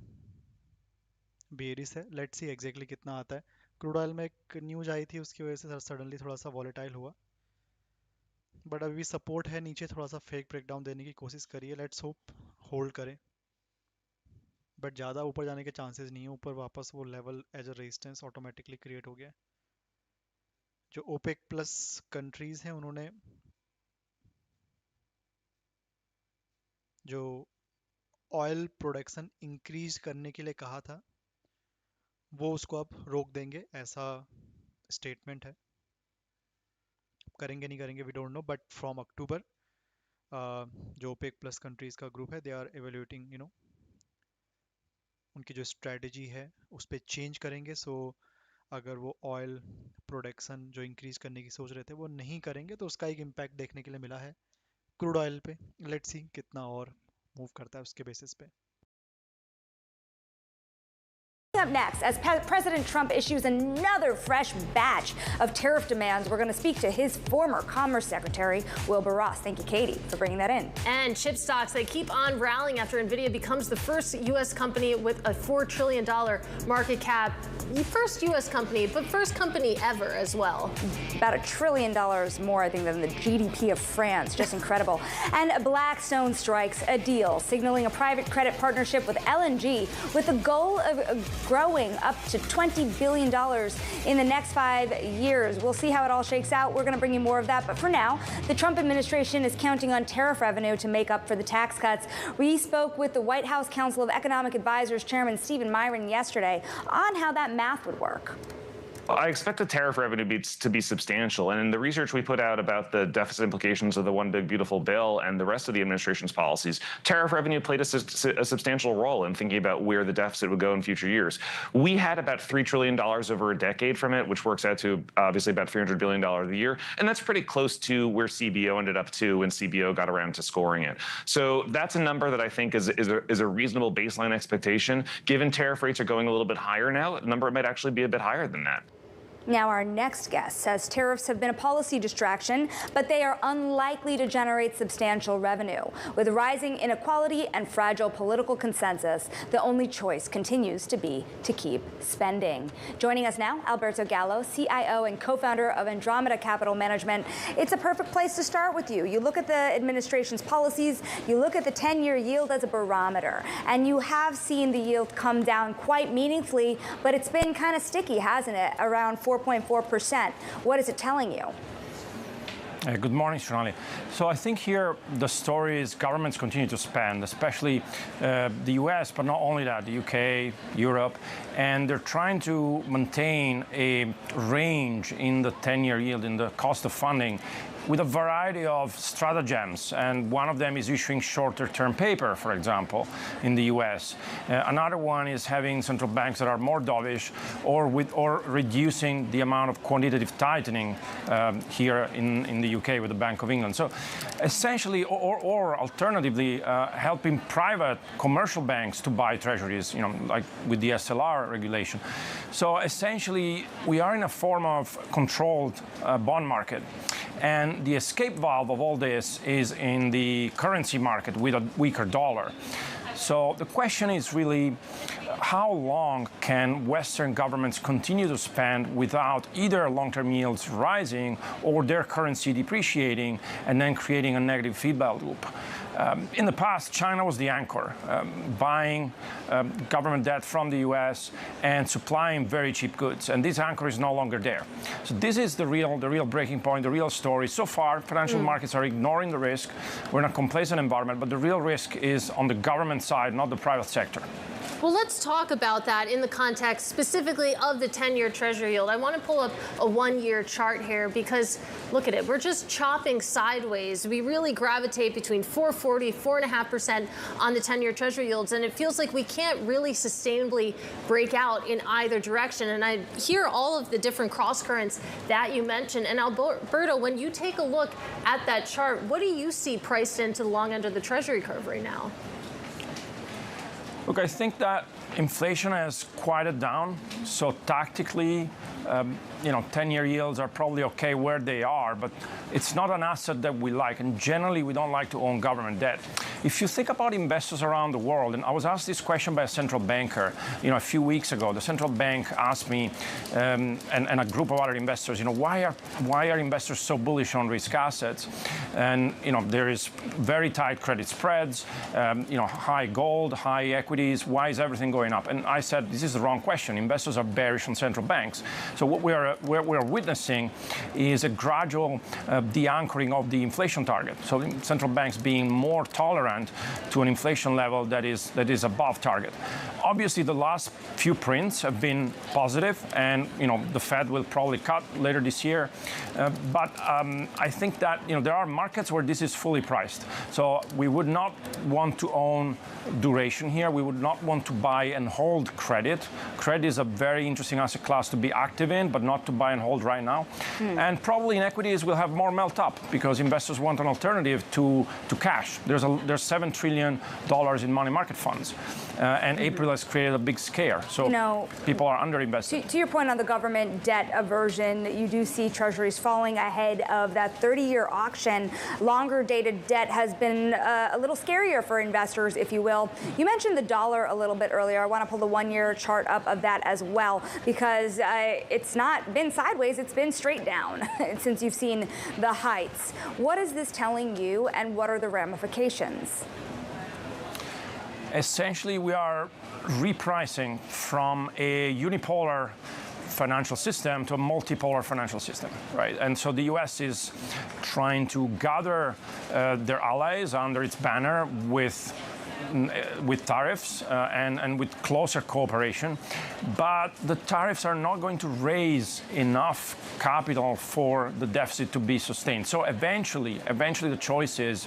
S3: berries है. लेट्स सी एग्जैक्टली कितना आता है. क्रूड ऑयल में एक न्यूज आई थी, उसकी वजह से सडनली थोड़ा सा वॉलेटाइल हुआ, बट अभी भी सपोर्ट है नीचे. थोड़ा सा फेक ब्रेकडाउन देने की कोशिश करिए. लेट्स होप होल्ड करें, बट ज़्यादा ऊपर जाने के चांसेस नहीं है. ऊपर वापस वो level as a resistance automatically create हो गया. जो ओपेक प्लस कंट्रीज़ हैं उन्होंने जो ऑयल प्रोडक्शन इंक्रीज करने के लिए कहा था, वो उसको अब रोक देंगे, ऐसा स्टेटमेंट है. करेंगे नहीं करेंगे we don't know, but from October जो ओपेक प्लस कंट्रीज़ का ग्रुप है, they are evaluating, you know, उनकी जो स्ट्रेटजी है उस पर चेंज करेंगे. सो अगर वो ऑयल प्रोडक्शन जो इंक्रीज करने की सोच रहे थे वो नहीं करेंगे, तो उसका एक इम्पैक्ट देखने के लिए मिला है क्रूड ऑयल पे. लेट्स सी कितना और मूव करता है उसके बेसिस पे.
S11: Up next, as President Trump issues another fresh batch of tariff demands, we're going to speak to his former Commerce Secretary, Wilbur Ross. Thank you, Katie, for bringing that in.
S22: And chip stocks, they keep on rallying after NVIDIA becomes the first U.S. company with a $4 trillion market cap. The first U.S. company, but first company ever as well.
S11: About $1 trillion more, I think, than the GDP of France. Just incredible. And Blackstone strikes a deal, signaling a private credit partnership with LNG with the goal of growing up to $20 billion in the next 5 years. We'll see how it all shakes out. We're going to bring you more of that. But for now, the Trump administration is counting on tariff revenue to make up for the tax cuts. We spoke with the White House Council of Economic Advisors Chairman Stephen Myron yesterday on how that math would work.
S17: I expect the tariff revenue to be substantial. And in the research we put out about the deficit implications of the One Big Beautiful Bill and the rest of the administration's policies, tariff revenue played a substantial role in thinking about where the deficit would go in future years. We had about $3 trillion over a decade from it, which works out to obviously about $300 billion a year. And that's pretty close to where CBO ended up to when CBO got around to scoring it. So that's a number that I think is a reasonable baseline expectation. Given tariff rates are going a little bit higher now, the number might actually be a bit higher than that.
S11: Now, our next guest says tariffs have been a policy distraction, but they are unlikely to generate substantial revenue. With rising inequality and fragile political consensus, the only choice continues to be to keep spending. Joining us now, Alberto Gallo, CIO and co-founder of Andromeda Capital Management. It's a perfect place to start with you. You look at the administration's policies, you look at the 10-year yield as a barometer, and you have seen the yield come down quite meaningfully, but it's been kind of sticky, hasn't it? Around 4.4%. What is it telling you?
S6: Good morning, Sonali. So I think here the story is governments continue to spend, especially the US, but not only that, the UK, Europe, and they're trying to maintain a range in the 10-year yield, in the cost of funding, with a variety of stratagems, and one of them is issuing shorter-term paper, for example, in the U.S. Another one is having central banks that are more dovish, or reducing the amount of quantitative tightening here in the U.K. with the Bank of England. So essentially, or alternatively, helping private commercial banks to buy treasuries, like with the SLR regulation. So essentially, we are in a form of controlled bond market. And the escape valve of all this is in the currency market with a weaker dollar. So the question is really, how long can Western governments continue to spend without either long-term yields rising or their currency depreciating and then creating a negative feedback loop? In the past, China was the anchor, buying government debt from the U.S. and supplying very cheap goods. And this anchor is no longer there. So this is the real breaking point, the real story. So far, financial markets are ignoring the risk. We're in a complacent environment, but the real risk is on the government side, not the private sector.
S22: Well, let's talk about that in the context specifically of the 10-year Treasury yield. I want to pull up a one-year chart here because, look at it, we're just chopping sideways. We really gravitate between 4.40, 4.5% on the 10-year Treasury yields, and it feels like we can't really sustainably break out in either direction. And I hear all of the different cross currents that you mentioned. And Alberto, when you take a look at that chart, what do you see priced into the long end of the Treasury curve right now?
S6: Look, I think that inflation has quieted down. So tactically, 10-year yields are probably okay where they are, but it's not an asset that we like. And generally, we don't like to own government debt. If you think about investors around the world, and I was asked this question by a central banker, a few weeks ago. The central bank asked me, and a group of other investors, why are investors so bullish on risk assets? And there is very tight credit spreads, high gold, high equities. Why is everything going up? And I said, this is the wrong question. Investors are bearish on central banks. So what we're witnessing is a gradual de-anchoring of the inflation target. So central banks being more tolerant to an inflation level that is above target. Obviously, the last few prints have been positive, and the Fed will probably cut later this year. But I think that there are markets where this is fully priced. So we would not want to own duration here. We would not want to buy and hold credit. Credit is a very interesting asset class to be active in, but not to buy and hold right now. And probably in equities we'll have more melt up because investors want an alternative to cash. There's $7 trillion in money market funds, and April has created a big scare. So people are underinvested.
S11: To your point on the government debt aversion, you do see treasuries falling ahead of that 30-year auction. Longer dated debt has been a little scarier for investors, if you will. You mentioned the dollar a little bit earlier. I want to pull the one-year chart up of that as well, because it's not been sideways, it's been straight down since you've seen the heights. What is this telling you, and what are the ramifications?
S6: Essentially, we are repricing from a unipolar financial system to a multipolar financial system, right? And so the U.S. is trying to gather their allies under its banner with tariffs and with closer cooperation. But the tariffs are not going to raise enough capital for the deficit to be sustained. So eventually the choice is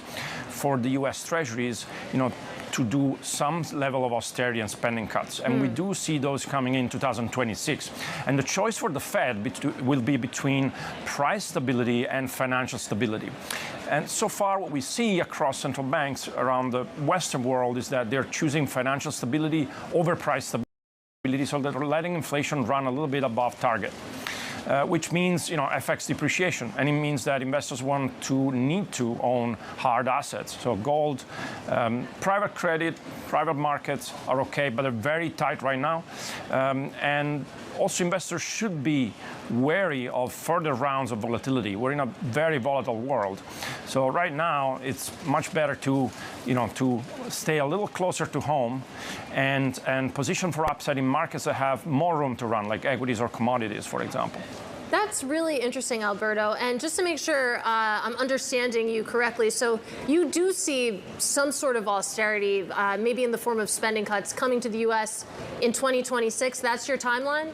S6: for the U.S. Treasuries, to do some level of austerity and spending cuts. And we do see those coming in 2026. And the choice for the Fed will be between price stability and financial stability. And so far, what we see across central banks around the Western world is that they're choosing financial stability over price stability, so they're letting inflation run a little bit above target. Which means, FX depreciation, and it means that investors need to own hard assets. So gold, private credit, private markets are okay, but they're very tight right now. And also, investors should be wary of further rounds of volatility. We're in a very volatile world, so right now it's much better to stay a little closer to home and position for upside in markets that have more room to run, like equities or commodities, for example.
S22: That's really interesting, Alberto. And just to make sure I'm understanding you correctly, so you do see some sort of austerity, maybe in the form of spending cuts, coming to the U.S. in 2026. That's your timeline?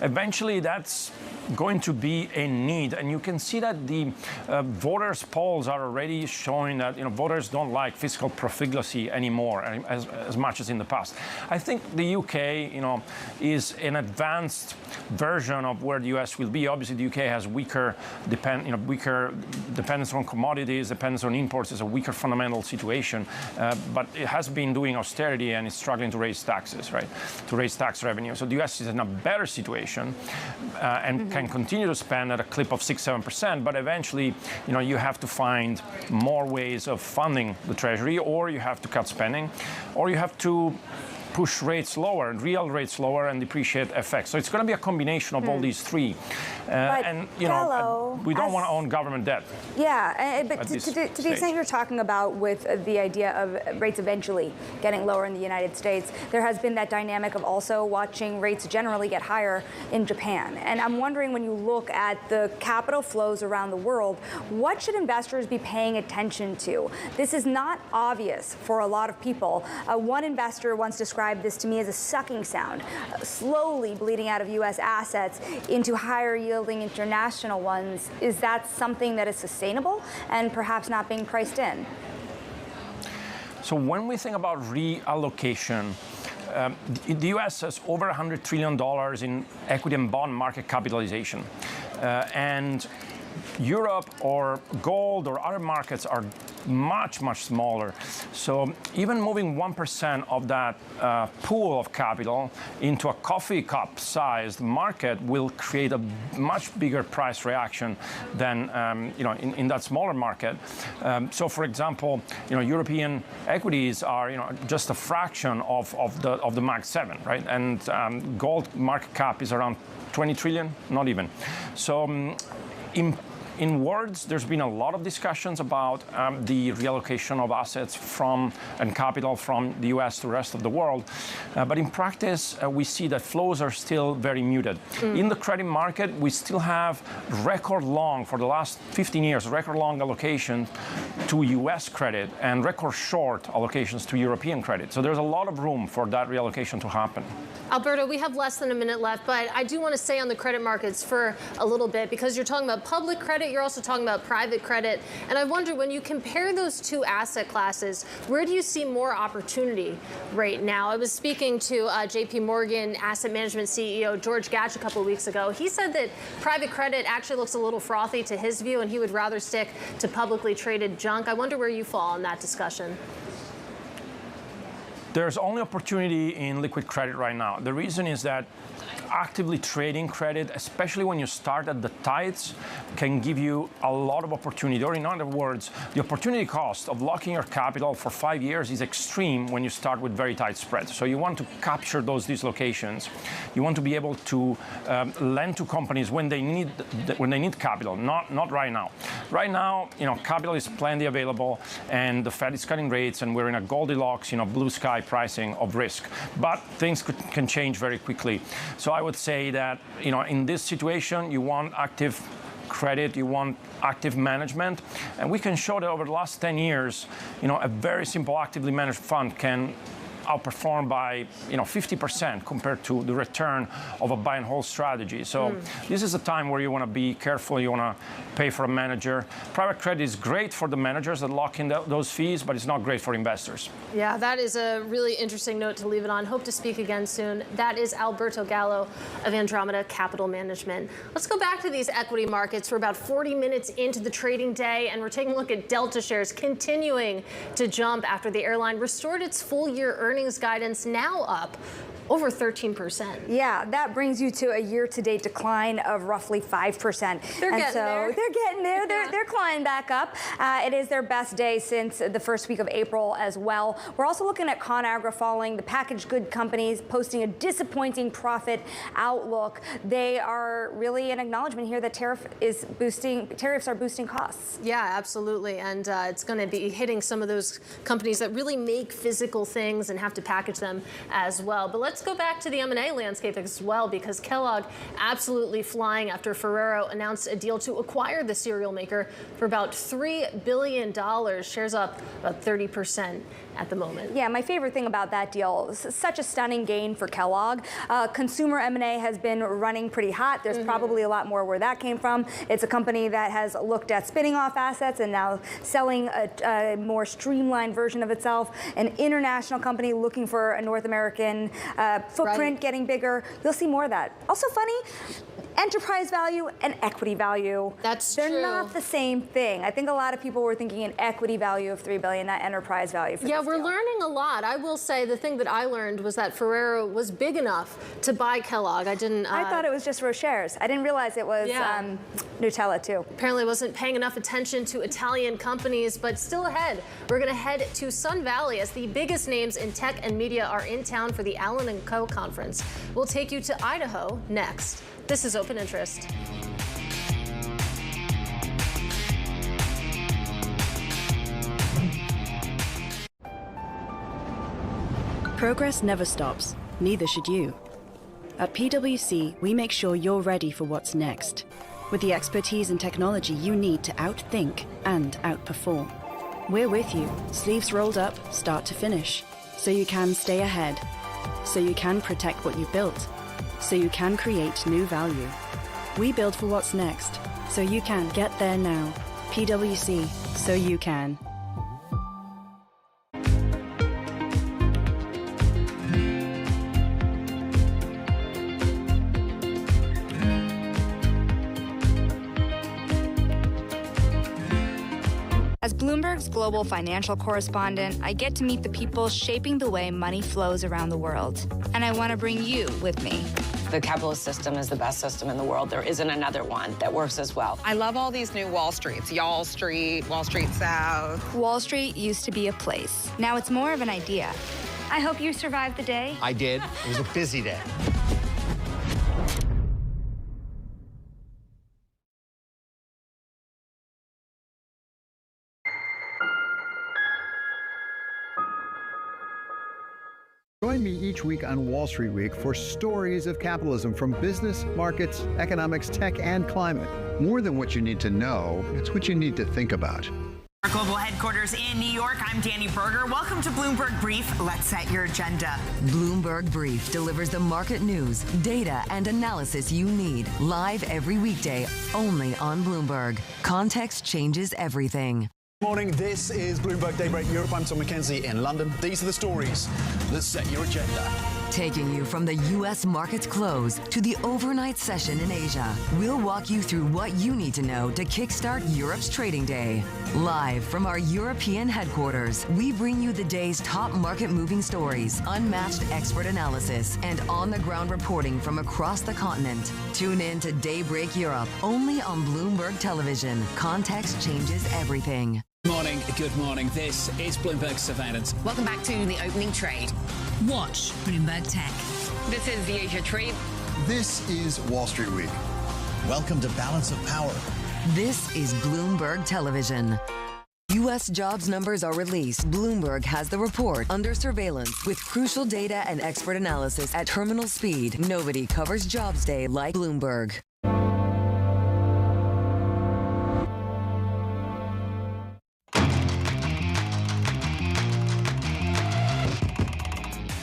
S6: Eventually, that's going to be a need, and you can see that the voters' polls are already showing that voters don't like fiscal profligacy anymore as much as in the past. I think the UK is an advanced version of where the US will be. Obviously, the UK has weaker dependence on commodities, dependence on imports. Is a weaker fundamental situation, but it has been doing austerity and is struggling to raise taxes, right? To raise tax revenue. So the US is in a better situation and can continue to spend at a clip of 6-7%, but eventually, you have to find more ways of funding the Treasury, or you have to cut spending, or you have to push rates lower, real rates lower, and depreciate FX. So it's going to be a combination of all these three. And we don't want to own government debt.
S11: Yeah, but to the extent you're talking about with the idea of rates eventually getting lower in the United States, there has been that dynamic of also watching rates generally get higher in Japan. And I'm wondering, when you look at the capital flows around the world, what should investors be paying attention to? This is not obvious for a lot of people. One investor once described this to me as a sucking sound, slowly bleeding out of U.S. assets into higher yielding international ones. Is that something that is sustainable and perhaps not being priced in?
S6: So when we think about reallocation, the U.S. has over $100 trillion in equity and bond market capitalization. And Europe or gold or other markets are much, much smaller. So even moving 1% of that pool of capital into a coffee cup sized market will create a much bigger price reaction than in that smaller market. So for example, European equities are just a fraction of the Mag 7, right? And gold market cap is around 20 trillion, not even. So in words, there's been a lot of discussions about the reallocation of assets and capital from the U.S. to the rest of the world. But in practice, we see that flows are still very muted. In the credit market, we still have record long, for the last 15 years, record long allocation to U.S. credit and record short allocations to European credit. So there's a lot of room for that reallocation to happen.
S22: Alberto, we have less than a minute left, but I do want to stay on the credit markets for a little bit, because you're talking about public credit, you're also talking about private credit. And I wonder, when you compare those two asset classes, where do you see more opportunity right now? I was speaking to JP Morgan Asset Management CEO George Gatch a couple of weeks ago. He said that private credit actually looks a little frothy to his view, and he would rather stick to publicly traded junk. I wonder where you fall in that discussion.
S6: There's only opportunity in liquid credit right now. The reason is that actively trading credit, especially when you start at the tights, can give you a lot of opportunity. Or in other words, the opportunity cost of locking your capital for 5 years is extreme when you start with very tight spreads. So you want to capture those dislocations. You want to be able to lend to companies when they need capital, not right now. Right now, capital is plenty available, and the Fed is cutting rates, and we're in a Goldilocks, blue sky pricing of risk. But things can change very quickly. So I would say that, in this situation, you want active credit, you want active management. And we can show that over the last 10 years, a very simple actively managed fund can outperformed by 50% compared to the return of a buy and hold strategy. So this is a time where you want to be careful. You want to pay for a manager. Private credit is great for the managers that lock in those fees, but it's not great for investors.
S22: Yeah, that is a really interesting note to leave it on. Hope to speak again soon. That is Alberto Gallo of Andromeda Capital Management. Let's go back to these equity markets. We're about 40 minutes into the trading day, and we're taking a look at Delta shares continuing to jump after the airline restored its full-year earnings guidance, now up over 13%.
S11: Yeah, that brings you to a year-to-date decline of roughly 5%.
S22: They're getting there.
S11: They're getting there. They're climbing back up. It is their best day since the first week of April as well. We're also looking at ConAgra falling, the packaged good companies posting a disappointing profit outlook. They are really an acknowledgement here that tariffs are boosting costs.
S22: Yeah, absolutely. And it's going to be hitting some of those companies that really make physical things and have have to package them as well. But let's go back to the M&A landscape as well, because Kellogg absolutely flying after Ferrero announced a deal to acquire the cereal maker for about $3 billion. Shares up about 30% at the moment.
S11: Yeah, my favorite thing about that deal is such a stunning gain for Kellogg. Consumer M&A has been running pretty hot. There's probably a lot more where that came from. It's a company that has looked at spinning off assets and now selling a more streamlined version of itself. An international company looking for a North American footprint, getting bigger. You'll see more of that. Also funny, enterprise value and equity value. They're not the same thing. I think a lot of people were thinking an equity value of $3 billion, not enterprise value for
S22: we're learning a lot. I will say the thing that I learned was that Ferrero was big enough to buy Kellogg. I
S11: thought it was just Rocher's. I didn't realize it was Nutella too.
S22: Apparently wasn't paying enough attention to Italian companies, but still ahead. We're going to head to Sun Valley as the biggest names in tech and media are in town for the Allen & Co. conference. We'll take you to Idaho next. This is Open Interest.
S7: Progress never stops, neither should you. At PwC, we make sure you're ready for what's next, with the expertise and technology you need to outthink and outperform. We're with you, sleeves rolled up, start to finish, so you can stay ahead, so you can protect what you built, so you can create new value. We build for what's next, so you can get there now. PwC, so you can.
S16: As Bloomberg's global financial correspondent, I get to meet the people shaping the way money flows around the world. And I want to bring you with me.
S23: The capitalist system is the best system in the world. There isn't another one that works as well.
S24: I love all these new Wall Streets. Y'all Street, Wall Street South.
S16: Wall Street used to be a place. Now it's more of an idea. I hope you survived the day.
S25: I did. It was a busy day.
S26: Join me each week on Wall Street Week for stories of capitalism from business, markets, economics, tech, and climate. More than what you need to know, it's what you need to think about.
S27: Our global headquarters in New York, I'm Danny Berger. Welcome to Bloomberg Brief. Let's set your agenda.
S28: Bloomberg Brief delivers the market news, data, and analysis you need live every weekday only on Bloomberg. Context changes everything.
S29: Morning, this is Bloomberg Daybreak Europe. I'm Tom McKenzie in London. These are the stories that set your agenda.
S28: Taking you from the U.S. market's close to the overnight session in Asia, we'll walk you through what you need to know to kickstart Europe's trading day. Live from our European headquarters, we bring you the day's top market-moving stories, unmatched expert analysis, and on-the-ground reporting from across the continent. Tune in to Daybreak Europe, only on Bloomberg Television. Context changes everything.
S30: Good morning. This is Bloomberg Surveillance.
S22: Welcome back to the opening trade.
S28: Watch Bloomberg Tech.
S22: This is the Asia trade.
S29: This is Wall Street Week. Welcome to Balance of Power.
S28: This is Bloomberg Television. U.S. jobs numbers are released. Bloomberg has the report under surveillance with crucial data and expert analysis at terminal speed. Nobody covers Jobs Day like Bloomberg.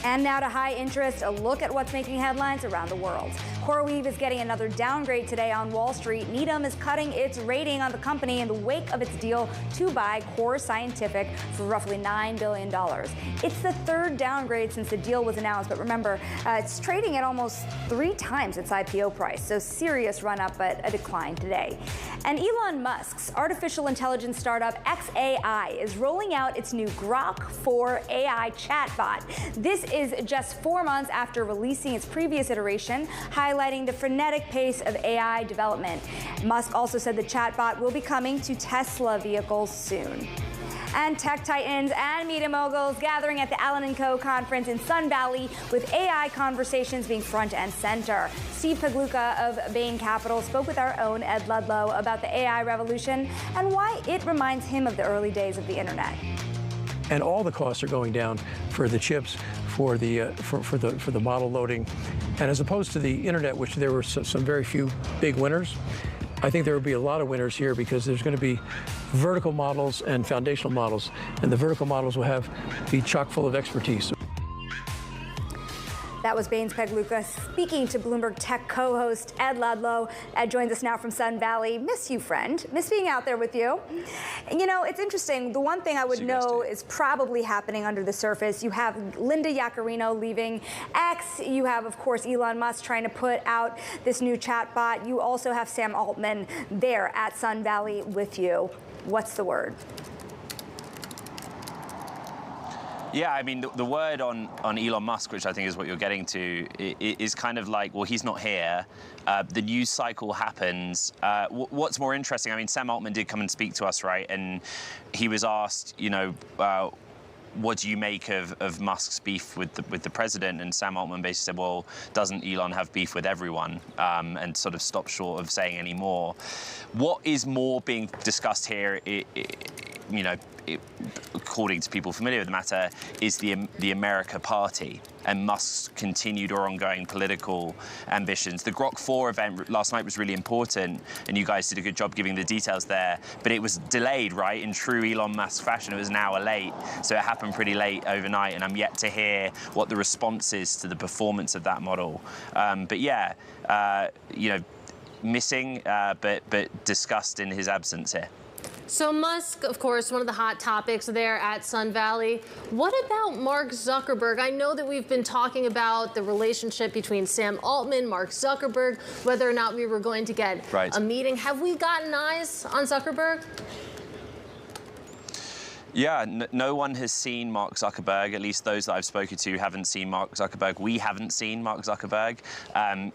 S11: And now to high interest, a look at what's making headlines around the world. CoreWeave is getting another downgrade today on Wall Street. Needham is cutting its rating on the company in the wake of its deal to buy Core Scientific for roughly $9 billion. It's the third downgrade since the deal was announced, but remember, it's trading at almost 3 times its IPO price, so serious run up, but a decline today. And Elon Musk's artificial intelligence startup xAI is rolling out its new Grok 4 AI chatbot. This is just 4 months after releasing its previous iteration, highlighting the frenetic pace of AI development. Musk also said the chatbot will be coming to Tesla vehicles soon. And tech titans and media moguls gathering at the Allen & Co. conference in Sun Valley with AI conversations being front and center. Steve Pagluka of Bain Capital spoke with our own Ed Ludlow about the AI revolution and why it reminds him of the early days of the internet.
S31: And all the costs are going down for the chips
S1: for the model loading. And as opposed to the internet, which there were some very few big winners, I think there will be a lot of winners here because there's going to be vertical models and foundational models, and the vertical models will be chock full of expertise.
S11: That was Baines Pegluca speaking to Bloomberg Tech co-host Ed Ludlow. Ed joins us now from Sun Valley. Miss you, friend. Miss being out there with you. And, you know, it's interesting. The one thing I would know is probably happening under the surface. You have Linda Yaccarino leaving X. You have, of course, Elon Musk trying to put out this new chatbot. You also have Sam Altman there at Sun Valley with you. What's the word?
S5: Yeah, I mean, the word on Elon Musk, which I think is what you're getting to, is kind of like, well, he's not here. The news cycle happens. What's more interesting, I mean, Sam Altman did come and speak to us, right? And he was asked, you know, what do you make of Musk's beef with the president? And Sam Altman basically said, well, doesn't Elon have beef with everyone? And sort of stopped short of saying any more. What is more being discussed here, you know, according to people familiar with the matter, is the America Party and Musk's continued or ongoing political ambitions. The Grok 4 event last night was really important, and you guys did a good job giving the details there, but it was delayed, right? In true Elon Musk fashion, it was an hour late, so it happened pretty late overnight, and I'm yet to hear what the response is to the performance of that model. But yeah, you know, missing, but discussed in his absence here.
S22: So Musk, of course, one of the hot topics there at Sun Valley. What about Mark Zuckerberg? I know that we've been talking about the relationship between Sam Altman, Mark Zuckerberg, whether or not we were going to get a meeting. Have we gotten eyes on Zuckerberg?
S5: Yeah, no one has seen Mark Zuckerberg. At least those that I've spoken to haven't seen Mark Zuckerberg. We haven't seen Mark Zuckerberg.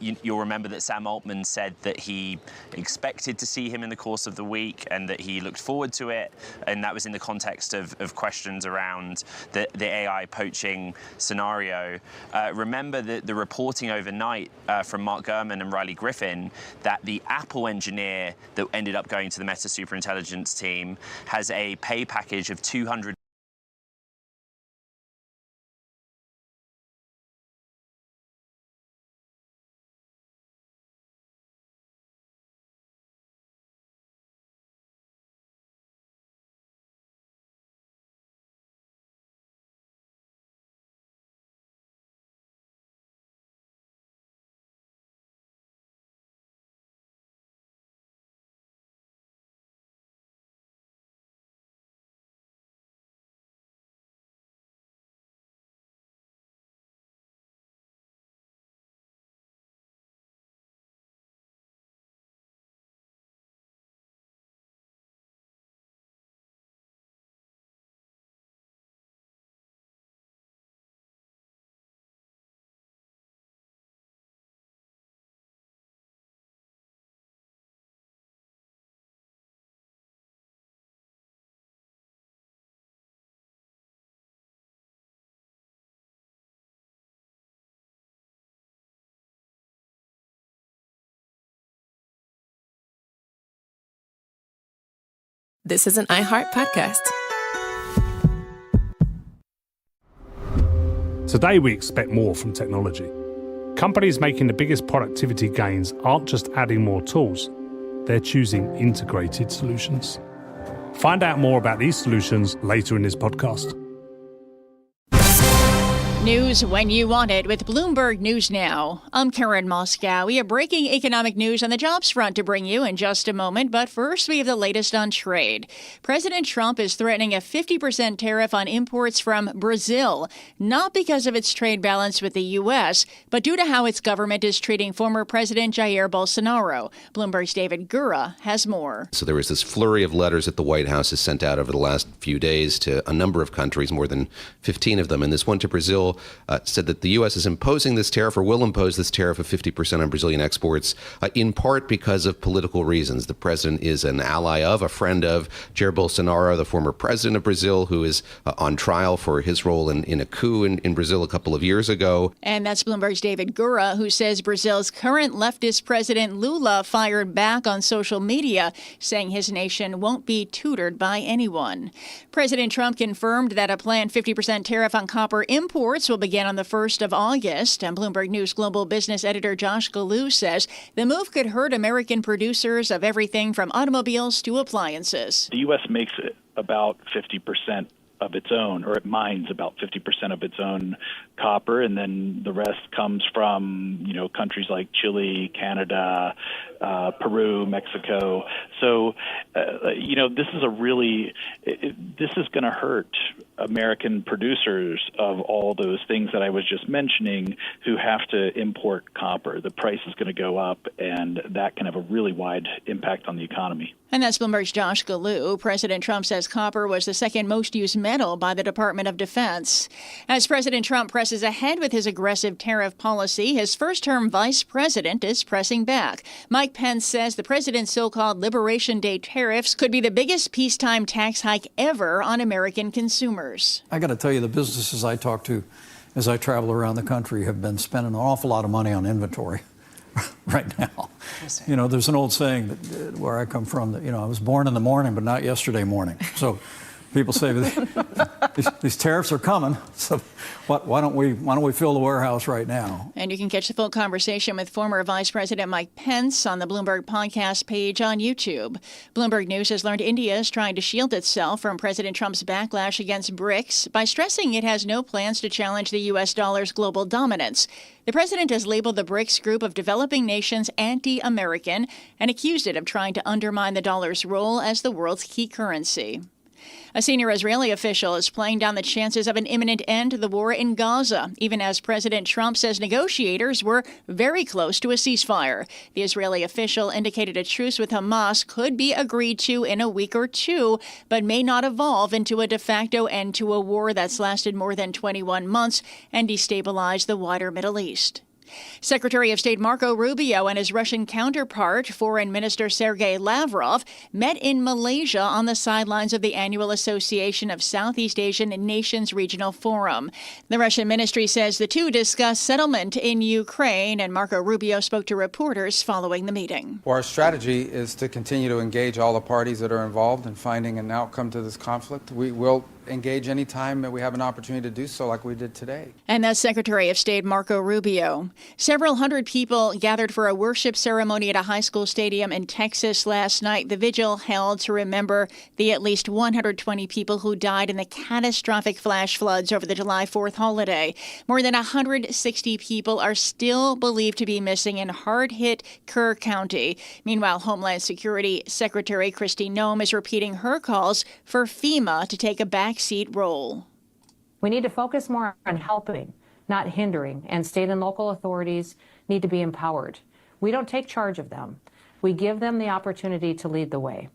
S5: You'll remember that Sam Altman said that he expected to see him in the course of the week and that he looked forward to it. And that was in the context of questions around the AI poaching scenario. Remember the reporting overnight from Mark Gurman and Riley Griffin that the Apple engineer that ended up going to the Meta Superintelligence team has a pay package of $200.
S8: This is an iHeart podcast.
S10: Today, we expect more from technology. Companies making the biggest productivity gains aren't just adding more tools, they're choosing integrated solutions. Find out more about these solutions later in this podcast.
S12: News when you want it with Bloomberg News Now. I'm Karen Moscow. We have breaking economic news on the jobs front to bring you in just a moment, but first we have the latest on trade. President Trump is threatening a 50% tariff on imports from Brazil, not because of its trade balance with the U.S., but due to how its government is treating former President Jair Bolsonaro. Bloomberg's David Gura has more.
S13: So there was this flurry of letters that the White House has sent out over the last few days to a number of countries, more than 15 of them, and this one to Brazil. Said that the U.S. is imposing this tariff or will impose this tariff of 50% on Brazilian exports, in part because of political reasons. The president is an ally of, a friend of Jair Bolsonaro, the former president of Brazil, who is on trial for his role in a coup in Brazil a couple of years ago.
S12: And that's Bloomberg's David Gura, who says Brazil's current leftist president Lula fired back on social media, saying his nation won't be tutored by anyone. President Trump confirmed that a planned 50% tariff on copper imports imports will begin on the 1st of August. And Bloomberg News Global Business Editor Josh Galou says the move could hurt American producers of everything from automobiles to appliances.
S2: The U.S. makes about 50% of its own, or it mines about 50% of its own copper, and then the rest comes from, countries like Chile, Canada, Peru, Mexico. So, this is going to hurt American producers of all those things that I was just mentioning who have to import copper. The price is going to go up, and that can have a really wide impact on the economy.
S12: And that's Bloomberg's Josh Galou. President Trump says copper was the second most used metal by the Department of Defense. As President Trump presses ahead with his aggressive tariff policy, his first-term vice president is pressing back. Mike Pence says the president's so-called Liberation Day tariffs could be the biggest peacetime tax hike ever on American consumers.
S3: I got to tell you, the businesses I talk to as I travel around the country have been spending an awful lot of money on inventory right now. There's an old saying that where I come from that, I was born in the morning, but not yesterday morning. So people say these tariffs are coming. So why don't we fill the warehouse right now?
S12: And you can catch the full conversation with former Vice President Mike Pence on the Bloomberg podcast page on YouTube. Bloomberg News has learned India is trying to shield itself from President Trump's backlash against BRICS by stressing it has no plans to challenge the U.S. dollar's global dominance. The president has labeled the BRICS group of developing nations anti-American and accused it of trying to undermine the dollar's role as the world's key currency. A senior Israeli official is playing down the chances of an imminent end to the war in Gaza, even as President Trump says negotiators were very close to a ceasefire. The Israeli official indicated a truce with Hamas could be agreed to in a week or two, but may not evolve into a de facto end to a war that's lasted more than 21 months and destabilized the wider Middle East. Secretary of State Marco Rubio and his Russian counterpart, Foreign Minister Sergei Lavrov, met in Malaysia on the sidelines of the annual Association of Southeast Asian Nations Regional Forum. The Russian ministry says the two discussed settlement in Ukraine, and Marco Rubio spoke to reporters following the meeting.
S4: Well, our strategy is to continue to engage all the parties that are involved in finding an outcome to this conflict. We will engage any time that we have an opportunity to do so, like we did today.
S12: And that's Secretary of State Marco Rubio. Several hundred people gathered for a worship ceremony at a high school stadium in Texas last night. The vigil held to remember the at least 120 people who died in the catastrophic flash floods over the July 4th holiday. More than 160 people are still believed to be missing in hard-hit Kerr County. Meanwhile, Homeland Security Secretary Kristi Noem is repeating her calls for FEMA to take a backseat role.
S9: We need to focus more on helping, not hindering, and state and local authorities need to be empowered. We don't take charge of them. We give them the opportunity to lead the way.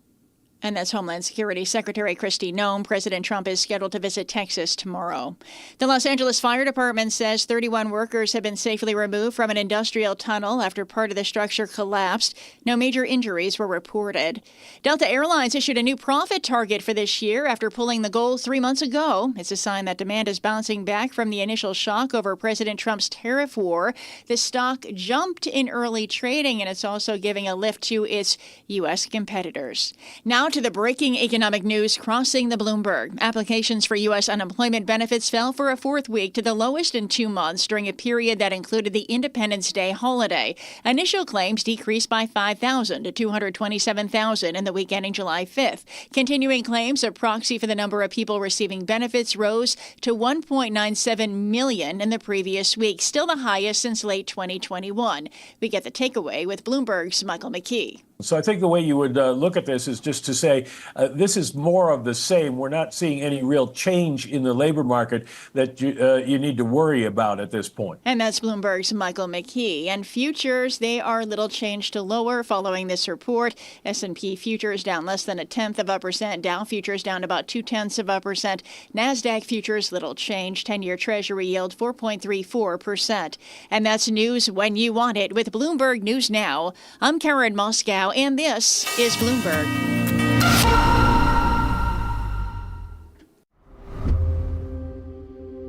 S12: And that's Homeland Security Secretary Kristi Noem. President Trump is scheduled to visit Texas tomorrow. The Los Angeles Fire Department says 31 workers have been safely removed from an industrial tunnel after part of the structure collapsed. No major injuries were reported. Delta Airlines issued a new profit target for this year after pulling the goal 3 months ago. It's a sign that demand is bouncing back from the initial shock over President Trump's tariff war. The stock jumped in early trading, and it's also giving a lift to its U.S. competitors. Now to the breaking economic news crossing the Bloomberg. Applications for U.S. unemployment benefits fell for a fourth week to the lowest in 2 months during a period that included the Independence Day holiday. Initial claims decreased by 5,000 to 227,000 in the week ending July 5th. Continuing claims, a proxy for the number of people receiving benefits, rose to 1.97 million in the previous week, still the highest since late 2021. We get the takeaway with Bloomberg's Michael McKee.
S14: So I think the way you would look at this is just to say this is more of the same. We're not seeing any real change in the labor market that you need to worry about at this point.
S12: And that's Bloomberg's Michael McKee. And futures, they are little change to lower following this report. S&P futures down less than 0.1%. Dow futures down about 0.2%. NASDAQ futures little change. 10-year Treasury yield 4.34%. And that's news when you want it with Bloomberg News Now. I'm Karen Moscow, and this is Bloomberg.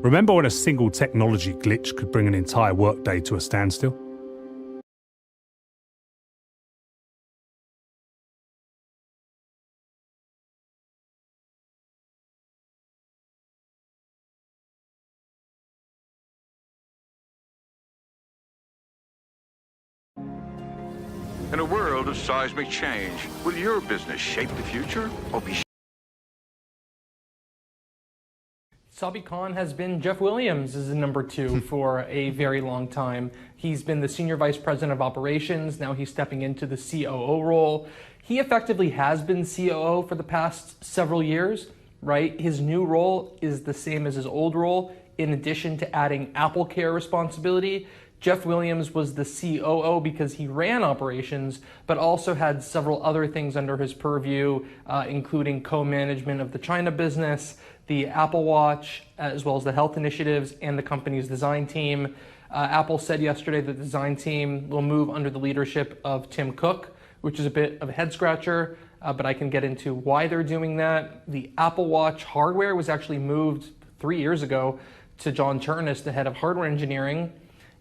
S10: Remember when a single technology glitch could bring an entire workday to a standstill?
S6: In a world of seismic change, will your business shape the future or be
S7: Sabi Khan has been Jeff Williams' number two for a very long time. He's been the Senior Vice President of Operations. Now he's stepping into the COO role. He effectively has been COO for the past several years, right? His new role is the same as his old role, in addition to adding Apple Care responsibility. Jeff Williams was the COO because he ran operations, but also had several other things under his purview, including co-management of the China business, the Apple Watch, as well as the health initiatives and the company's design team. Apple said yesterday that the design team will move under the leadership of Tim Cook, which is a bit of a head scratcher, but I can get into why they're doing that. The Apple Watch hardware was actually moved 3 years ago to John Turnus, the head of hardware engineering.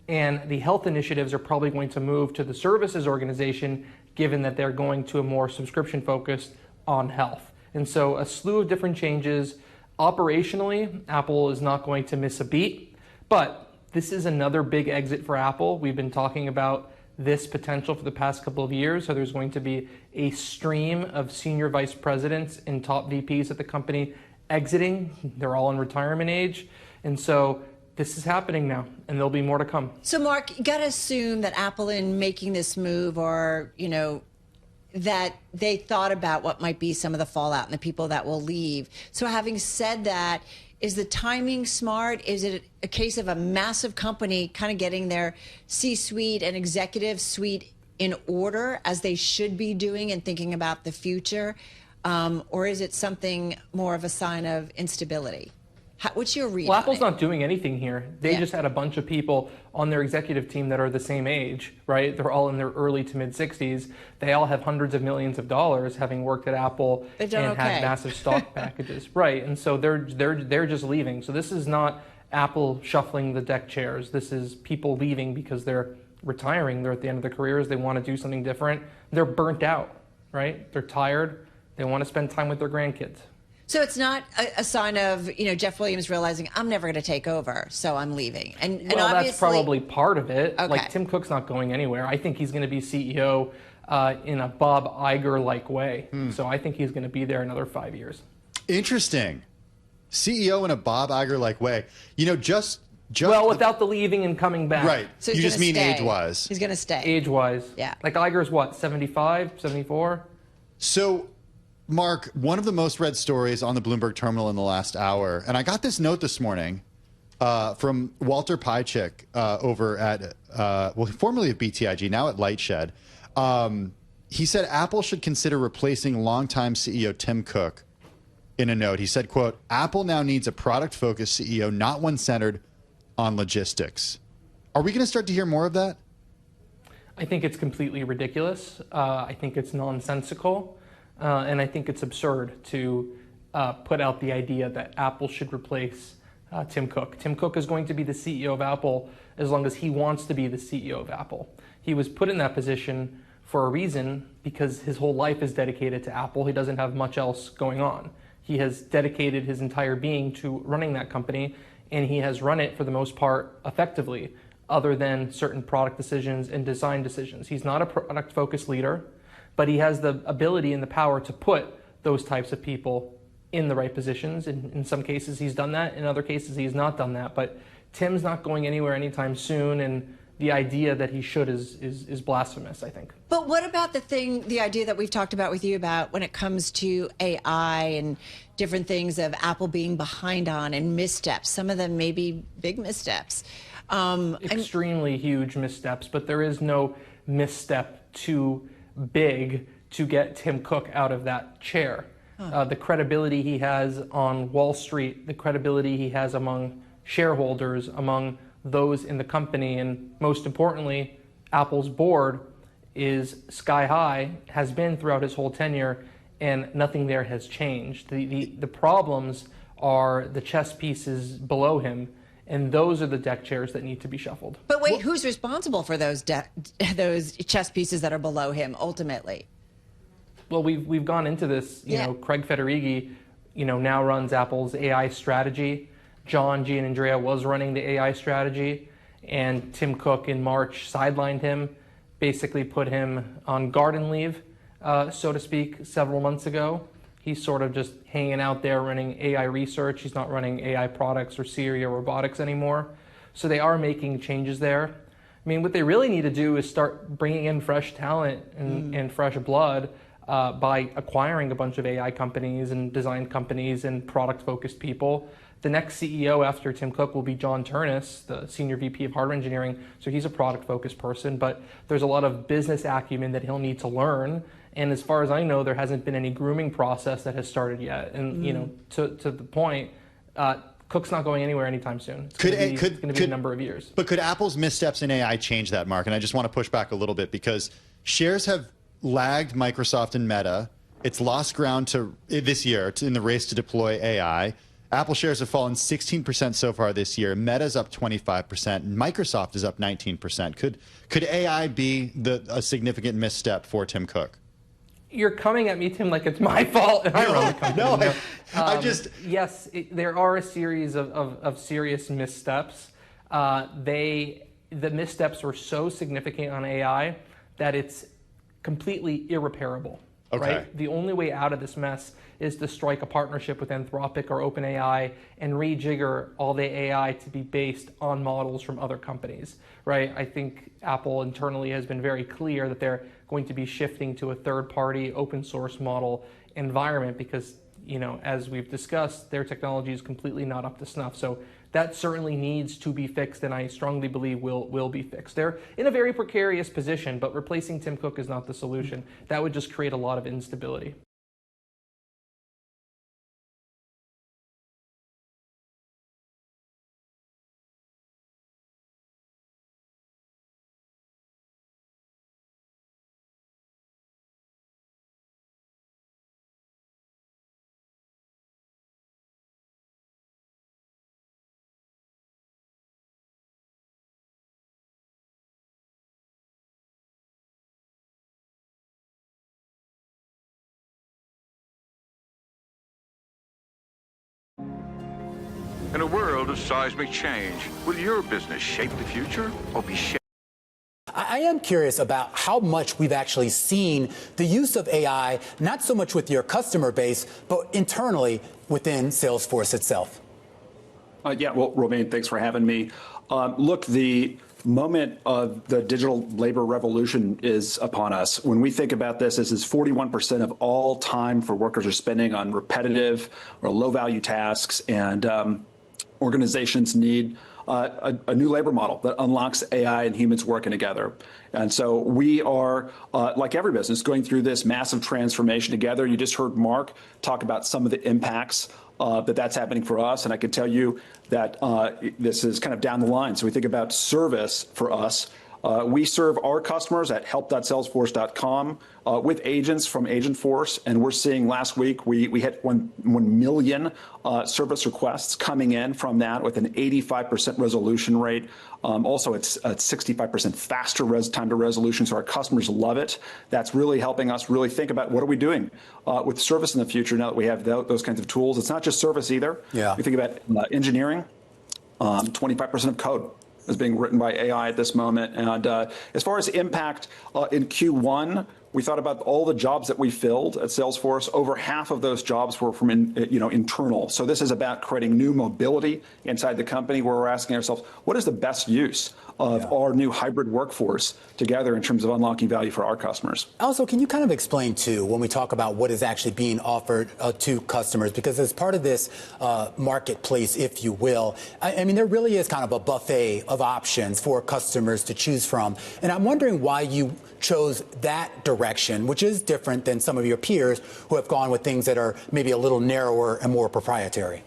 S7: And the health initiatives are probably going to move to the services organization, given that they're going to a more subscription focused on health. And so a slew of different changes. Operationally, Apple is not going to miss a beat, but this is another big exit for Apple. We've been talking about this potential for the past couple of years. So there's going to be a stream of senior vice presidents and top VPs at the company exiting. They're all in retirement age. And so this is happening now, and there'll be more to come.
S15: So, Mark, you got to assume that Apple, in making this move, or, that they thought about what might be some of the fallout and the people that will leave. So having said that, is the timing smart? Is it a case of a massive company kind of getting their C-suite and executive suite in order, as they should be doing and thinking about the future? Or is it something more of a sign of instability? What's your read?
S7: Well, Apple's not doing anything here. They just had a bunch of people on their executive team that are the same age, right? They're all in their early to mid 60s. They all have hundreds of millions of dollars, having worked at Apple and had massive stock packages, right? And so they're just leaving. So this is not Apple shuffling the deck chairs. This is people leaving because they're retiring. They're at the end of their careers. They want to do something different. They're burnt out, right? They're tired. They want to spend time with their grandkids.
S15: So it's not a sign of, Jeff Williams realizing I'm never going to take over, so I'm leaving. And
S7: well,
S15: obviously,
S7: that's probably part of it.
S15: Okay.
S7: Like, Tim Cook's not going anywhere. I think he's going to be CEO in a Bob Iger-like way. So I think he's going to be there another 5 years.
S17: Interesting. CEO in a Bob Iger-like way. Just
S7: well, without the leaving and coming back.
S17: Right.
S15: So
S17: you just mean
S15: stay.
S17: age-wise.
S15: He's going to stay.
S7: Age-wise.
S15: Yeah.
S7: Like Iger's what, 75, 74?
S17: So, Mark, one of the most read stories on the Bloomberg terminal in the last hour, and I got this note this morning from Walter Pychik over at, formerly of BTIG, now at Lightshed. He said Apple should consider replacing longtime CEO Tim Cook in a note. He said, quote, Apple now needs a product-focused CEO, not one centered on logistics. Are we going to start to hear more of that?
S7: I think it's completely ridiculous. I think it's nonsensical. And I think it's absurd to put out the idea that Apple should replace Tim Cook. Tim Cook is going to be the CEO of Apple as long as he wants to be the CEO of Apple. He was put in that position for a reason, because his whole life is dedicated to Apple. He doesn't have much else going on. He has dedicated his entire being to running that company, and he has run it for the most part effectively, other than certain product decisions and design decisions. He's not a product-focused leader, but he has the ability and the power to put those types of people in the right positions. In some cases, he's done that. In other cases, he's not done that. But Tim's not going anywhere anytime soon, and the idea that he should is blasphemous, I think.
S15: But what about the idea that we've talked about with you about when it comes to AI and different things of Apple being behind on and missteps? Some of them may be big missteps.
S7: Extremely huge missteps, but there is no misstep too big to get Tim Cook out of that chair. The credibility he has on Wall Street, the credibility he has among shareholders, among those in the company, and most importantly, Apple's board is sky high, has been throughout his whole tenure, and nothing there has changed. The problems are the chess pieces below him, and those are the deck chairs that need to be shuffled.
S15: But wait, who's responsible for those chess pieces that are below him ultimately?
S7: Well, we've gone into this. You know, Craig Federighi, now runs Apple's AI strategy. John Gianandrea was running the AI strategy, and Tim Cook in March sidelined him basically put him on garden leave, so to speak, several months ago. He's sort of just hanging out there running AI research. He's not running AI products or Siri or robotics anymore. So they are making changes there. I mean, what they really need to do is start bringing in fresh talent and fresh blood by acquiring a bunch of AI companies and design companies and product-focused people. The next CEO after Tim Cook will be John Turnus, the Senior VP of Hardware Engineering. So he's a product-focused person, but there's a lot of business acumen that he'll need to learn. And as far as I know, there hasn't been any grooming process that has started yet. And you know, to the point, Cook's not going anywhere anytime soon. It's going to be a number of years.
S17: But could Apple's missteps in AI change that, Mark? And I just want to push back a little bit because shares have lagged Microsoft and Meta. It's lost ground to this year in the race to deploy AI. Apple shares have fallen 16% so far this year. Meta's up 25%. And Microsoft is up 19%. Could AI be a significant misstep for Tim Cook?
S7: You're coming at me, Tim, like it's my fault and I run the company.
S17: No, I just...
S7: Yes, there are a series of serious missteps. The missteps were so significant on AI that it's completely irreparable.
S17: Okay.
S7: Right? The only way out of this mess is to strike a partnership with Anthropic or OpenAI and rejigger all the AI to be based on models from other companies, right? I think Apple internally has been very clear that they're going to be shifting to a third-party open source model environment because, you know, as we've discussed, their technology is completely not up to snuff. So that certainly needs to be fixed, and I strongly believe will be fixed. They're in a very precarious position, but replacing Tim Cook is not the solution. That would just create a lot of instability.
S6: In a world of seismic change, will your business shape the future or be shaped?
S16: I am curious about how much we've actually seen the use of AI, not so much with your customer base, but internally within Salesforce itself.
S18: Yeah, well, Romain, thanks for having me. Look, the moment of the digital labor revolution is upon us. When we think about this is 41% of all time for workers are spending on repetitive or low-value tasks, and organizations need a new labor model that unlocks AI and humans working together. And so we are, like every business, going through this massive transformation together. You just heard Mark talk about some of the impacts that's happening for us. And I can tell you that this is kind of down the line. So we think about service for us. We serve our customers at help.salesforce.com with agents from Agentforce, and we're seeing last week we hit 1 million service requests coming in from that with an 85% resolution rate. Also, it's 65% faster time to resolution, so our customers love it. That's really helping us really think about what are we doing with service in the future now that we have those kinds of tools. It's not just service either.
S16: Yeah.
S18: We think about engineering, 25% of code is being written by AI at this moment. And as far as impact in Q1, we thought about all the jobs that we filled at Salesforce. Over half of those jobs were from internal. So this is about creating new mobility inside the company where we're asking ourselves, what is the best use of our new hybrid workforce together in terms of unlocking value for our customers?
S16: Also, can you kind of explain, too, when we talk about what is actually being offered to customers? Because as part of this marketplace, if you will, I mean, there really is kind of a buffet of options for customers to choose from. And I'm wondering why you chose that direction, which is different than some of your peers who have gone with things that are maybe a little narrower and more proprietary.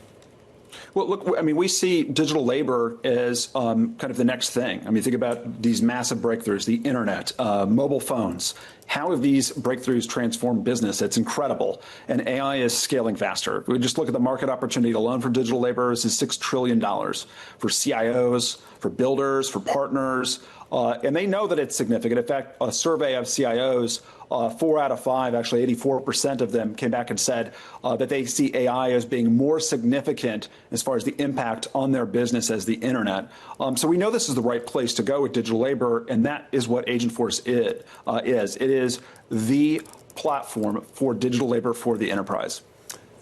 S18: Well, look, I mean, we see digital labor as kind of the next thing. I mean, think about these massive breakthroughs, the internet, mobile phones. How have these breakthroughs transformed business? It's incredible. And AI is scaling faster. We just look at the market opportunity alone for digital laborers is $6 trillion for CIOs, for builders, for partners. And they know that it's significant. In fact, a survey of CIOs, 4 out of 5, actually 84% of them came back and said that they see AI as being more significant in as far as the impact on their business as the internet. So we know this is the right place to go with digital labor, and that is what Agentforce is. It is the platform for digital labor for the enterprise.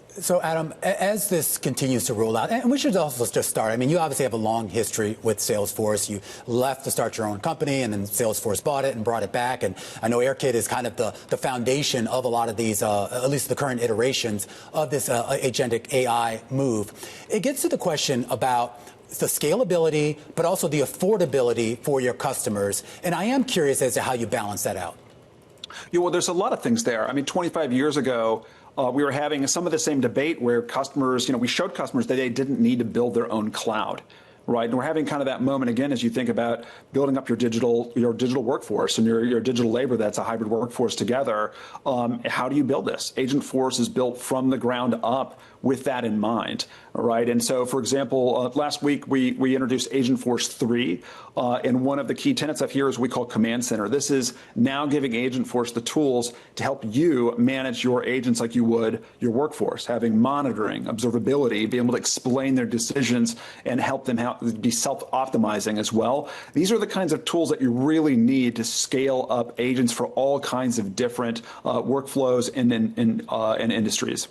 S16: So, Adam, as this continues to roll out, and we should also just start, I mean, you obviously have a long history with Salesforce. You left to start your own company, and then Salesforce bought it and brought it back. And I know AirKit is kind of the foundation of a lot of these, at least the current iterations of this agentic AI move. It gets to the question about the scalability, but also the affordability for your customers. And I am curious as to how you balance that out.
S18: Yeah, well, there's a lot of things there. I mean, 25 years ago, we were having some of the same debate where customers, we showed customers that they didn't need to build their own cloud, right? And we're having kind of that moment again as you think about building up your digital workforce and your digital labor that's a hybrid workforce together. How do you build this? Agentforce is built from the ground up with that in mind, right? And so, for example, last week we introduced Agentforce 3, and one of the key tenets of here is we call Command Center. This is now giving Agentforce the tools to help you manage your agents like you would your workforce, having monitoring, observability, being able to explain their decisions and help them be self-optimizing as well. These are the kinds of tools that you really need to scale up agents for all kinds of different workflows and industries.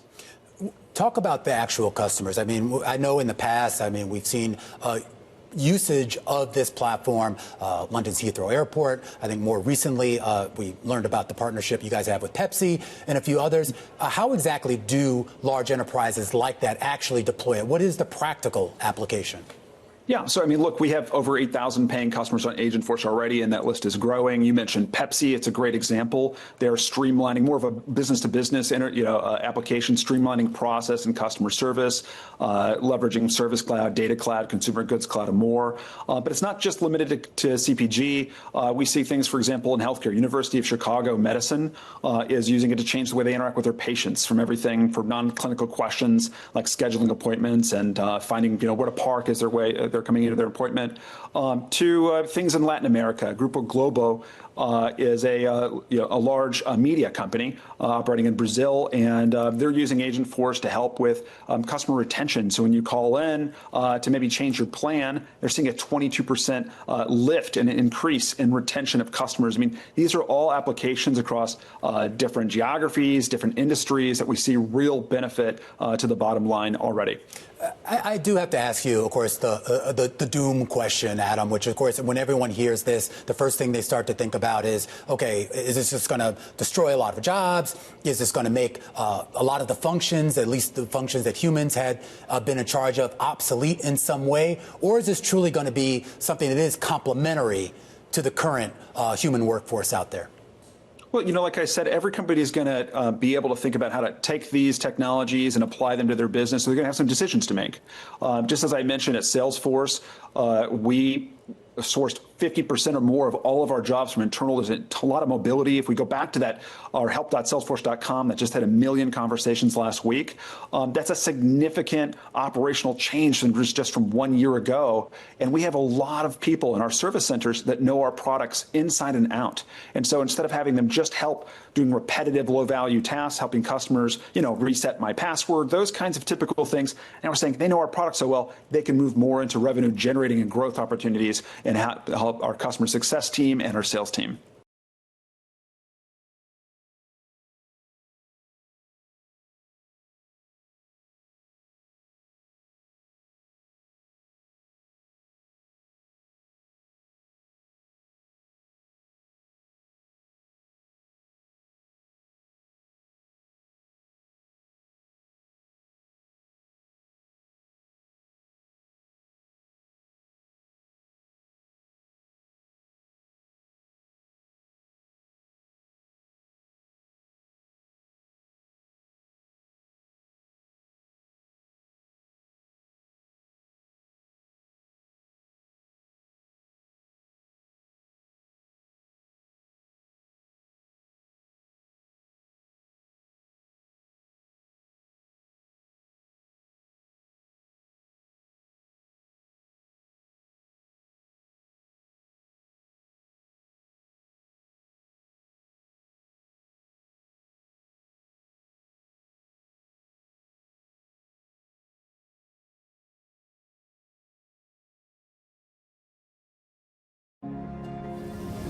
S16: Talk about the actual customers. I mean, I know in the past, we've seen usage of this platform, London's Heathrow Airport. I think more recently, we learned about the partnership you guys have with Pepsi and a few others. How exactly do large enterprises like that actually deploy it? What is the practical application?
S18: Yeah, so I mean, look, we have over 8,000 paying customers on Agentforce already, and that list is growing. You mentioned Pepsi; it's a great example. They're streamlining more of a business-to-business, application, streamlining process and customer service, leveraging Service Cloud, Data Cloud, Consumer Goods Cloud, and more. But it's not just limited to CPG. We see things, for example, in healthcare. University of Chicago Medicine is using it to change the way they interact with their patients, from everything from non-clinical questions like scheduling appointments and finding, where to park as they're coming into their appointment, to things in Latin America. Grupo Globo is a large media company operating in Brazil, and they're using Agentforce to help with customer retention. So when you call in to maybe change your plan, they're seeing a 22% lift and an increase in retention of customers. I mean, these are all applications across different geographies, different industries that we see real benefit to the bottom line already.
S16: I do have to ask you, of course, the doom question, Adam, which, of course, when everyone hears this, the first thing they start to think about is, okay, is this just going to destroy a lot of jobs? Is this going to make a lot of the functions, at least the functions that humans had been in charge of, obsolete in some way? Or is this truly going to be something that is complementary to the current human workforce out there?
S18: Well, like I said, every company is going to be able to think about how to take these technologies and apply them to their business. So they're going to have some decisions to make. Just as I mentioned at Salesforce, we sourced 50% or more of all of our jobs from internal. There's a lot of mobility. If we go back to that, our help.salesforce.com that just had 1 million conversations last week, that's a significant operational change just from 1 year ago. And we have a lot of people in our service centers that know our products inside and out. And so instead of having them just help doing repetitive low-value tasks, helping customers, reset my password, those kinds of typical things, and we're saying they know our products so well, they can move more into revenue-generating and growth opportunities and help our customer success team and our sales team.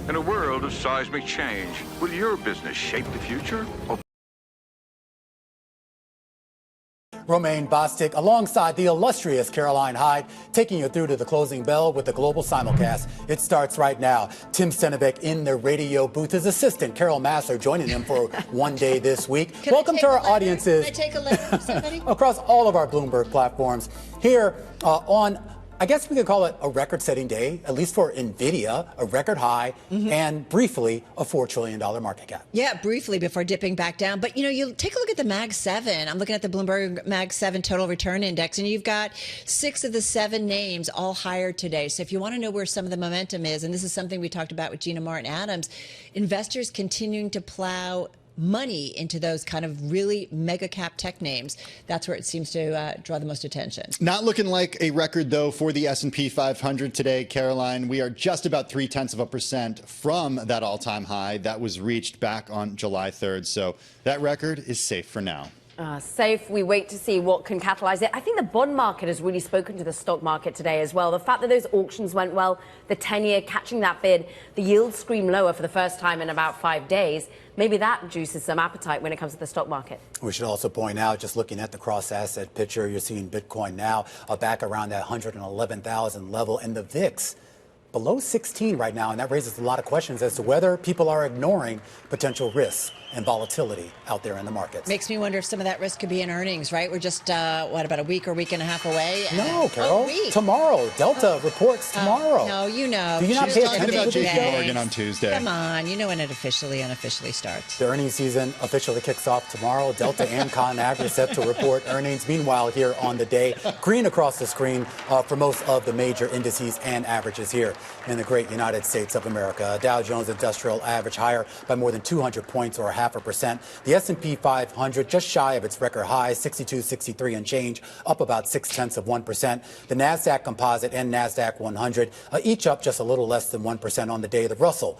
S6: In a world of seismic change, will your business shape the future?
S16: Romaine Bostic alongside the illustrious Caroline Hyde, taking you through to the closing bell with the global simulcast. It starts right now. Tim Stenevik in the radio booth. His assistant, Carol Massler, joining him for one day this week. Welcome to our audiences.
S15: Can I take a letter from somebody?
S16: Across all of our Bloomberg platforms. Here on, I guess we could call it a record-setting day, at least for NVIDIA, a record high, and briefly a $4 trillion market cap.
S15: Yeah, briefly before dipping back down. But, you take a look at the Mag 7. I'm looking at the Bloomberg Mag 7 Total Return Index, and you've got 6 of the 7 names all higher today. So if you want to know where some of the momentum is, and this is something we talked about with Gina Martin Adams, investors continuing to plow money into those kind of really mega cap tech names. That's where it seems to draw the most attention.
S17: Not looking like a record, though, for the S&P 500 today, Caroline. We are just about 0.3% from that all-time high that was reached back on July 3rd. So that record is safe for now.
S19: Safe. We wait to see what can catalyze it. I think the bond market has really spoken to the stock market today as well. The fact that those auctions went well, the 10-year catching that bid, the yields scream lower for the first time in about 5 days. Maybe that juices some appetite when it comes to the stock market.
S16: We should also point out, just looking at the cross-asset picture, you're seeing Bitcoin now back around that 111,000 level, and the VIX below 16 right now, and that raises a lot of questions as to whether people are ignoring potential risks and volatility out there in the markets.
S15: Makes me wonder if some of that risk could be in earnings, right? We're just, about a week or week and a half away?
S16: No, Carol. Tomorrow. Delta reports tomorrow.
S15: No, you know.
S16: Do you not pay attention
S17: talking about
S16: to
S17: JP Morgan on Tuesday?
S15: Come on. You know when it unofficially starts.
S16: The earnings season officially kicks off tomorrow. Delta and ConAgra set to report earnings. Meanwhile, here on the day, green across the screen for most of the major indices and averages here in the great United States of America. Dow Jones Industrial Average higher by more than 200 points or 0.5%. The S&P 500 just shy of its record high, 62.63 and change, up about 0.6%. The NASDAQ Composite and NASDAQ 100 each up just a little less than 1% on the day. The Russell,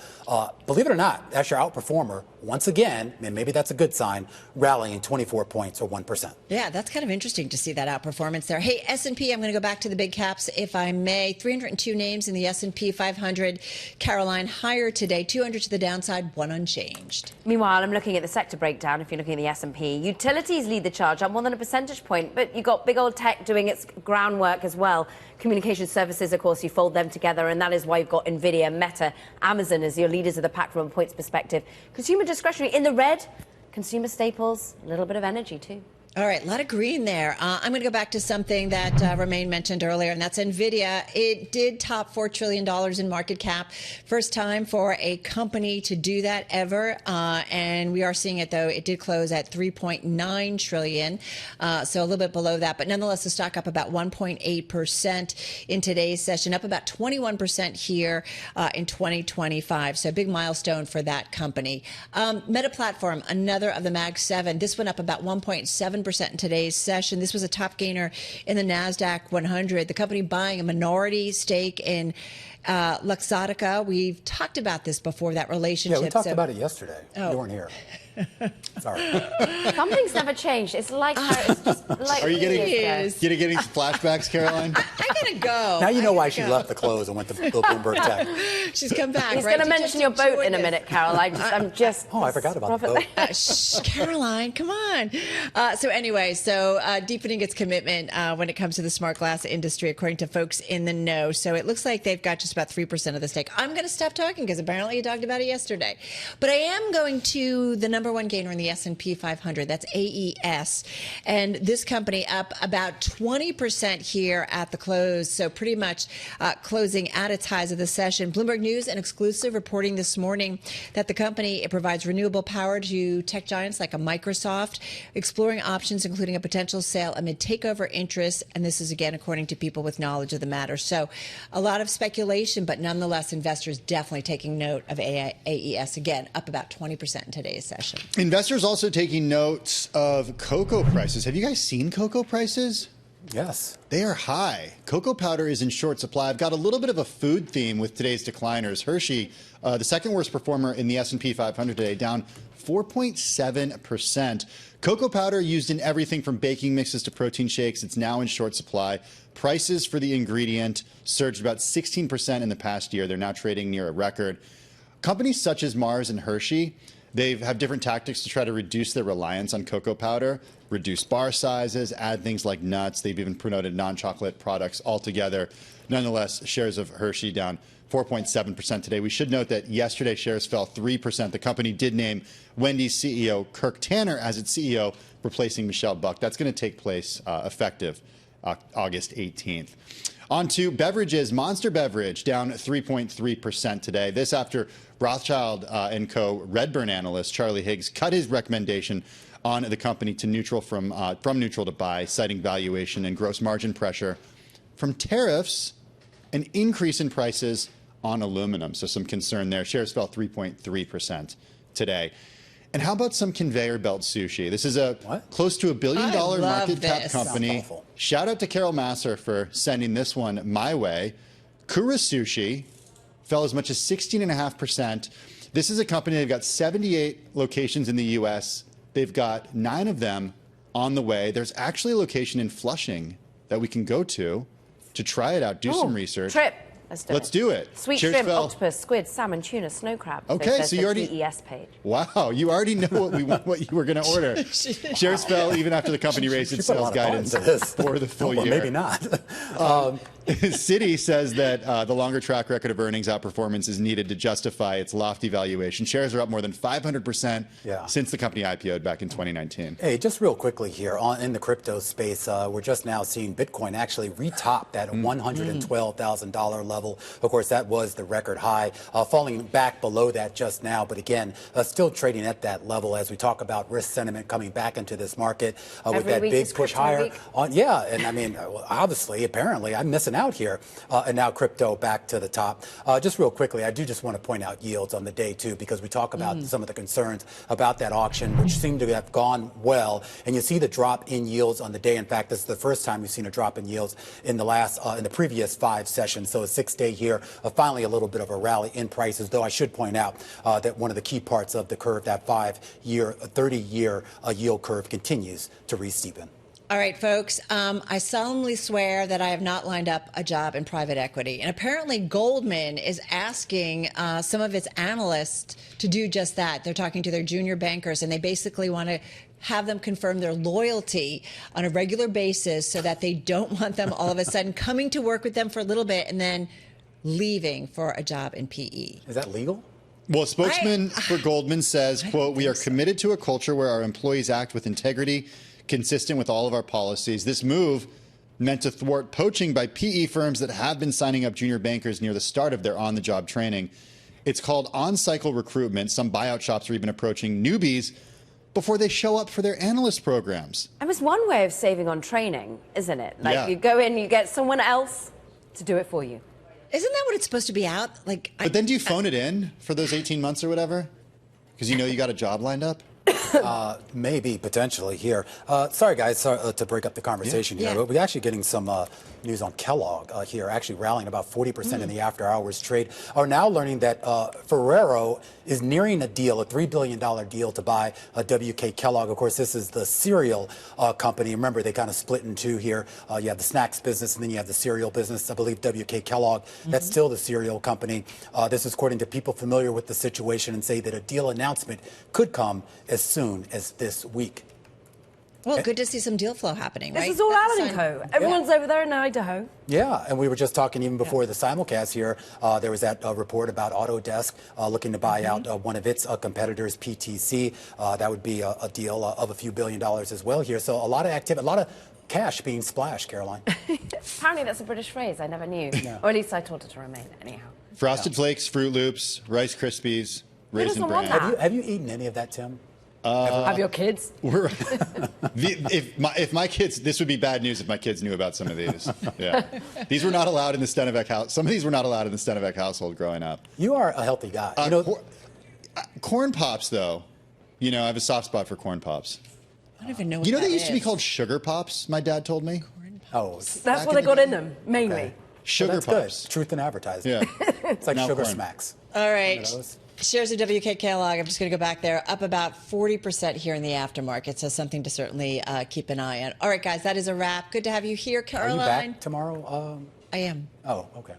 S16: believe it or not, that's your outperformer once again, and maybe that's a good sign, rallying 24 points or 1%.
S15: Yeah, that's kind of interesting to see that outperformance there. Hey, S&P, I'm going to go back to the big caps, if I may. 302 names in the S&P 500. Caroline higher today, 200 to the downside, 1 unchanged.
S19: Meanwhile, I'm looking at the sector breakdown. If you're looking at the S&P, utilities lead the charge up more than a percentage point, but you've got big old tech doing its groundwork as well. Communication services, of course, you fold them together, and that is why you've got NVIDIA, Meta, Amazon as your leaders of the pack from a points perspective. Consumer discretionary in the red, consumer staples, a little bit of energy too.
S15: All right, a lot of green there. I'm going to go back to something that Romaine mentioned earlier, and that's NVIDIA. It did top $4 trillion in market cap. First time for a company to do that ever. And we are seeing it, though. It did close at $3.9 trillion, so a little bit below that. But nonetheless, the stock up about 1.8% in today's session, up about 21% here in 2025. So a big milestone for that company. Meta Platform, another of the Mag 7. This went up about 1.7% in today's session. This was a top gainer in the NASDAQ 100. The company buying a minority stake in Luxottica. We've talked about this before, that relationship.
S16: Yeah, we talked about it yesterday. You weren't here. Sorry.
S19: Something's never changed. It's like how it's just like.
S17: Are you getting flashbacks, Caroline?
S15: I gotta go.
S16: Now you know why she left the clothes and went to Bloomberg Tech.
S15: She's come back.
S19: He's
S15: right?
S19: going to mention your boat in a minute, Caroline.
S16: Oh, I forgot about the boat.
S15: Caroline, come on. Deepening its commitment when it comes to the smart glass industry, according to folks in the know. So it looks like they've got just about 3% of the stake. I'm going to stop talking because apparently you talked about it yesterday. But I am going to the number one gainer in the S&P 500. That's AES. And this company up about 20% here at the close. So pretty much closing at its highs of the session. Bloomberg News, an exclusive reporting this morning that the company, it provides renewable power to tech giants like a Microsoft, exploring options including a potential sale amid takeover interest. And this is, again, according to people with knowledge of the matter. So a lot of speculation, but nonetheless, investors definitely taking note of AES. Again, up about 20% in today's session.
S17: Investors also taking notes of cocoa prices. Have you guys seen cocoa prices?
S16: Yes.
S17: They are high. Cocoa powder is in short supply. I've got a little bit of a food theme with today's decliners. Hershey, the second worst performer in the S&P 500 today, down 4.7%. Cocoa powder used in everything from baking mixes to protein shakes. It's now in short supply. Prices for the ingredient surged about 16% in the past year. They're now trading near a record. companies such as Mars and Hershey, they have different tactics to try to reduce their reliance on cocoa powder, reduce bar sizes, add things like nuts. They've even promoted non-chocolate products altogether. Nonetheless, shares of Hershey down 4.7% today. We should note that yesterday shares fell 3%. The company did name Wendy's CEO Kirk Tanner as its CEO, replacing Michelle Buck. That's going to take place effective August 18th. On to beverages. Monster Beverage down 3.3% today. This after Rothschild & Co. Redburn analyst Charlie Higgs cut his recommendation on the company to neutral from neutral to buy, citing valuation and gross margin pressure from tariffs, an increase in prices on aluminum. So some concern there. Shares fell 3.3% today. And how about some conveyor belt sushi? This is a close to $1 billion market cap company. Shout out to Carol Masser for sending this one my way. Kura Sushi fell as much as 16.5%. This is a company, they've got 78 locations in the U.S. They've got 9 of them on the way. There's actually a location in Flushing that we can go to try it out, do some research.
S19: Trip.
S17: Let's do it.
S19: Sweet shrimp, octopus, squid, salmon, tuna, snow crab.
S17: Okay, so you already
S19: TES page.
S17: Wow, you already know what you were going to order. Shares fell even after the company raised its sales guidance for the full year.
S16: Maybe not.
S17: Citi says that the longer track record of earnings outperformance is needed to justify its lofty valuation. Shares are up more than 500% since the company IPO'd back in 2019.
S16: Hey, just real quickly here in the crypto space, we're just now seeing Bitcoin actually retop that $112,000 level. Of course, that was the record high, falling back below that just now. But again, still trading at that level as we talk about risk sentiment coming back into this market with that big push higher. And I mean, obviously, apparently, I'm missing out here. And now crypto back to the top. Just real quickly, I do just want to point out yields on the day, too, because we talk about some of the concerns about that auction, which seem to have gone well. And you see the drop in yields on the day. In fact, this is the first time we've seen a drop in yields in the previous 5 sessions. So a 6-day here, finally a little bit of a rally in prices, though I should point out that one of the key parts of the curve, that 5-year, 30-year yield curve, continues to re-steepen.
S15: All right, folks, I solemnly swear that I have not lined up a job in private equity. And apparently Goldman is asking some of its analysts to do just that. They're talking to their junior bankers, and they basically want to have them confirm their loyalty on a regular basis so that they don't want them all of a sudden coming to work with them for a little bit and then leaving for a job in PE.
S16: Is that legal?
S17: Well, a spokesman for Goldman says, quote, "We are committed to a culture where our employees act with integrity, consistent with all of our policies. This move meant to thwart poaching by PE firms that have been signing up junior bankers near the start of their on-the-job training. It's called on-cycle recruitment. Some buyout shops are even approaching newbies before they show up for their analyst programs."
S19: And it's one way of saving on training, isn't it? Like you go in, you get someone else to do it for you.
S15: Isn't that what it's supposed to be out?
S17: But then do you phone it in for those 18 months or whatever? Because you know you got a job lined up?
S16: Maybe, potentially here. Sorry, guys, to break up the conversation here, but we're actually getting some news on Kellogg here, actually rallying about 40% in the after-hours trade. Are now learning that Ferrero is nearing a deal, a $3 billion deal to buy WK Kellogg. Of course, this is the cereal company. Remember, they kind of split in two here. You have the snacks business, and then you have the cereal business. I believe WK Kellogg, that's still the cereal company. This is according to people familiar with the situation, and say that a deal announcement could come as soon as this week.
S15: Well, good to see some deal flow happening, right?
S19: This is all Allen & Co. Everyone's over there in Idaho.
S16: Yeah, and we were just talking even before the simulcast here. There was that report about Autodesk looking to buy out one of its competitors, PTC. That would be a deal of a few $1 billion as well here. So a lot of activity, a lot of cash being splashed, Caroline.
S19: Apparently that's a British phrase. I never knew. Or at least I taught it to remain, anyhow.
S17: Frosted Flakes, Fruit Loops, Rice Krispies, Raisin Bran.
S16: Have you eaten any of that, Tim?
S19: Have your kids?
S17: If my kids, this would be bad news if my kids knew about some of these. Yeah, these were not allowed in the Stenevec house. Some of these were not allowed in the Stenevec household growing up.
S16: You are a healthy guy.
S17: Corn Pops, though, I have a soft spot for Corn Pops.
S15: I don't even know what
S17: they
S15: that
S17: used to be
S15: is.
S17: called Sugar Pops. My dad told me.
S19: That's what they got in them, mainly.
S16: Okay.
S17: Sugar Pops.
S16: Good. Truth in advertising.
S17: Yeah,
S16: it's like
S17: now
S16: Sugar
S17: corn.
S16: Smacks.
S15: All right. Shares of WK Kellogg, I'm just going to go back there, up about 40% here in the aftermarket. So something to certainly keep an eye on. All right, guys, that is a wrap. Good to have you here, Caroline.
S16: Are you back tomorrow?
S15: I am.
S16: Oh, okay.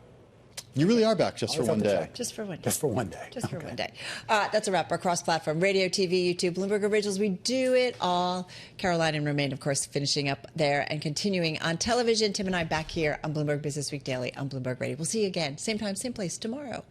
S17: You really are back just for one day.
S15: Just for one day.
S16: Just for one day.
S15: Just for one day. That's a wrap. Our cross-platform radio, TV, YouTube, Bloomberg Originals. We do it all. Caroline and Romaine, of course, finishing up there and continuing on television. Tim and I back here on Bloomberg Business Week Daily on Bloomberg Radio. We'll see you again, same time, same place tomorrow.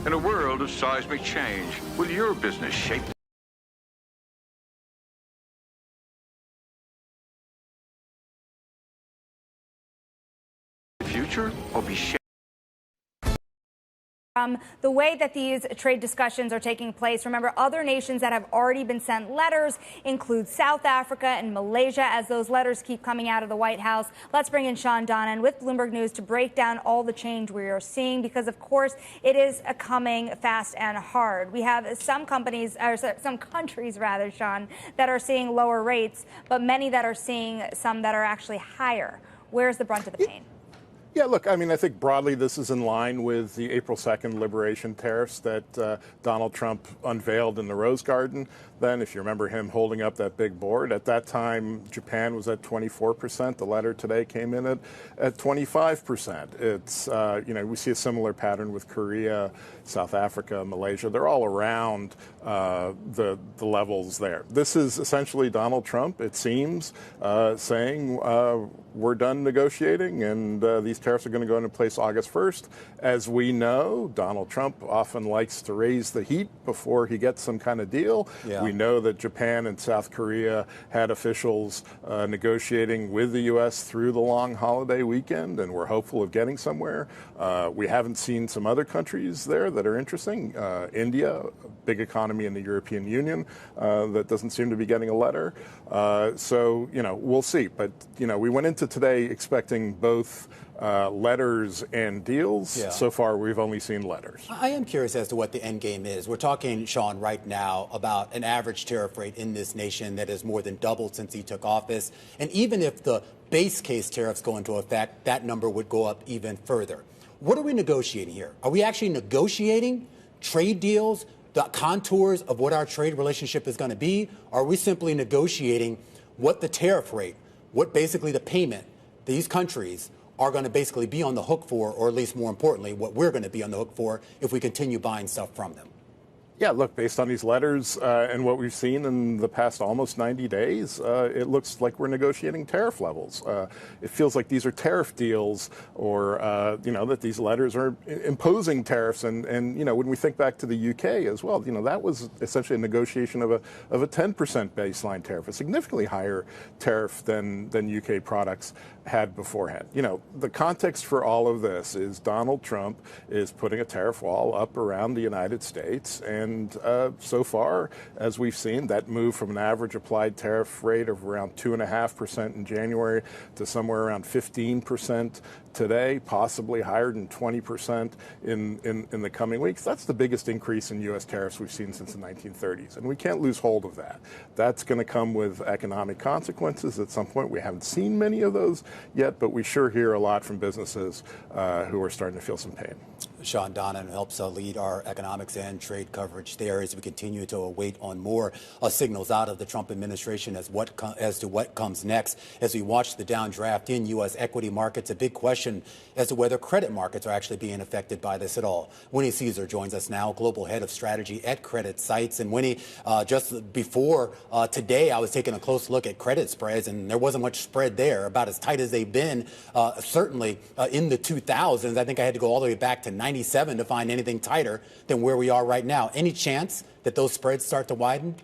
S6: In a world of seismic change, will your business shape the future or be shaped?
S11: The way that these trade discussions are taking place, remember, other nations that have already been sent letters include South Africa and Malaysia, as those letters keep coming out of the White House. Let's bring in Sean Donnan with Bloomberg News to break down all the change we are seeing, because, of course, it is coming fast and hard. We have some companies, or some countries, rather, Sean, that are seeing lower rates, but many that are seeing some that are actually higher. Where's the brunt of the pain?
S20: Yeah, look, I mean, I think broadly this is in line with the April 2nd liberation tariffs that Donald Trump unveiled in the Rose Garden. Then, if you remember him holding up that big board, at that time, Japan was at 24%. The letter today came in at 25%. It's, we see a similar pattern with Korea, South Africa, Malaysia. They're all around the levels there. This is essentially Donald Trump, it seems, saying we're done negotiating and these tariffs are going to go into place August 1st. As we know, Donald Trump often likes to raise the heat before he gets some kind of deal.
S3: Yeah.
S20: We know that Japan and South Korea had officials negotiating with the U.S. through the long holiday weekend, and we're hopeful of getting somewhere. We haven't seen some other countries there that are interesting. India, a big economy in the European Union, that doesn't seem to be getting a letter. So, we'll see. But, we went into today expecting both letters and deals.
S16: Yeah.
S20: So far, we've only seen letters.
S16: I am curious as to what the end game is. We're talking, Sean, right now about an average tariff rate in this nation that has more than doubled since he took office. And even if the base case tariffs go into effect, that number would go up even further. What are we negotiating here? Are we actually negotiating trade deals, the contours of what our trade relationship is going to be? Or are we simply negotiating what the tariff rate, what basically the payment these countries are going to basically be on the hook for, or at least more importantly, what we're going to be on the hook for if we continue buying stuff from them?
S20: Yeah, look, based on these letters and what we've seen in the past almost 90 days, it looks like we're negotiating tariff levels. It feels like these are tariff deals, or, that these letters are imposing tariffs. And when we think back to the UK as well, that was essentially a negotiation of a 10% baseline tariff, a significantly higher tariff than UK products had beforehand. The context for all of this is Donald Trump is putting a tariff wall up around the United States. And so far, as we've seen, that move from an average applied tariff rate of around 2.5% in January to somewhere around 15% today, possibly higher than 20% in the coming weeks. That's the biggest increase in U.S. tariffs we've seen since the 1930s. And we can't lose hold of that. That's going to come with economic consequences at some point. We haven't seen many of those yet, but we sure hear a lot from businesses who are starting to feel some pain.
S16: Sean Donnan helps lead our economics and trade coverage there as we continue to await on more signals out of the Trump administration as to what comes next. As we watch the downdraft in U.S. equity markets, a big question as to whether credit markets are actually being affected by this at all. Winnie Caesar joins us now, global head of strategy at Credit Sites. And Winnie, just before today, I was taking a close look at credit spreads, and there wasn't much spread there, about as tight as they've been, certainly in the 2000s. I think I had to go all the way back to 97 to find anything tighter than where we are right now. Any chance that those spreads start to widen?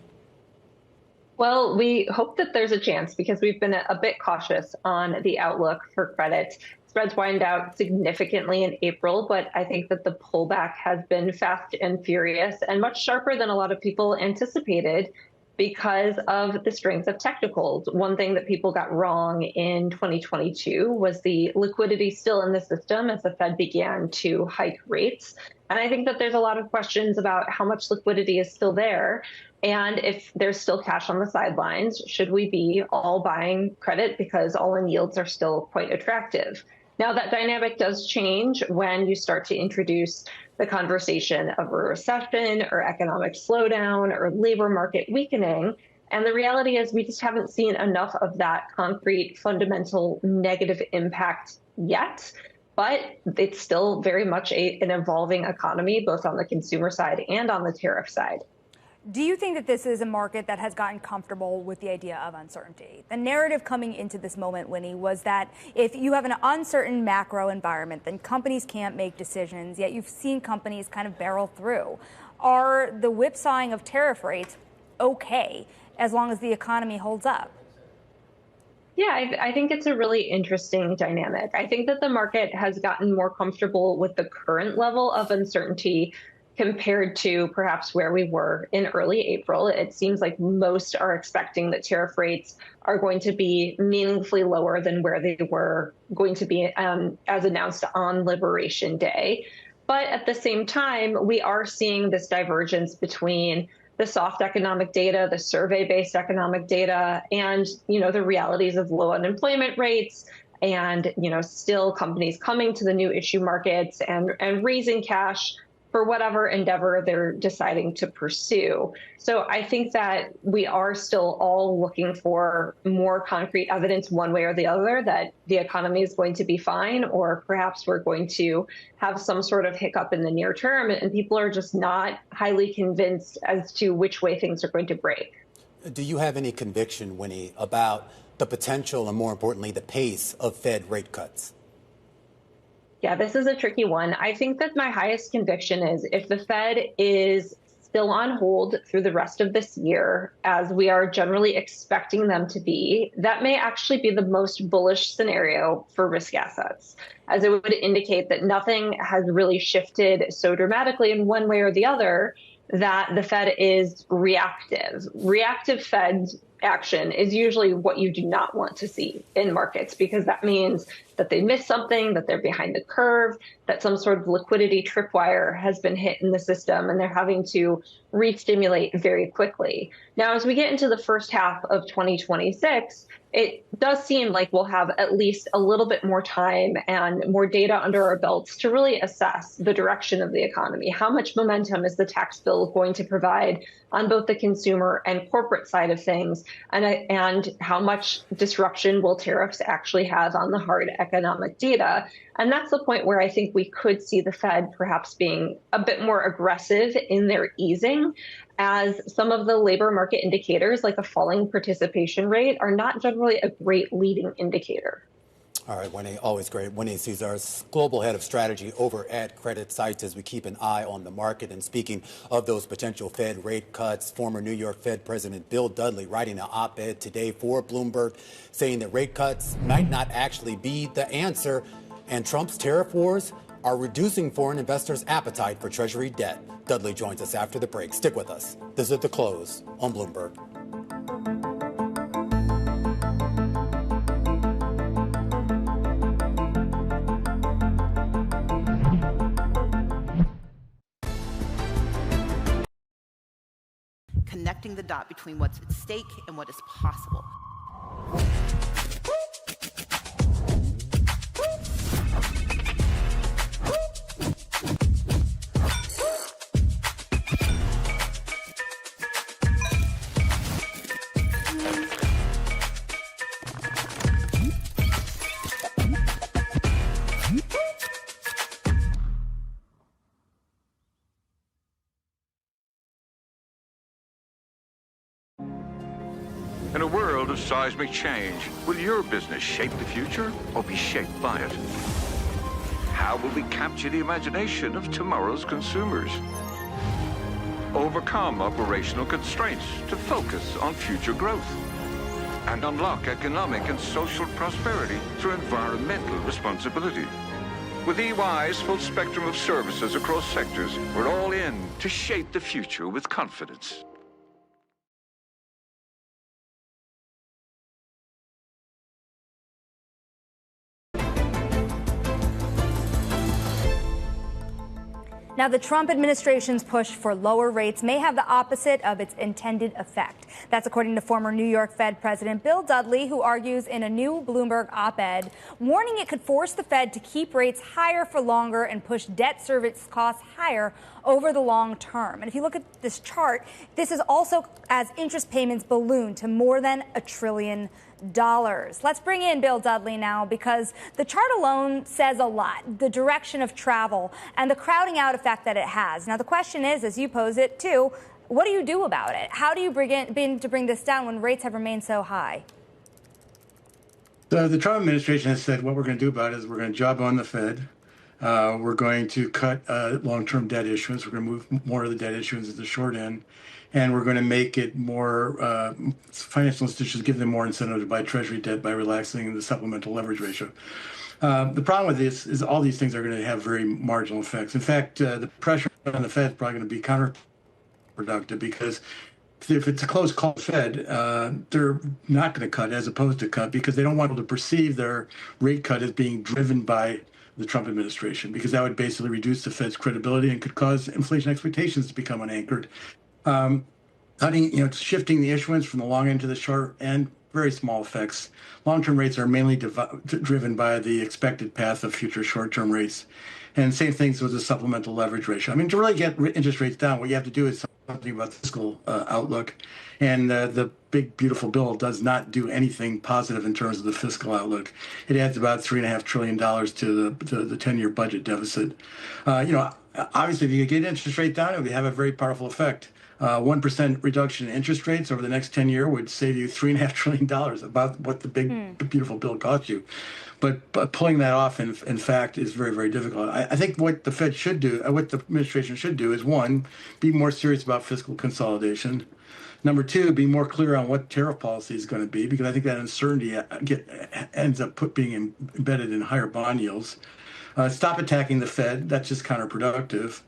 S1: Well, we hope that there's a chance because we've been a bit cautious on the outlook for credit. Spreads widened out significantly in April, but I think that the pullback has been fast and furious and much sharper than a lot of people anticipated because of the strength of technicals. One thing that people got wrong in 2022 was the liquidity still in the system as the Fed began to hike rates. And I think that there's a lot of questions about how much liquidity is still there. And if there's still cash on the sidelines, should we be all buying credit because all-in yields are still quite attractive? Now, that dynamic does change when you start to introduce the conversation of a recession or economic slowdown or labor market weakening. And the reality is we just haven't seen enough of that concrete, fundamental negative impact yet. But it's still very much an evolving economy, both on the consumer side and on the tariff side.
S11: Do you think that this is a market that has gotten comfortable with the idea of uncertainty? The narrative coming into this moment, Winnie, was that if you have an uncertain macro environment, then companies can't make decisions, yet you've seen companies kind of barrel through. Are the whipsawing of tariff rates okay as long as the economy holds up?
S1: Yeah, I think it's a really interesting dynamic. I think that the market has gotten more comfortable with the current level of uncertainty compared to perhaps where we were in early April. It seems like most are expecting that tariff rates are going to be meaningfully lower than where they were going to be as announced on Liberation Day. But at the same time, we are seeing this divergence between the soft economic data, the survey-based economic data, and the realities of low unemployment rates, and still companies coming to the new issue markets and raising cash for whatever endeavor they're deciding to pursue. So I think that we are still all looking for more concrete evidence one way or the other that the economy is going to be fine, or perhaps we're going to have some sort of hiccup in the near term, and people are just not highly convinced as to which way things are going to break.
S16: Do you have any conviction, Winnie, about the potential and, more importantly, the pace of Fed rate cuts?
S1: Yeah, this is a tricky one. I think that my highest conviction is if the Fed is still on hold through the rest of this year, as we are generally expecting them to be, that may actually be the most bullish scenario for risk assets, as it would indicate that nothing has really shifted so dramatically in one way or the other that the Fed is reactive. Reactive Fed action is usually what you do not want to see in markets, because that means that they missed something, that they're behind the curve, that some sort of liquidity tripwire has been hit in the system, and they're having to re-stimulate very quickly. Now, as we get into the first half of 2026, it does seem like we'll have at least a little bit more time and more data under our belts to really assess the direction of the economy. How much momentum is the tax bill going to provide on both the consumer and corporate side of things? And how much disruption will tariffs actually have on the hard economic data? And that's the point where I think we could see the Fed perhaps being a bit more aggressive in their easing, as some of the labor market indicators, like a falling participation rate, are not generally a great leading indicator.
S16: All right, Winnie, always great. Winnie Caesar's global head of strategy over at Credit Sites, as we keep an eye on the market. And speaking of those potential Fed rate cuts, former New York Fed President Bill Dudley writing an op-ed today for Bloomberg saying that rate cuts might not actually be the answer, and Trump's tariff wars are reducing foreign investors' appetite for Treasury debt. Dudley joins us after the break. Stick with us. This is at The Close on Bloomberg.
S21: Connecting the dot between what's at stake and what is possible.
S6: In a world of seismic change, will your business shape the future or be shaped by it? How will we capture the imagination of tomorrow's consumers? Overcome operational constraints to focus on future growth, and unlock economic and social prosperity through environmental responsibility. With EY's full spectrum of services across sectors, we're all in to shape the future with confidence.
S11: Now, the Trump administration's push for lower rates may have the opposite of its intended effect. That's according to former New York Fed President Bill Dudley, who argues in a new Bloomberg op-ed, warning it could force the Fed to keep rates higher for longer and push debt service costs higher over the long term. And if you look at this chart, this is also as interest payments balloon to more than $1 trillion. Let's bring in Bill Dudley now, because the chart alone says a lot, the direction of travel and the crowding out effect that it has. Now, the question is, as you pose it too, what do you do about it? How do you begin to bring this down when rates have remained so high?
S5: So the Trump administration has said what we're going to do about it is we're going to job on the Fed. We're going to cut long-term debt issuance. We're going to move more of the debt issuance to the short end. And we're going to make it more, financial institutions, give them more incentive to buy Treasury debt by relaxing the supplemental leverage ratio. The problem with this is all these things are going to have very marginal effects. In fact, the pressure on the Fed is probably going to be counterproductive, because if it's a close call Fed, they're not going to cut as opposed to cut, because they don't want to perceive their rate cut as being driven by the Trump administration, because that would basically reduce the Fed's credibility and could cause inflation expectations to become unanchored. Shifting the issuance from the long end to the short end, very small effects. Long-term rates are mainly driven by the expected path of future short-term rates. And same things with the supplemental leverage ratio. I mean, to really get interest rates down, what you have to do is something about the fiscal outlook. And the big, beautiful bill does not do anything positive in terms of the fiscal outlook. It adds about $3.5 trillion to the 10-year budget deficit. Obviously, if you get interest rate down, it would have a very powerful effect. 1% reduction in interest rates over the next 10 years would save you $3.5 trillion, about what the big, beautiful bill cost you. But pulling that off, in fact, is very, very difficult. I think what the Fed should do, what the administration should do, is, one, be more serious about fiscal consolidation. Number two, be more clear on what tariff policy is going to be, because I think that uncertainty ends up being embedded in higher bond yields. Stop attacking the Fed. That's just counterproductive.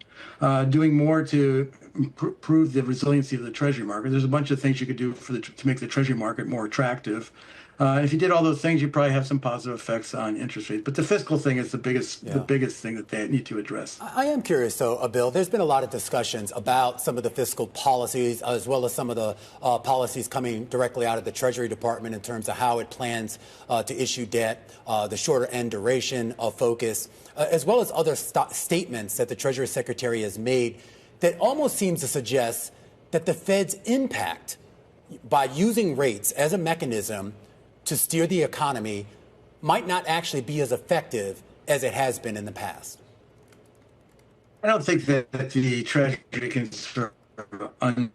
S5: Doing more to improve the resiliency of the Treasury market. There's a bunch of things you could do to make the Treasury market more attractive. And if you did all those things, you'd probably have some positive effects on interest rates. But the fiscal thing is the biggest thing that they need to address.
S16: I am curious, though, Bill. There's been a lot of discussions about some of the fiscal policies, as well as some of the policies coming directly out of the Treasury Department in terms of how it plans to issue debt, the shorter end duration of focus, as well as other statements that the Treasury Secretary has made that almost seems to suggest that the Fed's impact by using rates as a mechanism to steer the economy might not actually be as effective as it has been in the past.
S5: I don't think that the Treasury can sort of undo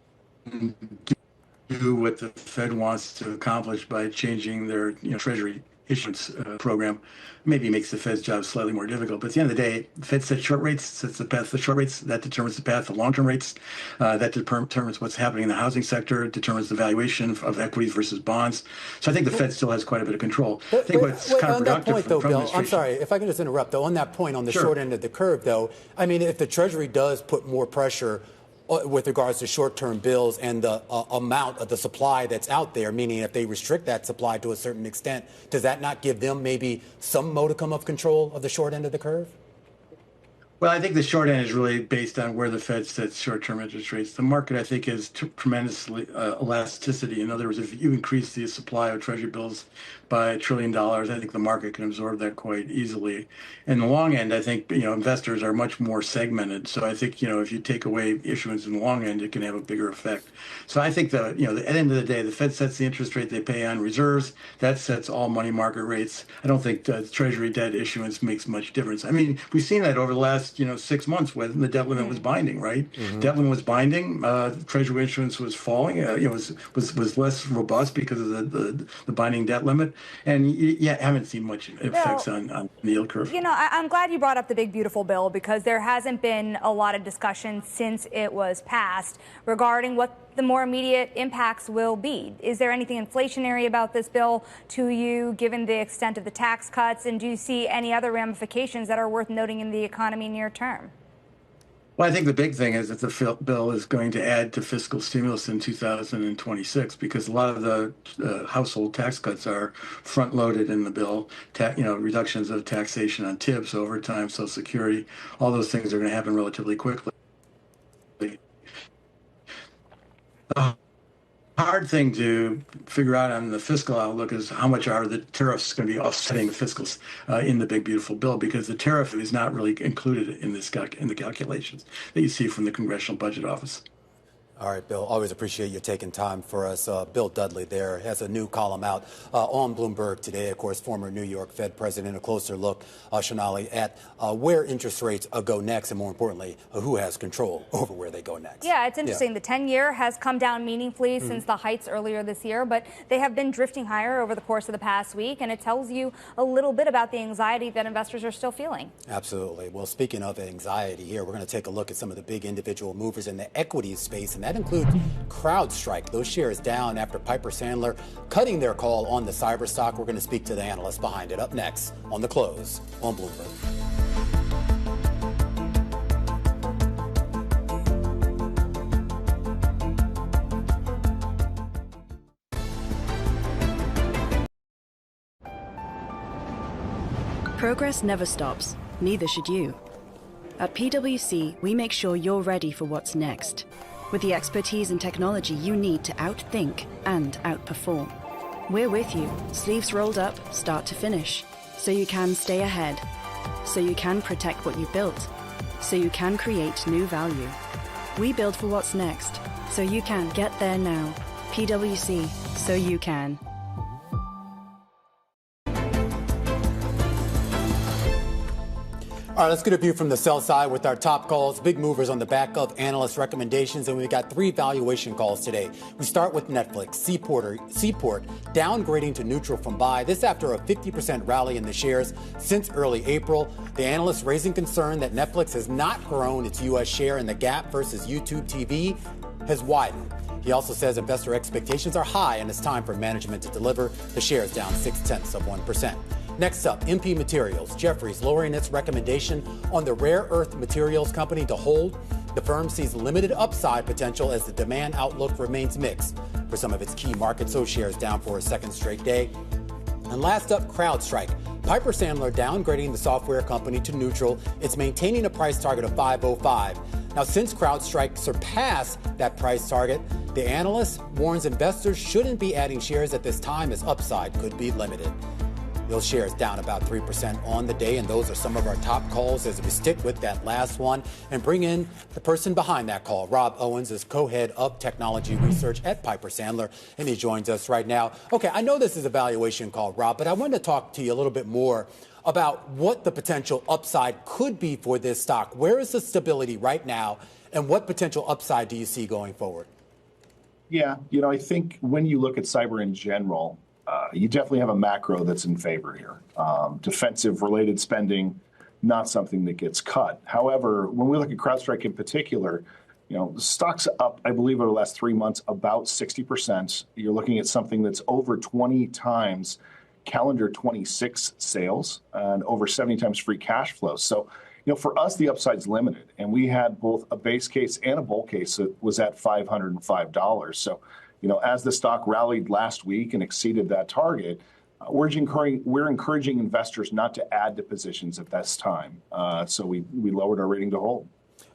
S5: what the Fed wants to accomplish by changing their Treasury issuance program. Maybe makes the Fed's job slightly more difficult. But at the end of the day, the Fed sets short rates, sets the path of the short rates. That determines the path of long-term rates. That determines what's happening in the housing sector. It determines the valuation of equities versus bonds. So I think the Fed still has quite a bit of control. I think what's counterproductive
S16: on that point, though, Bill, I'm sorry, if I can just interrupt, though, on that point, on the short end of the curve, though, I mean, if the Treasury does put more pressure with regards to short-term bills and the amount of the supply that's out there, meaning if they restrict that supply to a certain extent, does that not give them maybe some modicum of control of the short end of the curve?
S5: Well, I think the short end is really based on where the Fed sets short-term interest rates. The market, I think, has tremendous elasticity. In other words, if you increase the supply of Treasury bills by $1 trillion, I think the market can absorb that quite easily. In the long end, I think investors are much more segmented. So I think if you take away issuance in the long end, it can have a bigger effect. So I think at the end of the day, the Fed sets the interest rate they pay on reserves. That sets all money market rates. I don't think Treasury debt issuance makes much difference. I mean, we've seen that over the last last 6 months when the debt limit was binding, right? Debt limit was binding. Treasury issuance was falling. Was less robust because of the binding debt limit, and you haven't seen much effects on the yield curve.
S11: I'm glad you brought up the big beautiful bill, because there hasn't been a lot of discussion since it was passed regarding what the more immediate impacts will be. Is there anything inflationary about this bill to you, given the extent of the tax cuts? And do you see any other ramifications that are worth noting in the economy near term?
S5: Well, I think the big thing is that the bill is going to add to fiscal stimulus in 2026, because a lot of the household tax cuts are front-loaded in the bill. Reductions of taxation on tips, overtime, Social Security, all those things are going to happen relatively quickly. The hard thing to figure out on the fiscal outlook is how much are the tariffs going to be offsetting the fiscals in the big beautiful bill, because the tariff is not really included in the calculations that you see from the Congressional Budget Office.
S16: All right, Bill, always appreciate you taking time for us. Bill Dudley there has a new column out on Bloomberg today. Of course, former New York Fed president, a closer look, Shonali, at where interest rates go next, and more importantly, who has control over where they go next.
S11: Yeah, it's interesting. The 10-year has come down meaningfully since the heights earlier this year, but they have been drifting higher over the course of the past week, and it tells you a little bit about the anxiety that investors are still feeling.
S16: Absolutely. Well, speaking of anxiety here, we're going to take a look at some of the big individual movers in the equities space, and that includes CrowdStrike. Those shares down after Piper Sandler cutting their call on the cyber stock. We're going to speak to the analyst behind it up next on The Close on Bloomberg.
S8: Progress never stops, neither should you. At PwC, we make sure you're ready for what's next, with the expertise and technology you need to outthink and outperform. We're with you, sleeves rolled up, start to finish, so you can stay ahead, so you can protect what you've built, so you can create new value. We build for what's next, so you can get there now. PwC, so you can.
S16: All right, let's get a view from the sell side with our top calls, big movers on the back of analyst recommendations, and we've got 3 valuation calls today. We start with Netflix, Seaport downgrading to neutral from buy. This after a 50% rally in the shares since early April. The analysts raising concern that Netflix has not grown its U.S. share and the gap versus YouTube TV has widened. He also says investor expectations are high and it's time for management to deliver. The shares down 0.6%. Next up, MP Materials. Jefferies lowering its recommendation on the rare earth materials company to hold. The firm sees limited upside potential as the demand outlook remains mixed for some of its key markets. So shares down for a second straight day. And last up, CrowdStrike. Piper Sandler downgrading the software company to neutral. It's maintaining a price target of $505. Now, since CrowdStrike surpassed that price target, the analyst warns investors shouldn't be adding shares at this time as upside could be limited. Those shares down about 3% on the day, and those are some of our top calls as we stick with that last one and bring in the person behind that call. Rob Owens is co-head of technology research at Piper Sandler, and he joins us right now. Okay, I know this is a valuation call, Rob, but I wanted to talk to you a little bit more about what the potential upside could be for this stock. Where is the stability right now, and what potential upside do you see going forward?
S22: Yeah, I think when you look at cyber in general, you definitely have a macro that's in favor here. Defensive-related spending, not something that gets cut. However, when we look at CrowdStrike in particular, the stock's up, I believe, over the last 3 months, about 60%. You're looking at something that's over 20 times calendar 26 sales and over 70 times free cash flow. So, for us, the upside's limited. And we had both a base case and a bull case that was at $505. So, as the stock rallied last week and exceeded that target, we're encouraging investors not to add to positions at this time. So we lowered our rating to hold.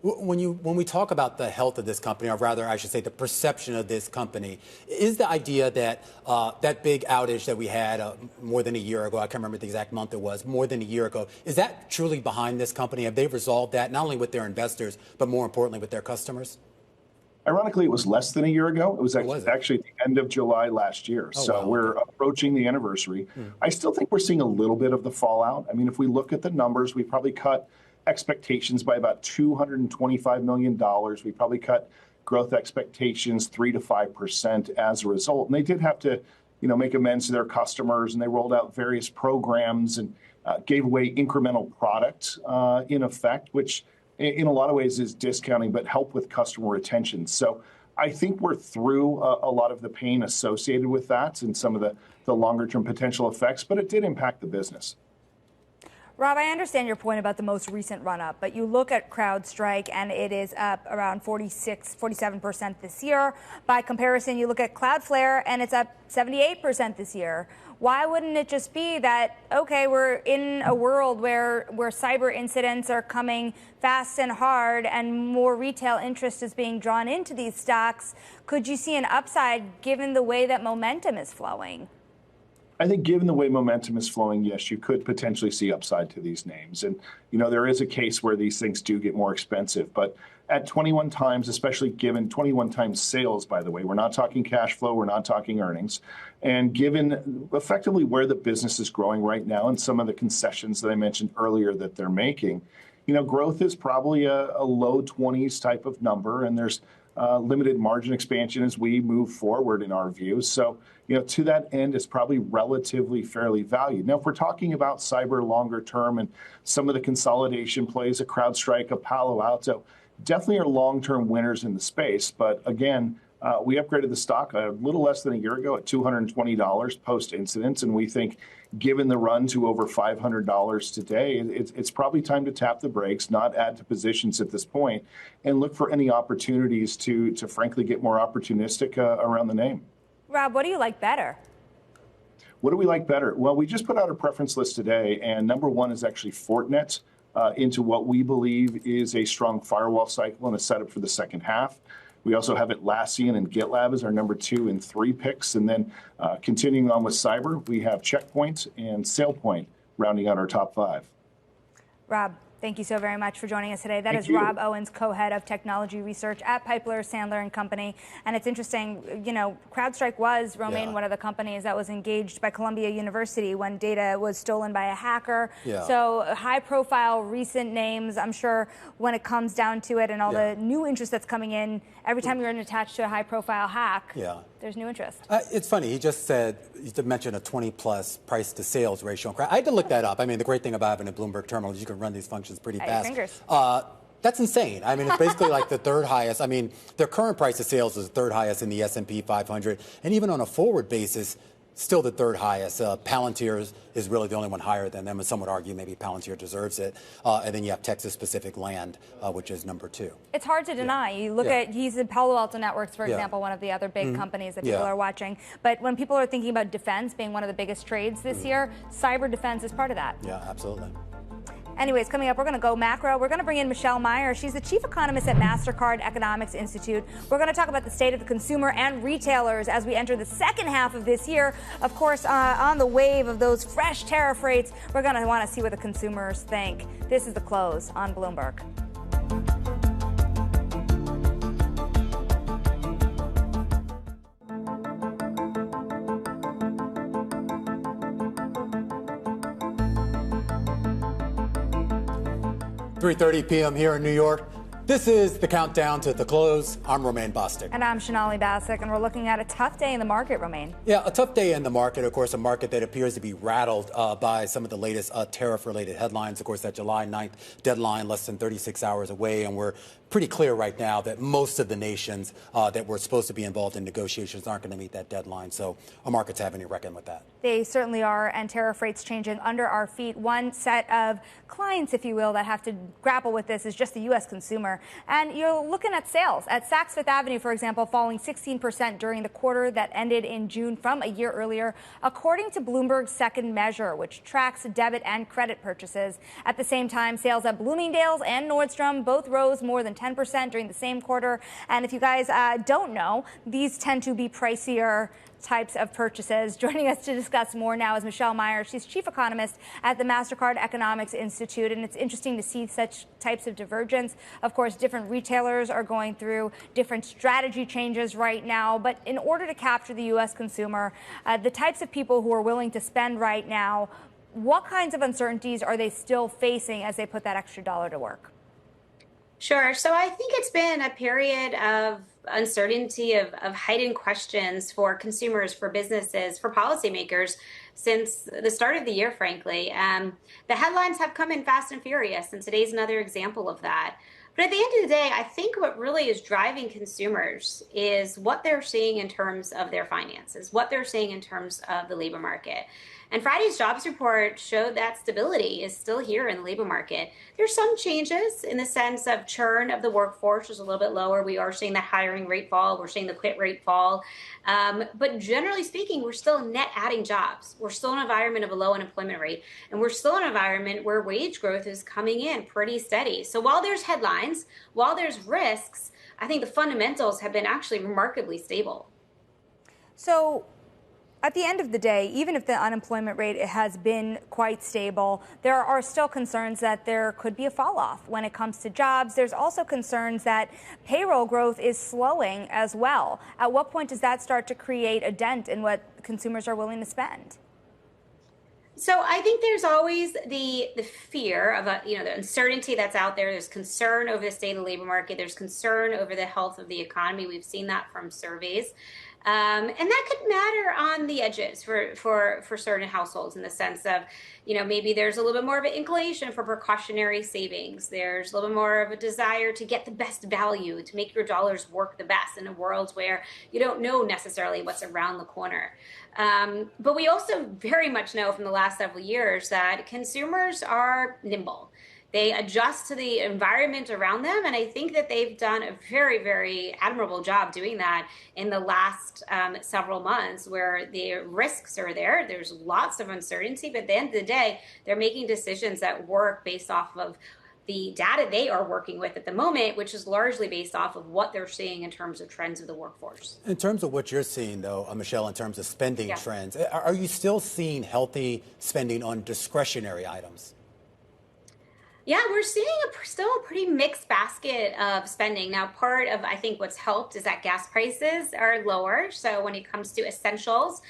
S16: When we talk about the health of this company, or rather, I should say, the perception of this company, is the idea that that big outage that we had more than a year ago, I can't remember the exact month it was, more than a year ago, is that truly behind this company? Have they resolved that, not only with their investors, but more importantly with their customers?
S22: Ironically, it was less than a year ago. It was actually at the end of July last year. We're approaching the anniversary. I still think we're seeing a little bit of the fallout. I mean, if we look at the numbers, we probably cut expectations by about $225 million. We probably cut growth expectations 3 to 5% as a result. And they did have to, make amends to their customers, and they rolled out various programs and gave away incremental product in effect, which in a lot of ways is discounting, but help with customer retention. So I think we're through a lot of the pain associated with that and some of the longer term potential effects, but it did impact the business.
S11: Rob, I understand your point about the most recent run-up, but you look at CrowdStrike and it is up around 47% this year. By comparison, you look at Cloudflare and it's up 78% this year. Why wouldn't it just be that, okay, we're in a world where cyber incidents are coming fast and hard and more retail interest is being drawn into these stocks? Could you see an upside given the way that momentum is flowing?
S22: I think given the way momentum is flowing, yes, you could potentially see upside to these names. And, there is a case where these things do get more expensive. But at 21 times, especially given 21 times sales, by the way, we're not talking cash flow, we're not talking earnings. And given effectively where the business is growing right now and some of the concessions that I mentioned earlier that they're making, growth is probably a low 20s type of number. And there's limited margin expansion as we move forward in our view. So, to that end, it's probably relatively fairly valued. Now, if we're talking about cyber longer term and some of the consolidation plays, a CrowdStrike, a Palo Alto, definitely are long-term winners in the space. But again, we upgraded the stock a little less than a year ago at $220 post-incident. And we think given the run to over $500 today, it's probably time to tap the brakes, not add to positions at this point, and look for any opportunities to frankly get more opportunistic around the name.
S11: Rob, what do you like better?
S22: What do we like better? Well, we just put out a preference list today, and number one is actually Fortinet into what we believe is a strong firewall cycle and a setup for the second half. We also have Atlassian and GitLab as our number 2 and 3 picks. And then continuing on with cyber, we have Checkpoint and SailPoint rounding out our top 5.
S11: Rob, thank you so very much for joining us today. That
S22: Thank
S11: is
S22: you.
S11: Rob Owens, co-head of technology research at Piper Sandler & Company. And it's interesting, CrowdStrike was, Romaine, one of the companies that was engaged by Columbia University when data was stolen by a hacker.
S16: Yeah.
S11: So high-profile, recent names. I'm sure when it comes down to it and all the new interest that's coming in, every time you're attached to a high-profile hack, there's new interest.
S16: It's funny. He just said, he mentioned a 20-plus price-to-sales ratio. I had to look that up. I mean, the great thing about having a Bloomberg terminal is you can run these functions pretty
S11: At
S16: fast.
S11: your fingers.
S16: That's insane. I mean, it's basically like the third highest. I mean, their current price to sales is the third highest in the S&P 500. And even on a forward basis, still the third highest. Palantir is really the only one higher than them. And some would argue maybe Palantir deserves it. And then you have Texas Pacific Land, which is number 2.
S11: It's hard to deny. You look at, he's in Palo Alto Networks, for example, one of the other big companies that people are watching. But when people are thinking about defense being one of the biggest trades this year, cyber defense is part of that.
S16: Yeah, absolutely.
S11: Anyways, coming up, we're going to go macro. We're going to bring in Michelle Meyer. She's the chief economist at MasterCard Economics Institute. We're going to talk about the state of the consumer and retailers as we enter the second half of this year. Of course, on the wave of those fresh tariff rates, we're going to want to see what the consumers think. This is The Close on Bloomberg.
S16: .30 p.m. here in New York. This is the countdown to the close. I'm Romaine Bostick.
S11: And I'm Shanali Basak, and we're looking at a tough day in the market, Romaine.
S16: Yeah, a tough day in the market. Of course, a market that appears to be rattled by some of the latest tariff-related headlines. Of course, that July 9th deadline less than 36 hours away, and we're pretty clear right now that most of the nations that were supposed to be involved in negotiations aren't going to meet that deadline. So our market's having to reckon with that.
S11: They certainly are, and tariff rates changing under our feet. One set of clients, if you will, that have to grapple with this is just the U.S. consumer. And you're looking at sales. At Saks Fifth Avenue, for example, falling 16% during the quarter that ended in June from a year earlier, according to Bloomberg's second measure, which tracks debit and credit purchases. At the same time, sales at Bloomingdale's and Nordstrom both rose more than 10% during the same quarter. And if you guys don't know, these tend to be pricier types of purchases. Joining us to discuss more now is Michelle Meyer. She's chief economist at the MasterCard Economics Institute, and it's interesting to see such types of divergence. Of course, different retailers are going through different strategy changes right now, but in order to capture the U.S. consumer, the types of people who are willing to spend right now, what kinds of uncertainties are they still facing as they put that extra dollar to work?
S2: Sure. So I think it's been a period of uncertainty, of heightened questions for consumers, for businesses, for policymakers since the start of the year, frankly. The headlines have come in fast and furious, and today's another example of that. But at the end of the day, I think what really is driving consumers is what they're seeing in terms of their finances, what they're seeing in terms of the labor market. And Friday's jobs report showed that stability is still here in the labor market. There's some changes in the sense of churn of the workforce is a little bit lower. We are seeing the hiring rate fall. We're seeing the quit rate fall. But generally speaking, we're still net adding jobs. We're still in an environment of a low unemployment rate. And we're still in an environment where wage growth is coming in pretty steady. So while there's headlines, while there's risks, I think the fundamentals have been actually remarkably stable.
S11: So at the end of the day, even if the unemployment rate has been quite stable, there are still concerns that there could be a fall off when it comes to jobs. There's also concerns that payroll growth is slowing as well. At what point does that start to create a dent in what consumers are willing to spend?
S2: So I think there's always the fear of the uncertainty that's out there. There's concern over the state of the labor market. There's concern over the health of the economy. We've seen that from surveys. And that could matter on the edges for certain households in the sense of, maybe there's a little bit more of an inclination for precautionary savings. There's a little bit more of a desire to get the best value, to make your dollars work the best in a world where you don't know necessarily what's around the corner. But we also very much know from the last several years that consumers are nimble. They adjust to the environment around them, and I think that they've done a very, very admirable job doing that in the last several months where the risks are there. There's lots of uncertainty, but at the end of the day, they're making decisions that work based off of the data they are working with at the moment, which is largely based off of what they're seeing in terms of trends of the workforce.
S16: In terms of what you're seeing, though, Michelle, in terms of spending trends, are you still seeing healthy spending on discretionary items?
S2: Yeah, we're seeing still a pretty mixed basket of spending. Now, part of, I think, what's helped is that gas prices are lower. So when it comes to essentials,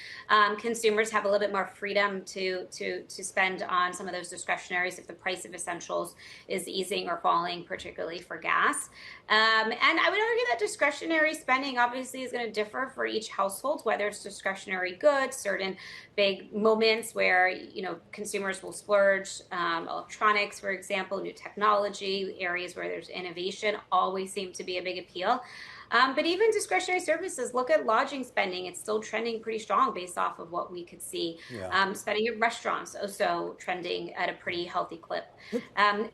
S2: consumers have a little bit more freedom to spend on some of those discretionaries if the price of essentials is easing or falling, particularly for gas. And I would argue that discretionary spending obviously is going to differ for each household, whether it's discretionary goods, certain big moments where, consumers will splurge, electronics, for example, new technology, areas where there's innovation always seem to be a big appeal. But even discretionary services, look at lodging spending. It's still trending pretty strong based off of what we could see. Spending at restaurants also trending at a pretty healthy clip.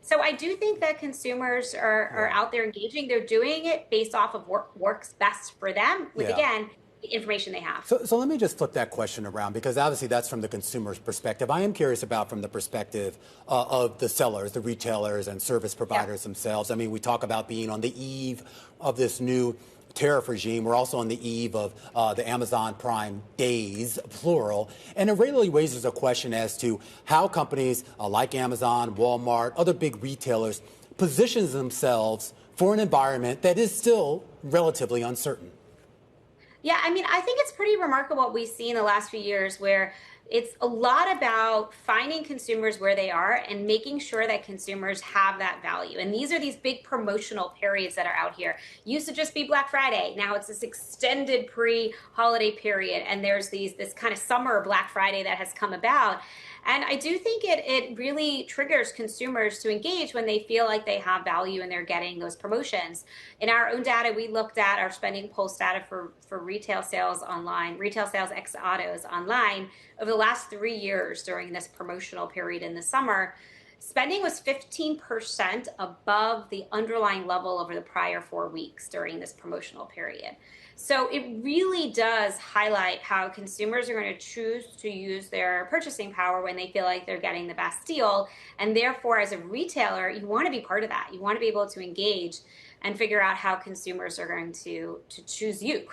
S2: So I do think that consumers are out there engaging. They're doing it based off of what works best for them with, again, the information they have.
S16: So let me just flip that question around, because obviously that's from the consumer's perspective. I am curious about from the perspective of the sellers, the retailers and service providers themselves. I mean, we talk about being on the eve of this new tariff regime. We're also on the eve of the Amazon Prime Days, plural. And it really raises a question as to how companies like Amazon, Walmart, other big retailers positions themselves for an environment that is still relatively uncertain.
S2: Yeah, I mean, I think it's pretty remarkable what we've seen in the last few years where it's a lot about finding consumers where they are and making sure that consumers have that value. And these are these big promotional periods that are out here. Used to just be Black Friday. Now it's this extended pre-holiday period. And there's this kind of summer Black Friday that has come about. And I do think it really triggers consumers to engage when they feel like they have value and they're getting those promotions. In our own data, we looked at our spending pulse data for retail sales online, retail sales ex autos online over the last 3 years during this promotional period in the summer. Spending was 15% above the underlying level over the prior 4 weeks during this promotional period. So it really does highlight how consumers are going to choose to use their purchasing power when they feel like they're getting the best deal. And therefore, as a retailer, you want to be part of that. You want to be able to engage and figure out how consumers are going to choose you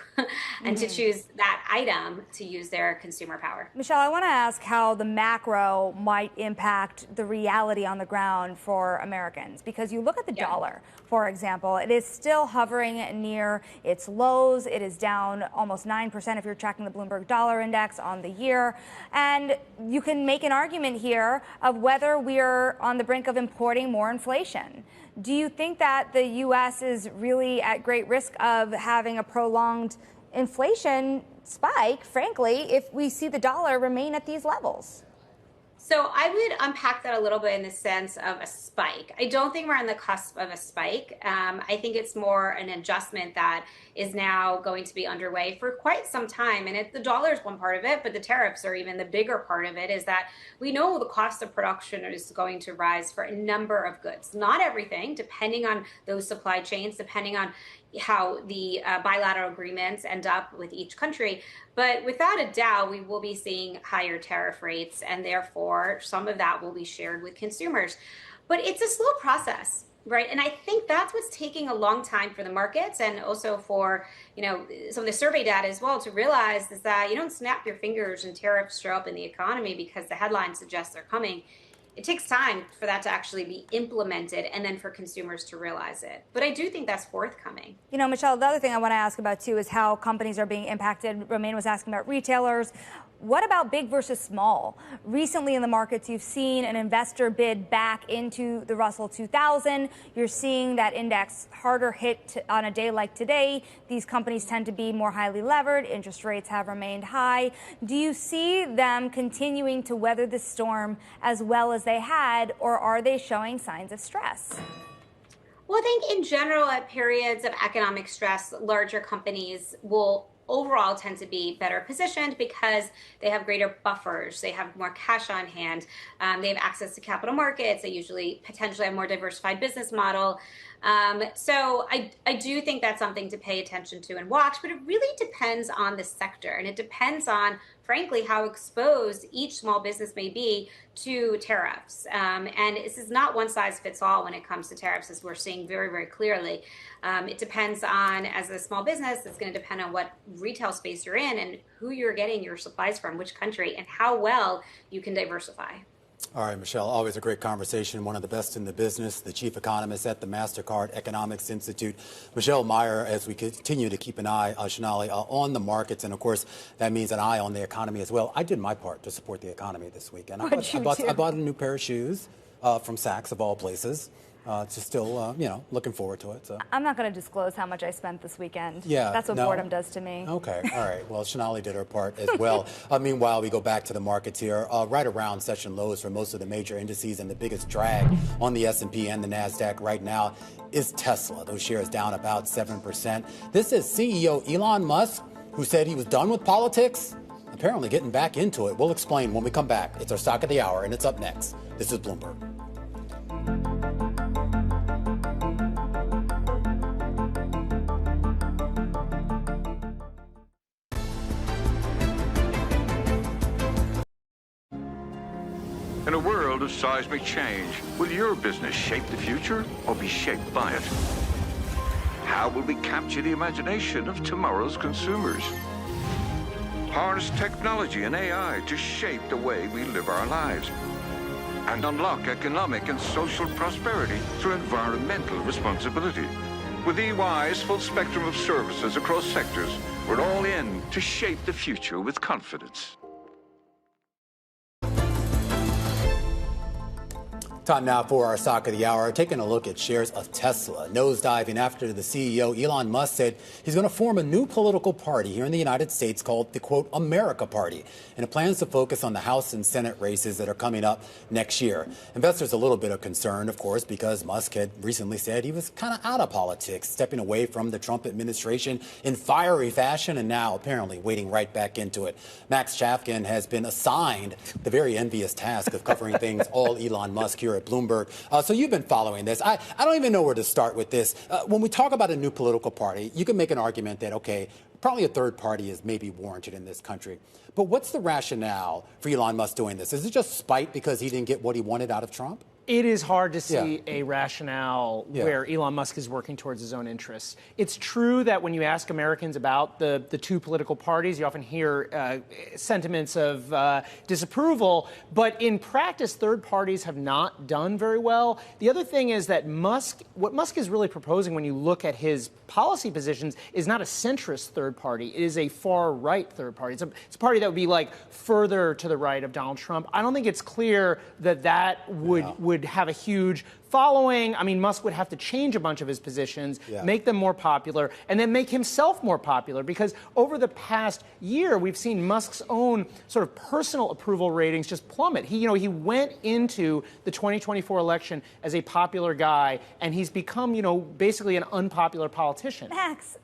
S2: and to choose that item to use their consumer power.
S11: Michelle, I want to ask how the macro might impact the reality on the ground for Americans, because you look at the dollar, for example, it is still hovering near its lows. It is down almost 9% if you're tracking the Bloomberg Dollar Index on the year. And you can make an argument here of whether we're on the brink of importing more inflation. Do you think that the U.S. is really at great risk of having a prolonged inflation spike, frankly, if we see the dollar remain at these levels?
S2: So I would unpack that a little bit in the sense of a spike. I don't think we're on the cusp of a spike. I think it's more an adjustment that is now going to be underway for quite some time. And the dollar is one part of it, but the tariffs are even the bigger part of it, is that we know the cost of production is going to rise for a number of goods. Not everything, depending on those supply chains, depending on how the bilateral agreements end up with each country. But without a doubt, we will be seeing higher tariff rates, and therefore some of that will be shared with consumers. But it's a slow process, right? And I think that's what's taking a long time for the markets, and also for, some of the survey data as well, to realize is that you don't snap your fingers and tariffs show up in the economy because the headlines suggest they're coming. It takes time for that to actually be implemented and then for consumers to realize it. But I do think that's forthcoming.
S11: Michelle, the other thing I want to ask about, too, is how companies are being impacted. Romaine was asking about retailers. What about big versus small? Recently in the markets, you've seen an investor bid back into the Russell 2000. You're seeing that index harder hit on a day like today. These companies tend to be more highly levered. Interest rates have remained high. Do you see them continuing to weather the storm as well as they had, or are they showing signs of stress?
S2: Well, I think in general, at periods of economic stress, larger companies will overall tend to be better positioned because they have greater buffers, they have more cash on hand, they have access to capital markets, they usually potentially have more diversified business model. So I do think that's something to pay attention to and watch, but it really depends on the sector, and it depends on, frankly, how exposed each small business may be to tariffs. And this is not one size fits all when it comes to tariffs, as we're seeing very, very clearly. It depends on, as a small business, it's going to depend on what retail space you're in and who you're getting your supplies from, which country, and how well you can diversify.
S16: All right, Michelle, always a great conversation. One of the best in the business, the chief economist at the MasterCard Economics Institute. Michelle Meyer, as we continue to keep an eye, Sonali, on the markets. And, of course, that means an eye on the economy as well. I did my part to support the economy this weekend. I bought a new pair of shoes from Saks, of all places. Just still, looking forward to it. So.
S11: I'm not going to disclose how much I spent this weekend.
S16: Yeah,
S11: that's what boredom does to me.
S16: Okay, all right. Well, Sonali did her part as well. Meanwhile, we go back to the markets here, right around session lows for most of the major indices, and the biggest drag on the S&P and the Nasdaq right now is Tesla. Those shares down about 7%. This is CEO Elon Musk, who said he was done with politics, apparently getting back into it. We'll explain when we come back. It's our stock of the hour, and it's up next. This is Bloomberg.
S6: In a world of seismic change, will your business shape the future or be shaped by it? How will we capture the imagination of tomorrow's consumers? Harness technology and AI to shape the way we live our lives. And unlock economic and social prosperity through environmental responsibility. With EY's full spectrum of services across sectors, we're all in to shape the future with confidence.
S16: Time now for our stock of the hour. Taking a look at shares of Tesla nosediving after the CEO, Elon Musk, said he's going to form a new political party here in the United States called the, quote, America Party. And it plans to focus on the House and Senate races that are coming up next year. Investors a little bit of concern, of course, because Musk had recently said he was kind of out of politics, stepping away from the Trump administration in fiery fashion, and now apparently wading right back into it. Max Chafkin has been assigned the very envious task of covering things all Elon Musk here at Bloomberg. So you've been following this. I don't even know where to start with this. When we talk about a new political party, you can make an argument that, okay, probably a third party is maybe warranted in this country. But what's the rationale for Elon Musk doing this? Is it just spite because he didn't get what he wanted out of Trump?
S4: It is hard to see a rationale where Elon Musk is working towards his own interests. It's true that when you ask Americans about the two political parties, you often hear sentiments of disapproval. But in practice, third parties have not done very well. The other thing is that what Musk is really proposing when you look at his policy positions is not a centrist third party. It is a far-right third party. It's a party that would be like further to the right of Donald Trump. I don't think it's clear that would have a huge following. I mean, Musk would have to change a bunch of his positions, make them more popular, and then make himself more popular. Because over the past year, we've seen Musk's own sort of personal approval ratings just plummet. He went into the 2024 election as a popular guy, and he's become, basically an unpopular politician.
S11: Max,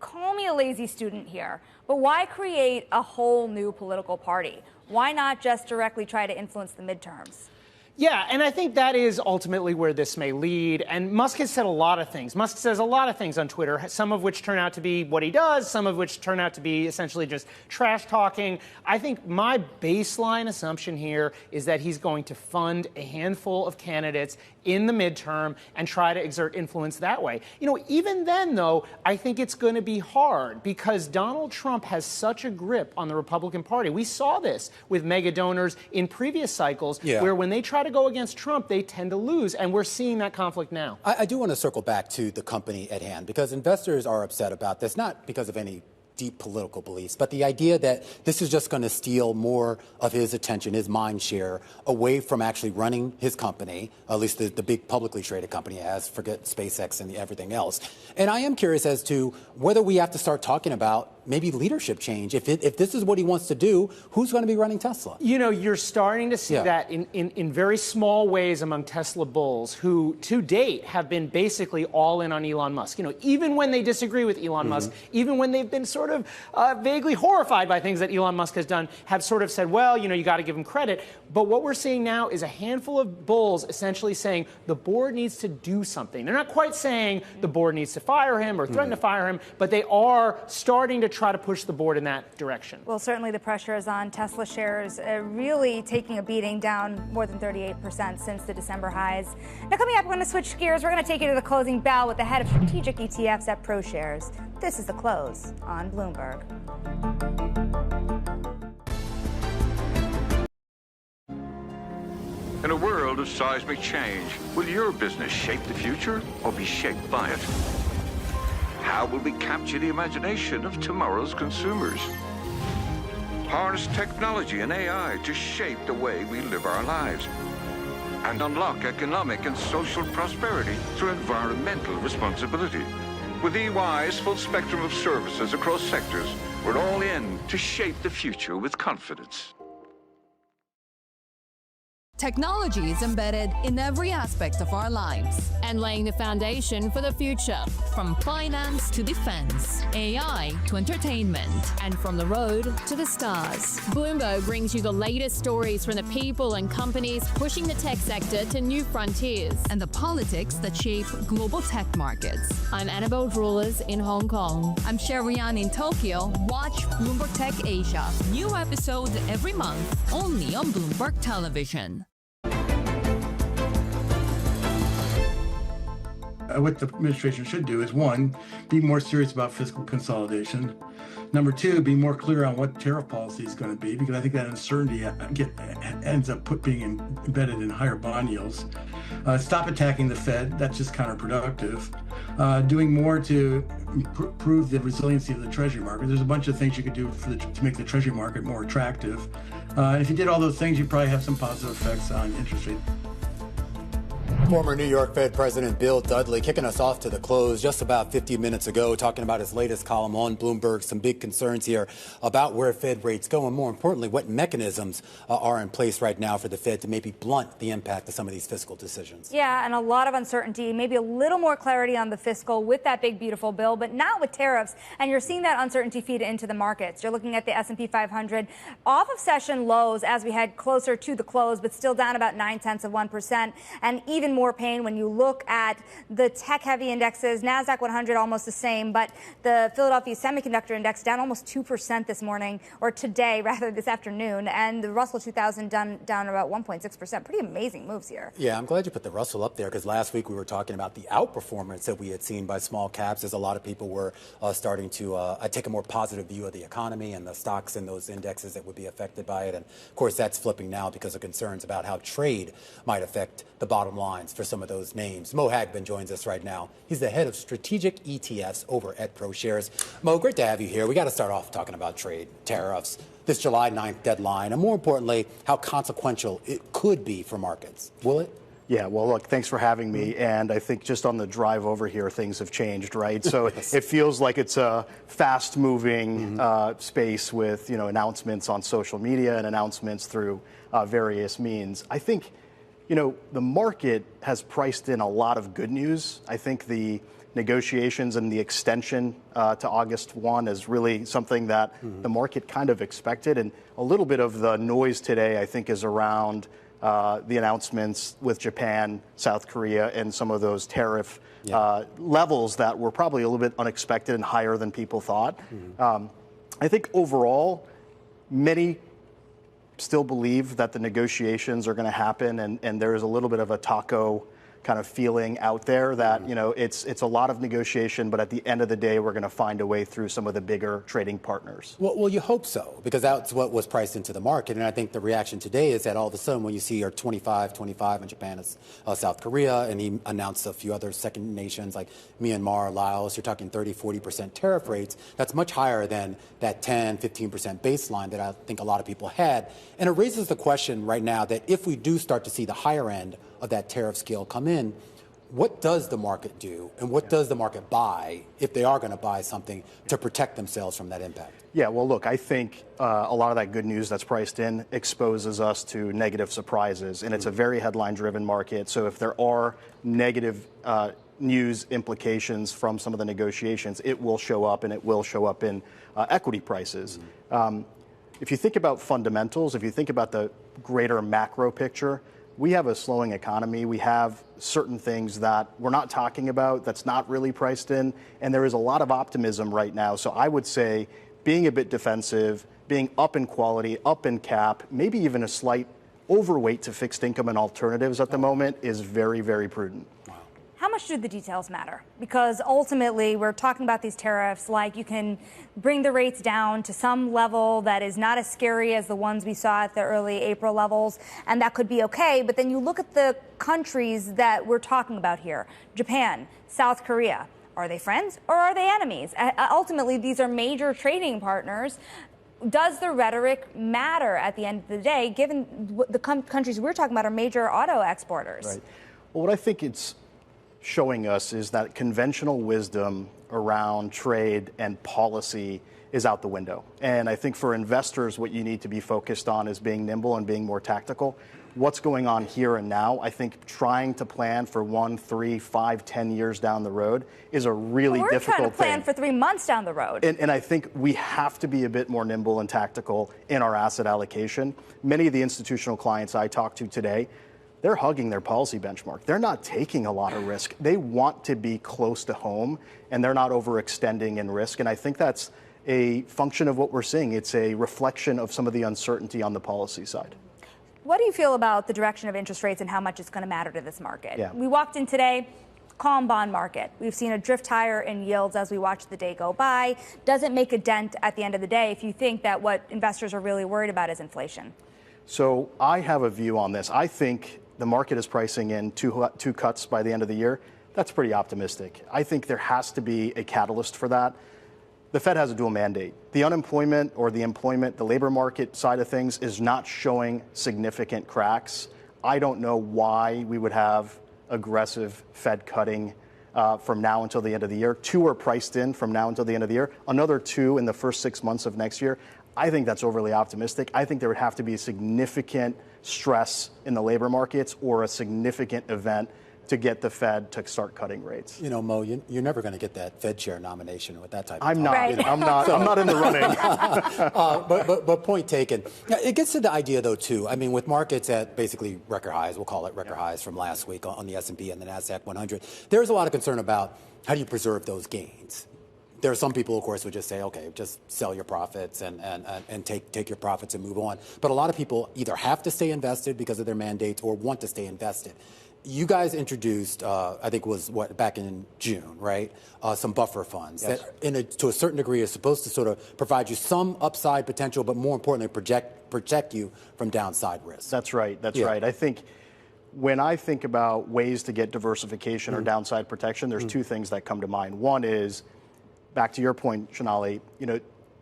S11: call me a lazy student here, but why create a whole new political party? Why not just directly try to influence the midterms?
S4: Yeah, and I think that is ultimately where this may lead. And Musk has said a lot of things. Musk says a lot of things on Twitter, some of which turn out to be what he does, some of which turn out to be essentially just trash talking. I think my baseline assumption here is that he's going to fund a handful of candidates in the midterm and try to exert influence that way. Even then, though, I think it's going to be hard because Donald Trump has such a grip on the Republican Party. We saw this with mega donors in previous cycles where when they try to go against Trump, they tend to lose. And we're seeing that conflict now.
S16: I do want to circle back to the company at hand because investors are upset about this, not because of any deep political beliefs, but the idea that this is just going to steal more of his attention, his mind share, away from actually running his company, at least the big publicly traded company has, forget SpaceX and everything else. And I am curious as to whether we have to start talking about maybe leadership change. If this is what he wants to do, who's going to be running Tesla?
S4: You're starting to see that in very small ways among Tesla bulls who, to date, have been basically all in on Elon Musk. Even when they disagree with Elon Musk, even when they've been sort of vaguely horrified by things that Elon Musk has done, have sort of said, well, you got to give him credit. But what we're seeing now is a handful of bulls essentially saying the board needs to do something. They're not quite saying the board needs to fire him or threaten to fire him, but they are starting to try to push the board in that direction.
S11: Well, certainly the pressure is on. Tesla shares really taking a beating, down more than 38% since the December highs. Now, coming up, we're going to switch gears. We're going to take you to the closing bell with the head of strategic ETFs at ProShares. This is The Close on Bloomberg.
S6: In a world of seismic change, will your business shape the future or be shaped by it? How will we capture the imagination of tomorrow's consumers? Harness technology and AI to shape the way we live our lives and unlock economic and social prosperity through environmental responsibility. With EY's full spectrum of services across sectors, we're all in to shape the future with confidence.
S13: Technology is embedded in every aspect of our lives and laying the foundation for the future. From finance to defense, AI to entertainment, and from the road to the stars.
S23: Bloomberg brings you the latest stories from the people and companies pushing the tech sector to new frontiers.
S13: And the politics that shape global tech markets.
S23: I'm Annabelle Drulers in Hong Kong.
S13: I'm Sherrian in Tokyo. Watch Bloomberg Tech Asia. New episodes every month, only on Bloomberg Television.
S5: What the administration should do is, one, be more serious about fiscal consolidation. Number two, be more clear on what tariff policy is going to be, because I think that uncertainty ends up being embedded in higher bond yields. Stop attacking the Fed. That's just counterproductive. Doing more to improve the resiliency of the Treasury market. There's a bunch of things you could do to make the Treasury market more attractive. And if you did all those things, you'd probably have some positive effects on interest rates.
S16: Former New York Fed President Bill Dudley kicking us off to the close just about 50 minutes ago, talking about his latest column on Bloomberg. Some big concerns here about where Fed rates go, and more importantly, what mechanisms are in place right now for the Fed to maybe blunt the impact of some of these fiscal decisions.
S11: Yeah, and a lot of uncertainty, maybe a little more clarity on the fiscal with that big, beautiful bill, but not with tariffs. And you're seeing that uncertainty feed into the markets. You're looking at the S&P 500 off of session lows as we head closer to the close, but still down about 0.9%, and even more pain when you look at the tech-heavy indexes. NASDAQ 100 almost the same, but the Philadelphia Semiconductor Index down almost 2% this morning, or today, rather, this afternoon, and the Russell 2000 down about 1.6%. Pretty amazing moves here.
S16: Yeah, I'm glad you put the Russell up there, because last week we were talking about the outperformance that we had seen by small caps, as a lot of people were starting to take a more positive view of the economy and the stocks in those indexes that would be affected by it. And of course, that's flipping now because of concerns about how trade might affect the bottom lines for some of those names. Mo Hagbin joins us right now. He's the head of strategic ETFs over at ProShares. Mo, great to have you here. We got to start off talking about trade, tariffs, this July 9th deadline, and more importantly, how consequential it could be for markets. Will it?
S9: Yeah, well, look, thanks for having me. And I think just on the drive over here, things have changed, right? So it feels like it's a fast-moving space with, announcements on social media and announcements through various means. I think, the market has priced in a lot of good news. I think the negotiations and the extension to August 1 is really something that the market kind of expected. And a little bit of the noise today, I think, is around the announcements with Japan, South Korea, and some of those tariff levels that were probably a little bit unexpected and higher than people thought. I think overall, many still believe that the negotiations are going to happen, and there is a little bit of a taco kind of feeling out there that, it's a lot of negotiation, but at the end of the day, we're going to find a way through some of the bigger trading partners.
S16: Well, you hope so, because that's what was priced into the market. And I think the reaction today is that all of a sudden, when you see our 25 in Japan, is South Korea, and he announced a few other second nations like Myanmar, Laos, you're talking 30-40% tariff rates. That's much higher than that 10-15% baseline that I think a lot of people had. And it raises the question right now that if we do start to see the higher end of that tariff scale come in, what does the market do, and what does the market buy if they are going to buy something to protect themselves from that impact?
S9: Yeah, well, look, I think a lot of that good news that's priced in exposes us to negative surprises, and it's a very headline-driven market. So if there are negative news implications from some of the negotiations, it will show up, and it will show up in equity prices. If you think about fundamentals, if you think about the greater macro picture, we have a slowing economy. We have certain things that we're not talking about that's not really priced in, and there is a lot of optimism right now. So I would say being a bit defensive, being up in quality, up in cap, maybe even a slight overweight to fixed income and alternatives at the moment is very, very prudent.
S11: How much do the details matter? Because ultimately, we're talking about these tariffs like you can bring the rates down to some level that is not as scary as the ones we saw at the early April levels, and that could be okay. But then you look at the countries that we're talking about here, Japan, South Korea. Are they friends or are they enemies? Ultimately, these are major trading partners. Does the rhetoric matter at the end of the day, given the countries we're talking about are major auto exporters?
S9: Right. Well, what I think it's showing us is that conventional wisdom around trade and policy is out the window. And I think for investors, what you need to be focused on is being nimble and being more tactical. What's going on here and now, I think trying to plan for 1, 3, 5, 10 years down the road is a really difficult thing.
S11: We're trying to plan for 3 months down the road.
S9: And I think we have to be a bit more nimble and tactical in our asset allocation. Many of the institutional clients I talked to today, they're hugging their policy benchmark. They're not taking a lot of risk. They want to be close to home, and they're not overextending in risk. And I think that's a function of what we're seeing. It's a reflection of some of the uncertainty on the policy side.
S11: What do you feel about the direction of interest rates and how much it's going to matter to this market?
S9: Yeah.
S11: We walked in today, calm bond market. We've seen a drift higher in yields as we watch the day go by. Doesn't make a dent at the end of the day if you think that what investors are really worried about is inflation.
S9: So I have a view on this. I think the market is pricing in two cuts by the end of the year. That's pretty optimistic. I think there has to be a catalyst for that. The Fed has a dual mandate. The unemployment or the employment, the labor market side of things is not showing significant cracks. I don't know why we would have aggressive Fed cutting from now until the end of the year. 2 are priced in from now until the end of the year. Another 2 in the first 6 months of next year. I think that's overly optimistic. I think there would have to be a significant stress in the labor markets or a significant event to get the Fed to start cutting rates.
S16: You know, Mo, you're never going to get that Fed chair nomination with that type of
S9: I'm not.
S16: talk.
S9: You know, I'm not in the running.
S16: But point taken. It gets to the idea, though, too. I mean, with markets at basically record highs, we'll call it record highs from last week on the S&P and the NASDAQ 100, there's a lot of concern about how do you preserve those gains. There are some people, of course, who just say, okay, just sell your profits and take your profits and move on. But a lot of people either have to stay invested because of their mandates or want to stay invested. You guys introduced, I think it was back in June, right? Some buffer funds
S9: Yes.
S16: that, to a certain degree, are supposed to sort of provide you some upside potential, but more importantly, protect you from downside risk.
S9: That's right. That's right. I think when I think about ways to get diversification or downside protection, there's two things that come to mind. One is, back to your point, Shanali,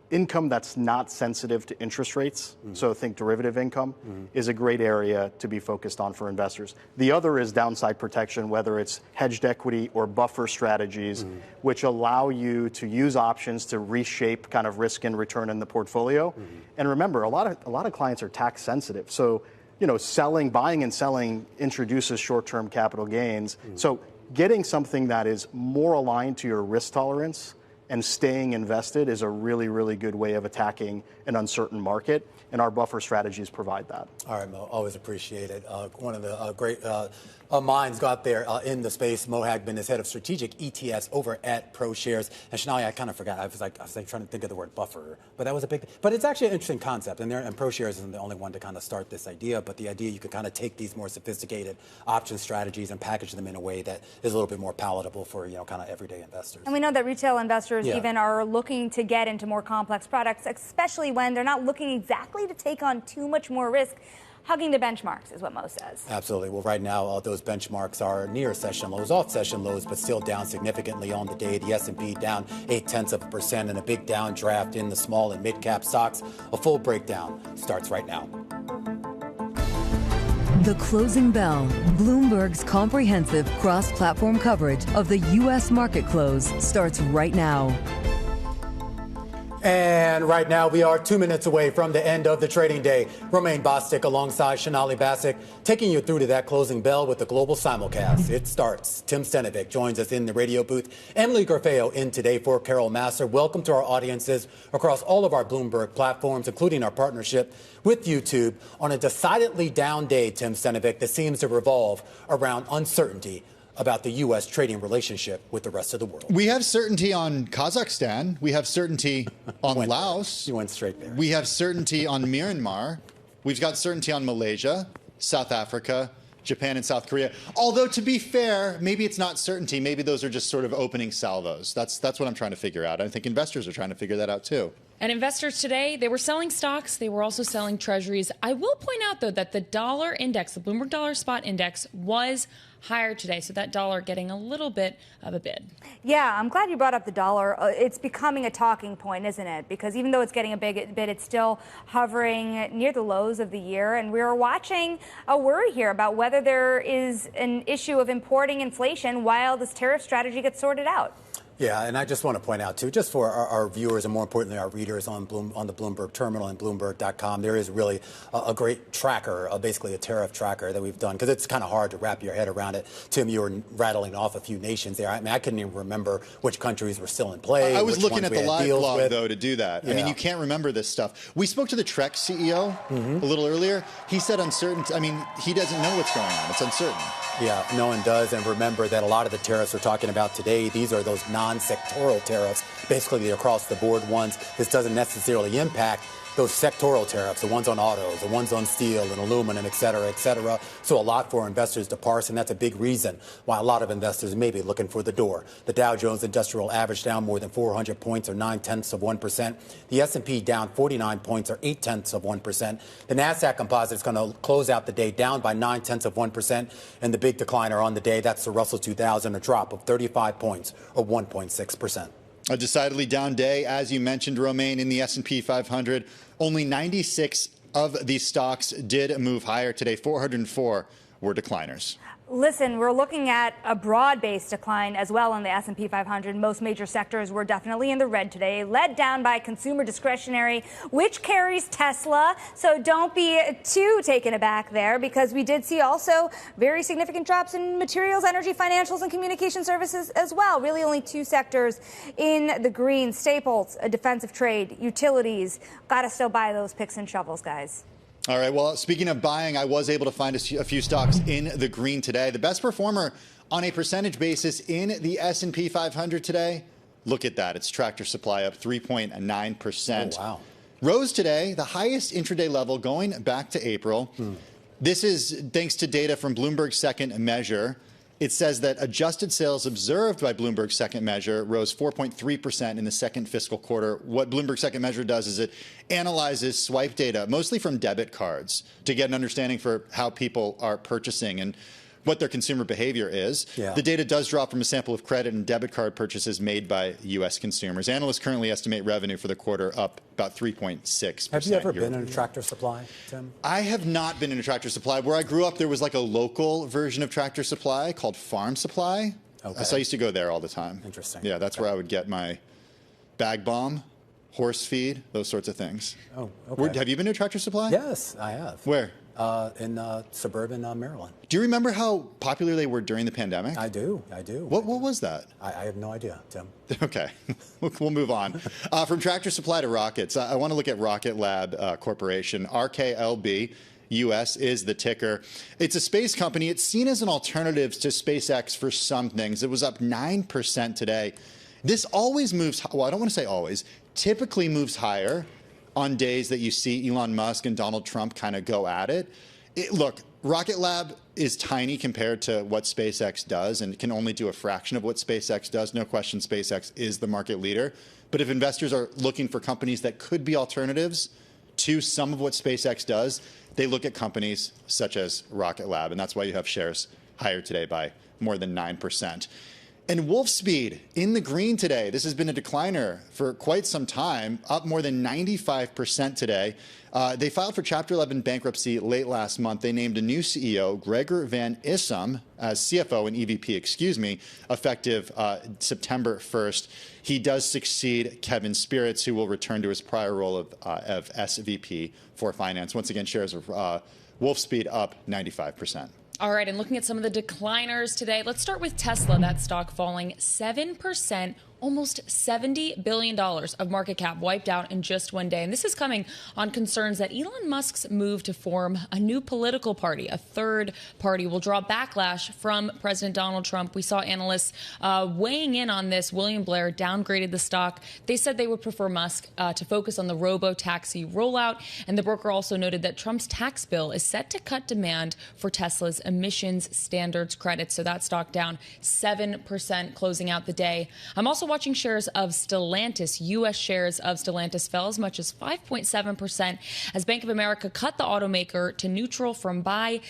S9: income that's not sensitive to interest rates, so think derivative income, is a great area to be focused on for investors. The other is downside protection, whether it's hedged equity or buffer strategies, which allow you to use options to reshape kind of risk and return in the portfolio. And remember, a lot of clients are tax sensitive, so buying and selling introduces short-term capital gains. So getting something that is more aligned to your risk tolerance and staying invested is a really, really good way of attacking an uncertain market, and our buffer strategies provide that.
S16: All right, Mo, always appreciate it. One of the great minds got there in the space. Mo Hagman is head of strategic ETFs over at ProShares. And Shanali, I kind of forgot. I was trying to think of the word buffer, but that was a big. But it's actually an interesting concept, and ProShares isn't the only one to kind of start this idea. But the idea you could kind of take these more sophisticated option strategies and package them in a way that is a little bit more palatable for kind of everyday investors.
S11: And we know that retail investors even are looking to get into more complex products, especially when they're not looking exactly to take on too much more risk. Hugging the benchmarks is what Mo says.
S16: Absolutely. Well, right now, those benchmarks are near session lows, off session lows, but still down significantly on the day. The S&P down 0.8% and a big downdraft in the small and mid-cap stocks. A full breakdown starts right now.
S10: The Closing Bell, Bloomberg's comprehensive cross-platform coverage of the U.S. market close, starts right now.
S16: And right now, we are 2 minutes away from the end of the trading day. Romaine Bostick alongside Shanali Bassick, taking you through to that closing bell with the global simulcast. It starts. Tim Stenovic joins us in the radio booth. Emily Garfeo in today for Carol Masser. Welcome to our audiences across all of our Bloomberg platforms, including our partnership with YouTube. On a decidedly down day, Tim Stenovic, that seems to revolve around uncertainty about the U.S. trading relationship with the rest of the world.
S17: We have certainty on Kazakhstan. We have certainty on Laos.
S16: You went straight there.
S17: We have certainty on Myanmar. We've got certainty on Malaysia, South Africa, Japan, and South Korea. Although, to be fair, maybe it's not certainty. Maybe those are just sort of opening salvos. That's what I'm trying to figure out. I think investors are trying to figure that out, too.
S12: And investors today, they were selling stocks. They were also selling treasuries. I will point out, though, that the dollar index, the Bloomberg Dollar Spot Index, was higher today. So that dollar getting a little bit of a bid.
S11: Yeah, I'm glad you brought up the dollar. It's becoming a talking point, isn't it? Because even though it's getting a big bid, it's still hovering near the lows of the year. And we're watching a worry here about whether there is an issue of importing inflation while this tariff strategy gets sorted out.
S16: Yeah, and I just want to point out, too, just for our viewers and more importantly our readers on the Bloomberg terminal and Bloomberg.com, there is really a great tracker, basically a tariff tracker that we've done, because it's kind of hard to wrap your head around it. Tim, you were rattling off a few nations there. I mean, I couldn't even remember which countries were still in play.
S17: I was looking at the live blog, though, to do that. Yeah. I mean, you can't remember this stuff. We spoke to the Trek CEO a little earlier. He said uncertainty. I mean, he doesn't know what's going on. It's uncertain.
S16: Yeah, no one does. And remember that a lot of the tariffs we're talking about today, these are those non-sectoral tariffs, basically the across-the-board ones. This doesn't necessarily impact those sectoral tariffs, the ones on autos, the ones on steel and aluminum, et cetera, et cetera. So a lot for investors to parse, and that's a big reason why a lot of investors may be looking for the door. The Dow Jones Industrial Average down more than 400 points, or 0.9%. The S&P down 49 points, or 0.8%. The NASDAQ Composite is going to close out the day down by 0.9%. And the big decliner on the day, that's the Russell 2000, a drop of 35 points, or 1.6%.
S17: A decidedly down day, as you mentioned, Romaine, in the S&P 500. Only 96 of these stocks did move higher today. 404 were decliners.
S11: Listen, we're looking at a broad-based decline as well in the S&P 500. Most major sectors were definitely in the red today, led down by consumer discretionary, which carries Tesla. So don't be too taken aback there, because we did see also very significant drops in materials, energy, financials, and communication services as well. Really only two sectors in the green: staples, defensive trade, utilities. Got to still buy those picks and shovels, guys.
S17: All right, well, speaking of buying, I was able to find a few stocks in the green today. The best performer on a percentage basis in the S&P 500 today, look at that. It's Tractor Supply up 3.9%.
S16: Oh, wow.
S17: Rose today, the highest intraday level going back to April. This is thanks to data from Bloomberg's second measure. It says that adjusted sales observed by Bloomberg's second measure rose 4.3% in the second fiscal quarter. What Bloomberg's second measure does is it analyzes swipe data, mostly from debit cards, to get an understanding for how people are purchasing and what their consumer behavior is.
S16: Yeah.
S17: The data does draw from a sample of credit and debit card purchases made by U.S. consumers. Analysts currently estimate revenue for the quarter up about 3.6%.
S16: Have you ever been in a Tractor Supply, Tim?
S17: I have not been in a Tractor Supply. Where I grew up, there was like a local version of Tractor Supply called Farm Supply.
S16: Okay.
S17: So I used to go there all the time.
S16: Interesting.
S17: Yeah, that's where I would get my bag bomb, horse feed, those sorts of things.
S16: Oh, okay.
S17: Have you been to a Tractor Supply?
S16: Yes, I have.
S17: Where?
S16: In suburban Maryland.
S17: Do you remember how popular they were during the pandemic?
S16: I do.
S17: What was that?
S16: I have no idea, Tim.
S17: Okay, we'll move on. From Tractor Supply to rockets, I want to look at Rocket Lab Corporation. RKLB US is the ticker. It's a space company. It's seen as an alternative to SpaceX for some things. It was up 9% today. This always moves, well, I don't want to say always, typically moves higher on days that you see Elon Musk and Donald Trump kind of go at it. Look, Rocket Lab is tiny compared to what SpaceX does and can only do a fraction of what SpaceX does. No question SpaceX is the market leader. But if investors are looking for companies that could be alternatives to some of what SpaceX does, they look at companies such as Rocket Lab. And that's why you have shares higher today by more than 9%. And Wolfspeed in the green today. This has been a decliner for quite some time, up more than 95% today. They filed for Chapter 11 bankruptcy late last month. They named a new CEO, Gregor Van Issum, as CFO and EVP, effective September 1st. He does succeed Kevin Spirits, who will return to his prior role of SVP for finance. Once again, shares of Wolfspeed up 95%.
S12: All right, and looking at some of the decliners today, let's start with Tesla. That stock falling 7%, almost $70 billion of market cap wiped out in just one day. And this is coming on concerns that Elon Musk's move to form a new political party, a third party, will draw backlash from President Donald Trump. We saw analysts weighing in on this. William Blair downgraded the stock. They said they would prefer Musk to focus on the robo-taxi rollout. And the broker also noted that Trump's tax bill is set to cut demand for Tesla's emissions standards credits. So that stock down 7%, closing out the day. I'm also watching shares of Stellantis. U.S. shares of Stellantis fell as much as 5.7% as Bank of America cut the automaker to neutral from buy,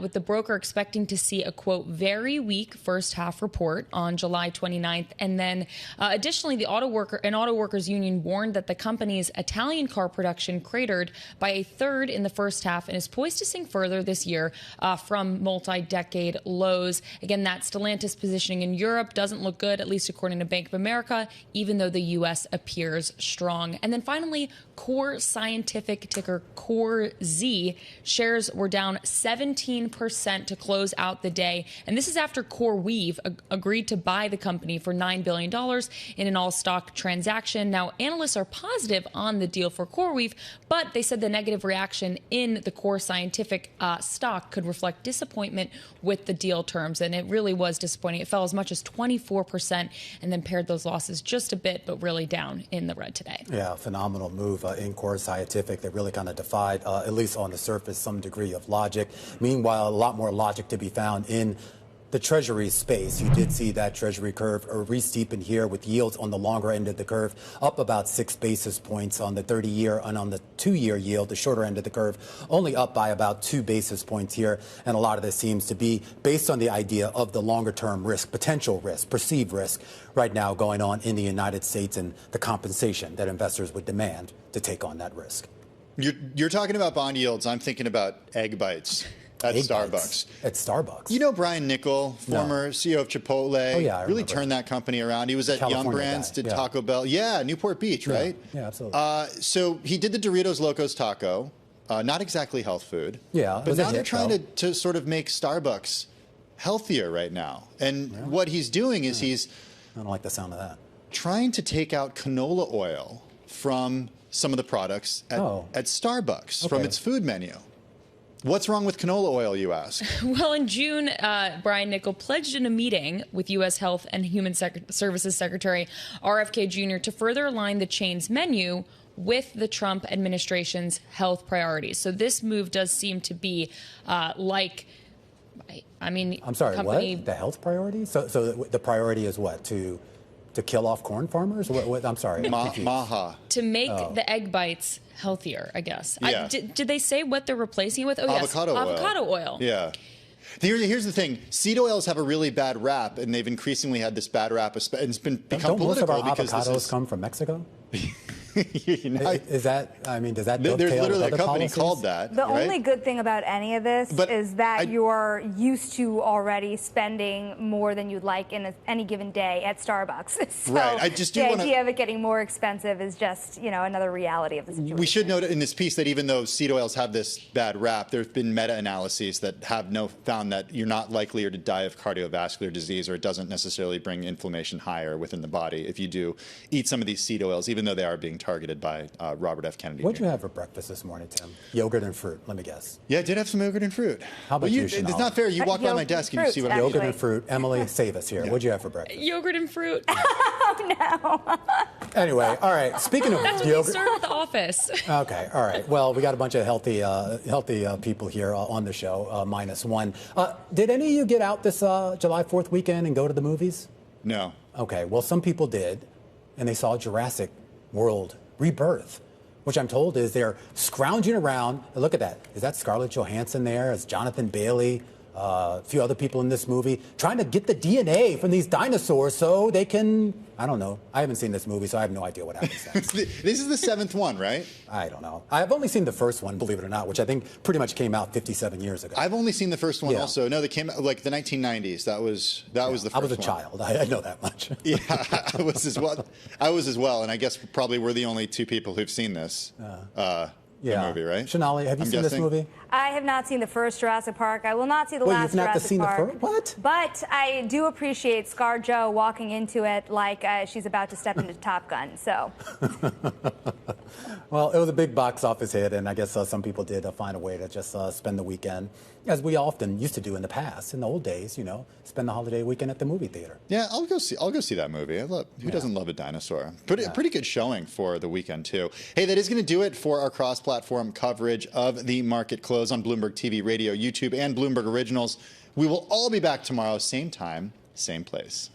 S12: with the broker expecting to see a, quote, very weak first half report on July 29th. And then additionally, the auto workers union warned that the company's Italian car production cratered by a third in the first half and is poised to sink further this year from multi-decade lows. Again, that Stellantis positioning in Europe doesn't look good, at least according to Bank of America, even though the U.S. appears strong. And then finally, Core Scientific, ticker Core Z, shares were down 17% to close out the day. And this is after CoreWeave agreed to buy the company for $9 billion in an all-stock transaction. Now, analysts are positive on the deal for CoreWeave, but they said the negative reaction in the Core Scientific stock could reflect disappointment with the deal terms. And it really was disappointing. It fell as much as 24% and then paired those losses just a bit, but really down in the red today.
S16: Yeah, phenomenal move in Core Scientific that really kind of defied, at least on the surface, some degree of logic. Meanwhile, a lot more logic to be found in the Treasury space. You did see that Treasury curve re-steepen here with yields on the longer end of the curve up about 6 basis points on the 30-year, and on the 2-year yield, the shorter end of the curve, only up by about 2 basis points here. And a lot of this seems to be based on the idea of the longer-term risk, potential risk, perceived risk right now going on in the United States and the compensation that investors would demand to take on that risk.
S17: You're talking about bond yields. I'm thinking about egg bites. at
S16: Egg
S17: Starbucks.
S16: bites at Starbucks.
S17: You know Brian Nichol, former CEO of Chipotle,
S16: Oh, yeah, I
S17: really
S16: remember.
S17: turned that company around. He was at
S16: California
S17: Yum Brands,
S16: guy,
S17: did
S16: yeah.
S17: Taco Bell. Yeah, Newport Beach, right?
S16: Yeah, absolutely.
S17: So he did the Doritos Locos Taco, not exactly health food.
S16: Yeah, it
S17: but
S16: was a
S17: now they're
S16: hit,
S17: trying
S16: though.
S17: to sort of make Starbucks healthier right now. And what he's doing is he's
S16: I don't like the sound of that.
S17: trying to take out canola oil from some of the products at Starbucks from
S16: Okay.
S17: its food menu. What's wrong with canola oil, you ask?
S12: Well, in June, Brian Nichol pledged in a meeting with U.S. Health and Human Services Secretary RFK Jr. to further align the chain's menu with the Trump administration's health priorities. So this move does seem to be
S16: I'm sorry, what? The health priority? So the priority is what? To kill off corn farmers? What I'm sorry.
S17: Maha.
S12: to make the egg bites healthier, I guess.
S17: Yeah.
S12: Did they say what they're replacing it with? Oh,
S17: Avocado
S12: yes,
S17: oil.
S12: avocado oil.
S17: Yeah. Here's the thing. Seed oils have a really bad rap, and they've increasingly had this bad rap. And it's become
S16: Don't most of
S17: political
S16: our
S17: because
S16: avocados come from Mexico? Is that, does that
S17: There's
S16: dovetail
S17: literally
S16: with
S17: a
S16: other
S17: company
S16: policies?
S17: called that.
S11: The
S17: right?
S11: only good thing about any of this is that you're used to already spending more than you'd like in any given day at Starbucks. So
S17: Right. I just do
S11: the
S17: wanna-
S11: idea of it getting more expensive is just, another reality of the situation.
S17: We should note in this piece that even though seed oils have this bad rap, there have been meta-analyses that have found that you're not likelier to die of cardiovascular disease, or it doesn't necessarily bring inflammation higher within the body if you do eat some of these seed oils, even though they are being targeted by Robert F. Kennedy.
S16: What'd you have for breakfast this morning, Tim? Yogurt and fruit, let me guess.
S17: Yeah, I did have some yogurt and fruit.
S16: How about
S17: Well,
S16: you,
S17: It's
S16: Shonali?
S17: not fair. You walk by my desk and you see what I'm
S16: Yogurt
S17: eating.
S16: and fruit. Emily, save us here. What'd you have for breakfast?
S12: Yogurt and fruit.
S16: Anyway, all right. Speaking of
S12: That's what
S16: yogurt.
S12: we serve at the office.
S16: Okay, all right. Well, we got a bunch of healthy people here on the show, minus one. Did any of you get out this July 4th weekend and go to the movies?
S17: No.
S16: Okay, well, some people did, and they saw Jurassic World Rebirth, which I'm told is they're scrounging around. And look at that. Is that Scarlett Johansson there? Is Jonathan Bailey? A few other people in this movie trying to get the DNA from these dinosaurs so they can, I don't know. I haven't seen this movie, so I have no idea what happens next.
S17: This is the 7th one, right?
S16: I don't know. I've only seen the first one, believe it or not, which I think pretty much came out 57 years ago.
S17: I've only seen the first one
S16: Yeah.
S17: also. No, they came out like the 1990s. That was the first one.
S16: I was a child. I know that much.
S17: Yeah, I was as well. And I guess probably we're the only two people who've seen this the movie, right?
S16: Shonali, have you
S17: I'm
S16: seen this
S17: guessing?
S16: movie?
S11: I have not seen the first Jurassic Park. I will not see the
S16: Well,
S11: last
S16: you've not
S11: Jurassic
S16: seen the
S11: Park.
S16: first? What?
S11: But I do appreciate ScarJo walking into it like she's about to step into Top Gun. So
S16: Well, it was a big box office hit, and I guess some people did find a way to just spend the weekend, as we often used to do in the past, in the old days, spend the holiday weekend at the movie theater.
S17: Yeah, I'll go see that movie. Who doesn't love a dinosaur? Pretty good showing for the weekend too. Hey, that is going to do it for our cross-platform coverage of the market close on Bloomberg TV, Radio, YouTube, and Bloomberg Originals. We will all be back tomorrow, same time, same place.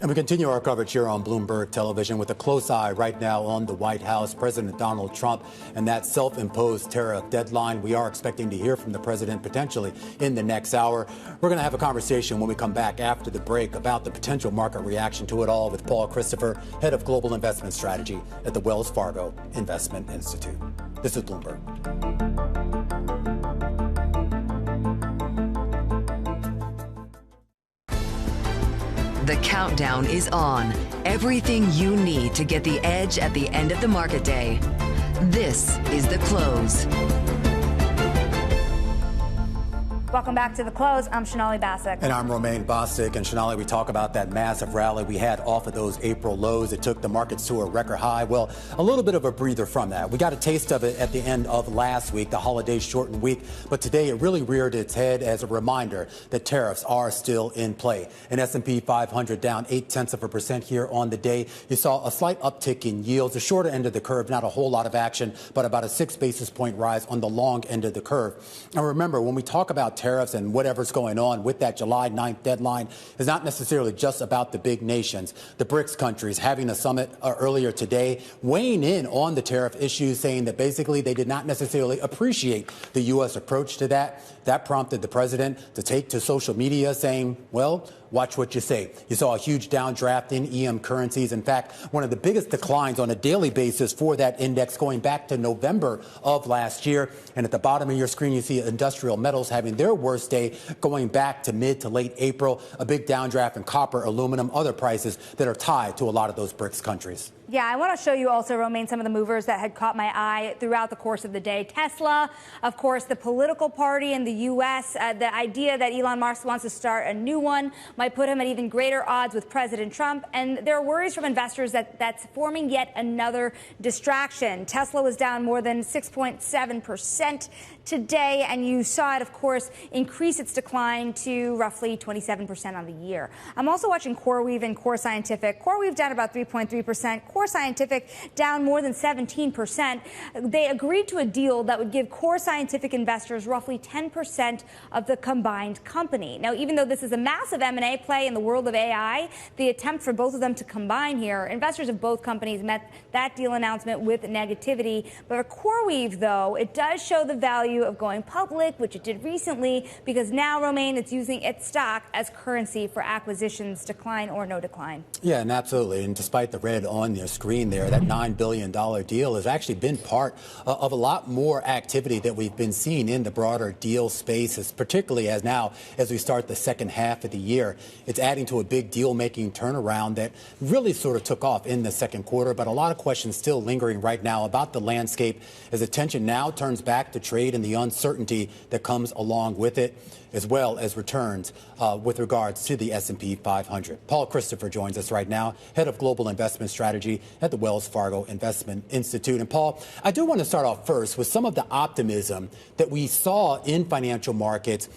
S16: And we continue our coverage here on Bloomberg Television with a close eye right now on the White House, President Donald Trump, and that self-imposed tariff deadline. We are expecting to hear from the president potentially in the next hour. We're going to have a conversation when we come back after the break about the potential market reaction to it all with Paul Christopher, head of global investment strategy at the Wells Fargo Investment Institute. This is Bloomberg.
S10: The countdown is on. Everything you need to get the edge at the end of the market day. This is The Close.
S11: welcome back to The Close. I'm Shonali Basak.
S16: And I'm Romaine Bostic. And Shonali, we talk about that massive rally we had off of those April lows. It took the markets to a record high. Well, a little bit of a breather from that. We got a taste of it at the end of last week, the holiday shortened week. But today it really reared its head as a reminder that tariffs are still in play. An S&P 500 down 0.8% here on the day. You saw a slight uptick in yields. The shorter end of the curve, not a whole lot of action, but about a 6 basis point rise on the long end of the curve. And remember, when we talk about tariffs and whatever's going on with that July 9th deadline is not necessarily just about the big nations. The BRICS countries having a summit earlier today, weighing in on the tariff issues, saying that basically they did not necessarily appreciate the U.S. approach to that. That prompted the president to take to social media saying, well, watch what you say. You saw a huge downdraft in EM currencies. In fact, one of the biggest declines on a daily basis for that index going back to November of last year. And at the bottom of your screen, you see industrial metals having their worst day going back to mid to late April. A big downdraft in copper, aluminum, other prices that are tied to a lot of those BRICS countries.
S11: Yeah, I want to show you also, Romaine, some of the movers that had caught my eye throughout the course of the day. Tesla, of course, the political party in the U.S., the idea that Elon Musk wants to start a new one might put him at even greater odds with President Trump. And there are worries from investors that that's forming yet another distraction. Tesla was down more than 6.7% today, and you saw it, of course, increase its decline to roughly 27% on the year. I'm also watching CoreWeave and Core Scientific. CoreWeave down about 3.3%. Core Scientific down more than 17%. They agreed to a deal that would give Core Scientific investors roughly 10% of the combined company. Now, even though this is a massive M&A play in the world of AI, the attempt for both of them to combine here, investors of both companies met that deal announcement with negativity. But for CoreWeave, though, it does show the value of going public, which it did recently, because now, Romaine, it's using its stock as currency for acquisitions, decline or no decline.
S16: Yeah, and absolutely. And despite the red on your screen there, that $9 billion deal has actually been part of a lot more activity that we've been seeing in the broader deal spaces, particularly as we start the second half of the year. It's adding to a big deal-making turnaround that really sort of took off in the second quarter, but a lot of questions still lingering right now about the landscape as attention now turns back to trade and the uncertainty that comes along with it, as well as returns with regards to the S&P 500. Paul Christopher joins us right now, head of global investment strategy at the Wells Fargo Investment Institute. And Paul, I do want to start off first with some of the optimism that we saw in financial markets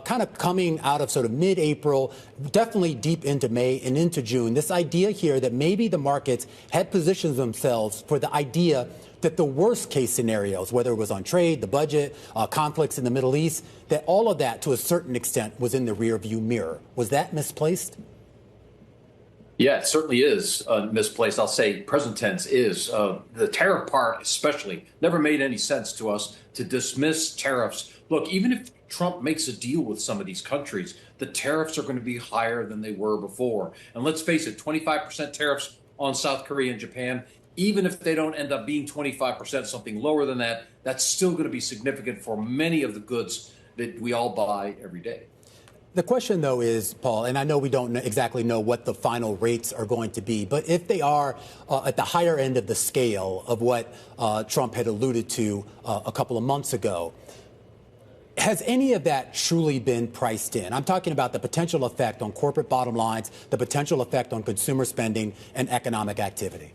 S16: kind of coming out of sort of mid-April, definitely deep into May and into June. This idea here that maybe the markets had positioned themselves for the idea that the worst case scenarios, whether it was on trade, the budget, conflicts in the Middle East, that all of that to a certain extent was in the rear view mirror. Was that misplaced?
S7: Yeah, it certainly is misplaced. I'll say present tense is. The tariff part especially never made any sense to us to dismiss tariffs. Look, even if Trump makes a deal with some of these countries, the tariffs are going to be higher than they were before. And let's face it, 25% tariffs on South Korea and Japan. Even if they don't end up being 25%, something lower than that, that's still going to be significant for many of the goods that we all buy every day.
S16: The question, though, is, Paul, and I know we don't exactly know what the final rates are going to be, but if they are at the higher end of the scale of what Trump had alluded to a couple of months ago, has any of that truly been priced in? I'm talking about the potential effect on corporate bottom lines, the potential effect on consumer spending and economic activity.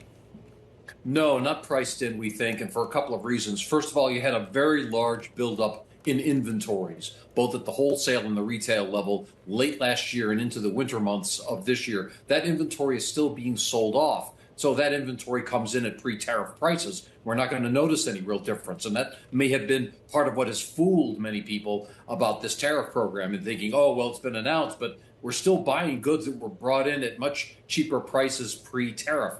S7: No, not priced in, we think, and for a couple of reasons. First of all, you had a very large buildup in inventories, both at the wholesale and the retail level late last year and into the winter months of this year. That inventory is still being sold off. So that inventory comes in at pre-tariff prices. We're not going to notice any real difference. And that may have been part of what has fooled many people about this tariff program and thinking, oh, well, it's been announced, but we're still buying goods that were brought in at much cheaper prices pre-tariff.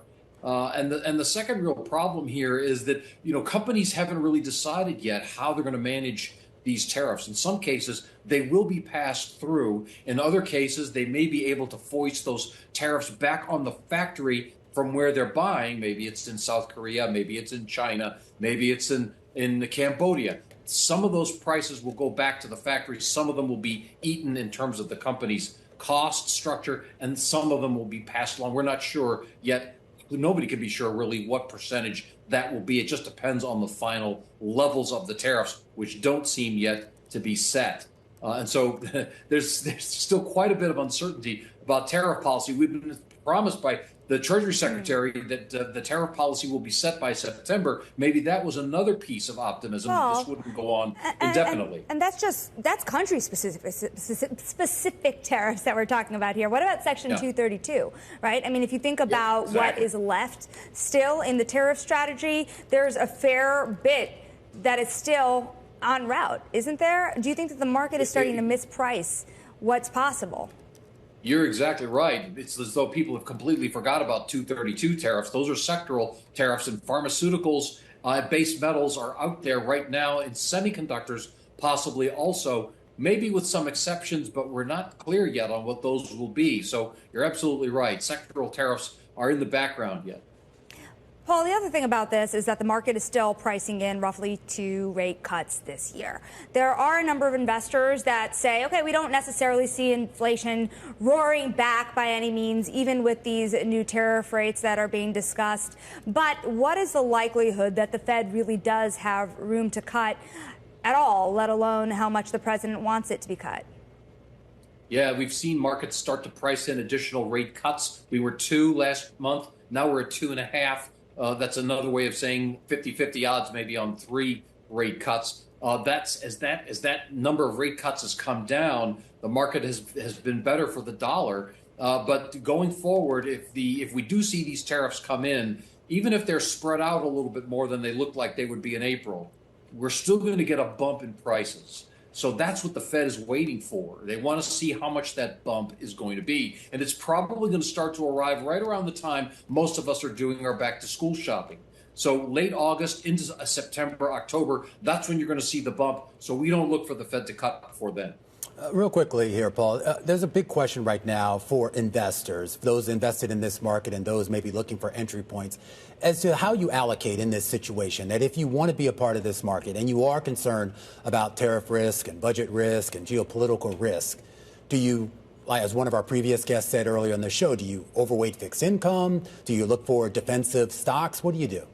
S7: And the second real problem here is that, companies haven't really decided yet how they're going to manage these tariffs. In some cases, they will be passed through. In other cases, they may be able to foist those tariffs back on the factory from where they're buying. Maybe it's in South Korea, maybe it's in China, maybe it's in Cambodia. Some of those prices will go back to the factory. Some of them will be eaten in terms of the company's cost structure, and some of them will be passed along. We're not sure yet. Nobody can be sure really what percentage that will be. It just depends on the final levels of the tariffs, which don't seem yet to be set. And so there's still quite a bit of uncertainty about tariff policy. We've been promised by the Treasury Secretary that the tariff policy will be set by September. Maybe that was another piece of optimism that this wouldn't go on indefinitely.
S11: And that's country specific tariffs that we're talking about here. What about Section 232, right? I mean, if you think about what is left still in the tariff strategy, there's a fair bit that is still en route, isn't there? Do you think that the market is starting to misprice what's possible?
S7: You're exactly right. It's as though people have completely forgot about 232 tariffs. Those are sectoral tariffs, and pharmaceuticals, base metals are out there right now, and semiconductors possibly also, maybe with some exceptions, but we're not clear yet on what those will be. So you're absolutely right. Sectoral tariffs are in the background yet.
S11: Paul, the other thing about this is that the market is still pricing in roughly 2 rate cuts this year. There are a number of investors that say, okay, we don't necessarily see inflation roaring back by any means, even with these new tariff rates that are being discussed. But what is the likelihood that the Fed really does have room to cut at all, let alone how much the president wants it to be cut?
S7: Yeah, we've seen markets start to price in additional rate cuts. We were 2 last month. Now we're at 2.5. That's another way of saying 50-50 odds maybe on 3 rate cuts. That's as that number of rate cuts has come down, the market has been better for the dollar. But going forward, if we do see these tariffs come in, even if they're spread out a little bit more than they looked like they would be in April, we're still going to get a bump in prices. So that's what the Fed is waiting for. They want to see how much that bump is going to be. And it's probably going to start to arrive right around the time most of us are doing our back to school shopping. So late August into September, October, that's when you're going to see the bump. So we don't look for the Fed to cut before then.
S16: Real quickly here, Paul, there's a big question right now for investors, those invested in this market and those maybe looking for entry points, as to how you allocate in this situation. That if you want to be a part of this market and you are concerned about tariff risk and budget risk and geopolitical risk, do you, as one of our previous guests said earlier on the show, do you overweight fixed income? Do you look for defensive stocks? What do you do?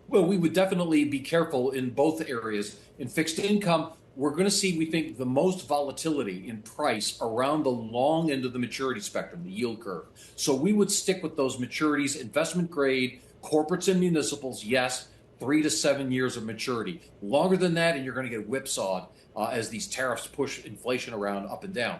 S7: Well, we would definitely be careful in both areas. In fixed income, we're going to see, we think, the most volatility in price around the long end of the maturity spectrum, the yield curve. So we would stick with those maturities, investment grade, corporates and municipals, yes, 3 to 7 years of maturity. Longer than that, and you're going to get whipsawed as these tariffs push inflation around up and down.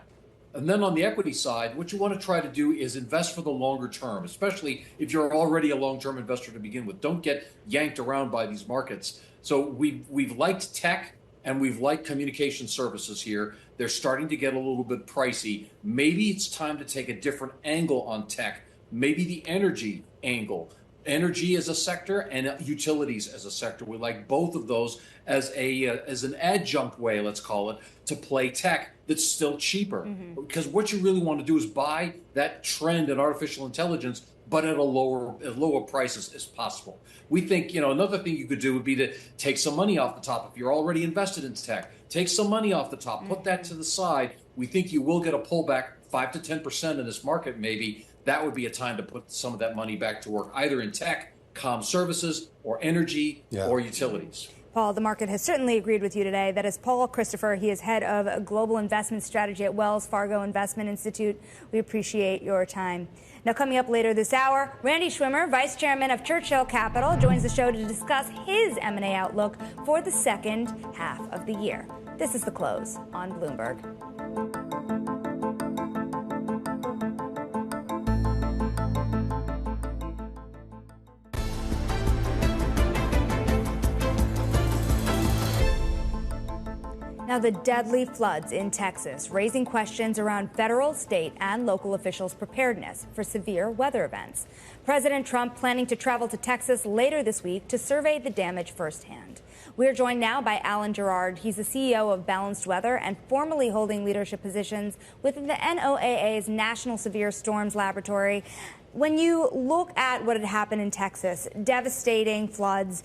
S7: And then on the equity side, what you want to try to do is invest for the longer term, especially if you're already a long-term investor to begin with. Don't get yanked around by these markets. So we've liked tech, and we've liked communication services here. They're starting to get a little bit pricey. Maybe it's time to take a different angle on tech, maybe the energy angle. Energy as a sector and utilities as a sector. We like both of those as an adjunct way, let's call it, to play tech that's still cheaper. Because what you really want to do is buy that trend in artificial intelligence, but at lower prices as possible. We think, another thing you could do would be to take some money off the top. If you're already invested in tech, take some money off the top, put that to the side. We think you will get a pullback 5 to 10% in this market maybe. That would be a time to put some of that money back to work, either in tech, comm services, or energy, or utilities.
S11: Paul, the market has certainly agreed with you today. That is Paul Christopher. He is head of global investment strategy at Wells Fargo Investment Institute. We appreciate your time. Now, coming up later this hour, Randy Schwimmer, vice chairman of Churchill Capital, joins the show to discuss his M&A outlook for the second half of the year. This is The Close on Bloomberg. Now, the deadly floods in Texas raising questions around federal, state, and local officials' preparedness for severe weather events. President Trump planning to travel to Texas later this week to survey the damage firsthand. We're joined now by Alan Gerard. He's the CEO of Balanced Weather and formerly holding leadership positions within the NOAA's National Severe Storms Laboratory. When you look at what had happened in Texas, devastating floods,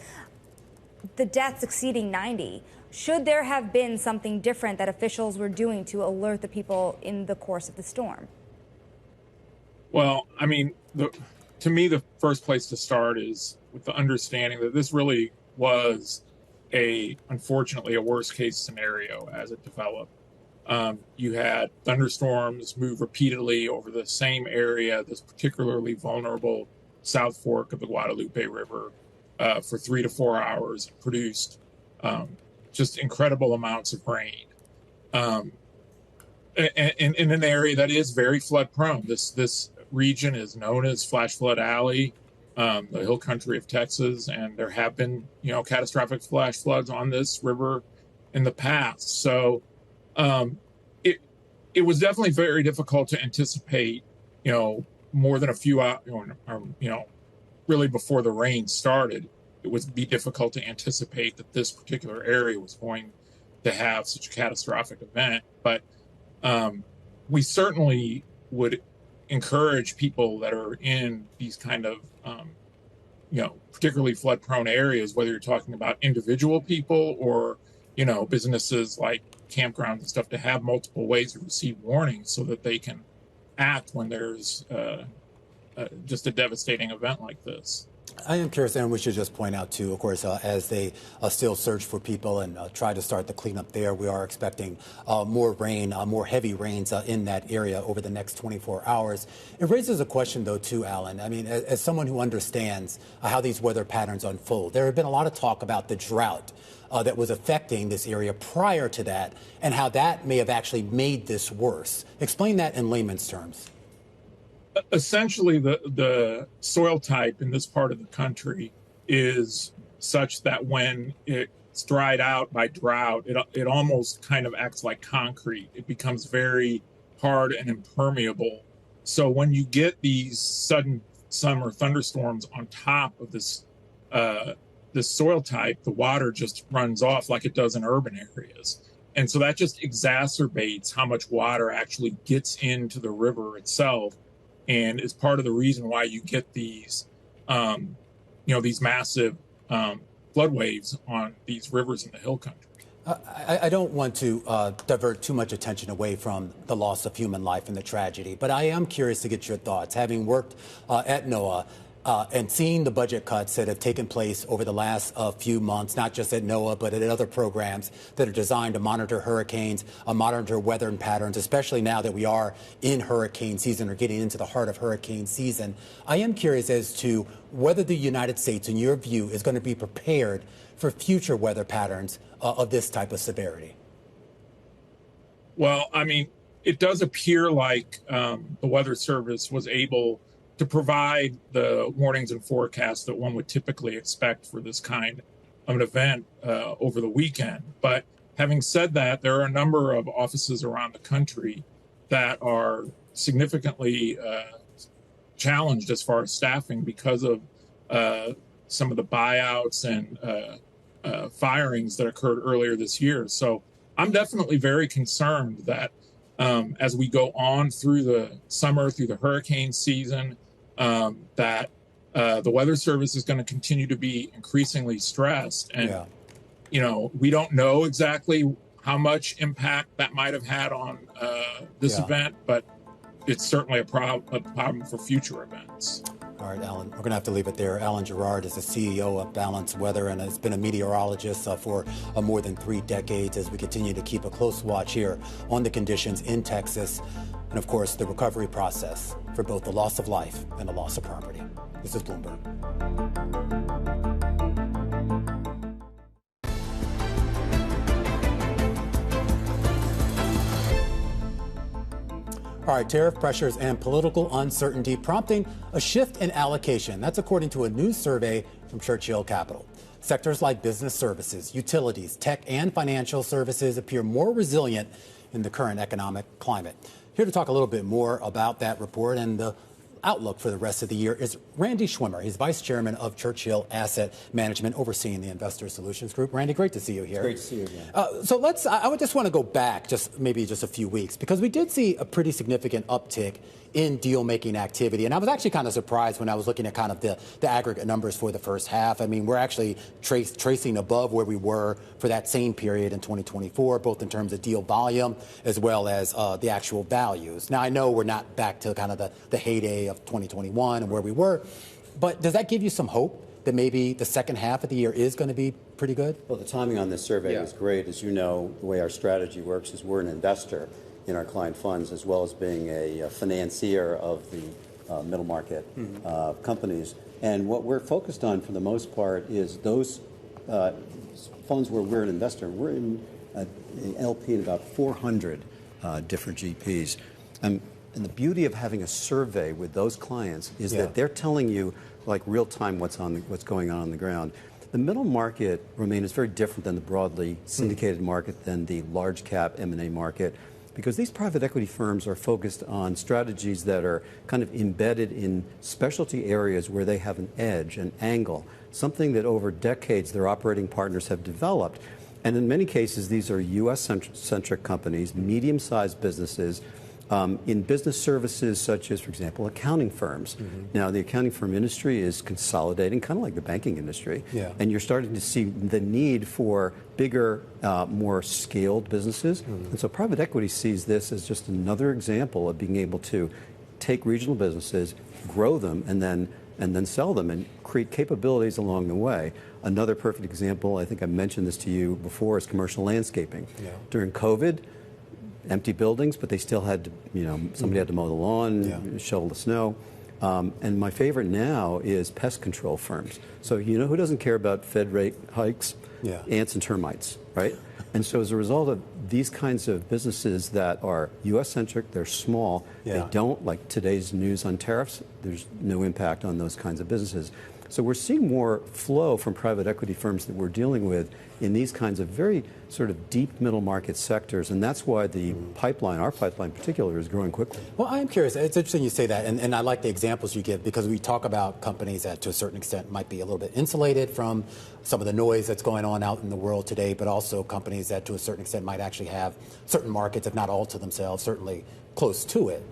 S11: the deaths exceeding 90, should there have been something different that officials were doing to alert the people in the course of the storm?
S14: Well, I mean, to me, the first place to start is with the understanding that this really was unfortunately, a worst case scenario as it developed. You had thunderstorms move repeatedly over the same area, this particularly vulnerable South Fork of the Guadalupe River, for 3 to 4 hours, and produced just incredible amounts of rain. In an area that is very flood prone. This region is known as Flash Flood Alley. the hill country of Texas, and there have been, catastrophic flash floods on this river in the past. So it was definitely very difficult to anticipate, more than a few hours, really before the rain started. It would be difficult to anticipate that this particular area was going to have such a catastrophic event. But we certainly would encourage people that are in these kind of, particularly flood-prone areas, whether you're talking about individual people or, businesses like campgrounds and stuff, to have multiple ways to receive warnings so that they can act when there's just a devastating event like this.
S16: I am curious, and we should just point out, too, of course, as they still search for people and try to start the cleanup there, we are expecting more rain, more heavy rains in that area over the next 24 hours. It raises a question, though, too, Alan. I mean, as someone who understands how these weather patterns unfold, there have been a lot of talk about the drought that was affecting this area prior to that and how that may have actually made this worse. Explain that in layman's terms.
S14: Essentially, the soil type in this part of the country is such that when it's dried out by drought, it almost kind of acts like concrete. It becomes very hard and impermeable. So when you get these sudden summer thunderstorms on top of this soil type, the water just runs off like it does in urban areas. And so that just exacerbates how much water actually gets into the river itself, and is part of the reason why you get these, these massive flood waves on these rivers in the hill country.
S16: I don't want to divert too much attention away from the loss of human life and the tragedy, but I am curious to get your thoughts. Having worked at NOAA and seeing the budget cuts that have taken place over the last few months, not just at NOAA, but at other programs that are designed to monitor hurricanes, monitor weather and patterns, especially now that we are in hurricane season or getting into the heart of hurricane season. I am curious as to whether the United States, in your view, is going to be prepared for future weather patterns of this type of severity.
S14: Well, I mean, it does appear like the Weather Service was able to provide the warnings and forecasts that one would typically expect for this kind of an event over the weekend. But having said that, there are a number of offices around the country that are significantly challenged as far as staffing because of some of the buyouts and firings that occurred earlier this year. So I'm definitely very concerned that as we go on through the summer, through the hurricane season, that the Weather Service is going to continue to be increasingly stressed. And, we don't know exactly how much impact that might have had on this event, but it's certainly a problem for future events.
S16: All right, Alan, we're going to have to leave it there. Alan Gerard is the CEO of Balanced Weather and has been a meteorologist for more than 3 decades as we continue to keep a close watch here on the conditions in Texas and, of course, the recovery process for both the loss of life and the loss of property. This is Bloomberg. All right, tariff pressures and political uncertainty prompting a shift in allocation. That's according to a new survey from Churchill Capital. Sectors like business services, utilities, tech, and financial services appear more resilient in the current economic climate. Here to talk a little bit more about that report and the outlook for the rest of the year is Randy Schwimmer. He's vice chairman of Churchill Asset Management, overseeing the Investor Solutions Group. Randy, great to see you here.
S15: It's great to see you again.
S16: I just want to go back maybe just a few weeks, because we did see a pretty significant uptick in deal-making activity. And I was actually kind of surprised when I was looking at kind of the aggregate numbers for the first half. I mean, we're actually tracing above where we were for that same period in 2024, both in terms of deal volume as well as the actual values. Now, I know we're not back to kind of the heyday of 2021 and where we were, but does that give you some hope that maybe the second half of the year is going to be pretty good?
S15: Well, the timing on this survey was great. As you know, the way our strategy works is we're an investor in our client funds, as well as being a financier of the middle market companies. And what we're focused on, for the most part, is those funds where we're an investor. We're in an LP in about 400 different GPs. And the beauty of having a survey with those clients is that they're telling you like real time what's going on the ground. The middle market, Romaine, is very different than the broadly syndicated market, than the large cap M&A market, because these private equity firms are focused on strategies that are kind of embedded in specialty areas where they have an edge, an angle, something that over decades their operating partners have developed. And in many cases, these are U.S.-centric companies, medium-sized businesses, in business services such as, for example, accounting firms. Now, the accounting firm industry is consolidating, kind of like the banking industry. And you're starting to see the need for bigger, more scaled businesses. And so private equity sees this as just another example of being able to take regional businesses, grow them, and then sell them and create capabilities along the way. Another perfect example, I think I mentioned this to you before, is commercial landscaping. During COVID, empty buildings, but they still had to, somebody had to mow the lawn, shovel the snow. And my favorite now is pest control firms. So who doesn't care about Fed rate hikes? Ants and termites, right? And so as a result of these kinds of businesses that are U.S.-centric, they're small, they don't, like today's news on tariffs, there's no impact on those kinds of businesses. So we're seeing more flow from private equity firms that we're dealing with in these kinds of very sort of deep middle market sectors. And that's why the pipeline, our pipeline in particular, is growing quickly.
S16: Well, I am curious. It's interesting you say that. And I like the examples you give, because we talk about companies that to a certain extent might be a little bit insulated from some of the noise that's going on out in the world today, but also companies that to a certain extent might actually have certain markets, if not all to themselves, certainly close to it.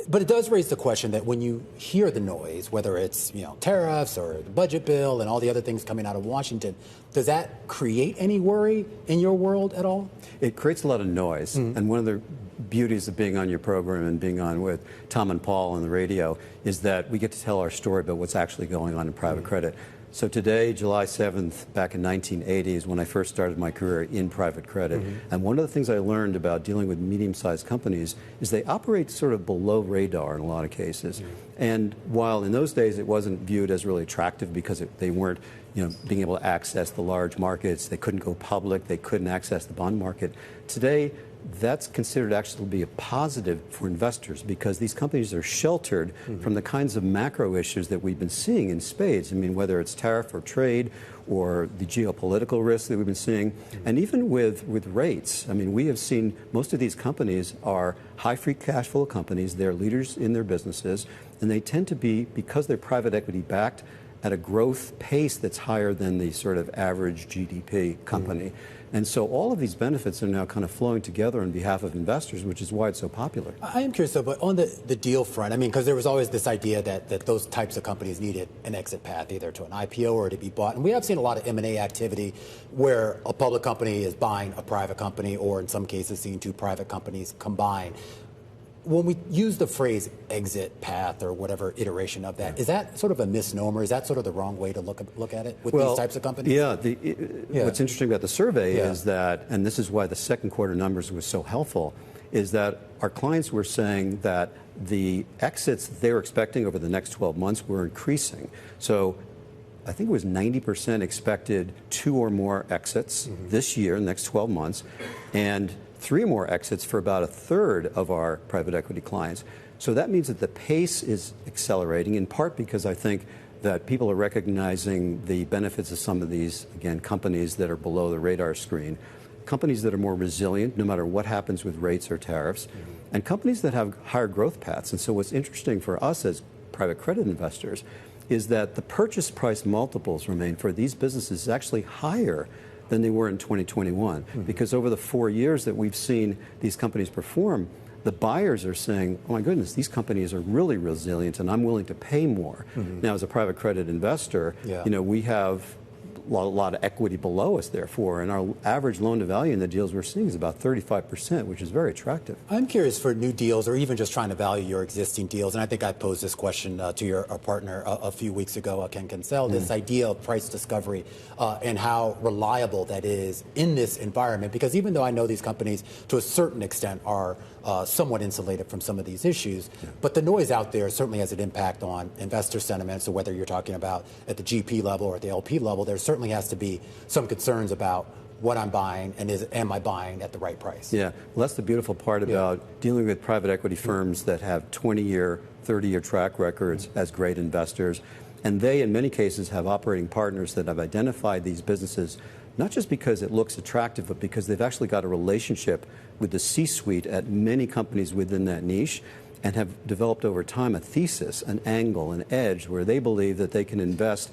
S16: But it does raise the question that when you hear the noise, whether it's tariffs or the budget bill and all the other things coming out of Washington, does that create any worry in your world at all?
S15: It creates a lot of noise. And one of the beauties of being on your program and being on with Tom and Paul on the radio is that we get to tell our story about what's actually going on in private credit. So today, July 7th, back in 1980 is when I first started my career in private credit. And one of the things I learned about dealing with medium-sized companies is they operate sort of below radar in a lot of cases. And while in those days it wasn't viewed as really attractive because they weren't being able to access the large markets, they couldn't go public, they couldn't access the bond market. Today, that's considered actually to be a positive for investors, because these companies are sheltered from the kinds of macro issues that we've been seeing in spades. I mean, whether it's tariff or trade or the geopolitical risks that we've been seeing, and even with rates. I mean, we have seen most of these companies are high free cash flow companies. They're leaders in their businesses, and they tend to be, because they're private equity backed, at a growth pace that's higher than the sort of average GDP company. And so all of these benefits are now kind of flowing together on behalf of investors, which is why it's so popular.
S16: I am curious, though, but on the deal front, I mean, because there was always this idea that those types of companies needed an exit path, either to an IPO or to be bought. And we have seen a lot of M&A activity where a public company is buying a private company, or in some cases seeing two private companies combine. When we use the phrase exit path or whatever iteration of that, is that sort of a misnomer? Is that sort of the wrong way to look at it with these types of companies?
S15: What's interesting about the survey is that, and this is why the second quarter numbers were so helpful, is that our clients were saying that the exits they were expecting over the next 12 months were increasing. So I think it was 90% expected 2 or more exits this year, in the next 12 months, and 3 more exits for about a third of our private equity clients. So that means that the pace is accelerating, in part because I think that people are recognizing the benefits of some of these, again, companies that are below the radar screen, companies that are more resilient no matter what happens with rates or tariffs, and companies that have higher growth paths. And so what's interesting for us as private credit investors is that the purchase price multiples remain for these businesses actually higher than they were in 2021. Because over the 4 years that we've seen these companies perform, the buyers are saying, oh my goodness, these companies are really resilient and I'm willing to pay more. Now, as a private credit investor, we have a lot of equity below us, therefore, and our average loan to value in the deals we're seeing is about 35%, which is very attractive.
S16: I'm curious for new deals, or even just trying to value your existing deals, and I think I posed this question to your partner a few weeks ago, Ken Kinsella, this idea of price discovery and how reliable that is in this environment, because even though I know these companies to a certain extent are somewhat insulated from some of these issues, but the noise out there certainly has an impact on investor sentiment. So whether you're talking about at the GP level or at the LP level, there certainly has to be some concerns about what I'm buying and am I buying at the right price?
S15: Yeah, well, that's the beautiful part about dealing with private equity firms that have 20-year, 30-year track records as great investors. And they, in many cases, have operating partners that have identified these businesses not just because it looks attractive, but because they've actually got a relationship with the C-suite at many companies within that niche and have developed over time a thesis, an angle, an edge where they believe that they can invest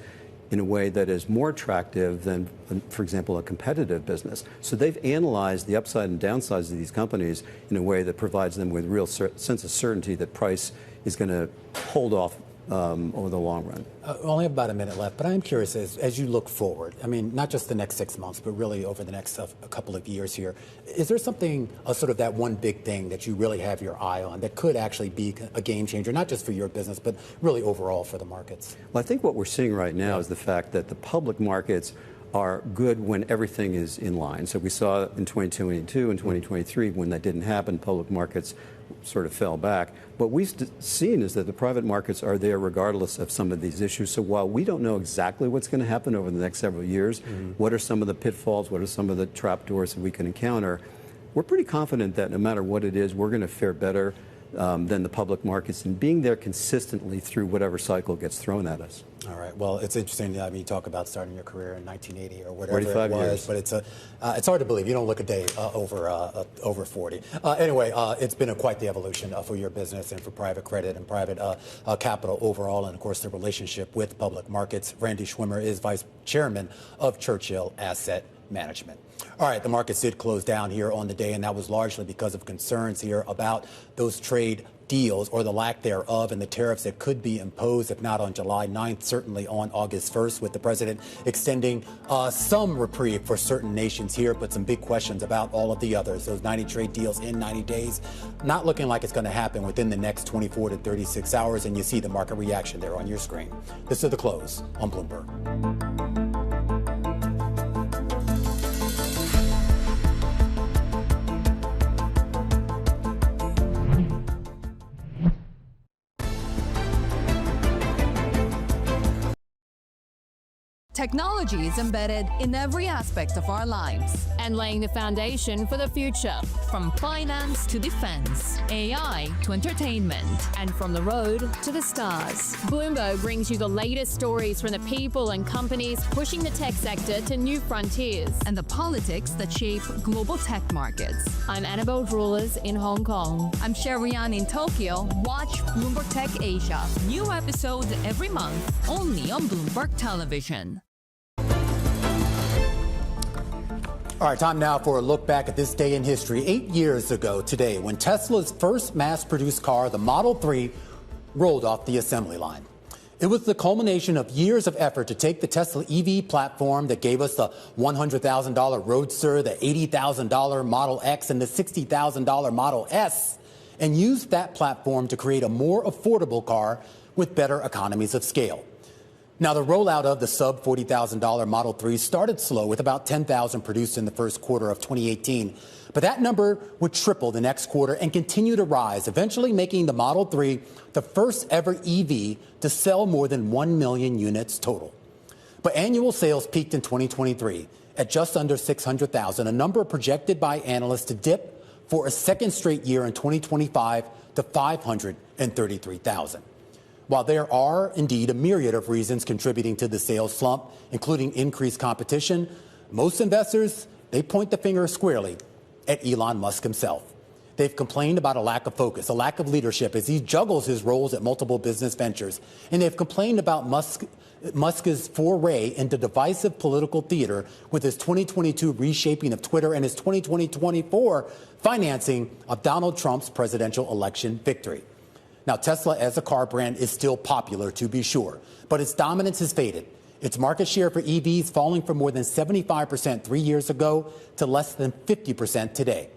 S15: in a way that is more attractive than, for example, a competitive business. So they've analyzed the upside and downsides of these companies in a way that provides them with real sense of certainty that price is going to hold off over the long run.
S16: Only about a minute left, but I'm curious as you look forward, I mean, not just the next 6 months, but really over the next a couple of years here, is there something, sort of that one big thing that you really have your eye on that could actually be a game changer, not just for your business, but really overall for the markets?
S15: Well, I think what we're seeing right now is the fact that the public markets are good when everything is in line. So we saw in 2022 and 2023, when that didn't happen, public markets sort of fell back. What we've seen is that the private markets are there regardless of some of these issues. So while we don't know exactly what's going to happen over the next several years, what are some of the pitfalls, what are some of the trapdoors that we can encounter, we're pretty confident that no matter what it is, we're going to fare better than the public markets and being there consistently through whatever cycle gets thrown at us.
S16: All right. Well, it's interesting. I mean, you talk about starting your career in 1980 or whatever
S15: 45
S16: it was,
S15: years.
S16: but it's hard to believe. You don't look a day over 40. Anyway, it's been quite the evolution for your business and for private credit and private capital overall, and of course the relationship with public markets. Randy Schwimmer is vice chairman of Churchill Asset Management. All right, the markets did close down here on the day, and that was largely because of concerns here about those trade deals or the lack thereof and the tariffs that could be imposed, if not on July 9th, certainly on August 1st, with the president extending some reprieve for certain nations here, but some big questions about all of the others. Those 90 trade deals in 90 days, not looking like it's going to happen within the next 24 to 36 hours, and you see the market reaction there on your screen. This is The Close on Bloomberg.
S13: Technology is embedded in every aspect of our lives and laying the foundation for the future, from finance to defense, AI to entertainment, and from the road to the stars. Bloomberg brings you the latest stories from the people and companies pushing the tech sector to new frontiers and the politics that shape global tech markets. I'm Annabelle Drulers in Hong Kong. I'm Sherian in Tokyo. Watch Bloomberg Tech Asia. New episodes every month, only on Bloomberg Television.
S16: All right, time now for a look back at this day in history. 8 years ago today, when Tesla's first mass-produced car, the Model 3, rolled off the assembly line. It was the culmination of years of effort to take the Tesla EV platform that gave us the $100,000 Roadster, the $80,000 Model X, and the $60,000 Model S, and use that platform to create a more affordable car with better economies of scale. Now, the rollout of the sub-$40,000 Model 3 started slow, with about 10,000 produced in the first quarter of 2018. But that number would triple the next quarter and continue to rise, eventually making the Model 3 the first ever EV to sell more than 1 million units total. But annual sales peaked in 2023 at just under 600,000, a number projected by analysts to dip for a second straight year in 2025 to 533,000. While there are indeed a myriad of reasons contributing to the sales slump, including increased competition, most investors, they point the finger squarely at Elon Musk himself. They've complained about a lack of focus, a lack of leadership as he juggles his roles at multiple business ventures. And they've complained about Musk's foray into divisive political theater with his 2022 reshaping of Twitter and his 2024 financing of Donald Trump's presidential election victory. Now, Tesla as a car brand is still popular, to be sure, but its dominance has faded. Its market share for EVs falling from more than 75% 3 years ago to less than 50% today.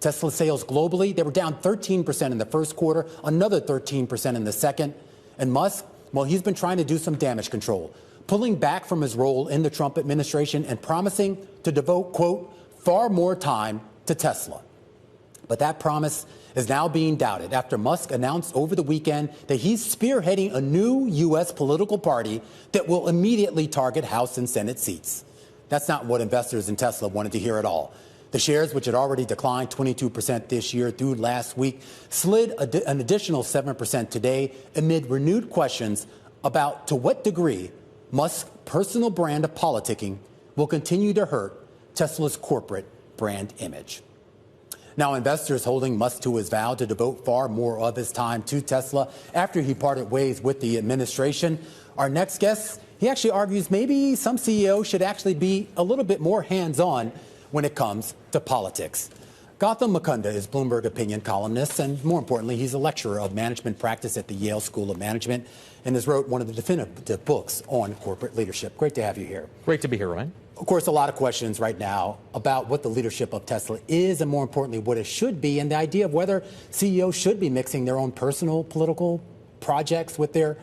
S16: Tesla sales globally, they were down 13% in the first quarter, another 13% in the second. And Musk, well, he's been trying to do some damage control, pulling back from his role in the Trump administration and promising to devote, quote, far more time to Tesla. But that promise is now being doubted after Musk announced over the weekend that he's spearheading a new U.S. political party that will immediately target House and Senate seats. That's not what investors in Tesla wanted to hear at all. The shares, which had already declined 22% this year through last week, slid an additional 7% today amid renewed questions about to what degree Musk's personal brand of politicking will continue to hurt Tesla's corporate brand image. Now, investors holding Musk to his vow to devote far more of his time to Tesla after he parted ways with the administration. Our next guest, he actually argues maybe some CEOs should actually be a little bit more hands-on when it comes to politics. Gautam Mukunda is Bloomberg opinion columnist, and more importantly, he's a lecturer of management practice at the Yale School of Management and has wrote one of the definitive books on corporate leadership. Great to have you here.
S3: Great to be here, Ryan.
S16: Of course, a lot of questions right now about what the leadership of Tesla is and, more importantly, what it should be, and the idea of whether CEOs should be mixing their own personal political projects with their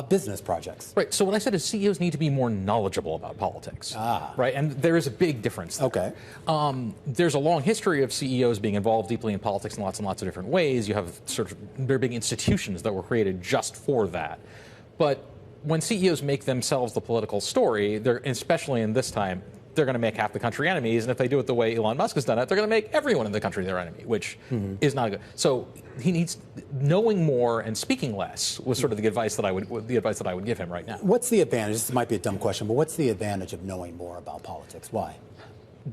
S16: business projects.
S3: Right. So what I said is CEOs need to be more knowledgeable about politics. Right. And there is a big difference there.
S16: Okay.
S3: There's a long history of CEOs being involved deeply in politics in lots and lots of different ways. You have sort of very big institutions that were created just for that. But when CEOs make themselves the political story, they're, especially in this time, they're going to make half the country enemies. And if they do it the way Elon Musk has done it, they're going to make everyone in the country their enemy, which is not good. So he needs knowing more and speaking less was sort of the advice that I would give him right now.
S16: What's the advantage? This might be a dumb question, but what's the advantage of knowing more about politics? Why?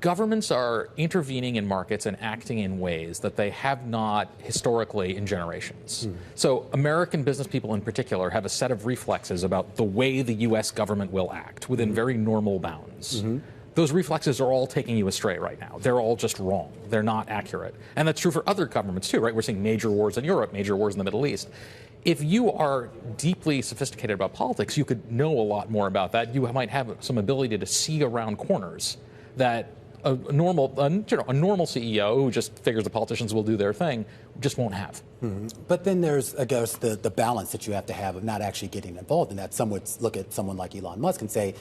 S3: Governments are intervening in markets and acting in ways that they have not historically in generations. So American business people in particular have a set of reflexes about the way the U.S. government will act within very normal bounds. Those reflexes are all taking you astray right now. They're all just wrong. They're not accurate. And that's true for other governments too, right? We're seeing major wars in Europe, major wars in the Middle East. If you are deeply sophisticated about politics, you could know a lot more about that. You might have some ability to see around corners that a normal CEO who just figures the politicians will do their thing just won't have.
S16: But then there's, I guess, the balance that you have to have of not actually getting involved in that. Some would look at someone like Elon Musk and say,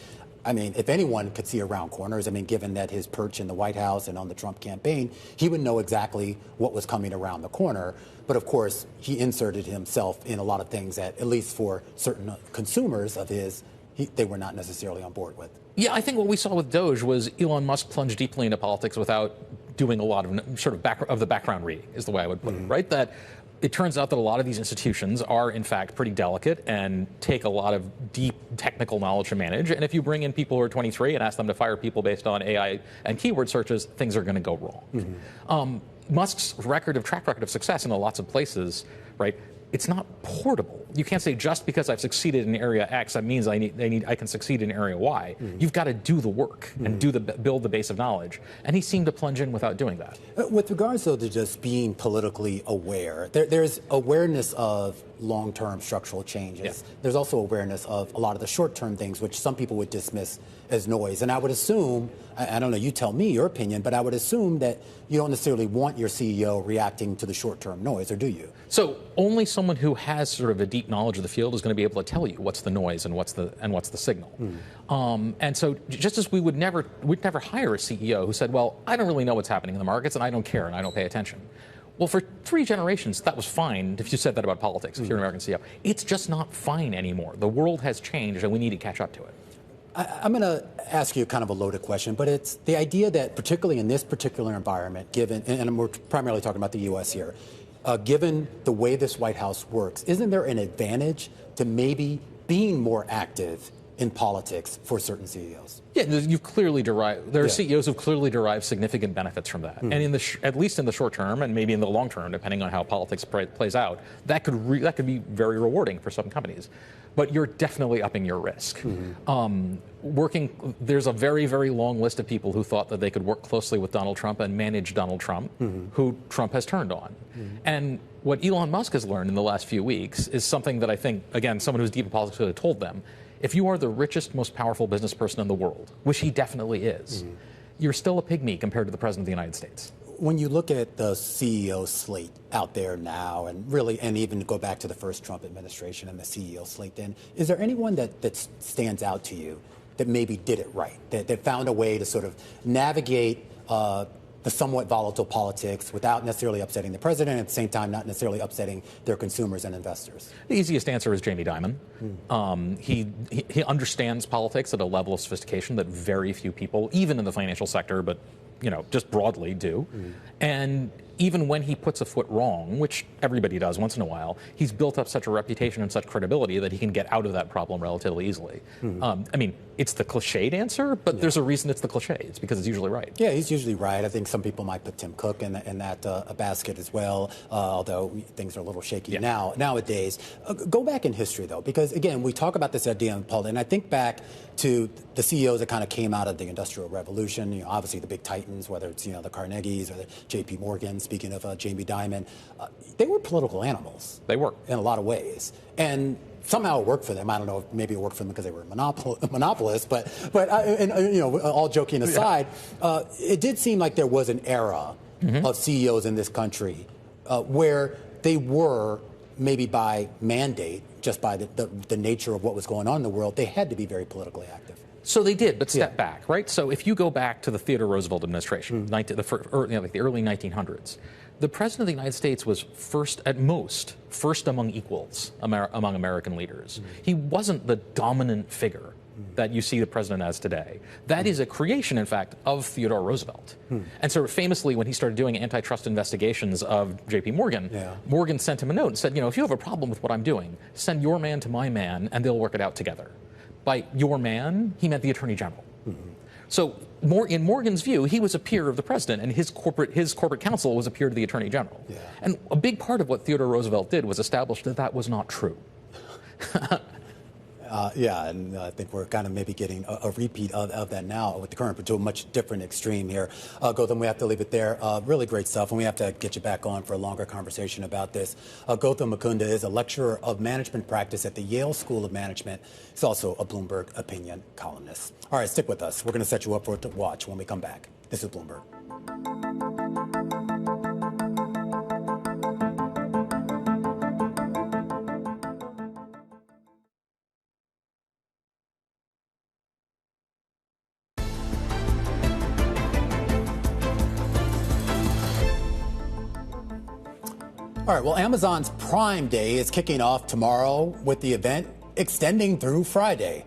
S16: I mean, if anyone could see around corners, I mean, given that his perch in the White House and on the Trump campaign, he would know exactly what was coming around the corner. But of course, he inserted himself in a lot of things that, at least for certain consumers of his, they were not necessarily on board with.
S3: Yeah, I think what we saw with Doge was Elon Musk plunged deeply into politics without doing a lot of sort of the background reading, is the way I would put it, right? That it turns out that a lot of these institutions are, in fact, pretty delicate and take a lot of deep technical knowledge to manage. And if you bring in people who are 23 and ask them to fire people based on AI and keyword searches, things are going to go wrong. Musk's track record of success in lots of places, right? It's not portable. You can't say just because I've succeeded in area X, that means I can succeed in area Y. You've got to do the work and build the base of knowledge. And he seemed to plunge in without doing that.
S16: With regards, though, to just being politically aware, there's awareness of long-term structural changes. Yeah. There's also awareness of a lot of the short-term things, which some people would dismiss as noise. And I would assume, I don't know, you tell me your opinion, but I would assume that you don't necessarily want your CEO reacting to the short-term noise, or do you?
S3: So only someone who has sort of a deep knowledge of the field is going to be able to tell you what's the noise and what's the signal. And so just as we'd never hire a CEO who said, well, I don't really know what's happening in the markets and I don't care and I don't pay attention. Well, for 3 generations, that was fine if you said that about politics, if you're an American CEO. It's just not fine anymore. The world has changed and we need to catch up to it.
S16: I'm going to ask you kind of a loaded question, but it's the idea that particularly in this particular environment, given, and we're primarily talking about the U.S. here, given the way this White House works, isn't there an advantage to maybe being more active in politics for certain CEOs?
S3: Yeah, you've clearly derived. There are CEOs who've clearly derived significant benefits from that, and in at least in the short term, and maybe in the long term, depending on how politics plays out, that could be very rewarding for some companies. But you're definitely upping your risk. There's a very, very long list of people who thought that they could work closely with Donald Trump and manage Donald Trump, who Trump has turned on. And what Elon Musk has learned in the last few weeks is something that I think, again, someone who's deep in politics would have told them. If you are the richest, most powerful business person in the world, which he definitely is, you're still a pygmy compared to the President of the United States.
S16: When you look at the CEO slate out there now, and even go back to the first Trump administration and the CEO slate then, is there anyone that stands out to you that maybe did it right, that found a way to sort of navigate the somewhat volatile politics without necessarily upsetting the president, and at the same time not necessarily upsetting their consumers and investors?
S3: The easiest answer is Jamie Dimon. He understands politics at a level of sophistication that very few people, even in the financial sector, but just broadly do. And even when he puts a foot wrong, which everybody does once in a while, he's built up such a reputation and such credibility that he can get out of that problem relatively easily. I mean, it's the cliched answer, but there's a reason it's the cliche. It's because it's usually right.
S16: Yeah, he's usually right. I think some people might put Tim Cook in that basket as well, although things are a little shaky nowadays. Go back in history, though, because, again, we talk about this idea in politics, and I think back to the CEOs that kind of came out of the Industrial Revolution, obviously the big titans, whether it's, the Carnegies or the J.P. Morgan, speaking of Jamie Dimon, they were political animals.
S3: They were.
S16: In a lot of ways. And somehow it worked for them. I don't know if maybe it worked for them because they were monopolists, but all joking aside, it did seem like there was an era of CEOs in this country where they were, maybe by mandate, just by the nature of what was going on in the world, they had to be very politically active.
S3: So they did, but step back, right? So if you go back to the Theodore Roosevelt administration, like the early 1900s, the president of the United States was first among equals among American leaders. He wasn't the dominant figure that you see the president as today. That is a creation, in fact, of Theodore Roosevelt. And so famously, when he started doing antitrust investigations of J.P. Morgan, Morgan sent him a note and said, if you have a problem with what I'm doing, send your man to my man and they'll work it out together. By your man, he meant the Attorney General. So in Morgan's view, he was a peer of the president, and his corporate counsel was a peer to the Attorney General. And a big part of what Theodore Roosevelt did was establish that that was not true.
S16: And I think we're kind of maybe getting a repeat of that now with the current, but to a much different extreme here. Gautam, we have to leave it there. Really great stuff, and we have to get you back on for a longer conversation about this. Gautam Mukunda is a lecturer of management practice at the Yale School of Management. He's also a Bloomberg opinion columnist. All right, stick with us. We're going to set you up for it to watch when we come back. This is Bloomberg. All right, well, Amazon's Prime Day is kicking off tomorrow with the event extending through Friday.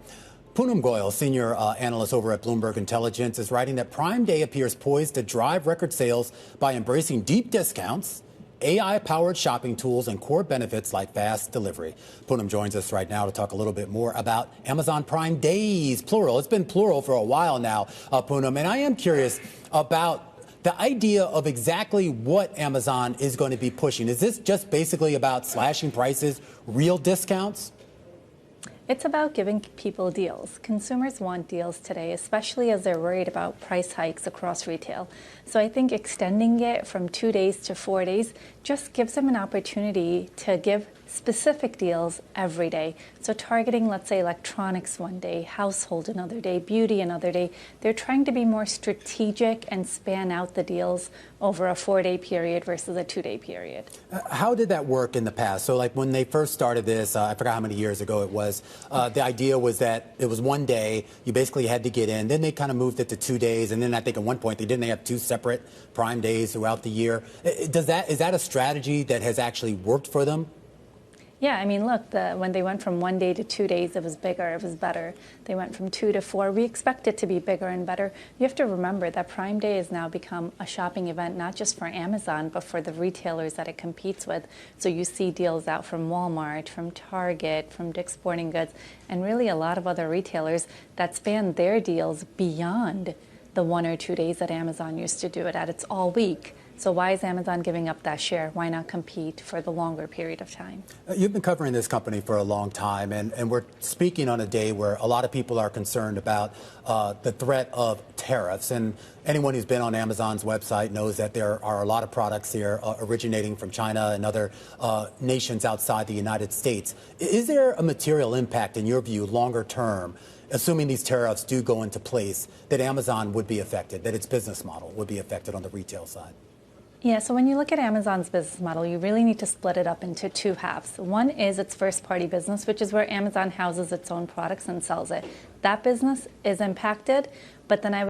S16: Poonam Goyal, senior analyst over at Bloomberg Intelligence, is writing that Prime Day appears poised to drive record sales by embracing deep discounts, AI-powered shopping tools, and core benefits like fast delivery. Poonam joins us right now to talk a little bit more about Amazon Prime Days, plural. It's been plural for a while now, Poonam, and I am curious about the idea of exactly what Amazon is going to be pushing. Is this just basically about slashing prices, real discounts?
S18: It's about giving people deals. Consumers want deals today, especially as they're worried about price hikes across retail. So I think extending it from 2 days to 4 days just gives them an opportunity to give specific deals every day. So targeting, let's say, electronics one day, household another day, beauty another day. They're trying to be more strategic and span out the deals over a 4-day period versus a 2-day period.
S16: How did that work in the past? So like when they first started this, I forgot how many years ago it was, the idea was that it was 1 day, you basically had to get in. Then they kind of moved it to 2 days. And then I think at one point they have 2 separate Prime Days throughout the year. Is that a strategy that has actually worked for them?
S18: Yeah, I mean, look, when they went from 1 day to 2 days, it was bigger, it was better. They went from 2 to 4. We expect it to be bigger and better. You have to remember that Prime Day has now become a shopping event, not just for Amazon, but for the retailers that it competes with. So you see deals out from Walmart, from Target, from Dick's Sporting Goods, and really a lot of other retailers that span their deals beyond the 1 or 2 days that Amazon used to do it at. It's all week. So why is Amazon giving up that share? Why not compete for the longer period of time?
S16: You've been covering this company for a long time, and we're speaking on a day where a lot of people are concerned about the threat of tariffs. And anyone who's been on Amazon's website knows that there are a lot of products here originating from China and other nations outside the United States. Is there a material impact, in your view, longer term, assuming these tariffs do go into place, that Amazon would be affected, that its business model would be affected on the retail side?
S18: Yeah, so when you look at Amazon's business model, you really need to split it up into 2 halves. One is its first-party business, which is where Amazon houses its own products and sells it. That business is impacted, but then I